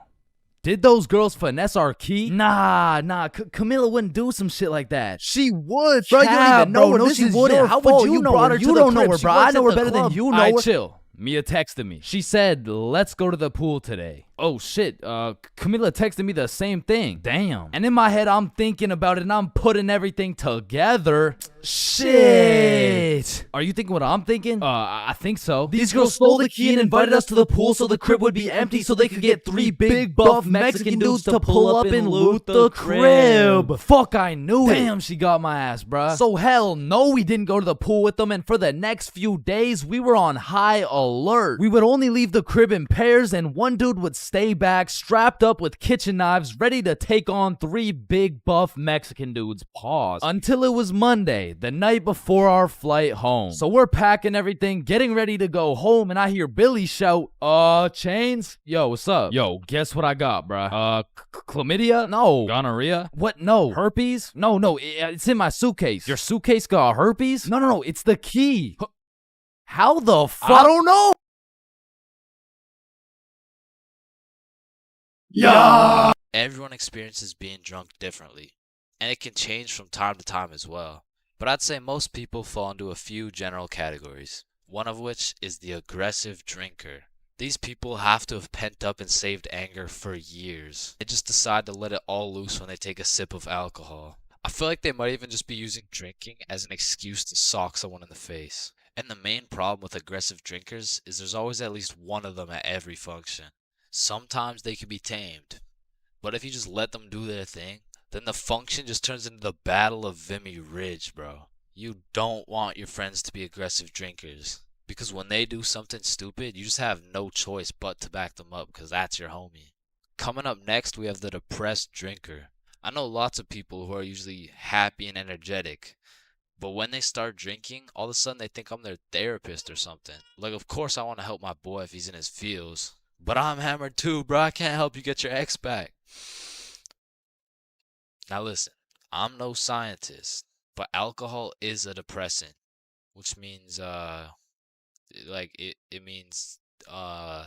did those girls finesse our key? Nah, Camila wouldn't do some shit like that. She would, bro. You don't even know her. No, she wouldn't. How would you know her? You don't know her, bro. I know her better than you know her. Chill. Mia texted me. She said, let's go to the pool today. Oh shit, Camila texted me the same thing. Damn. And in my head, I'm thinking about it and I'm putting everything together. Shit. Are you thinking what I'm thinking? I think so. These girls stole the key and invited us to the pool so the crib would be empty so they could get 3 big buff Mexican dudes to pull up and loot the crib. Fuck, I knew it. Damn, she got my ass, bruh. So hell no, we didn't go to the pool with them, and for the next few days, we were on high alert. We would only leave the crib in pairs and one dude would stay back, strapped up with kitchen knives, ready to take on 3 big buff Mexican dudes. Pause. Until it was Monday, the night before our flight home. So we're packing everything, getting ready to go home, and I hear Billy shout, Chains? Yo, what's up? Yo, guess what I got, bruh? Chlamydia? No. Gonorrhea? What? No. Herpes? No, it's in my suitcase. Your suitcase got herpes? No, it's the key. How the fuck? I don't know. Yeah. Everyone experiences being drunk differently, and it can change from time to time as well. But I'd say most people fall into a few general categories, one of which is the aggressive drinker. These people have to have pent up and saved anger for years. They just decide to let it all loose when they take a sip of alcohol. I feel like they might even just be using drinking as an excuse to sock someone in the face. And the main problem with aggressive drinkers is there's always at least one of them at every function. Sometimes they can be tamed, but if you just let them do their thing, then the function just turns into the Battle of Vimy Ridge, bro. You don't want your friends to be aggressive drinkers, because when they do something stupid, you just have no choice but to back them up, because that's your homie. Coming up next, we have the depressed drinker. I know lots of people who are usually happy and energetic, but when they start drinking, all of a sudden they think I'm their therapist or something. Like, of course I want to help my boy if he's in his feels, but I'm hammered too, bro. I can't help you get your ex back. Now listen, I'm no scientist, but alcohol is a depressant, which means it means uh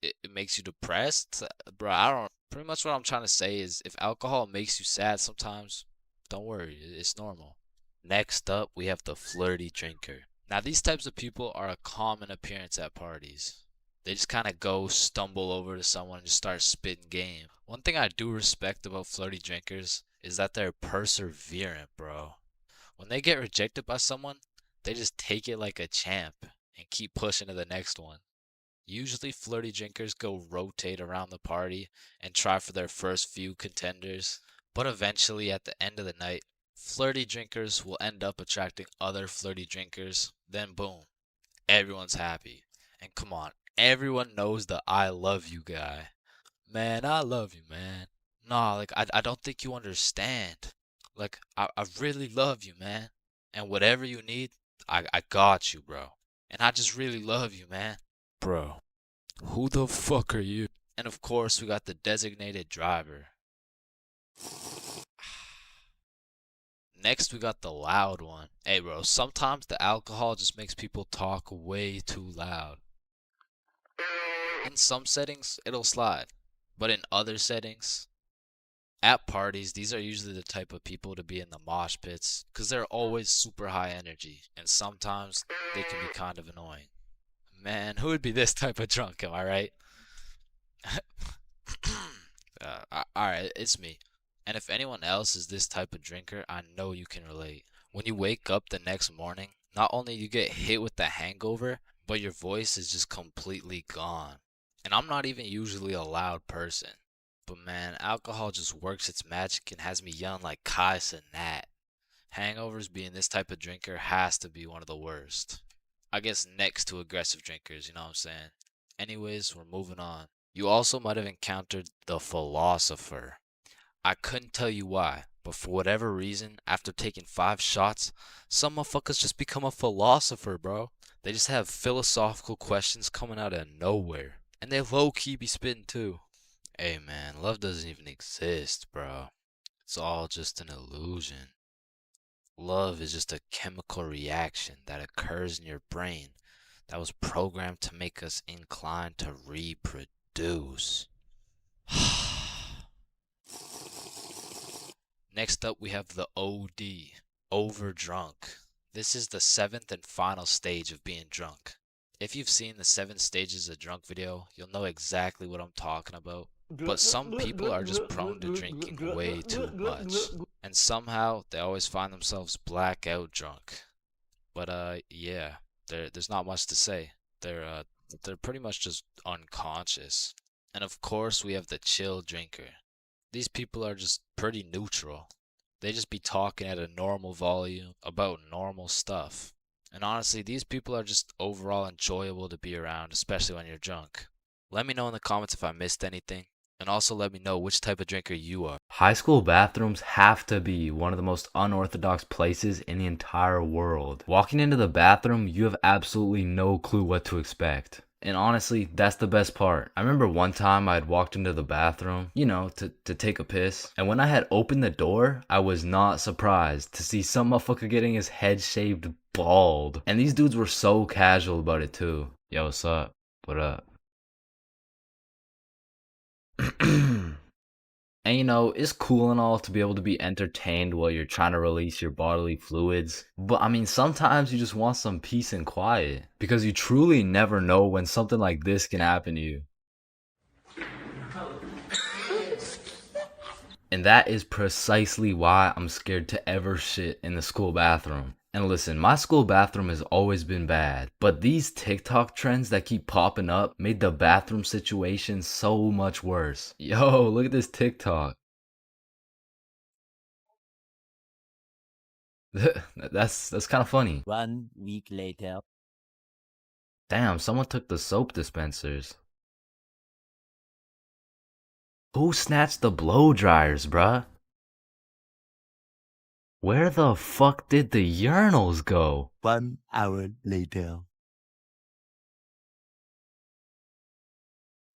it makes you depressed. Bro, I don't pretty much what I'm trying to say is if alcohol makes you sad sometimes, don't worry, it's normal. Next up, we have the flirty drinker. Now these types of people are a common appearance at parties. They just kind of go stumble over to someone and just start spitting game. One thing I do respect about flirty drinkers is that they're perseverant, bro. When they get rejected by someone, they just take it like a champ and keep pushing to the next one. Usually flirty drinkers go rotate around the party and try for their first few contenders, but eventually at the end of the night, flirty drinkers will end up attracting other flirty drinkers, then boom, everyone's happy. And come on, everyone knows the I love you guy. Man, I love you, man. Nah, like, I don't think you understand. Like, I really love you, man. And whatever you need, I got you, bro. And I just really love you, man. Bro, who the fuck are you? And of course, we got the designated driver. Next, we got the loud one. Hey, bro, sometimes the alcohol just makes people talk way too loud. In some settings, it'll slide. But in other settings, at parties, these are usually the type of people to be in the mosh pits because they're always super high energy. And sometimes they can be kind of annoying. Man, who would be this type of drunk, am I right? Alright, it's me. And if anyone else is this type of drinker, I know you can relate. When you wake up the next morning, not only you get hit with the hangover, but your voice is just completely gone. And I'm not even usually a loud person. But man, alcohol just works its magic and has me yelling like Kai Cenat. Hangovers being this type of drinker has to be one of the worst. I guess next to aggressive drinkers, you know what I'm saying? Anyways, we're moving on. You also might have encountered the philosopher. I couldn't tell you why, but for whatever reason, after taking 5 shots, some motherfuckers just become a philosopher, bro. They just have philosophical questions coming out of nowhere. And they low-key be spitting too. Hey man, love doesn't even exist, bro. It's all just an illusion. Love is just a chemical reaction that occurs in your brain that was programmed to make us inclined to reproduce. Next up, we have the OD, overdrunk. This is the 7th and final stage of being drunk. If you've seen the 7 stages of drunk video, you'll know exactly what I'm talking about. But some people are just prone to drinking way too much. And somehow, they always find themselves blackout drunk. But yeah, there's not much to say. They're pretty much just unconscious. And of course, we have the chill drinker. These people are just pretty neutral. They just be talking at a normal volume about normal stuff. And honestly, these people are just overall enjoyable to be around, especially when you're drunk. Let me know in the comments if I missed anything. And also let me know which type of drinker you are. High school bathrooms have to be one of the most unorthodox places in the entire world. Walking into the bathroom, you have absolutely no clue what to expect. And honestly, that's the best part. I remember one time I had walked into the bathroom, you know, to take a piss. And when I had opened the door, I was not surprised to see some motherfucker getting his head shaved bald. And these dudes were so casual about it too. Yo, what's up? What up? And you know, it's cool and all to be able to be entertained while you're trying to release your bodily fluids. But I mean, sometimes you just want some peace and quiet. Because you truly never know when something like this can happen to you. And that is precisely why I'm scared to ever shit in the school bathroom. And listen, my school bathroom has always been bad, but these TikTok trends that keep popping up made the bathroom situation so much worse. Yo, look at this TikTok. That's kind of funny. 1 week later. Damn, someone took the soap dispensers. Who snatched the blow dryers, bruh? Where the fuck did the urinals go? 1 hour later.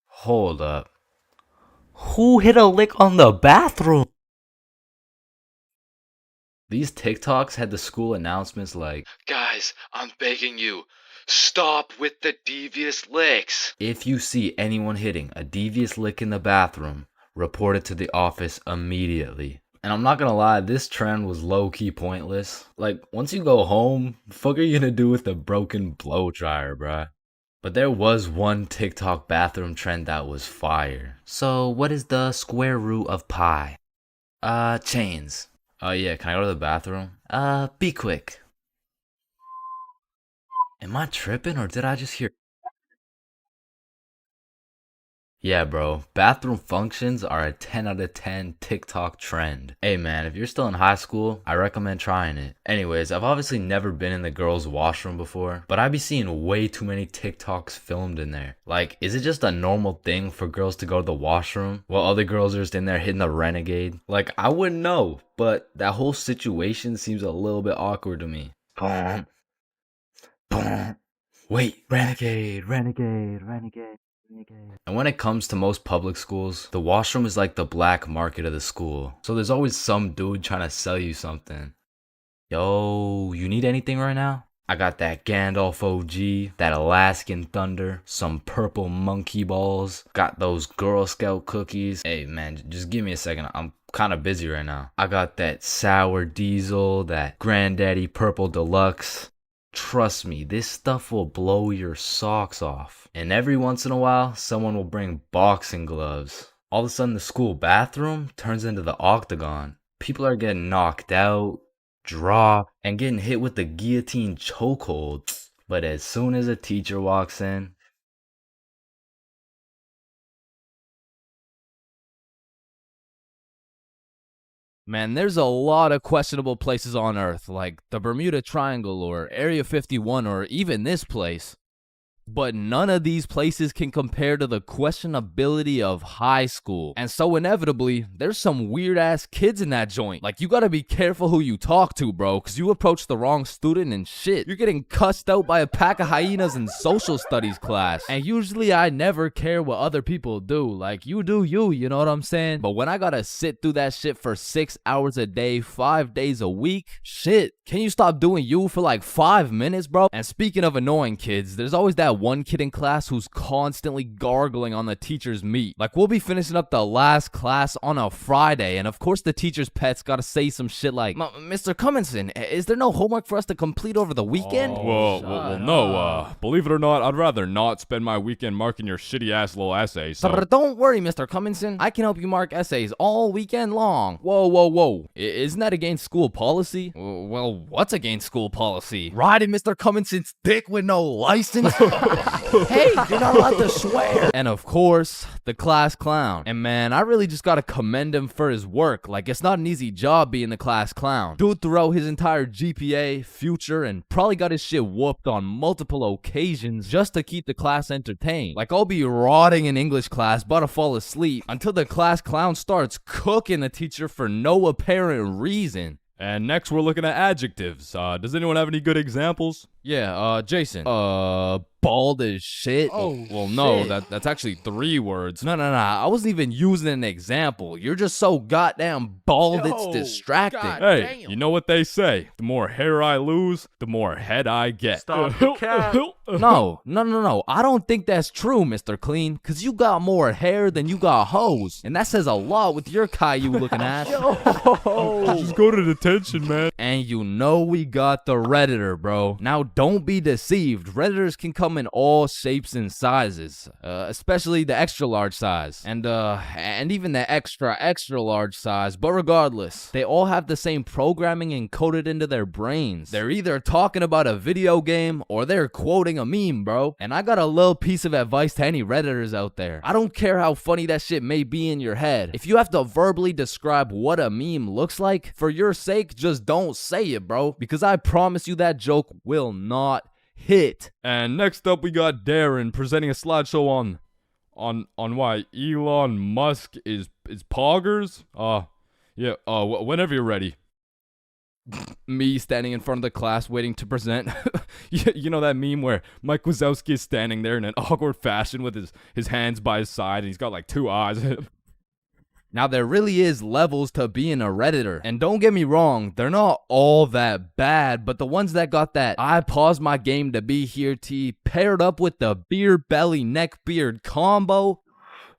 Hold up. Who hit a lick on the bathroom? These TikToks had the school announcements like, Guys, I'm begging you, stop with the devious licks. if you see anyone hitting a devious lick in the bathroom, report it to the office immediately. And I'm not gonna lie, this trend was low-key pointless. Like, once you go home, the fuck are you gonna do with the broken blow dryer, bruh? But there was one TikTok bathroom trend that was fire. So, what is the square root of pi? Chains. Yeah, can I go to the bathroom? Be quick. Am I tripping or did I just hear? Yeah, bro. Bathroom functions are a 10 out of 10 TikTok trend. Hey, man, if you're still in high school, I recommend trying it. Anyways, I've obviously never been in the girls' washroom before, but I be seeing way too many TikToks filmed in there. Like, is it just a normal thing for girls to go to the washroom while other girls are just in there hitting the renegade? Like, I wouldn't know, but that whole situation seems a little bit awkward to me. Boom. Boom. Wait, renegade, renegade, renegade. And when it comes to most public schools, the washroom is like the black market of the school. So there's always some dude trying to sell you something. Yo, you need anything right now? I got that Gandalf OG, that Alaskan Thunder, some purple monkey balls, got those Girl Scout cookies. Hey man, just give me a second. I'm kind of busy right now. I got that sour diesel, that Granddaddy Purple Deluxe. Trust me, this stuff will blow your socks off. And every once in a while, someone will bring boxing gloves. All of a sudden, the school bathroom turns into the octagon. People are getting knocked out, dropped, and getting hit with the guillotine chokehold. But as soon as a teacher walks in, Man, there's a lot of questionable places on Earth, like the Bermuda Triangle or Area 51 or even this place. But none of these places can compare to the questionability of high school. And so inevitably, there's some weird ass kids in that joint. Like, you gotta be careful who you talk to, bro, cause you approach the wrong student and shit, you're getting cussed out by a pack of hyenas in social studies class. And usually I never care what other people do. Like, you do you know what I'm saying? But when I gotta sit through that shit for 6 hours a day, 5 days a week, shit, can you stop doing you for like 5 minutes, bro? And speaking of annoying kids, there's always that one kid in class who's constantly gargling on the teacher's meat. Like, we'll be finishing up the last class on a Friday, and of course the teacher's pet's gotta say some shit like, Mr. Cumminson, is there no homework for us to complete over the weekend? Well, no, believe it or not, I'd rather not spend my weekend marking your shitty ass little essays. So. Don't worry, Mr. Cumminson, I can help you mark essays all weekend long. Whoa. Isn't that against school policy? Well, what's against school policy? Riding Mr. Cumminson's dick with no license? Hey, you're not allowed to swear. And of course, the class clown. And man, I really just gotta commend him for his work. Like, it's not an easy job being the class clown. Dude threw out his entire GPA, future, and probably got his shit whooped on multiple occasions just to keep the class entertained. Like, I'll be rotting in English class, about to fall asleep, until the class clown starts cooking the teacher for no apparent reason. And next we're looking at adjectives. Does anyone have any good examples? Yeah, Jason. Bald as shit. Oh, well, no, that's actually 3 words. No. I wasn't even using an example. You're just so goddamn bald, it's distracting. Hey, you know what they say? The more hair I lose, the more head I get. Stop the cat. No. I don't think that's true, Mr. Clean, because you got more hair than you got hoes. And that says a lot with your Caillou looking ass. Just go to detention, man. And you know we got the Redditor, bro. Now, don't be deceived. Redditors can come in all shapes and sizes, especially the extra large size, and even the extra large size. But regardless, they all have the same programming encoded into their brains. They're either talking about a video game or they're quoting a meme, bro. And I got a little piece of advice to any Redditors out there. I don't care how funny that shit may be in your head. If you have to verbally describe what a meme looks like, for your sake, just don't say it, bro, because I promise you that joke will not hit. And next up we got Darren presenting a slideshow on why Elon Musk is poggers. Whenever you're ready. Me standing in front of the class waiting to present. You know that meme where Mike Wazowski is standing there in an awkward fashion with his hands by his side and he's got like 2 eyes. Now, there really is levels to being a Redditor. And don't get me wrong, they're not all that bad, but the ones that got that I paused my game to be here T paired up with the beard belly neck beard combo,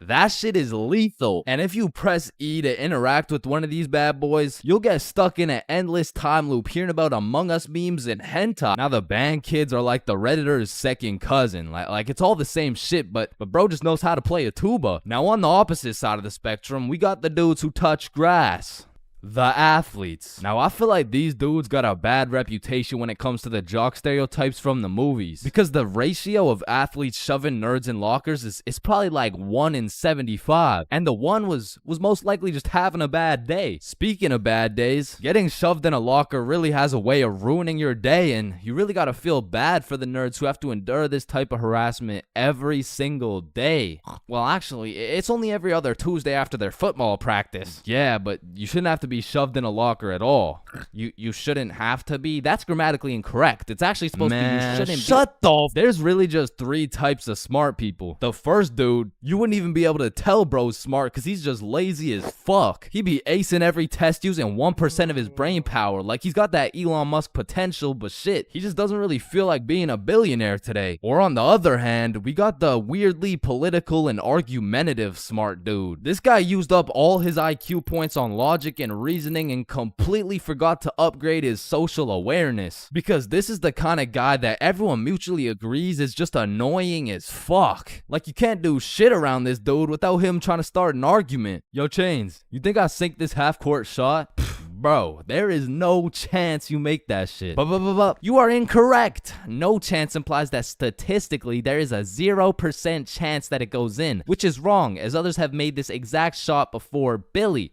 that shit is lethal. And if you press E to interact with one of these bad boys, you'll get stuck in an endless time loop hearing about Among Us memes and hentai. Now the band kids are like the Redditor's second cousin. Like it's all the same shit, but bro just knows how to play a tuba. Now on the opposite side of the spectrum, we got the dudes who touch grass. The athletes. Now, I feel like these dudes got a bad reputation when it comes to the jock stereotypes from the movies. Because the ratio of athletes shoving nerds in lockers is probably like 1 in 75. And the one was most likely just having a bad day. Speaking of bad days, getting shoved in a locker really has a way of ruining your day. And you really gotta feel bad for the nerds who have to endure this type of harassment every single day. Well, actually, it's only every other Tuesday after their football practice. Yeah, but you shouldn't have to be shoved in a locker at all. You shouldn't have to be. That's grammatically incorrect. It's actually supposed to be you shouldn't shut the There's really just 3 types of smart people. The first dude, you wouldn't even be able to tell bro's smart because he's just lazy as fuck. He be acing every test using 1% of his brain power. Like he's got that Elon Musk potential, but shit, he just doesn't really feel like being a billionaire today. Or on the other hand, we got the weirdly political and argumentative smart dude. This guy used up all his IQ points on logic and reasoning and completely forgot to upgrade his social awareness, because this is the kind of guy that everyone mutually agrees is just annoying as fuck. Like you can't do shit around this dude without him trying to start an argument. Yo Chains, you think I sink this half-court shot? Bro, there is no chance you make that shit. But you are incorrect. No chance implies that statistically there is a 0% chance that it goes in, which is wrong, as others have made this exact shot before Billy.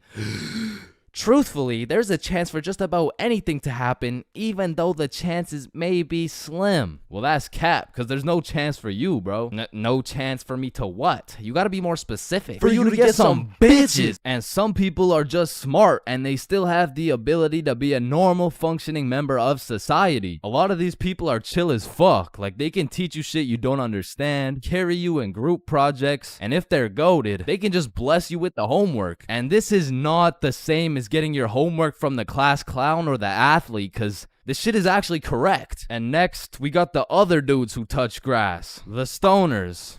Truthfully, there's a chance for just about anything to happen, even though the chances may be slim. Well, that's cap, because there's no chance for you, bro. No chance for me to what? You gotta be more specific. For you to get some bitches! And some people are just smart, and they still have the ability to be a normal, functioning member of society. A lot of these people are chill as fuck. Like, they can teach you shit you don't understand, carry you in group projects, and if they're goated, they can just bless you with the homework. And this is not the same as getting your homework from the class clown or the athlete, because this shit is actually correct. And next, we got the other dudes who touch grass. The stoners.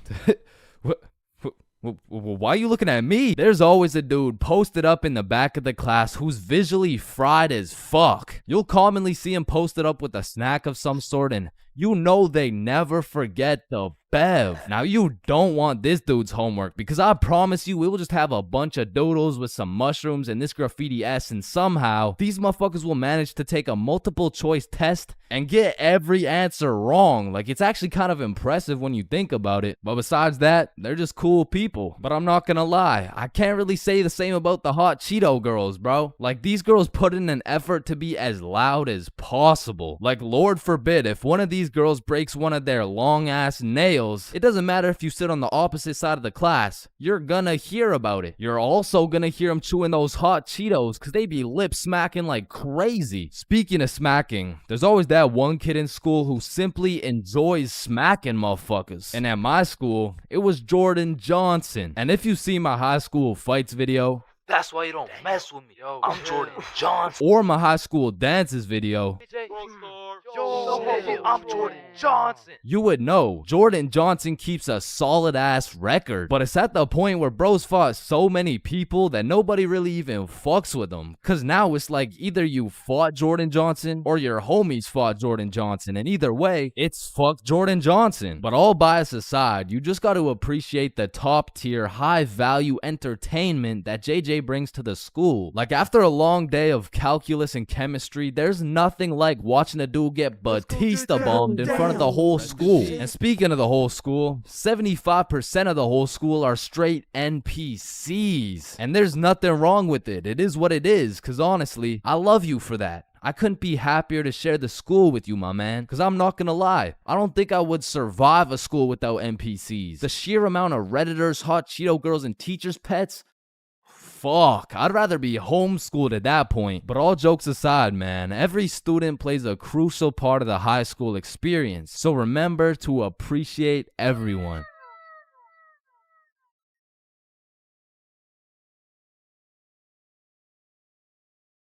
Why are you looking at me? There's always a dude posted up in the back of the class who's visually fried as fuck. You'll commonly see him posted up with a snack of some sort, and you know they never forget the bev. Now you don't want this dude's homework, because I promise you it will just have a bunch of doodles with some mushrooms and this graffiti S, and somehow these motherfuckers will manage to take a multiple choice test and get every answer wrong. Like, it's actually kind of impressive when you think about it. But besides that, they're just cool people. But I'm not gonna lie, I can't really say the same about the hot Cheeto girls, bro. Like, these girls put in an effort to be as loud as possible. Like, Lord forbid if one of these girls breaks one of their long ass nails, it doesn't matter if you sit on the opposite side of the class, you're gonna hear about it. You're also gonna hear them chewing those hot Cheetos, cause they be lip smacking like crazy. Speaking of smacking, there's always that one kid in school who simply enjoys smacking motherfuckers. And at my school, it was Jordan Johnson. And if you see my high school fights video, that's why you don't mess with me. Yo, I'm Jordan Johnson. or my high school dances video, I'm Jordan Johnson. you would know Jordan Johnson keeps a solid ass record. But it's at the point where bros fought so many people that nobody really even fucks with them. Cause now it's like either you fought Jordan Johnson or your homies fought Jordan Johnson. And either way, it's fuck Jordan Johnson. But all bias aside, you just got to appreciate the top tier, high value entertainment that JJ brings to the school. Like, after a long day of calculus and chemistry, there's nothing like watching a dude get Batista bombed in front of the whole school. And speaking of the whole school, 75% of the whole school are straight NPCs. And there's nothing wrong with it. It is what it is, cause honestly, I love you for that. I couldn't be happier to share the school with you, my man. Cause I'm not gonna lie, I don't think I would survive a school without NPCs. The sheer amount of Redditors, hot Cheeto girls, and teachers' pets, fuck, I'd rather be homeschooled at that point. But all jokes aside, man, every student plays a crucial part of the high school experience. So remember to appreciate everyone.